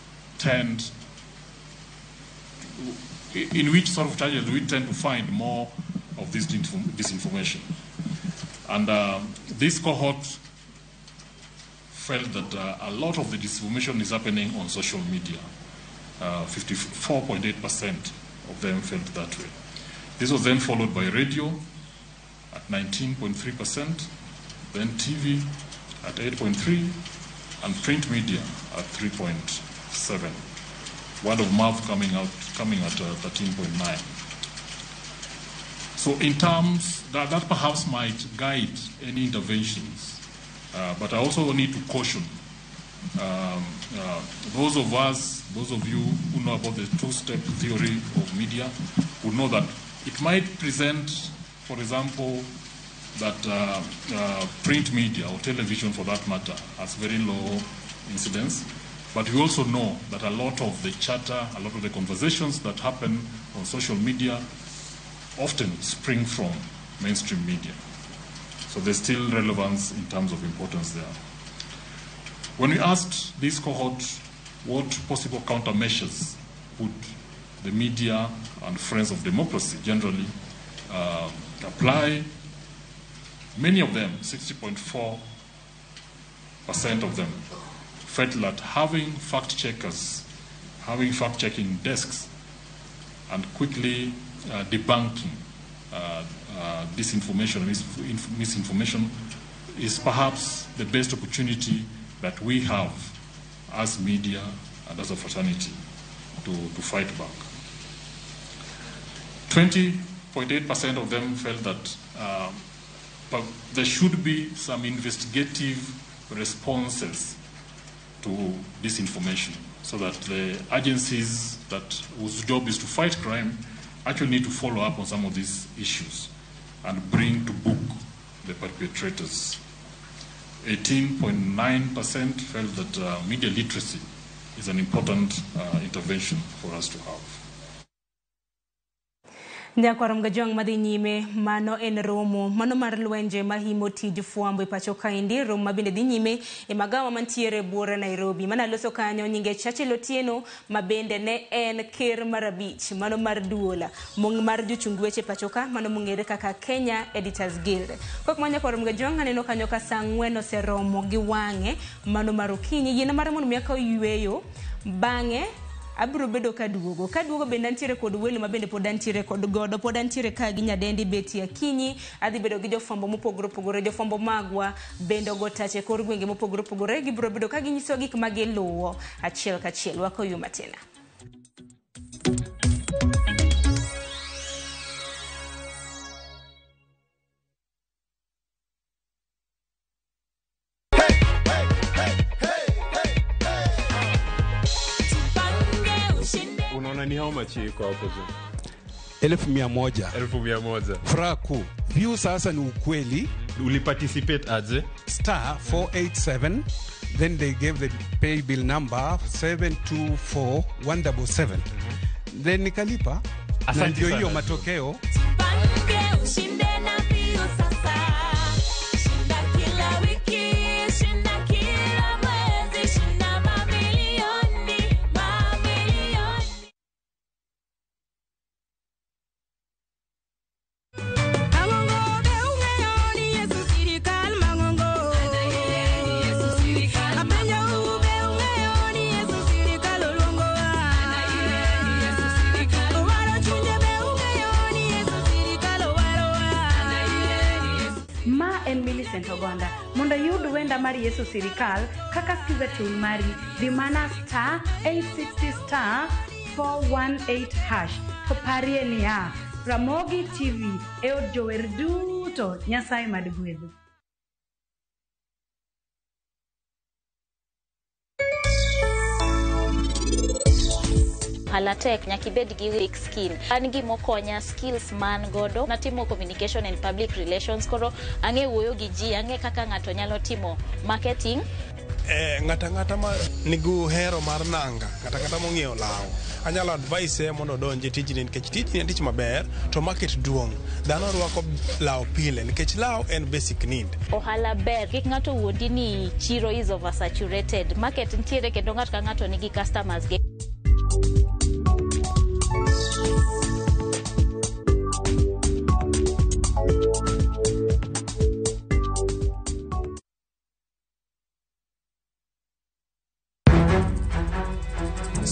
in which sort of channels we tend to find more of this disinformation. And this cohort felt that a lot of the disinformation is happening on social media. 54.8% of them felt that way. This was then followed by radio at 19.3%, then TV at 8.3%, and print media at 3.7%. Word of mouth coming at 13.9%. So in terms, that perhaps might guide any interventions, but I also need to caution those of you who know about the two-step theory of media would know that it might present, for example, that print media or television for that matter has very low incidence, but we also know that a lot of the chatter, a lot of the conversations that happen on social media often spring from mainstream media. So there's still relevance in terms of importance there. When we asked this cohort what possible countermeasures would the media and friends of democracy generally apply, many of them, 60.4% of them, felt that having fact-checkers, having fact-checking desks, and quickly debunking disinformation, misinformation is perhaps the best opportunity that we have as media and as a fraternity to fight back. 20.8% of them felt that there should be some investigative responses to disinformation so that the agencies whose job is to fight crime actually need to follow up on some of these issues and bring to book the perpetrators. 18.9% felt that media literacy is an important intervention for us to have. Nyakwarom gajong madhi nyime mano en romo mano mar lwenje mahimo tij fuambo pacho kaindi romo mabende dhi nyime e magawa mantiere buora Nairobi mana loso kanyo nyinge Chache Lotieno mabende ne en ker marabich mano mar duola mong mar jochung weche pacho ka mano mongere kaka Kenya Editors Guild. Kok manya kwarom gajong aneno kanyo ka sangweno seromo gi wange mano mar okinyi yena mar mon miaka oyweyo bange abro bedo kaduogo bende antiere kod welo mabende pod antiere kod godo pod antiere ka gi nyadendi beti akinyi adhi bedo gi jofambo mopogore jofambo magwa bende go tache kor gwenge mopogore gibro bedo ka ginyiso gik magiluwo achiel kachiel wako yuma tena. Unaona ni how much iko hapo tu? 1,100. Furaha kuu. View sasa ni ukweli. Uliparticipate aje? *487. Then they gave the pay bill number 724-177. Then nikalipa. Na ndio hiyo matokeo. Ogonda mondo yud wenda mar Yesu Sirikal kaka skiza tune mari di mana *860*418# to parie niya Ramogi TV e od jower duto Nyasaye mad gwedho. Halatek nyakibed gi weak skin. An gi mokonya skills man godo. Natimo communication and public relations koro ange wuoyo gi ji, ange kaka ngato nyalo timo marketing. Ngata ma nigu hero mar nanga, ngata mong'iewo law. Anyalo advise mondo donje tijni nikech tijni en tich maber to market duong. Dhano rwako law pile nikech law en basic need. Ohala ber, kik ngato wuondi ni chiro is oversaturated. Market ntiere kendo ngato ka ngato nigi customers ge.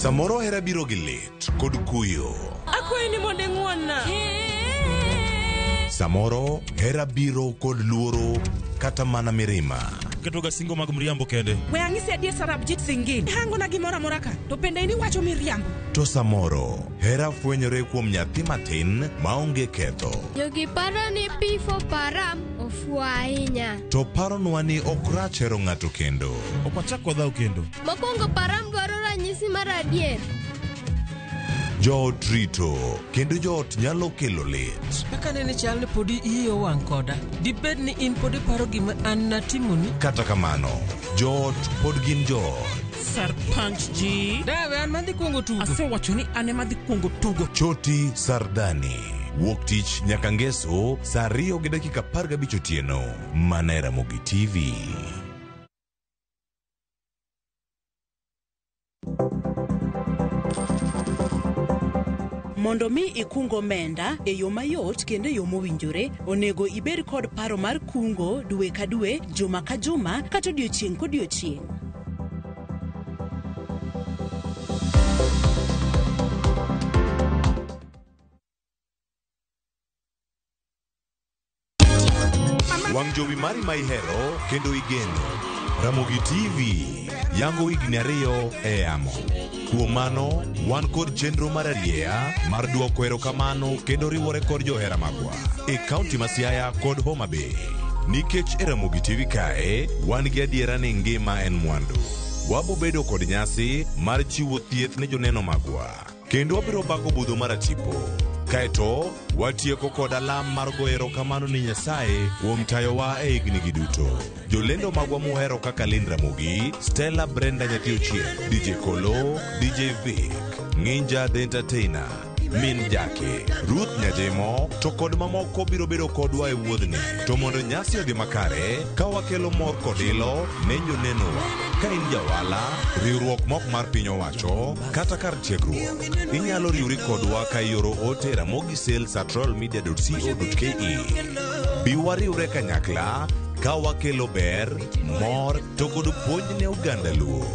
Samoro hera biro gi lit kod kuyo. Akwai ni monde ng'wonna. Samoro hera biro kod luoro kata mana mirima. Ketoga singo mag mriambo kende. We ang'isi adier Sarabjit Singin. Hango na gimora mora ka. To pende ini wacho miriambo. To samoro hera fwenyore kuom nyathi matin maonge ketho. Jogi paro ni pifo param ofua ahinya. To paronwa ni ok rach hero ng'ato kendo. Ok wachak wadhaw kendo. Mokwongo param dwaro ranyisi mar adier. Joot rito kendo joot nyalo kelo lit. Kaka nene chal ni podi iyo wang' koda. Dibed ni in podi paro gima an natimoni. Kata kamano, joot pod gin joot. Sarpanch ji. Dawe an madhi kuongo tugo. Asewacho ni an ema dhi kuongo tugo. Choti Sardani. Wuok tich nyaka ngeso saa 2:15 otieno. Mana e Ramogi TV. Mondo mi ikungo omenda e yo mayot kendo e yo mowinjore, onego ibed kod paro mar kungo dwe ka dwe, juma ka juma, kata odiochieng' kodiochieng'. Wang jowi mari ma ihero kendo igeno. Ramogi TV yango higni 2 e yamo. Kuom mano, wan kod chenro mar arieya mar duoko erokamano kendo riwore kod johera magwa e kaunti ma Siaya kod Homa Bay. Nikech e Ramogi TV kae, wan gi adiera ni ngima en mwandu. Wabo bedo kod nyasi mar chiwo thieth ne joneno magwa. Kendo wabiro bako budho mar atipo. Kaeto, watieko kod alam mar go erokamano ni Nyasaye kuom tayowa e higni gi duto. Jolendo magwa muhero kaka Lynn Ramogi, Stella Brenda Nyathi Ochieng, DJ Kolo, DJ Vic, Ninja the Entertainer, Min Jake, Ruth Nyajemo, to kod mamoko biro bedo kodwa e wuodhni. To mondo nyasi odhi makare, ka wakelo mor kod ilo ne jonenowa. Ka in jawala, riwruok mok mar piny owacho, kata kar tiegruok, inyalo riwri kodwa ka ioro ote ramogisales@royalmedia.co.ke. Bi wariwre kanyakla ka wakelo ber, mor, to kod puonj ne oganda luo.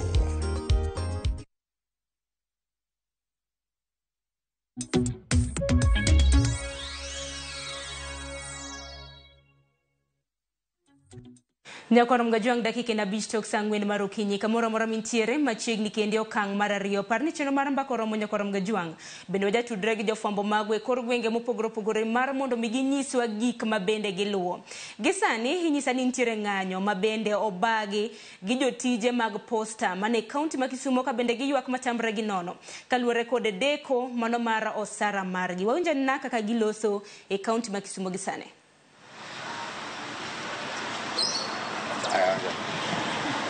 Nyakoro mgajuang dakika na bich tok sangwen mar okinyi kamoro mora mintiere machiegni kende okang' mar 2 parni cheno mar MbakaOromo nyakoro mgajuang bende waja tudre gi jofwambo magwe kor gwenge mopogore mar mondo mi ginyiswa gik mabende giluwo. Gisani hinyisa ni ntiere ng'anyo mabende obagi gi jotije mag posta mane kaunti ma Kisumo ka bende giywak matamre gi nono kaluwore kod deko mano mar osara margi. Wawinja nina kaka giloso e kaunti ma Kisumo gisane.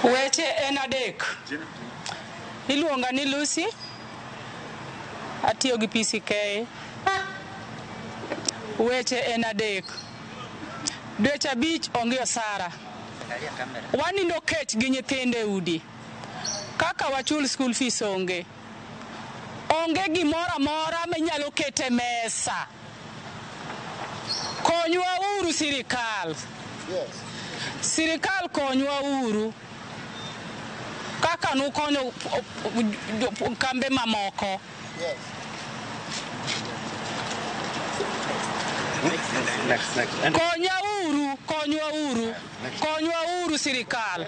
Weche en adek. Iluonga ni Lucy. Atiyo gi PCK. Weche en adek. Dweche 5 onge osara. Wanindo kech gi nyithinde udi. Kaka wachul school fees onge. Onge gimoro amora minyalo kete mesa. Konywa uru sirikal. Sirikal konywa uru. Kaka nukonyo kambe mamoko. Konywa uru sirikal.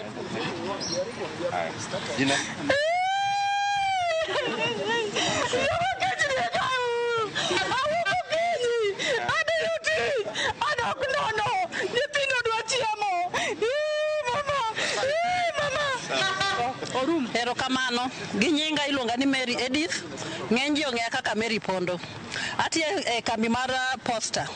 Orum. Erokamano. Ginyinga iluonga ni Mary Edith. Ng'eny ji ong'eya kaka Mary Pondo. Atiyo e kambi mar posta.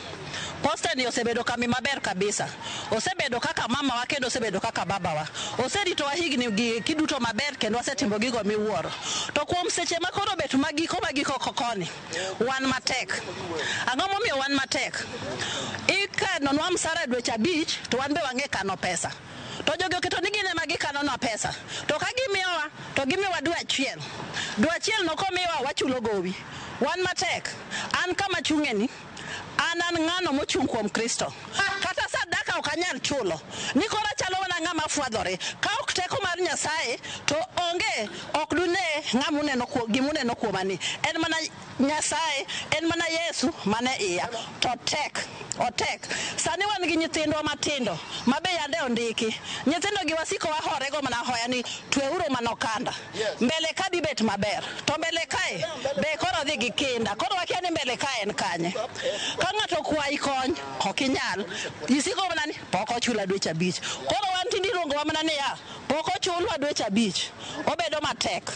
Posta ni osebedo kambi maber kabisa. Osebedo kaka mama wa kendo osebedo kaka baba wa. Oserito wa higni kiduto maber kendo wasetimo gigo miwuoro. To kuom seche makoro bet magiko kokoni. Wan matek. Ang'o momiyo wan matek? Ikanonwa msara dweche 5 to wan be wang'e kano pesa. To jogi oketo ni gine magikano na pesa. To ka gimiyowa, to gimiyowa dwe achiel. Dwe achiel no komiyowa wachulo gowi. Wan matek. An kama chung'eni. An ng'ano mochung' kuom Kristo. Kata sadaka ok anyal chulo. Ni kora chalo wana ng'ama fwadhore. Ka ok teko mar Nyasaye to onge ok dune ng'amune no gimune no kuomani en mana Nyasaye en mana Yesu mane iya to otek sani wan gi nyithindwa matindo mabe yande ondiki nyithindo gi wasiko wahorego mana hoya ni tweuro manokanda mbele ka bibet maber to mbele kae be koro dhi gi kinda koro wakia ni mbele kae en kanye ka ng'ato kwayi kony ok inyal isiko mana ni pok ochula dweche 5 koro wan tindi luongowa mana ni ya pok ochulwa dweche 5 obedo matek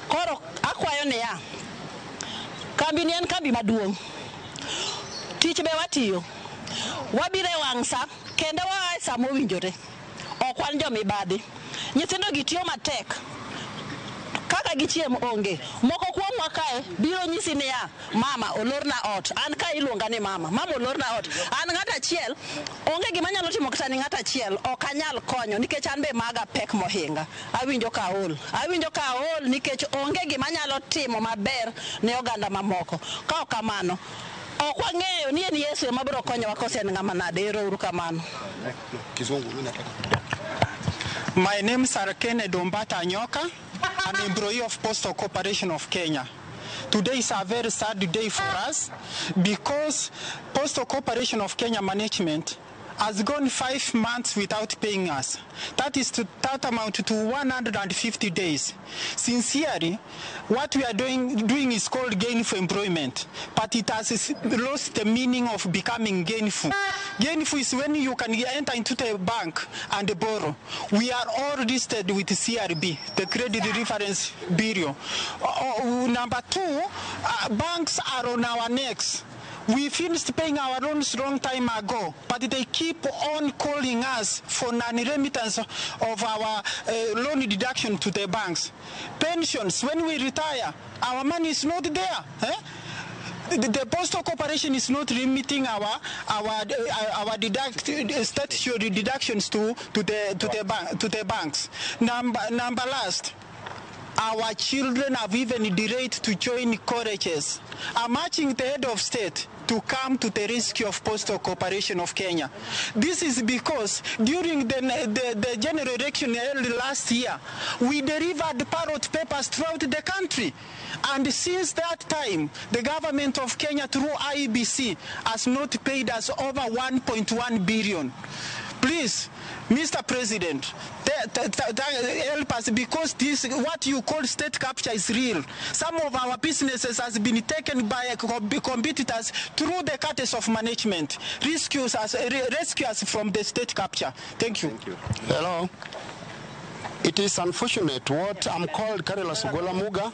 koro akwayo ni ya kambi ni en kambi maduong' tich be watiyo wabire wang'sa kendo wa sa mowinjore ok wan jomibadhi nyithindo gi tiyo matek kaka gichiem onge moko kuomwa kae biro nyisi ni ya mama olorna ot an ka iluonga ni mama olorna ot an ng'ata achiel onge gima nyalo timo kata ni ng'ata achiel ok anyal konyo nikech an be maga pek mohinga awinjo ka ol nikech onge gima nyalo timo maber ne oganda mamoko ka ok kamano ok wang'eyo ni en Yesu ema biro konyowa kose en ng'ama nade ero kamano. My name is Arkene Dombata Nyoka, an employee of Postal Corporation of Kenya. Today is a very sad day for us because Postal Corporation of Kenya management has gone 5 months without paying us. That amount to 150 days. Sincerely, what we are doing is called gainful employment, but it has lost the meaning of becoming gainful. Gainful is when you can enter into the bank and borrow. We are all listed with CRB, the Credit Reference Bureau. Number 2, banks are on our necks. We finished paying our loans long time ago, but they keep on calling us for non-remittance of our loan deduction to the banks. Pensions, when we retire, our money is not there. The Postal Corporation is not remitting our statutory deductions to the banks. Number last. Our children have even delayed to join colleges. I'm urging the head of state to come to the rescue of Postal Corporation of Kenya. This is because during the general election held last year, we delivered ballot papers throughout the country. And since that time, the government of Kenya through IEBC has not paid us over 1.1 billion. Please, Mr. President, help us because this, what you call state capture is real. Some of our businesses has been taken by competitors through the cutters of management. Rescue us from the state capture. Thank you. Thank you. Hello. It is unfortunate what I'm called Karela Sugola Muga.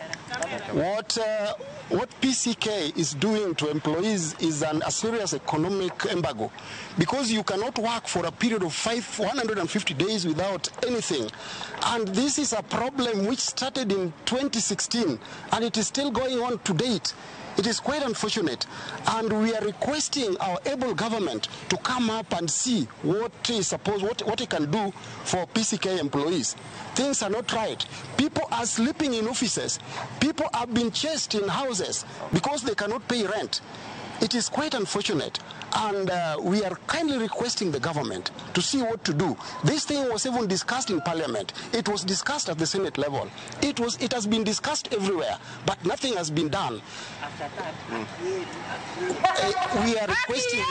What PCK is doing to employees is a serious economic embargo, because you cannot work for a period of 150 days without anything. And this is a problem which started in 2016 and it is still going on to date. It is quite unfortunate, and we are requesting our able government to come up and see what it can do for PCK employees. Things are not right. People are sleeping in offices. People have been chased in houses because they cannot pay rent. It is quite unfortunate, and we are kindly requesting the government to see what to do. This thing was even discussed in Parliament. It was discussed at the Senate level. It has been discussed everywhere, but nothing has been done. We are requesting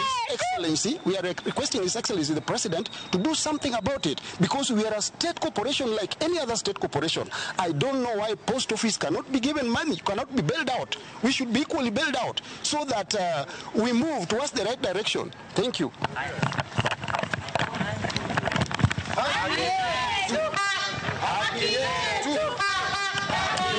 His Excellency, the President, to do something about it, because we are a state corporation like any other state corporation. I don't know why post office cannot be given money, cannot be bailed out. We should be equally bailed out so that we move towards the right direction. Thank you.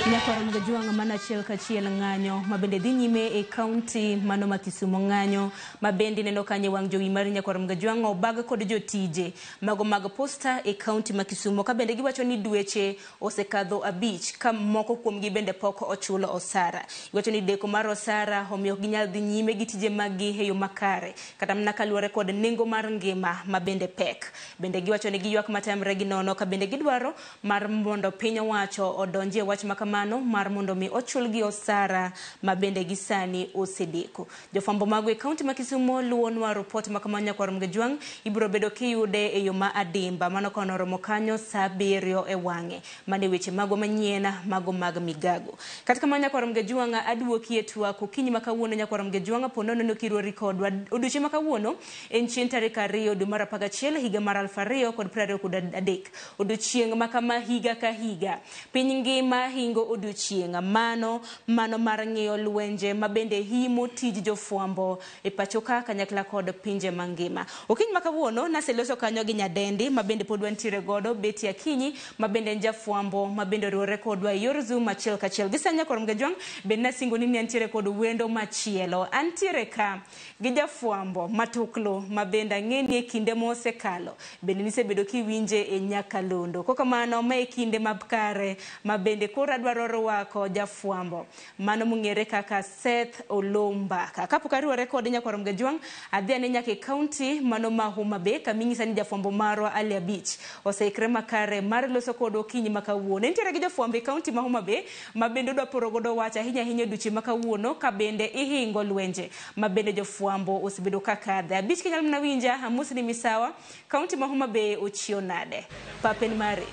Nyakwaram gajuanga mana chiel kachiel ng'anyo mabende dhi nyime e kaunti mano ma Kisumu ng'anyo mabende neno kanye wang jowi mar Nyakwaram gajuanga obaga kod jotije mago mag posta e kaunti ma Kisumu ka bende giwacho ni dweche osekadho 5 ka moko kuomgi bende pok ochulo osara. Giwacho ni deko mar osara omiyo ginyal dhi nyime gi tije maggi e yo makare kata mana kaluwore kod nengo mar ngima mabende pek. Bende giwacho ni giywak matamre gi nono ka bende gidwaro mar mondo piny owacho odonje wach makamano kawuono mar mondo mi ochulgi osara mabende gisani osedeko. Jofambo magwe kaunti ma Kisumu luonwa report makamanya kwa Ramogi ibiro bedo kiyude e yo ma adimba mano kono romo kanyo saa 7 e wange mane weche mago manyiena mago mag migago. Katika manya kwa Ramogi aduoki etwa Okinyi makawuono nyakwa Ramogi ponono no kiro rekodwa odiochieng' makawuono en chieng' tarik 2 dwe mar 11 higa mar 2023. Odiochieng' makama higa ka higa piny ngima hingo odiochieng' mano mar ng'iyo lwenje mabende himo tij jofwambo e pacho ka kanyakla kod pinje mangima. Okinyi makawuono naseloso kanyo gi nyadendi mabende pod wantiere godo Beti Akinyi mabende njafwambo mabende riwore kodwa yor Zoom achiel kachiel gisanya kwa Ramogi ben nasingo ni antiere kod wendo machielo antiere ka gi jafwambo matuklo mabenda ng'eni e kinde mosekalo bende nisebedo kiwinje e Nyakalondo koka mano ma e kinde mabkare mabende kora dwaro rwako jafwambo mano mung'ere kaka Seth Olomba kapok ariwore kod nyakwa Ramogi adhi ane nyaka e kaunti mano ma Homa Bay kaming'isa ni jafwambo marwa Alia Beach oseikre makare mar loso kod Okinyi makawuono entiere gi jafwambo e kaunti ma Homa Bay mabende dwa poro godo wacha hinya duchi makawuono kabende ihingo lwenje mabende jofwambo osebedo kakadhe abich kenyal mna winja amusi ni misawa kaunti ma Homa Bay ochio nade papen mari.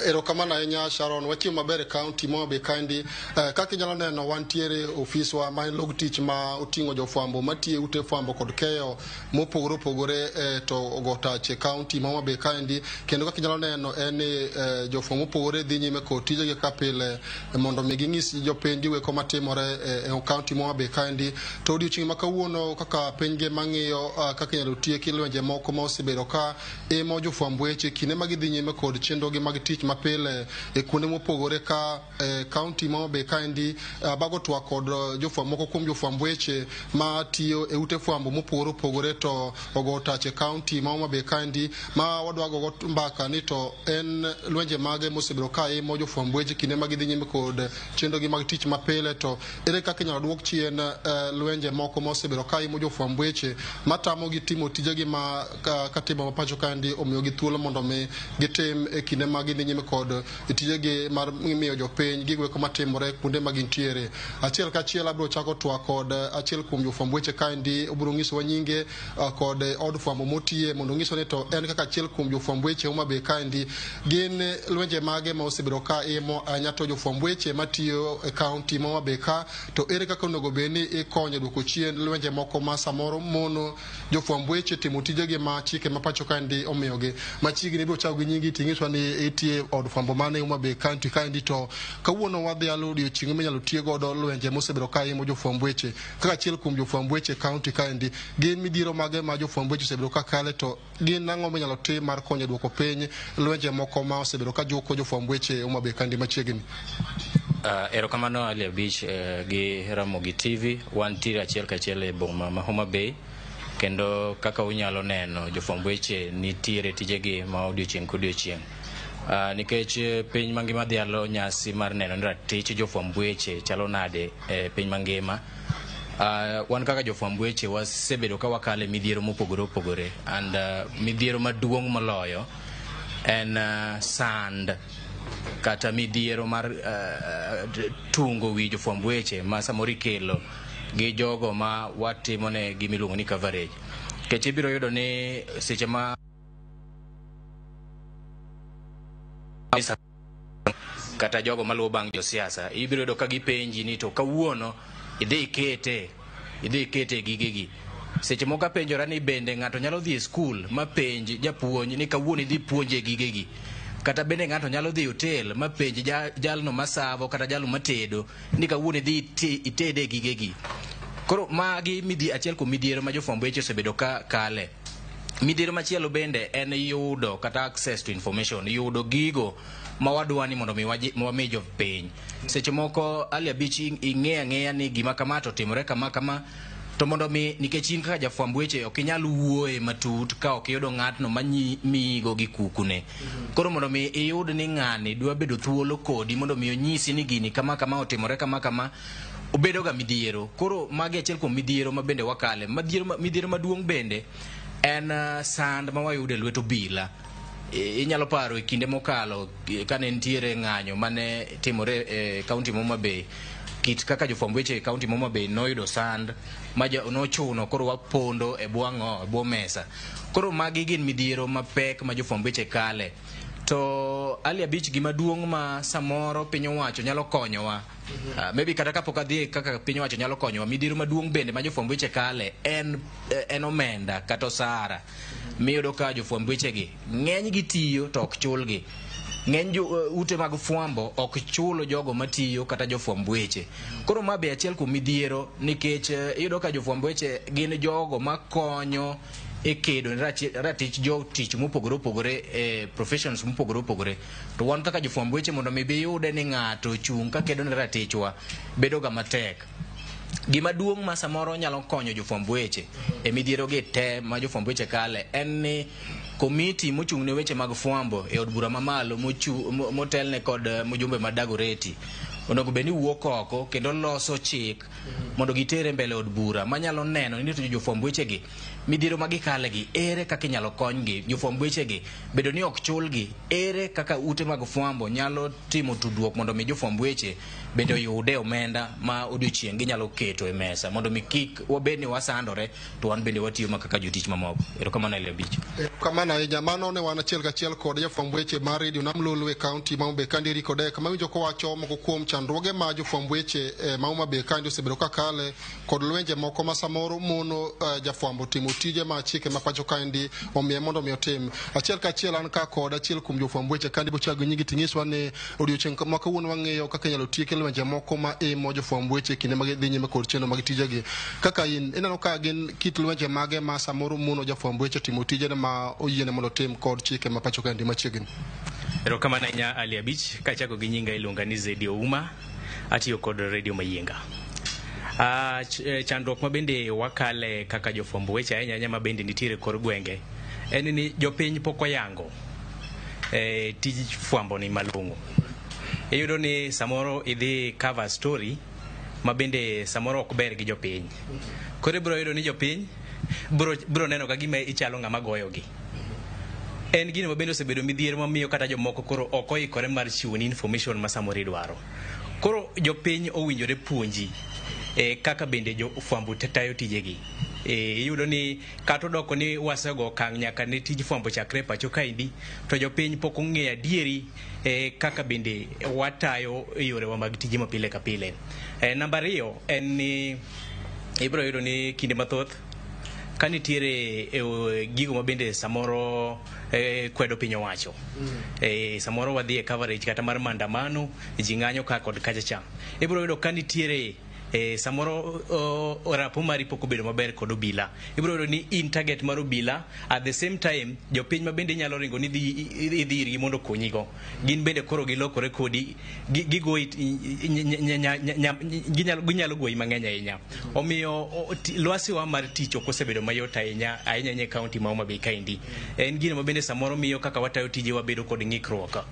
Erokamano ahinya Sharon watiyo maber e kaunti Homa Bay kaendi kaka inyalo neno wantiere ofiswa ma en log tich ma oting'o jofwambo matiyo ute fwambo kod keyo mopogore opogore to ogotache kaunti Homa Bay kaendi kendo kaka inyalo neno en jofwambo mopogore dhi nyime kod tijegi ka pile mondo mi ging'is jopiny giweko matimore e kaunti Homa Bay kaendi to odiochieng' ma kawuono kaka piny ngima ng'iyo kaka inyalo tieki lwenje moko ma osebedo ka imo jofwambo weche kinde ma gidhi nyime kod chenrogi mag tich mapile e kuonde mopogore ka kaunti Homa Bay kaendi bago twak kod jofwambo moko kuom jofwambo weche ma tiyo e ute fwambo mopogore opogore to ogo tache kaunti Homa Bay kaendi ma wadwago go mbaka ni to en lwenje mage mosebedo ka imo jofwambo weche kinde ma gidhi nyime kod chenrogi mag tich mapile to ere kaka inyalo duok chien lwenje moko mosebedo ka imo jofwambo weche matamo gi timo tijegi ma katimo mapacho kaendi omiyo gi thuolo mondo mi gitim e kinde ma gidhi nyime kod tijegi mar miyo jopiny gigweko matimore kuonde ma gintiere. Achiel kachiel abiro chako twak kod achiel kuom jofwambo weche kaendi obiro ng'isowa nyinge kod od fwambo motiye mondo ng'iso ni to en kaka achiel kuom jofwambo weche Homa Bay kaendi gin lwenje mage ma osebedo ka imo nyato jofwambo weche matiyo e kaunti Homa Bay ka to ere kaka onego bedni ikonyo duoko chien lwenje moko ma samoro mono jofwambo weche timo tijegi ma chike ma pacho kaendi omiyogi. Machiegni biro chako gi nyingi ting'iswa ni itie od fwambo mane Homa Bay kaunti kaendi to kawuono wadhi alo odiochieng' minyalo tie godo lwenje mosebedo ka imo jofwambo weche kaka achiel kuom jofwambo weche kaunti kaendi gin midhiero mage ma jofwambo weche osebedo ka kale to gin ang'o minyalo tim mar konyo duoko piny lwenje moko ma osebedo ka juko jofwambo weche Homa Bay kaendi machiegni. Erokamano Alia Beach gi Ramogi TV wantiere achiel kachiel e boma ma Homa Bay kendo kaka unyalo neno jofwambo weche nitiere tijegi ma odiochieng' kodiochieng'. Nikech piny mangima dhialo nyasi mar neno ni ratich jofwambo weche chalo nade e piny mangima. Wan kaka jofwambo weche wasebedo ka wakale midhiero mopogore opogore and midhiero maduong' moloyo en sand kata midhiero mar tungo wi jofwambo weche ma samoro ikelo gi jogo ma watimone gimiluongo ni coverage. Kech ibiro yudo ni seche ma kata jogo maluwo bang' josiasa ibiro yudo ka gipenji ni to kawuono idhi ikete gigegi. Seche moko apenjora ni bende ng'ato nyalo dhi e skul ma penj japuonj ni kawuono idhi puonje gigegi kata bende ng'ato nyalo dhi hotel ma penj jalno masavo kata jalno matedo ni kawuono idhi itede gigegi. Koro magi achiel kuom midhiero ma jofwambo weche osebedo ka kale. Midhiero machielo bende en yudo kata access to information, yudo gigo ma wadwani mondo mi wami jopiny. Seche moko Alia Beach ing'eya ni gima kama to timore kama to mondo mi nikech in kaka jafwambo weche ok inyal wuoye matut ka ok iyudo ng'atno manyigo gi kukune. Koro mondo mi iyud ni ng'ani dwa bedo thuolo kodi mondo mi onyisi ni gini kama otimore kama obedo ga midhiero. Koro magi achiel kuom midhiero ma bende wakale. Midhiero maduong' bende en sand ma wayudo e lwet obila. inyalo paro kinde mokalo kane ntiere ng'anyo mane timore e kaunti Homa Bay, kit kaka jofwamb weche e kaunti Homa Bay noyudo sand ma nochuno koro wapondo e bwo mesa. Koro magi gin midhiero mapek ma jofwamb weche kale. To ali abich gima duong' ma samoro piny owacho nyalo konyowa, maybe kata kapok adhi kaka piny owacho nyalo konyowa, midhiero maduong' bende ma jofwamb weche kale en omenda kata osara. Miyudo ka jofwamb wechegi ng'eny gi tiyo to ok chulgi. Ng'eny ute mag fwambo ok chulo jogo matiyo kata jofwamb weche. Koro ma be achiel kuom midhiero, nikech iyudo ka jofwamb weche gin jogo makonyo e kedo ratich jotich mopogore opogore e professions mopogore opogore. To wan kaka jofwamb weche mondo mi biyude ni ng'ato chung' ka kedo ne ratichwa bedo ga matek. Gima duong' ma samoro nyalo konyo jofwamb weche e midhiero gi te ma jofwamb weche kale en ni komiti mochung' ne weche mag fwambo e od bura mamalo motelne kod mjumbe ma Dagoretti onego bed ni wuok oko kendo loso chik mondo gitere mbele od bura manyalo neno ni to jofwamb wechegi midhiero ma gikale gi ere kaka inyalo konygi. Jofwamb wechegi bedo ni ok chulgi, ere kaka ute mag fwambo nyalo timo tudruok mondo mi jofwamb weche bende oyude omenda ma odiochieng' ginyalo keto e mesa mondo mi kik wabed ni wasandore to wan bende watiyo ma kaka jotich mamoko. Erokamano Ali Abich. Kamano ahinya, mano ne wan achiel kachiel kod jofwamb weche mar redio nam Lolwe e kaunti ma Homa Bay kandi kode kama winjo kowacho moko kuom chandruoge ma jofwamb weche ma Homa Bay kandi osebedo kakale kod lwenje moko ma samoro mono jafwambo timo tije ma chike ma pacho kandi omiye mondo mi otim. Achiel kachiel an ka kod achiel kuom jofwamb weche kandi bochago nyigi tinyiswa ne odiochieng' ma kawuono wang'eyo kaka inyalo tieke lwenje moko ma imo jofwamb weche kinde mag dhi nyime kod chenro mag tijegi. Kaka in ineno ka gin kit lwenje mage ma samoro mono jafwamb weche timo tijene ma oyiene mondo tim kod chike ma pacho kandi machiegni. Erokamano ahinya Ali Abich. Kachako gi nyinga iluonga ni Zedi Ouma, atiyo kod redio Mayienga. Chandruok ma bende wakale kaka jofwamb weche ahinya ma bende nitiere kor gwenge en ni jopiny pok oyango tij fwambo ni malong'o. Iyudo ni samoro idhi cover story ma bende samoro ok ber gi jopiny. Koro ibiro yudo ni jopiny biro neno ka gima ichalo ng'ama goyogi. En gino ma bende osebedo midhiero mamiyo kata jomoko koro ok oikore mar chiwo ni information ma samoro idwaro. Koro jopiny owinjore puonji kaka bende jofwambo tayo tijegi. Iyudo ni kata odoko ni wasego okang' nyaka ne tij fwambo chakre pacho kaendi, to jopiny pok ong'eyo adieri kaka bende watayo yorewa mag tije ma pile ka pile. Namba 2 en ni ibiro yudo ni kinde mathoth ka nitiere gigo ma bende samoro kwedo piny owacho. Samoro wadhi e coverage kata mar maandamano, ji ng'anyo ka kod kacha. Ibiro yudo ka nitiere samoro rapo mari pok obedo maber kod obila. Ibiro yudo ni in target mar obila, at the same time jopiny ma bende nyalo ringo ni idhi irgi mondo konyigo. Gin bende koro gilokore kodi, ginyalo goyi mang'eny ahinya. Omiyo lwasiwa mar tich ok osebedo mayot ahinya e kaunti ma Homa Bay kaendi. En gino ma bende samoro miyo kaka watayo tije wabedo kod ng'ikruok.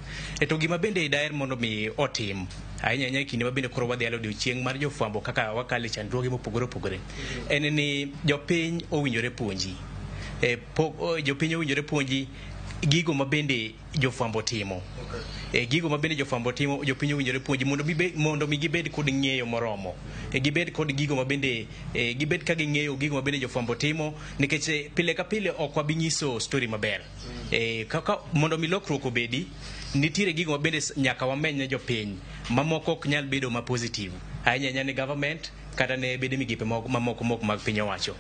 To gima bende daher mondo mi otim ahinya kinde ma bende koro wadhi alo odiochieng' mar jofwambo kaka wakale chandruoge mopogore opogore en ni jopiny owinjore puonji. Jopiny owinjore puonji gigo ma bende jofwambo timo. Gigo ma bende jofwambo timo jopiny owinjore puonji mondo mi gibed kod ng'eyo moromo. Gibed kod gigo ma bende gibed ka ging'eyo gigo ma bende jofwambo timo, nikech pile ka pile ok wabi nyiso story maber. Kaka mondo mi lokruok obedi, nitiere gigo ma bende nyaka wameny ne jopiny mamoko ok nyal bedo ma positive ahinya ne government kata ne bede migepe mamoko mag piny owacho.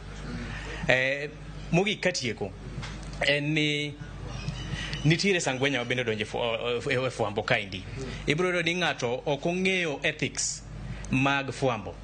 Mogik katieko en ni nitiere sangwenya ma bende donjo e fwambo kaendi. Ibiro yudo ni ng'ato ok ong'eyo ethics mag fwambo,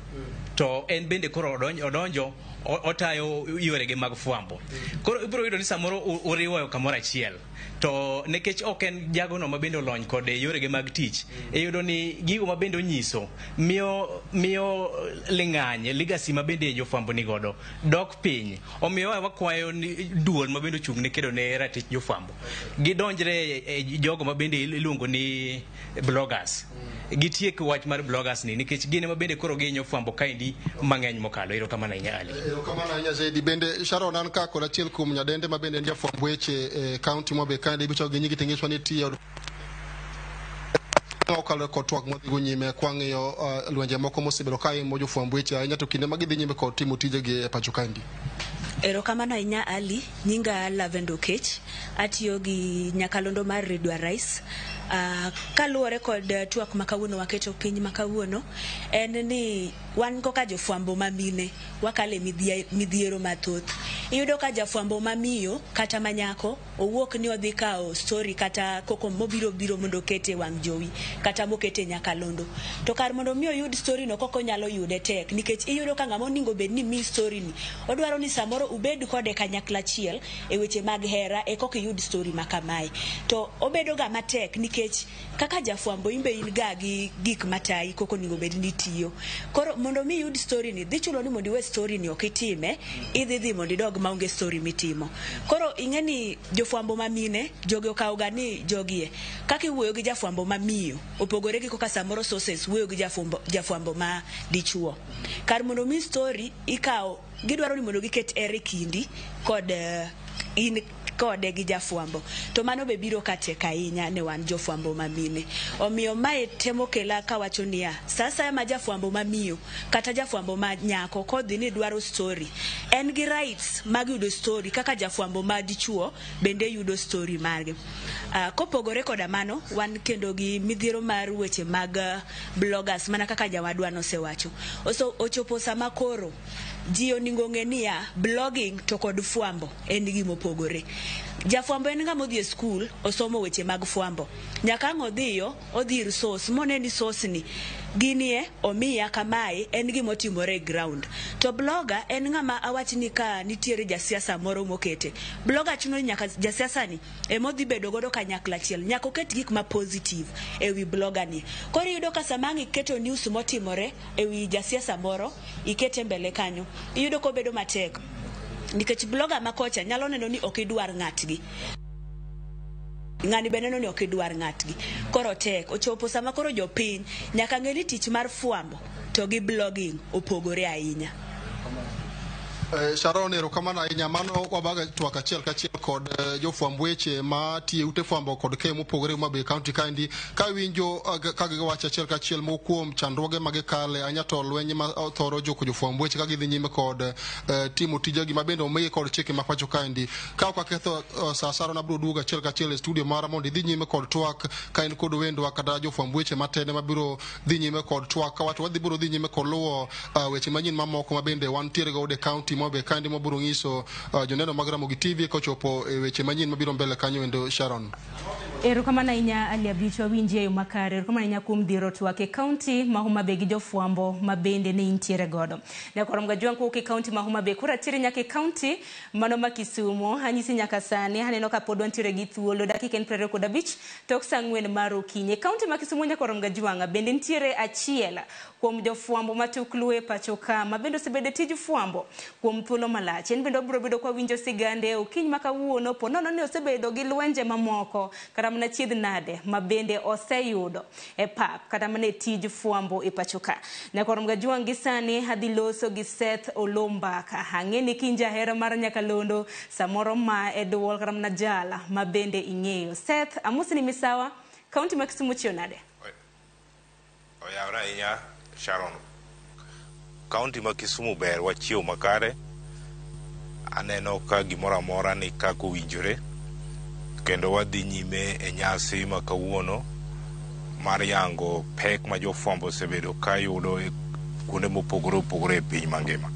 to en bende koro odonjo otayo yorege mag fwambo. Koro ibiro yudo ni samoro uriwo kamoro achiel, to nekech ok en jagono ma bende olony kod yorege mag tich, iyudo ni gigo ma bende onyiso miyo ling'any legacy ma bende jofwambo ni godo dok piny. Omiyo wakwayo ni duol ma bende ochung' ne kedo ne ratich jofwambo gidonjre jogo ma bende iluongo ni bloggers, gitiek wach mar bloggers ni, nikech gine ma bende koro ginyo fwambo kaendi mang'eny mokalo. Erokamano ahinya Ali. Erokamano ahinya Zedi. Bende Sharon an ka kod achiel kuom nyadende ma bende en jafwamb weche e kaunti ma mobe kandi bicho gi nyigi tingiswa ni tiyo okalo ko twak modhi go nyime kwang'iyo lwenje moko mosebedo ka imo jofwamb weche ahinya to kinde magidhi nyime kod timo tijegi e pacho kandi. Erokamano ahinya Ali, nyinga Lavendo Kech, atiyo gi nyakalondo mar Radio Rice. Kaluwore kod twak makawuono waketo piny makawuono en ni wan koka jofwambo mamine wakale midhiero mathoth. Iyudo ka jafwambo mamiyo kata manyako owuok ni odhi kao story kata koko mobiro mondo kete wang' jowi kata mokete nyakalondo. To kar mondo mi oyud story no koko nyalo yude tek nikech iyudo ka ng'ama oningo bed ni mi story ni odwaro ni samoro ubed kode kanyakla achiel e weche mag hera e koko yud story makamae. To obedo ga matek nikech kaka jafwambo imbe in ga gi gik matai koko ningo bed ni tiyo. Koro mondo mi yud story ni dhi chulo ni mondo iwe story ni okitime idhi mondo idog maonge story mitimo. Koro ing'eni jofwambo mamine jogi okaw ga ni jogie kaka iwuoyo gi jafwambo mamiyo opogore gi koka samoro sources wuoyo gi jafwambo ma dichuo. Kar mondo mi story ikaw gidwaro ni mondo giket ere kindi kod in kode gi jafwambo to mano be biro katek ahinya ne wan jofwambo mamine. Omiyo mae temo kela kawacho niya sasa ma jafwambo mamiyo kata jafwambo ma nyako kodhi ni dwaro story en gi rights mag yudo story kaka jafwambo ma dichuo bende yudo story mage. Kopogore koda mano wan kendo gi midhiero mar weche mag bloggers mana kaka jawadwa nosewacho. Ochopo sama koro ji oningo ng'e niya blogging to kod fwambo en gima opogore. Jafwambo en ng'ama odhi e skul osomo weche mag fwambo nyaka ang' odhiyo odhi ir source mone ni source ni ginie omiya kamae en gima otimore e ground. To blogger en ng'ama awach ni ka nitiere jasiasa moro mokete blogger chuno nyaka jasiasa ni emodhi bedo godo kanyakla achiel nyaka oket gik ma positive ewi blogger ni. Koro iyudo ka sama ang' iketo news motimore ewi jasiasa moro ikete mbele kanyo iyudo ko bedo matek nikech blogger makocha nyalo neno ni ok idwar ng'atgi ng'ani be neno ni ok idwar ng'atgi koro tek ochopo sama koro jopiny nyaka ng'e ni tich mar fwambo to gi blogging opogore ahinya. Sharon erokamano ahinya mano wabaga twak achiel kachiel kod jofwamb weche ma tiyo ute fwambo kod keyo mopogore Homabay County kandi ka winjo ka giwacho achiel kachiel mokuom chandruoge magikale anya to lweny ma thoro jofwamb weche ka gidhi nyime kod timo tijegi mabende omigi kod chike ma pacho kandi ka ok aketho sa Sharon abiro duogo achiel kachiel e studio mara mondo idhi nyime kod twak ka in kod wendwa kata jofwamb weche matene mabiro dhi nyime kod twak ka wato wadhi biro dhi nyime kod luwo weche manyien mamoko mabende wantiere go e county Homabay kandi mobiro nyiso joneno mag Ramogi TV kochopo e weche manyien mabiro mbele kanyo endo Sharon. Erokamano ahinya Ali Abich wawinji e yo makare. Erokamano ahinya kuom dhiro twak e kaunti ma Homabay gi jofwambo mabende ne intiere godo. Ne korom ga juang ko ke kaunti ma Homabay kura tiri nyaka e kaunti mano ma Kisumu anyisi nyaka sani aneno ka pod wantiere gi thuolo dakika 25 tok saa 4 mar okinyi. Kaunti ma Kisumu nyaka korom ga juang bende ntiere achiel kuom jofwambo matuklu e pacho ka mabende osebede tij fwambo kuom thuolo malach. En bende obiro bedo kwa winjo sigande okinyi makawuono ponono ne osebedo gi lwenje mamoko kata mana chiedh nade mabende oseyudo e pap kata mana tij fwambo e pacho ka. Ne korom ga juang gi sani hadhi loso gi Seth Olombaka hang'eni kinja hera mar nyakalondo samoro ma e duol kata mana jala mabende ing'eyo. Seth amusi ni misawa kaunti ma Kisumu chionade. Oyawra inya Sharon. Kaunti ma Kisumu ber wachiew makare. Aneno ka gimora mora ni kako winjore. Kendo wadhi nyime e nyasi ma kawuono mar yango pek ma jofwambo osebedo ka yudo e kuonde mopogore opogore e piny mangima.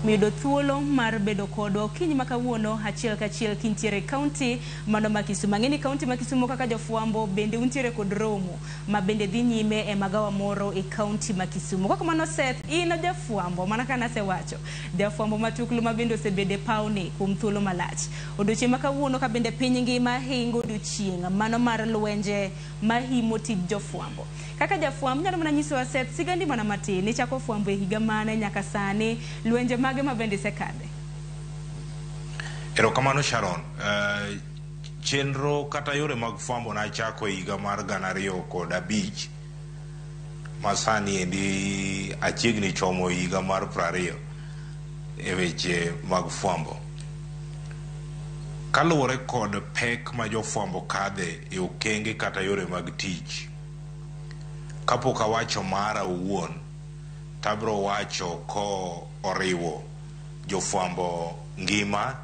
Mido thuolo mar bedo kodwa okinyi makawuono achiel kachiel kintiere kaunti mano ma Kisumu. Ng'eni kaunti ma Kisumu kaka jofwambo bende untiere kod romo ma bende dhi nyime e magawa moro e kaunti ma Kisumu. Kaka mano Seth ino jafwambo mana kana sewacho jafwambo matuklu ma bende osebede pauni kuom thuolo malach. Odiochieng' makawuono ka bende piny ngima hingo odiochieng' mano mar lwenje mahimo tij jofwambo. Kaka jafwambo nyalo mana nyiso Seth sigandi mana matin ni chako fwambo e higa mane nyaka sani lwenje mage mabende sekade. Erokamano Sharon. Chenro kata yore mag fwambo na chako e higa mar 2005 masani achiegni chomo higa mar 20 e weche mag fwambo. kaluwore kod pek ma jofwambo kadhe e okenge kata yore mag tich. Kapok awacho mara owuon, tabro wacho ko oriwo jofwambo ngima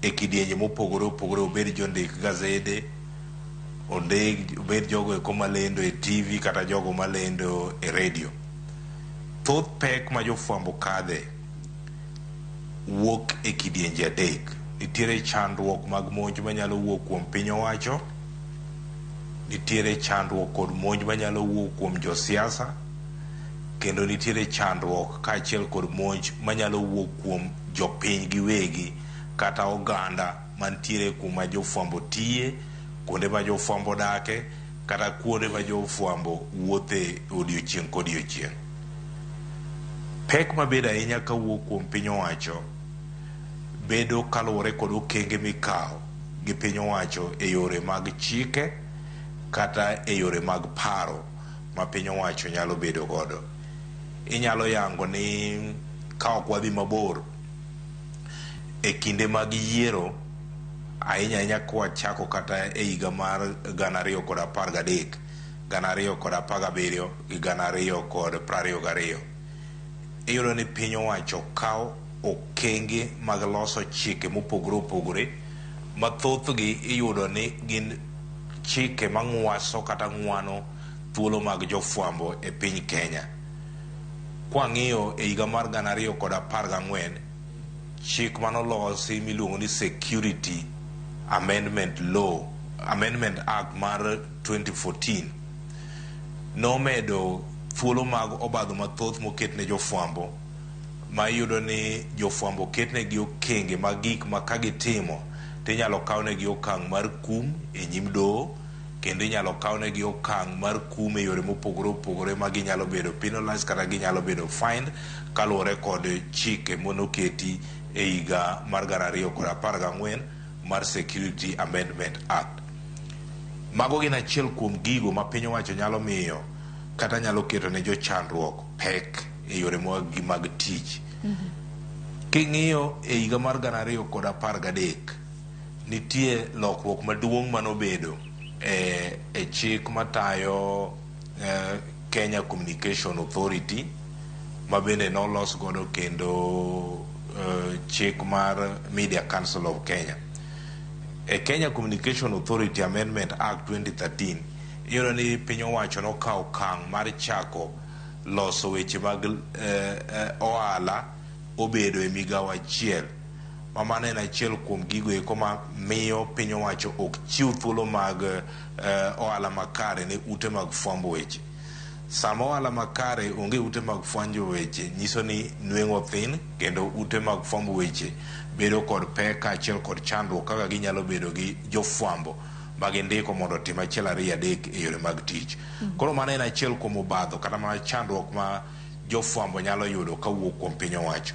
e kidienje mopogore opogore, obed jondik gazede, obed jogo eko malendo e TV kata jogo malendo e radio. Thoth pek ma jofwambo kadhe wuok e kidienje adek. Nitiere chandruok mag monj manyalo wuok kuom piny owacho, nitiere chandruok kod monj manyalo wuok kuom josiasa, kendo nitiere chandruok kaachiel kod monj manyalo wuok kuom jopiny giwegi kata oganda mantiere kuma jofwambo tiye, kuonde ma jofwambo dake, kata kuonde ma jofwambo wuothe odiochieng' kod odiochieng'. Pek mabedo ahinya ka wuok kuom piny owacho bedo kaluwore kod okenge mikawo gi piny owacho e yore mag chike kata e yore mag paro ma piny owacho nyalo bedo godo. Inyalo yango ni ka ok wadhi mabor e kinde mag yiero, ahinya ahinya kwachako kata e higa mar 2013, 2017 gi 2022, iyudo ni piny owacho kawo okenge mag loso chike mopogore opogore, mathothgi iyudo ni gin chike mang'waso kata ng'wano thuolo mag jofwambo e piny Kenya. Kwang'iyo e higa mar 2014, chik manolosi miluongo ni Security Amendment Act mar 2014 nomedo thuolo mag obadho mathoth moket ne jofwambo, ma iyudo ni jofwambo ketnegi okenge mag gik ma ka gitimo tinyalo kawnegi okang' mar kum e nyim doho, kendo inyalo kawnegi okang' mar kum e yore mopogore opogore ma ginyalo bedo penalized kata ginyalo bedo fined kaluwore kod chike monoketi e higa mar 2014 mar Security Amendment Act. Mago gin achiel kuom gigo ma piny owacho nyalo miyo kata nyalo keto ne jochandruok pek e yore mag tich. King'iyo e higa mar 2013, nitie lokruok maduong' manobedo e chik matayo Kenya Communication Authority, ma bende nolos godo kendo chik mar Media Council of Kenya. E Kenya Communication Authority Amendment Act 2013, iyudo ni piny owacho nokawo okang' mar chako loso weche mag ohala obedo e migawo achiel, ma mano en achiel kuom gigo eko ma miyo piny owacho ok chiw thuolo mag ohala makare ne ute mag fwambo weche. Sama ohala makare onge ute mag fwanjo weche, nyiso ni nweng'o thin, kendo ute mag fwambo weche bedo kod pek kaachiel kod chandruok kaka ginyalo bedo gi jofwambo ma gindiko mondo otim 1, 2, 3 e yore mag tich. Koro mano en achiel kuom obadho kata mana chandruok ma jofwambo nyalo yudo kawuok kuom piny owacho.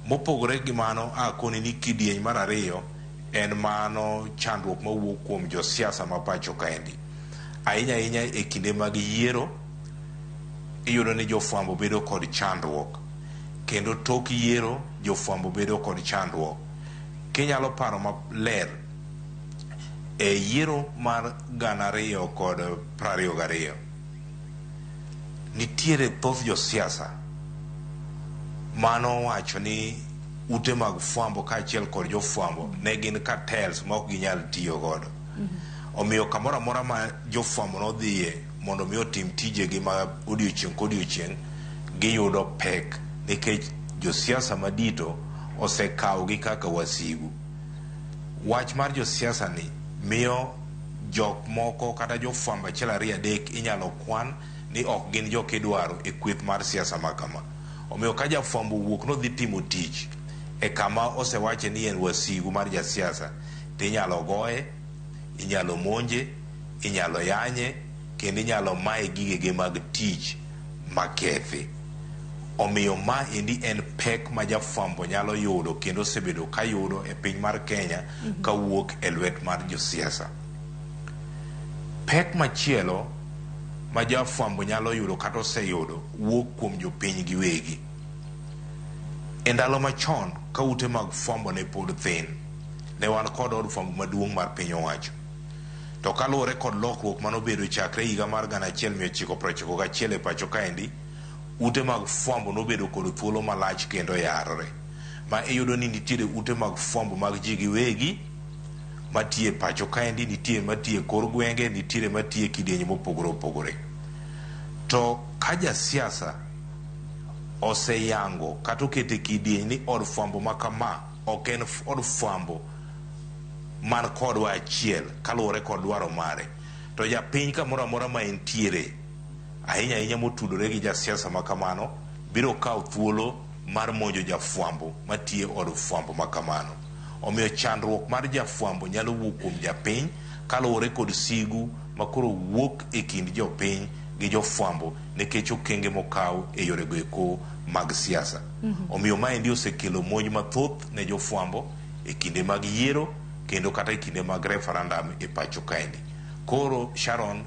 Mopogore gi mano, akoni ni kidieny mar ariyo en mano chandruok mawuok kuom josiasa ma pacho kaendi. Ahinya ahinya e kinde mag yiero, iyudo ni jofwambo bedo kod chandruok, kendo tok yiero jofwambo bedo kod chandruok. Kinyalo paro maler, e yiero mar 2022 nitiere thoth josiasa mano wacho ni ute mag fwambo kaachiel kod jofwambo ne gin cartels ma ok ginyal tiyo godo. Omiyo kamoro amora ma jofwambo nodhiye mondo mi otim tijegi ma odiochieng' kodiochieng', giyudo pek nikech josiasa madito osekawogi kaka wasigu. Wach mar josiasa ni miyo jok moko kata jofwambo 1, 2, 3 inyalo kwan ni ok gin jok idwaro e kweth mar siasa makama. Omiyo ka jafwambo wuok nodhi timo tich e kama osewache ni en wasigu mar jasiasa, to inyalo goye, inyalo monje, inyalo yanye, kendo inyalo maye gigege mag tich makethi. Omiyo ma endi en pek ma jafwambo nyalo yudo kendo osebedo ka yudo e piny mar Kenya kawuok e lwet mar josiasa. Pek machielo ma jafwambo nyalo yudo kata oseyudo wuok kuom jopiny giwegi. E ndalo machon ka ute mag fwambo ne pod thin, ne wan kod od fwambo maduong' mar piny owacho. To kaluwore kod lokruok manobedo chakre higa mar 1991 e pacho kaendi, ute mag fwambo nobedo kod thuolo malach kendo yarore, ma iyudo ni nitiere ute mag fwambo mag ji giwegi matie pacho kaendi, nitie matie kor gwenge, nitiere matie kidienje mopogore opogore. To ka jasiasa oseyango kata okete kidieny ni od fwambo makama ok en od fwambo man kodwa achiel kaluwore kod dwaro mare, to japiny kamoro amora ma entiere ahinya ahinya motudore gi jasiasa makamano biro kawo thuolo mar monjo jafwambo matie od fwambo makamano. Omiyo chandruok mar jafwambo nyalo wuok kuom japiny kaluwore kod sigu makoro wuok e kind jopiny gi jofwambo nikech okenge mokaw e yore goeko mag siasa. Omiyo maendi osekelo monj mathoth ne jofwambo e kinde mag yiero kendo kata e kinde mag referendum e pacho kaendi. Koro Sharon,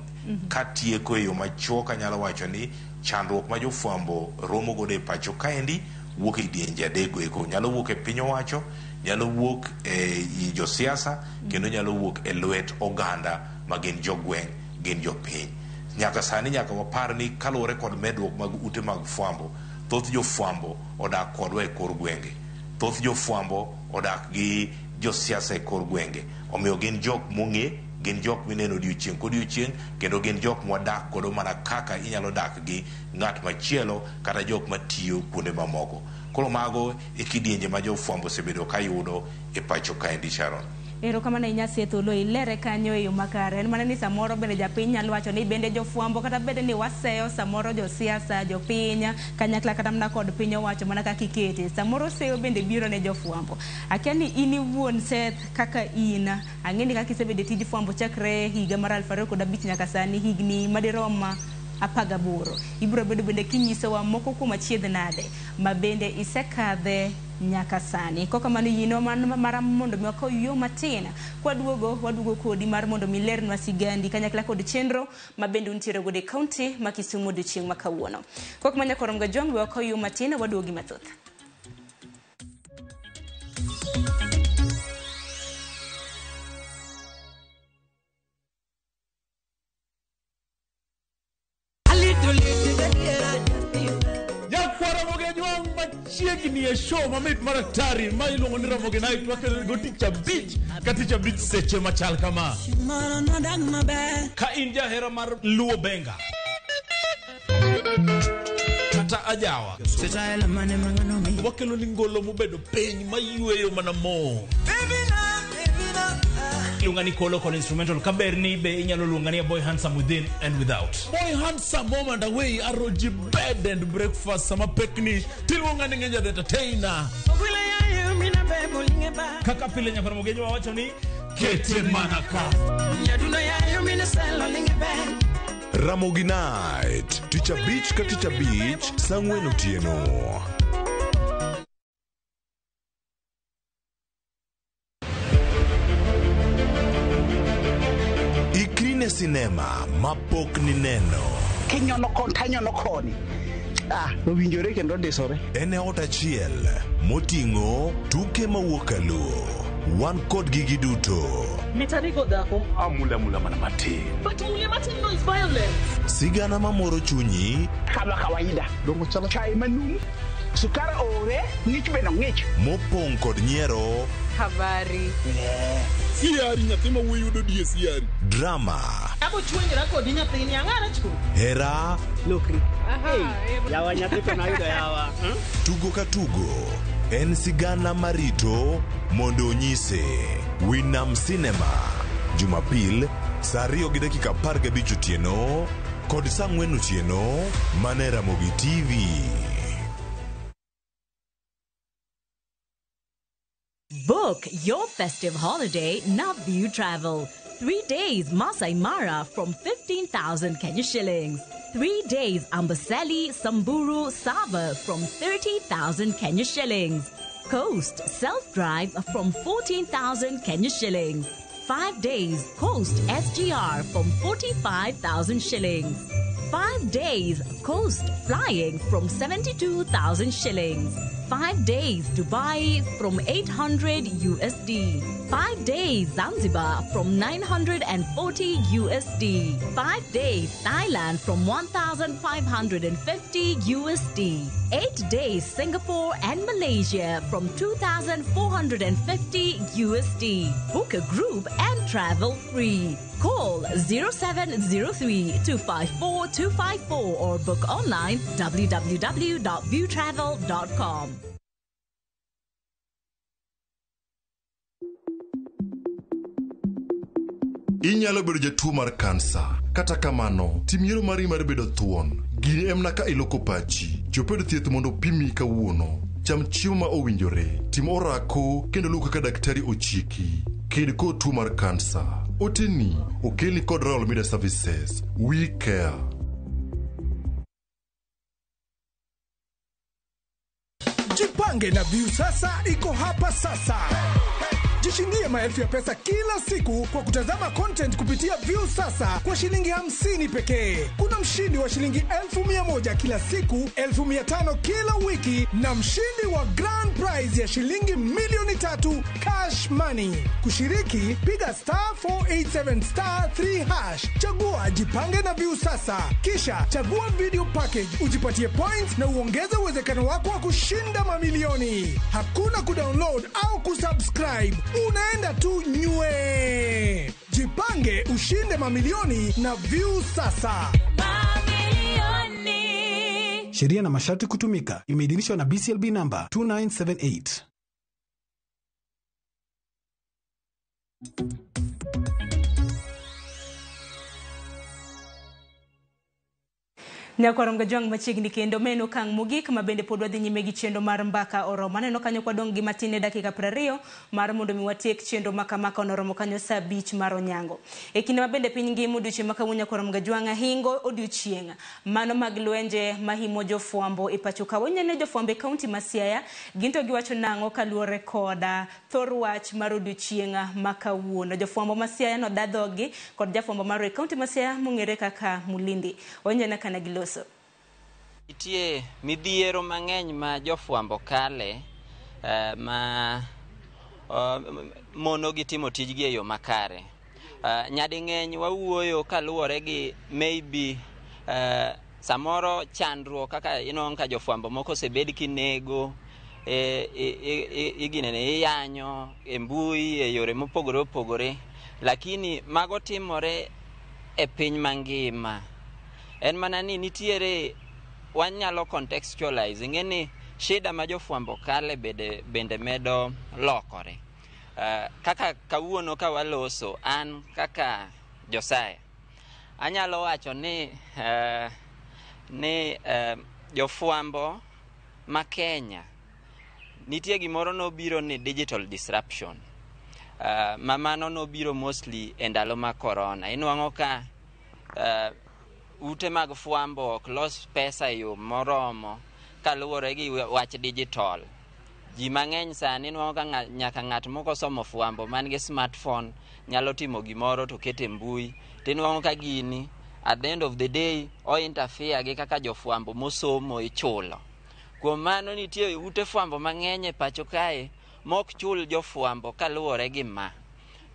katieko e yo machuok anyalo wacho ni chandruok ma jofwambo romo godo e pacho kaendi wuok e dienje adek goeko. Nyalo wuok e piny owacho, nyalo wuok e josiasa, kendo nyalo wuok e lwet oganda ma gin jogweng', gin jopiny. Nyaka sani nyaka wapar ni kaluwore kod medruok mag ute mag fwambo, thoth jofwambo odak kodwa e kor gwenge, thoth jofwambo odak gi josiasa e kor gwenge. Omiyo gin jok mong'e, gin jok mineno odiochieng' kodiochieng', kendo gin jok mwadak kodo mana kaka inyalo dak gi ng'at machielo kata jok matiyo kuonde mamoko. Koro mago e kidienje ma jofwambo osebedo ka yudo e pacho kaendi, Sharon. Erokamano ahinya Sethuolo, ilere kanyo e yo makare. En mana ni samoro bende japiny nyalo wacho ni bende jofwambo kata bende ni waseyo samoro josiasa, jopiny kanyakla kata mana kod piny owacho mana kaka ikete. Samoro seyo bende biro ne jofwambo. Akia ni in iwuon Seth kaka in, ang'eni kaka isebedo tij fwambo chakre higa mar 2005 nyaka sani, higni madirom 18. Ibiro bedo bende kinyisowa moko kuom achiedh nade ma bende isekadhe nyaka sani. Koka mano yino mar mondo mi wakaw yo matin waduogo kodi mar mondo mi lernwa sigandi kanyakla kod chenro ma bende untiere godo e kaunti ma Kisumu odiochieng' ma kawuono. Koka manya korom ga jong wakaw yo matin waduogi mathoth. Chiegni e show mamit maratari ma iluongo ni Ramogi Night wakelo go tich abich ka tich abich seche machal kama. Ka in jahera mar luo benga kata ajawa wakelo ni ngolo mobedo piny mayueyo mana mo. Luonga ni kolo kod instrumental kaberni be inyalo luonga ni Boy Handsome Within and Without. Boy Handsome moment away aroji bed and breakfast sama pekni tiluonga ni Ngenja the Entertainer. Kaka pile nyakora mogenyo wawacho ni kete manaka. Ramogi Night, Teacher Beach ka Teacher Beach, Sangwen Otieno. Ikrine sinema mapok ni neno. Kinyono kon tanyono koni. Owinjore kendo disore. Ene ot achiel moting'o tuke mawuok Kaluo. Wan kod gigi duto. Mitarigo dhako amula mana matin. But mule matin no is violence. Sigana mamoro chunyi kama kawaida. Dongo chama chai manum. Sukara ore, ngich beno ngich. Mopong kod nyiero. Habari. Siari nyathima wuyudo die siari. Drama. Abo chwenjra kod nyathini ang'ara chu. Hera. Lokri. Yawa nyathi to nayudo yawa. Tugo ka tugo. En sigana marito mondo onyise. Winam Cinema. Jumapil, saa 2:15 otieno kod saa 4 otieno mane Ramogi TV. Book your festive holiday Navview Travel. 3 days Masai Mara from 15,000 Kenya shillings. 3 days Amboseli, Samburu, Sava from 30,000 Kenya shillings. Coast Self-Drive from 14,000 Kenya shillings. 5 days Coast SGR from 45,000 shillings. 5 days Coast Flying from 72,000 shillings. 5 days Dubai from 800 USD. 5 days Zanzibar from 940 USD. 5 days Thailand from 1,550 USD. 8 days Singapore and Malaysia from 2,450 USD. Book a group and travel free. Call 0703-254-254 or book online www.viewtravel.com. Inyalo bedo jatuo mar kansa. Kata kamano, tim yiero mari mar bedo thuon. Gini emna ka iloko pachi. Chopedo thieth mondo pimi kawuono. Cham chiemo ma owinjore. Tim orako kendo luw kaka daktari ochiki. Ked kod tuo mar kansa. Oteni okelni kod Royal Media Services. We care. Jipange na View sasa iko hapa sasa. Jishindie maelfu ya pesa kila siku kwa kutazama content kupitia View sasa kwa shilingi 50 pekee. Kuna mshindi wa shilingi 1,100 kila siku, 1,500 kila wiki na mshindi wa grand prize ya shilingi milioni 3 cash money. Kushiriki, piga *487*3#. Chagua Jipange na View sasa. Kisha chagua video package, ujipatie points na uongeze uwezekano wako wa kushinda mamilioni. Hakuna kudownload au kusubscribe. Unaenda tu nywe. Jipange ushinde mamilioni na View sasa. Mamilioni. Sheria na masharti kutumika. Imeidhinishwa na BCLB number 2978. Nyakwarom gajwang machiegni kendo meno kang mogik mabende pod wadhi nyime gi chendo mar mbaka oromo. Aneno kanyo kwadong gi matin dakika 20 mar mondo mi watiek chendo maka onoromo kanyo saa 5 mar onyango. E kinde mabende piny ngima odiochieng' makawuono nyakwarom gajwang ahingo odiochieng' mano mag lwenje mahimo jofuambo e pacho ka. Wanyane jofuambo e kaunti ma Siaya ginto giwacho nang'o kaluwore koda thor wach mar odiochieng' makawuono. Jofuambo ma Siaya no dadhogi kod jafuambo mar kaunti ma Siaya mong'ere kaka Mulindi. Wanyane kana gilo Itie midhiero mang'eny ma jofuambo kale ma mono gi timo tijgi e yo makare. Nyadi ng'eny wawuoyo kaluwore gi maybe samoro chandruok kaka inong ka jofuambo moko osebed kinego iginene iyanyo e mbui e yore mopogore opogore, lakini mago timore e piny mangima. En mana ni nitiere wanyalo contextualize ngeni shida ma jofuambo kale bende medo lokore. Kaka kawuono ka waloso an kaka Josaya anyalo wacho ni jofuambo ma Kenya nitie gimoro no biro ni digital disruption. Mamano no biro mostly e ndalo ma corona. Inwang'o ka ute mag fuambo ok los pesa yo moromo kaluwore gi wach digital. Ji mang'eny sani inwang'o ka nyaka ng'at moko somo fuambo man gi smartphone nyalo timo gimoro to kete mbui. Tinwang'o ka gini at the end of the day o interfere gi kaka jofuambo mosomo ichulo. Kuom mano nitie ute fuambo mang'eny e pacho kae mok chul jofuambo kaluwore gi ma.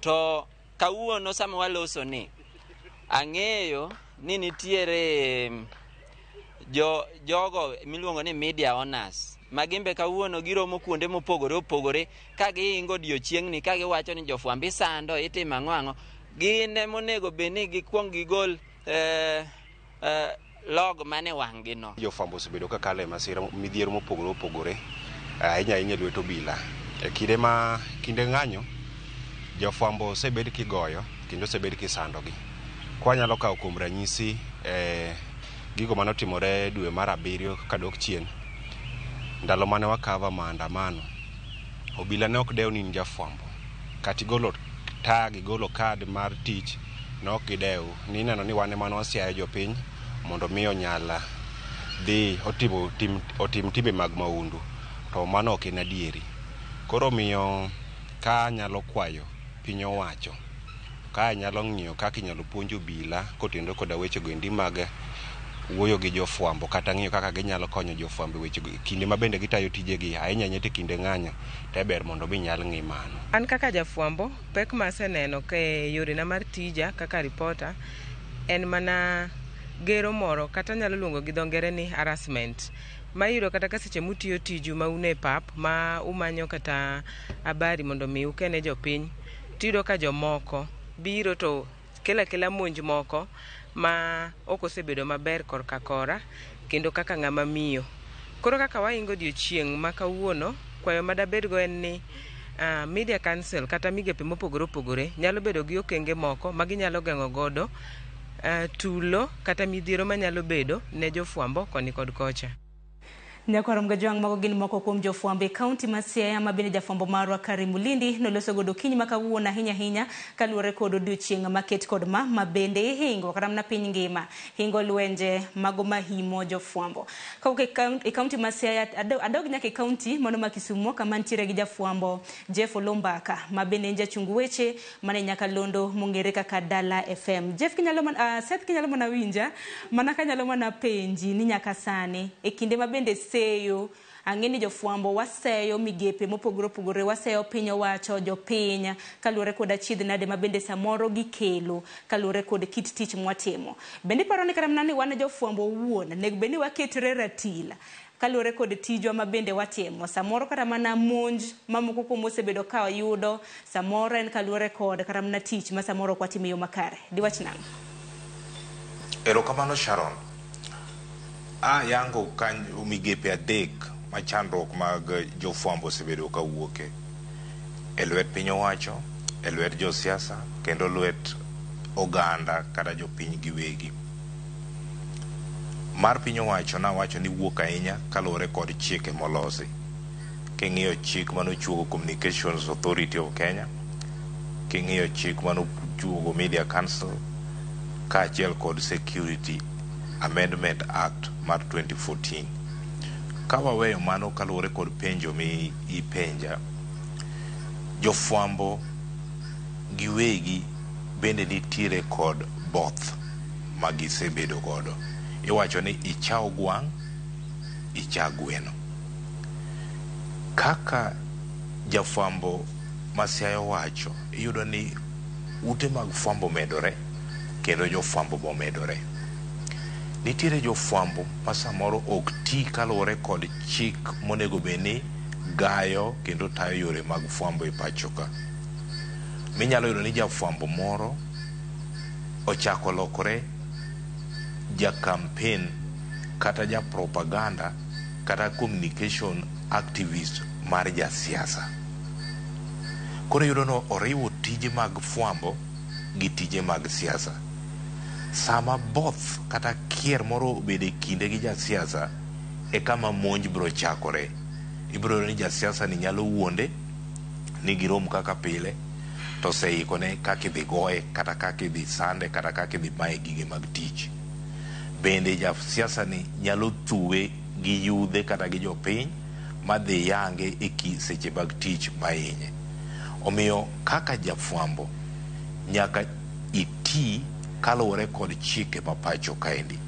To kawuono sama waloso ni ang'eyo ni nitiere jogo miluongo ni media owners magimbe kawuono giromo kuonde mopogore opogore ka giingo odiochieng' ni ka giwacho ni jofuambi sando itimo ang'o. Gine monego beni gikwong gigol log mane wang' gi no. Jofuambo osebedo ka kale masira midhiero mopogore opogore ahinya lweto bila. E kinde ng'anyo jofuambo osebed kigoyo kendo osebed kisandogi. Kwa nyalo kawo kuom ranyisi gigo manotimore dwe mar 7 kadok chien. Ndalo mane wakava maandamano, obila ne ok dew ni jafuambo. Kati golo tag, golo kad mar tich ne ok gidew. Ni neno ni wane mano wasiayo jopiny mondo miyo nyala dhi otim timbe mag maundu. To mano ok en adieri. Koro miyo ka nyalo kwayo piny owacho ka nyalo ng'iyo kaka inyalo puonjo obila kotendo koda weche goendi mag wuoyo gi jofwambo kata ng'iyo kaka ginyalo konyo jofwambo weche kinde ma bende gitayo tijegi ahinya nyete kinde ng'anyo te ber mondo bi nyal ng'i mano. An kaka jafwambo pek ma aseneno ke yorena mar tija kaka ripota en mana gero moro kata nyalo luongo gi dho ngere ni harassment ma iyudo kata ka seche mutiyo tiju ma une pap ma umanyo kata habari mondo mi ukene jopiny tiyudo ka jomoko biro to kela monj moko ma ok osebedo maber korka kora kendo kaka ng'ama miyo. Koro kaka waingo odiochieng' ma kawuono kwayo madabedgo en ni media council kata migepe mopogore opogore nyalo bedo gi okenge moko ma ginyalo geng'o godo tulo kata midhiero manyalo bedo ne jofwambo koni kod kocha. Nyakorom gajwang' mago gin moko kuom jofwambo e kaunti ma Siaya ma bende jafwambo marwa Karim Mulindi noloso godo kiny ma kawuono ahinya kaluwore kod odiochieng' maket kod ma bende ihingo kata mana piny ngima hingo lwenje mago mahimo jofwambo. Kawuok e kaunti ma Siaya adog nyaka e kaunti mano ma Kisumo kama nitiere gi jafwambo Jeff Olombaka ma bende en jachung weche mane Nyakalondo mong'ere kaka Dala FM. Jeff Seth kinyalo mana winja mana kanyalo mana penji ni nyaka sani e kinde ma bende seyo ang'eni jofwambo waseyo migepe mopogore opogore waseyo piny owacho jopiny kaluwore kod achiedh nade ma bende samoro gikelo kaluwore kod kit tich mwatimo. Bende paro ni kata mana ni wan jofwambo wuon nego bende waketre ratila kaluwore kod tijwa ma bende watimo samoro kata mana monj mamoko kuom osebedo ka wayudo samoro en kaluwore kod kata mana tich ma samoro ok watimo yo makare. Diwach nang'o? Erokamano Sharon. Yango kanyo migepe adek ma chandruok mag jofwambo osebedo ka wuoke e lwet piny owacho, e lwet josiasa kendo lwet oganda kata jopiny giwegi. Mar piny owacho nawacho ni wuok ahinya kaluwore kod chike molosi. King'iyo chik manochuogo Communications Authority of Kenya, king'iyo chik manochuogo Media Council kaachiel kod Security Amendment Act mar 2014. Kawaweyo mano kaluwore kod penjo mi ipenja, jofwambo giwegi bende nitiere kod both magisebedo godo. Iwacho ni ichao gwang', icha gweno. Kaka jafwambo ma Siaya wacho, iyudo ni ute mag fwambo medore kendo jofwambo bo medore. Nitiere jofwambo ma samoro ok ti kaluwore kod chik monego beni gayo kendo tayo yore mag fwambo e pachoka. Minyalo yudo ni jafwambo moro ochako lokore ja campaign kata ja propaganda kata communication activist mar ja siasa. Koro yudo no oriwo tije mag fwambo gi tije mag siasa. Sama both kata kier moro obede kinde gi ja siasa e kama monj bro chakore. Ibro ni ja siasa ni nyalo wuonde ni girom kaka pile to seikone kaka idhi goye kata kaka idhi sande kata kaka idhi mae gige mag tich. Bende ja siasa ni nyalo thuwe gi yudhe kata gi jopiny madhi yange e seche mag tich mainye. Omiyo kaka jafwambo nyaka iti kaluwore kod chike ma pacho kaendi.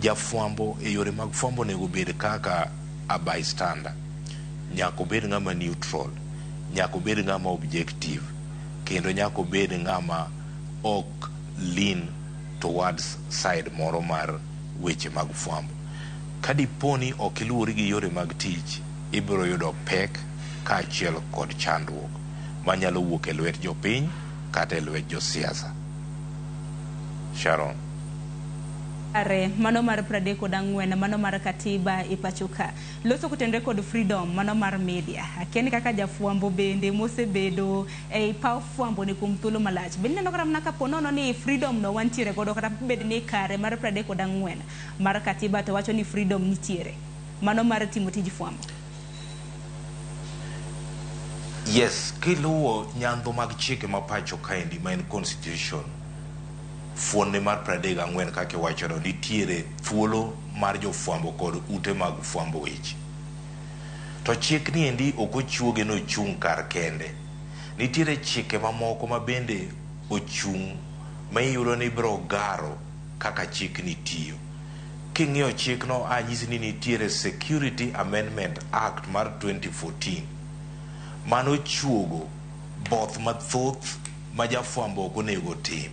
Jafwambo e yore mag fwambo nego bed kaka a bystander. Nyako bed ng'ama neutral, nyako bed ng'ama objective, kendo nyako bed ng'ama ok lean towards side moro mar weche mag fwambo. Kadiponi ok iluwori gi yore mag tich, ibiro yudo pek kaachiel kod chandruok manyalo wuok e lwet jopiny kata e lwet josiasa. Sharon. Are mano mar 34 mano mar katiba e pachoka loso kutendre kod freedom mano mar media akeni kaka jafwambo bende mosebedo e paw fwambo ni kum thuolo malach bende neno kata mnaka ponono ni freedom no wantiere godo kata bed ni kare mar 34 mar katiba to wacho ni freedom nitiere mano mar timo tij fwambo. Yes, kiluwo nyandho mag chike ma pacho kaendi ma en constitution fuonde mar 34 kake wachono nitiere thuolo mar jofwambo kod ute mag fwambo weche. To chik ni endi ok ochuoge no chung' kar kende. Nitiere chike mamoko ma bende ochung' ma iyudo ni biro garo kaka chik ni tiyo. king'iyo chikno anyisi ni nitiere Security Amendment Act mar 2014 mano chuogo both mathoth ma jafwambo ok onego tim.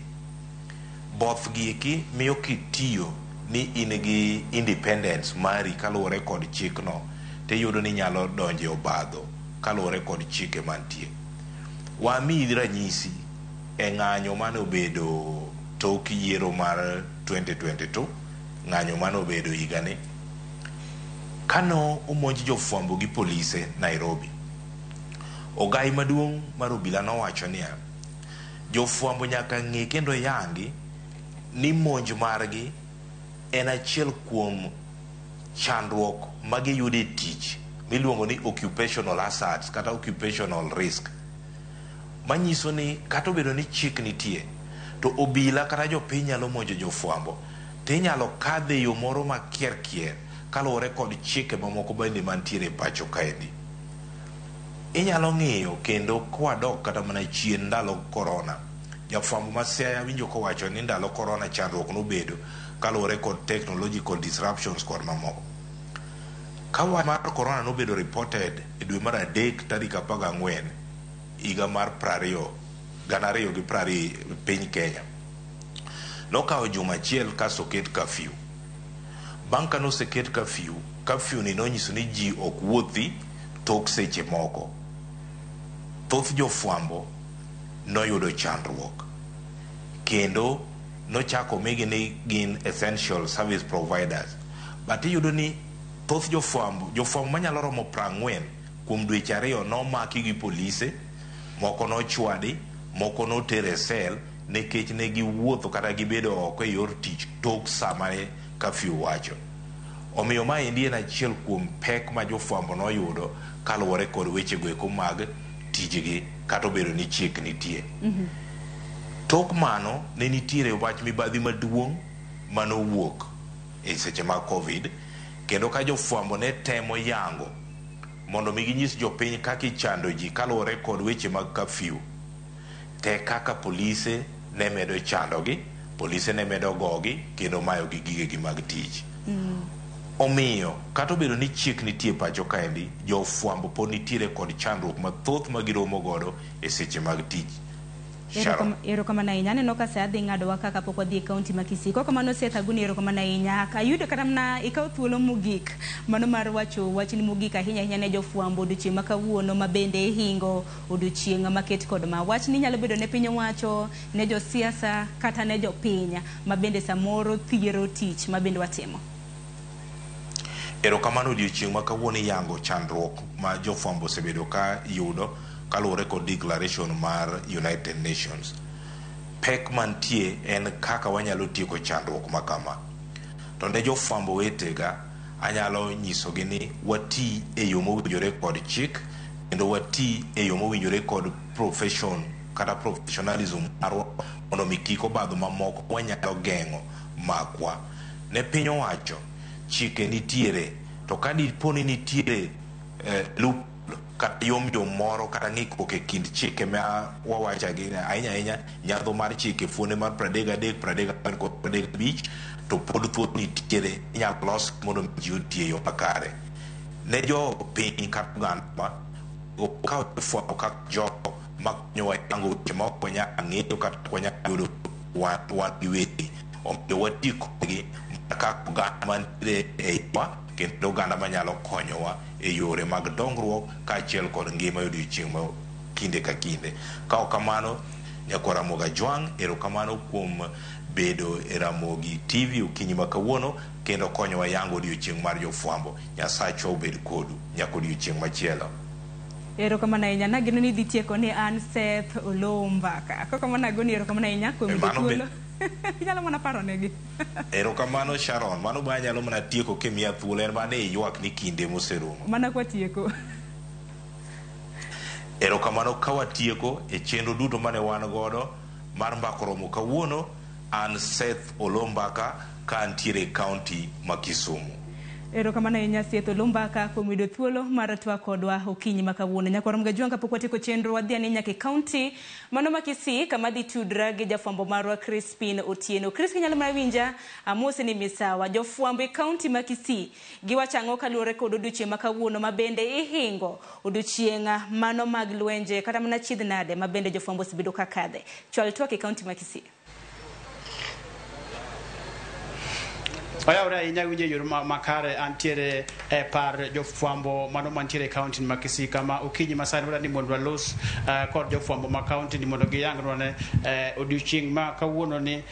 Both gieki miyo kitiyo ni in gi independence mari kaluwore kod chikno tiyudo ni nyalo donje obadho kaluwore kod chike mantie. Wamiyi ranyisi e ng'anyo mane obedo tok yiero mar 2022, ng'anyo mane obedo higani, kano omonj jofwambo gi polise Nairobi. Ogai maduong' mar obila nowacho niya, jofwambo nyaka ng'e kendo yangi ni monj margi en achiel kuom chandruok magiyudo e tich miluongo ni occupational hazards kata occupational risk. Manyiso ni kata obedo ni chik nitie to obila kata jopiny nyalo monjo jofwambo tinyalo kadhe yo moro makier kier kaluwore kod chike mamoko bende mantiere e pacho kaendi. Inyalo ng'iyo kendo kwadok kata mana chien ndalo korona, jafwambo ma Siaya winjo kowacho ni ndalo korona chandruok nobedo kaluwore kod technological disruptions kod mamoko. Ka wach mar korona nobedo reported e dwe mar adek tarik 14 higa mar 2020 piny Kenya, nokawo juma achiel kaso oket curfew. Bang' ka noseket curfew ni nonyiso ni ji ok wuothi tok seche moko. Thoth jofwambo noyudo chandruok kendo nochako migi ni gin essential service providers, but iyudo ni thoth jofwambo manyalo romo 40 kuom dweche 2 nomaki gi polise, moko nochwadi, moko notere sel nikech ne giwuotho kata gibedo oko e yor tich tok sama curfew wacho. Omiyo maendi en achiel kuom pek ma jofwambo noyudo kaluwore kod weche goeko mag tijgi kata obedo ni chik nitie. Tok mano ne nitiere wach mibadhi maduong' manowuok e seche mag Covid, kendo ka jofwambo ne temo yango mondo mi ginyis jopiny kaka ichando ji kaluwore kod weche mag curfew, te kaka polise ne medo chandogi, polise ne medo gogi kendo mayogi gigegi mag tich. Omiyo kata obedo ni chik nitie pacho kaendi, jofwambo pod nitiere kod chandruok mathoth ma giromo godo e seche mag tich. Erokamano ahinya. Aneno ka sa dhi ng'adowa kaka pok wadhi e kaunti ma Kisii. Kokamano Thaguni, erokamano ahinya. Ayudo kata mana ikawo thuolo mogik mano mar wacho wachni mogik ahinya ahinya ne jofwambo odiochieng' ma kawuono ma bende hingo odiochieng' maket kod ma wachni nyalo bedo ne piny owacho, ne josiasa kata ne jopiny ma bende samoro thiero tich ma bende watimo. Erokamano, odiochieng' ma kawuono yango chandruok ma jofwambo osebedo ka yudo kaluwore kod declaration mar United Nations. Pek mantie en kaka wanyalo tieko chandruok ma kama. To ne jofwambo wetega anyalo nyisogi ni wati e yo mowinjore kod chik kendo wati e yo mowinjore kod profession kata professionalism marwa mondo mi kik obadho mamoko wanyalo geng'o makwa. Ne piny owacho chike nitiere, to ka dipo ni nitiere kata yom moro kata ng'ikruok e kind chike ma wawachagi ahinya ahinya nyadho mar chike fuone mar 33, 34 kod 35, to pod thuolo nitiere inyalo los mondo ji otie yo makare. Ne jo piny kata oganda okawo jofwambo kaka jogo makonyowa yango weche ma ok wanyal ng'eyo kata ok wanyal yudo wan giwegi. Omiyo wati kodgi kaka oganda mantiere e wa kendo oganda manyalo konyowa e yore mag dongruok kaachiel kod ngima odiochieng' ma kinde ka kinde. Ka ok kamano, nyako Ramogi Jwang', erokamano kuom bedo e Ramogi TV okinyi ma kawuono kendo konyowa yango odiochieng' mar jofwambo. Nyasachwa obed kodu nyaka odiochieng' machielo. Erokamano ahinya. Nageno ni dhi tieko ni an Seth Olombaka. Kokamano agoni erokamano ahinya kuom bedo thuolo. Inyalo mana paro negi. Erokamano Sharon, mano ba nyalo mana tieko kemiya thuolo, en mane ywak ni kinde moserumo. Mana kwa tieko. Erokamano ka watieko e chenro duto mane wan godo mar MbakaOromo kawuono. An Seth Olombaka ka antiere kaunti ma Kisumu. Erokamano ahinya Sietho Lumbaka kuom yudo thuolo mar twak kodwa okinyi ma kawuono. Nyakwarom Gajwang kapok watieko chenro wadhi ane nyaka kaunti mano ma Kisii kama dhi tudra gi jafwambo marwa Crispin Otieno. Chris kinyalo mana winja amose ni misawa jofwambo e kaunti ma Kisii giwacho ang'o kaluwore kod odiochieng' ma kawuono ma bende ihingo odiochieng' mano mag lwenje kata mana chiedh nade ma bende jofwambo osebedo ka kadhe. Chwal twak e kaunti ma Kisii. Oyawre ahinya winjo yor makare antiere par jofwambo mano mantiere kaunti ma Kisii kama okinyi masani wadani mondo walos kod jofwambo ma kaunti ni mondo giyang'nwa ne odiochieng' ma kawuono ni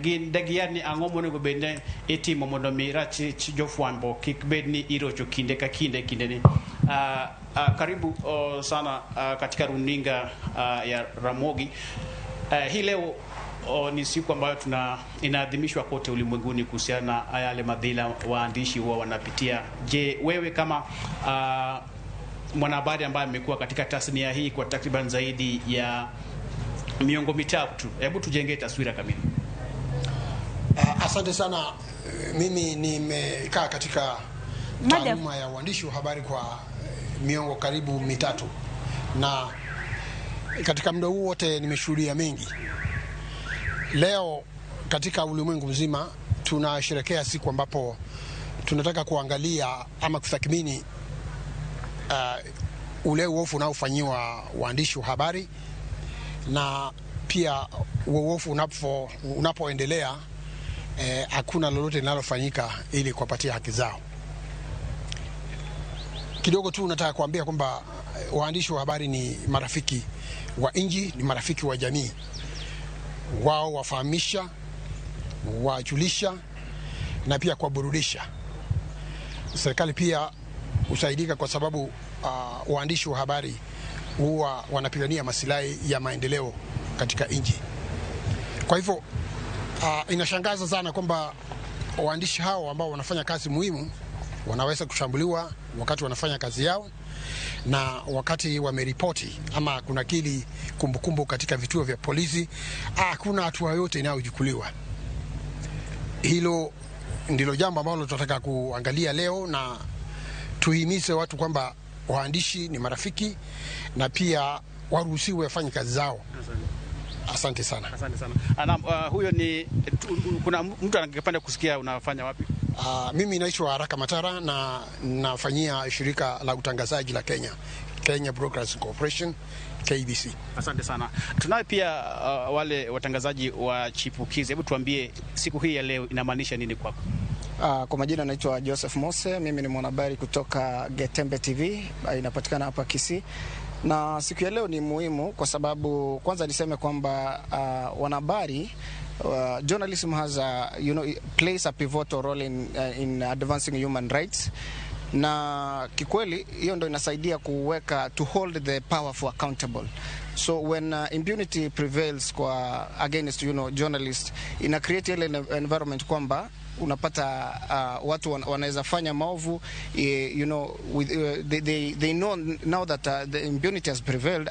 gin degiyar ni ang'o monego bedne itimo mondo mi ratich jofwambo kik bed ni irocho kinde ka kinde ni. Karibu sana katika runinga ya Ramogi. Hii leo ni siku ambayo inaadhimishwa kote ulimwenguni kuhusiana na yale madhila waandishi huwa wanapitia. Je, wewe kama mwanahabari ambaye amekuwa katika tasnia hii kwa takriban zaidi ya miongo mitatu, hebu tujengee taswira kamili. Asante sana. Mimi nimekaa katika taaluma ya uandishi wa habari kwa miongo karibu mitatu, na katika muda huu wote nimeshuhudia mengi. Leo katika ulimwengu mzima tunasherehekea siku ambapo tunataka kuangalia ama kutathmini ule uovu unaofanywa waandishi wa habari, na pia uovu unapoendelea hakuna lolote linalofanyika ili kuwapatia haki zao. Kidogo tu nataka kuambia kwamba waandishi wa habari ni marafiki wa nchi, ni marafiki wa jamii. Wao wafahamisha, wajulisha na pia kuburudisha. Serikali pia usaidika kwa sababu waandishi wa habari huwa wanapigania maslahi ya maendeleo katika nchi. Kwa hivyo inashangaza sana kwamba waandishi hao ambao wanafanya kazi muhimu wanaweza kushambuliwa wakati wanafanya kazi yao, na wakati wameripoti ama kuna kili kumbukumbu katika vituo vya polisi hakuna hatua yote inayochukuliwa. Hilo ndilo jambo ambalo tunataka kuangalia leo, na tuhimize watu kwamba waandishi ni marafiki na pia waruhusiwe wafanye kazi zao. Asante sana. Asante sana. Huyo ni kuna mtu angependa kusikia unafanya wapi? Mimi naitwa Haraka Matara na nafanyia shirika la utangazaji la Kenya Broadcasting Corporation, KBC. Asante sana. Tunaye pia wale watangazaji wa chipukizi. Hebu tuambie siku hii ya leo inamaanisha nini kwako? Kwa majina naitwa Joseph Mose, mimi ni mwanahabari kutoka Getembe TV, inapatikana hapa Kisii. Na siku ya leo ni muhimu kwa sababu kwanza niseme kwamba wanahabari journalism has plays a pivotal role in advancing human rights, na kikweli hiyo ndio inasaidia to hold the powerful accountable. So when impunity prevails against know ina create an environment kwamba unapata watu wanaweza fanya maovu, they know now that the impunity has prevailed,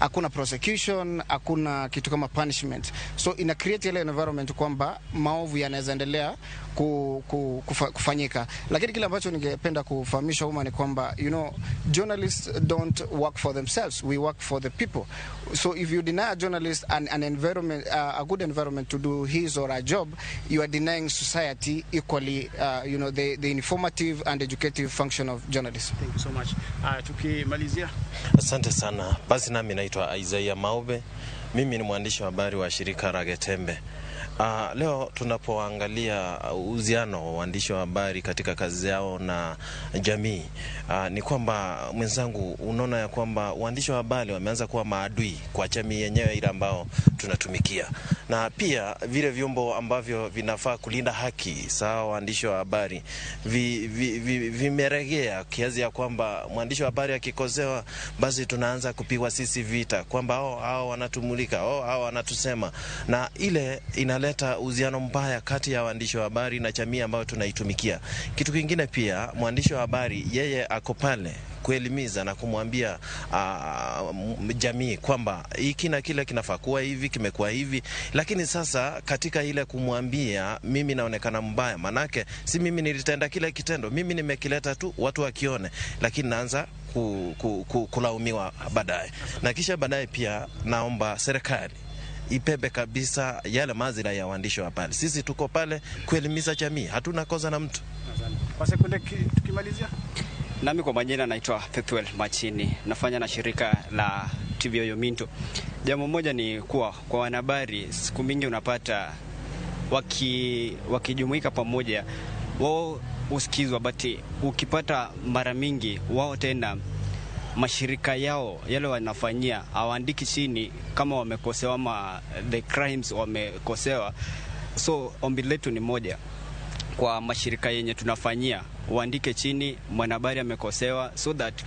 hakuna prosecution, hakuna kitu kama punishment. So ina create ile environment kwamba maovu yanaweza endelea kufanyika. Lakini kile ambacho ningependa kufahamisha umma ni kwamba journalists don't work for themselves, we work for the people. So if you deny a journalist an environment, a good environment to do his or her job, you are denying society equally the informative and educative function of journalism. Thank you so much. Tukimalizia. Asante sana. Basi nami naitwa Isaiah Maube. Mimi ni mwandishi wa habari wa shirika la Getembe. Leo tunapoangalia uhusiano wa waandishi wa habari katika kazi yao na jamii, ni kwamba mwenzangu, unaona ya kwamba waandishi wa habari wameanza kuwa maadui kwa jamii yenyewe ile ambao tunatumikia, na pia vile vyombo ambavyo vinafaa kulinda haki sawa waandishi wa habari vimeregea kiasi ya kwamba mwandishi wa habari akikosewa basi tunaanza kupigwa sisi vita kwamba hao wanatumulika, hao wanatusema, na ile inaleta uhusiano mbaya kati ya waandishi wa habari na jamii ambayo tunaitumikia. Kitu kingine pia, mwandishi wa habari yeye ako pale kuelimiza na kumwambia jamii kwamba hiki na kile kinafaa kuwa hivi, kimekuwa hivi. Lakini sasa katika ile kumwambia, mimi naonekana mbaya, manake si mimi nilitenda kile kitendo, mimi nimekileta tu watu wakione, lakini naanza kulaumiwa baadaye. Na kisha baadaye pia naomba serikali ipebe kabisa yale mazira ya waandishi wa habari. Sisi tuko pale kuelimisha jamii, hatuna kosa na mtu. Kwa sekunde tukimalizia. Nami kwa majina naitwa Pethuel Machini, nafanya na shirika la TV Yominto. Jambo moja ni kuwa kwa wanahabari siku mingi unapata wakijumuika pamoja wao usikizwa, but ukipata mara mingi wao tena mashirika yao yale wanafanyia hawaandiki chini kama wamekosewa ama the crimes wamekosewa. So ombi letu ni moja kwa mashirika yenye tunafanyia, waandike chini mwanahabari amekosewa, so that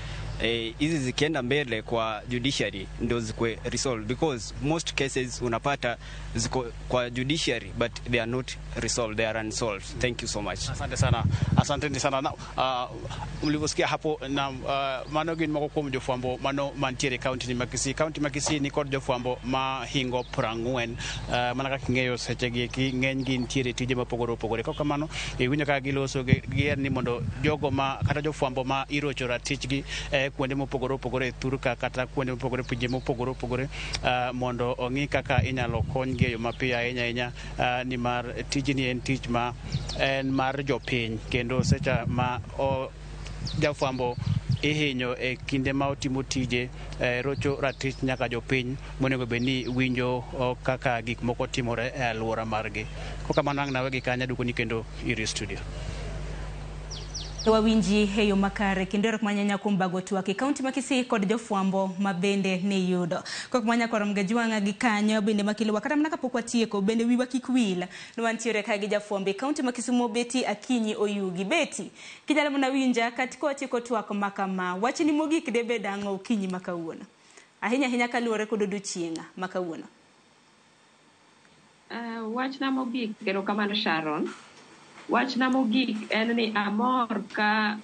hizi zikienda mbele kwa judiciary ndio zikwe resolved, because most cases unapata ziko kwa judiciary but they are not resolved, they are unsolved. Thank you so much. Asante sana. Asante sana. Mlivyosikia hapo na manogi ni mako jofwambo mano mantiere county ni Makisi. County Makisi ni kod jofwambo ma hingo prangwen manaka kingeyo sechegi ki ngeny gi ntiere tije mapogoro pogore. Kaka mano winyo ka giloso gi ni mondo jogo ma kata jofwambo ma irochora tichgi kuonde mopogore opogore Thurka kata kuonde mopogore pinje mopogore opogore mondo ongi kaka inyalo kony gi yo mapiyo ahinya ni mar tijni en tich ma en mar jopiny, kendo secha ma jafwambo ihinyo kinde ma otimo tije rocho ratich nyaka jopiny monego bed ni winjo kaka gik moko timore e alwora margi. Koka manang nawe gi kanya dukoni kendo iri studio. Wawinji heyo makare kendo manyanya kumbago tuake kaunti Makisi kod jofwambo mabende ne yudo kok manya korom gajuanga gi kanyo bende makilo wakata mnaka pokwa tieko bende wiwa kikwila no antiere ka gi jafwambe kaunti Makisi mobeti Akinyi Oyugi beti kijala mna winja katiko tieko tuako makama wachini mogik debe dango Okinyi makawuono ahinya kaluore kod odiochienga makawuono. Wachna mogik kero kamano Sharon. Wachna mogik en ni amor ka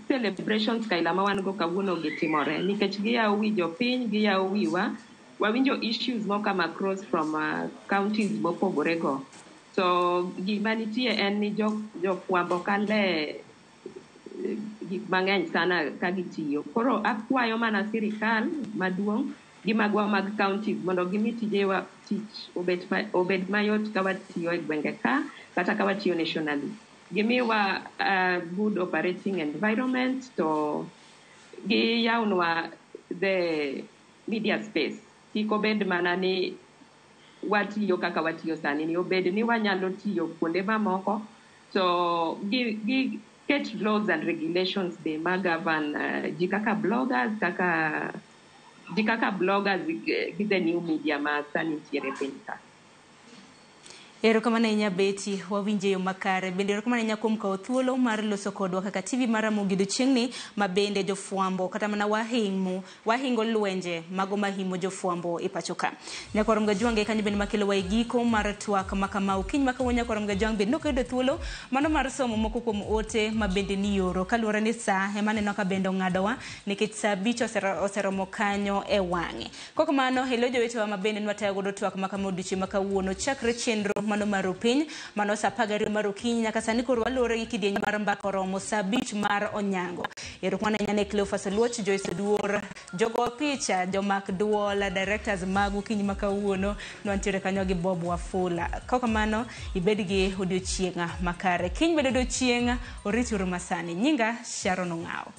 celebrations kaila ma wan go kawuono gitimore nikech giyawo wi jopiny, giyawo wiwa, wawinjo issues mokama across from counties mopogore go. So gima nitie en ni jofwambo kale gik mang'eny sana ka gitiyo. Koro akwayo mana sirikal maduong' gi magwa mag counties mondo gimi tijewa tich obed mayot ka watiyo e gwenge ka kata ka watiyo nationally. Gimiwa good operating environment to giyawnwa the media space. Kiko bed mana ni watiyo kaka watiyo sani, ni obed ni wanyalo tiyo kuonde mamoko. So gi get laws and regulations be magavan ji kaka bloggers gi the new media ma sani tiere pinka. Erokamana inya beti wawinje yo makare bende erokamana inya kumka othuolo mar loso kodwa kaka TV mara Ramogi chiengni mabende jofwambo kata mana wahingo lwenje mago mahimo jofwambo ipachoka nyakorom gajuange kanyo bende makelo waigiko mar twak makama Okinyi makawonya korom gajuang bende nokedo thuolo mano mar somo moko kuom ote mabende ni yoro kaluore ni saa emane noka bendo ngadowa nikech saa 5 oseromo kanyo e wange koko mano hello jowetewa mabende nwatayo godo twak makama odiochieng' makawuono chakre chenro mano mar piny mano saa 10 mar okinyi nyaka sani koro walore gi kidieny mar MbakaOromo saa 5 mar onyango. Erokamana nyane Cleophas Luoch, Joyce Duor, jogo picha, jomak duol, directors mag Okinyi makawuono no antiere kanyo gi Bob Wafula. Koko mano ibed gi odiochienga makare. Kiny bedo odiochienga orituru masani. Nyinga Sharon Ong'ao.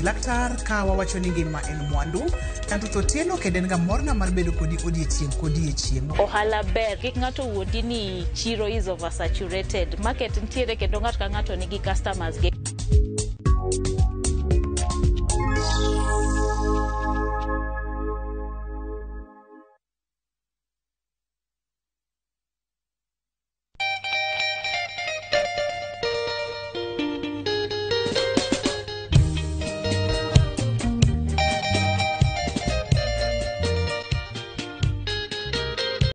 laktar ka wawacho ni ngima en mwandu tanto to telo kendo en ga morna mar bedo kodi odiechieng. Ohala ber kik ng'ato wuondi ni chiro is oversaturated, market ntiere kendo ng'ato ka ng'ato nigi customers ge.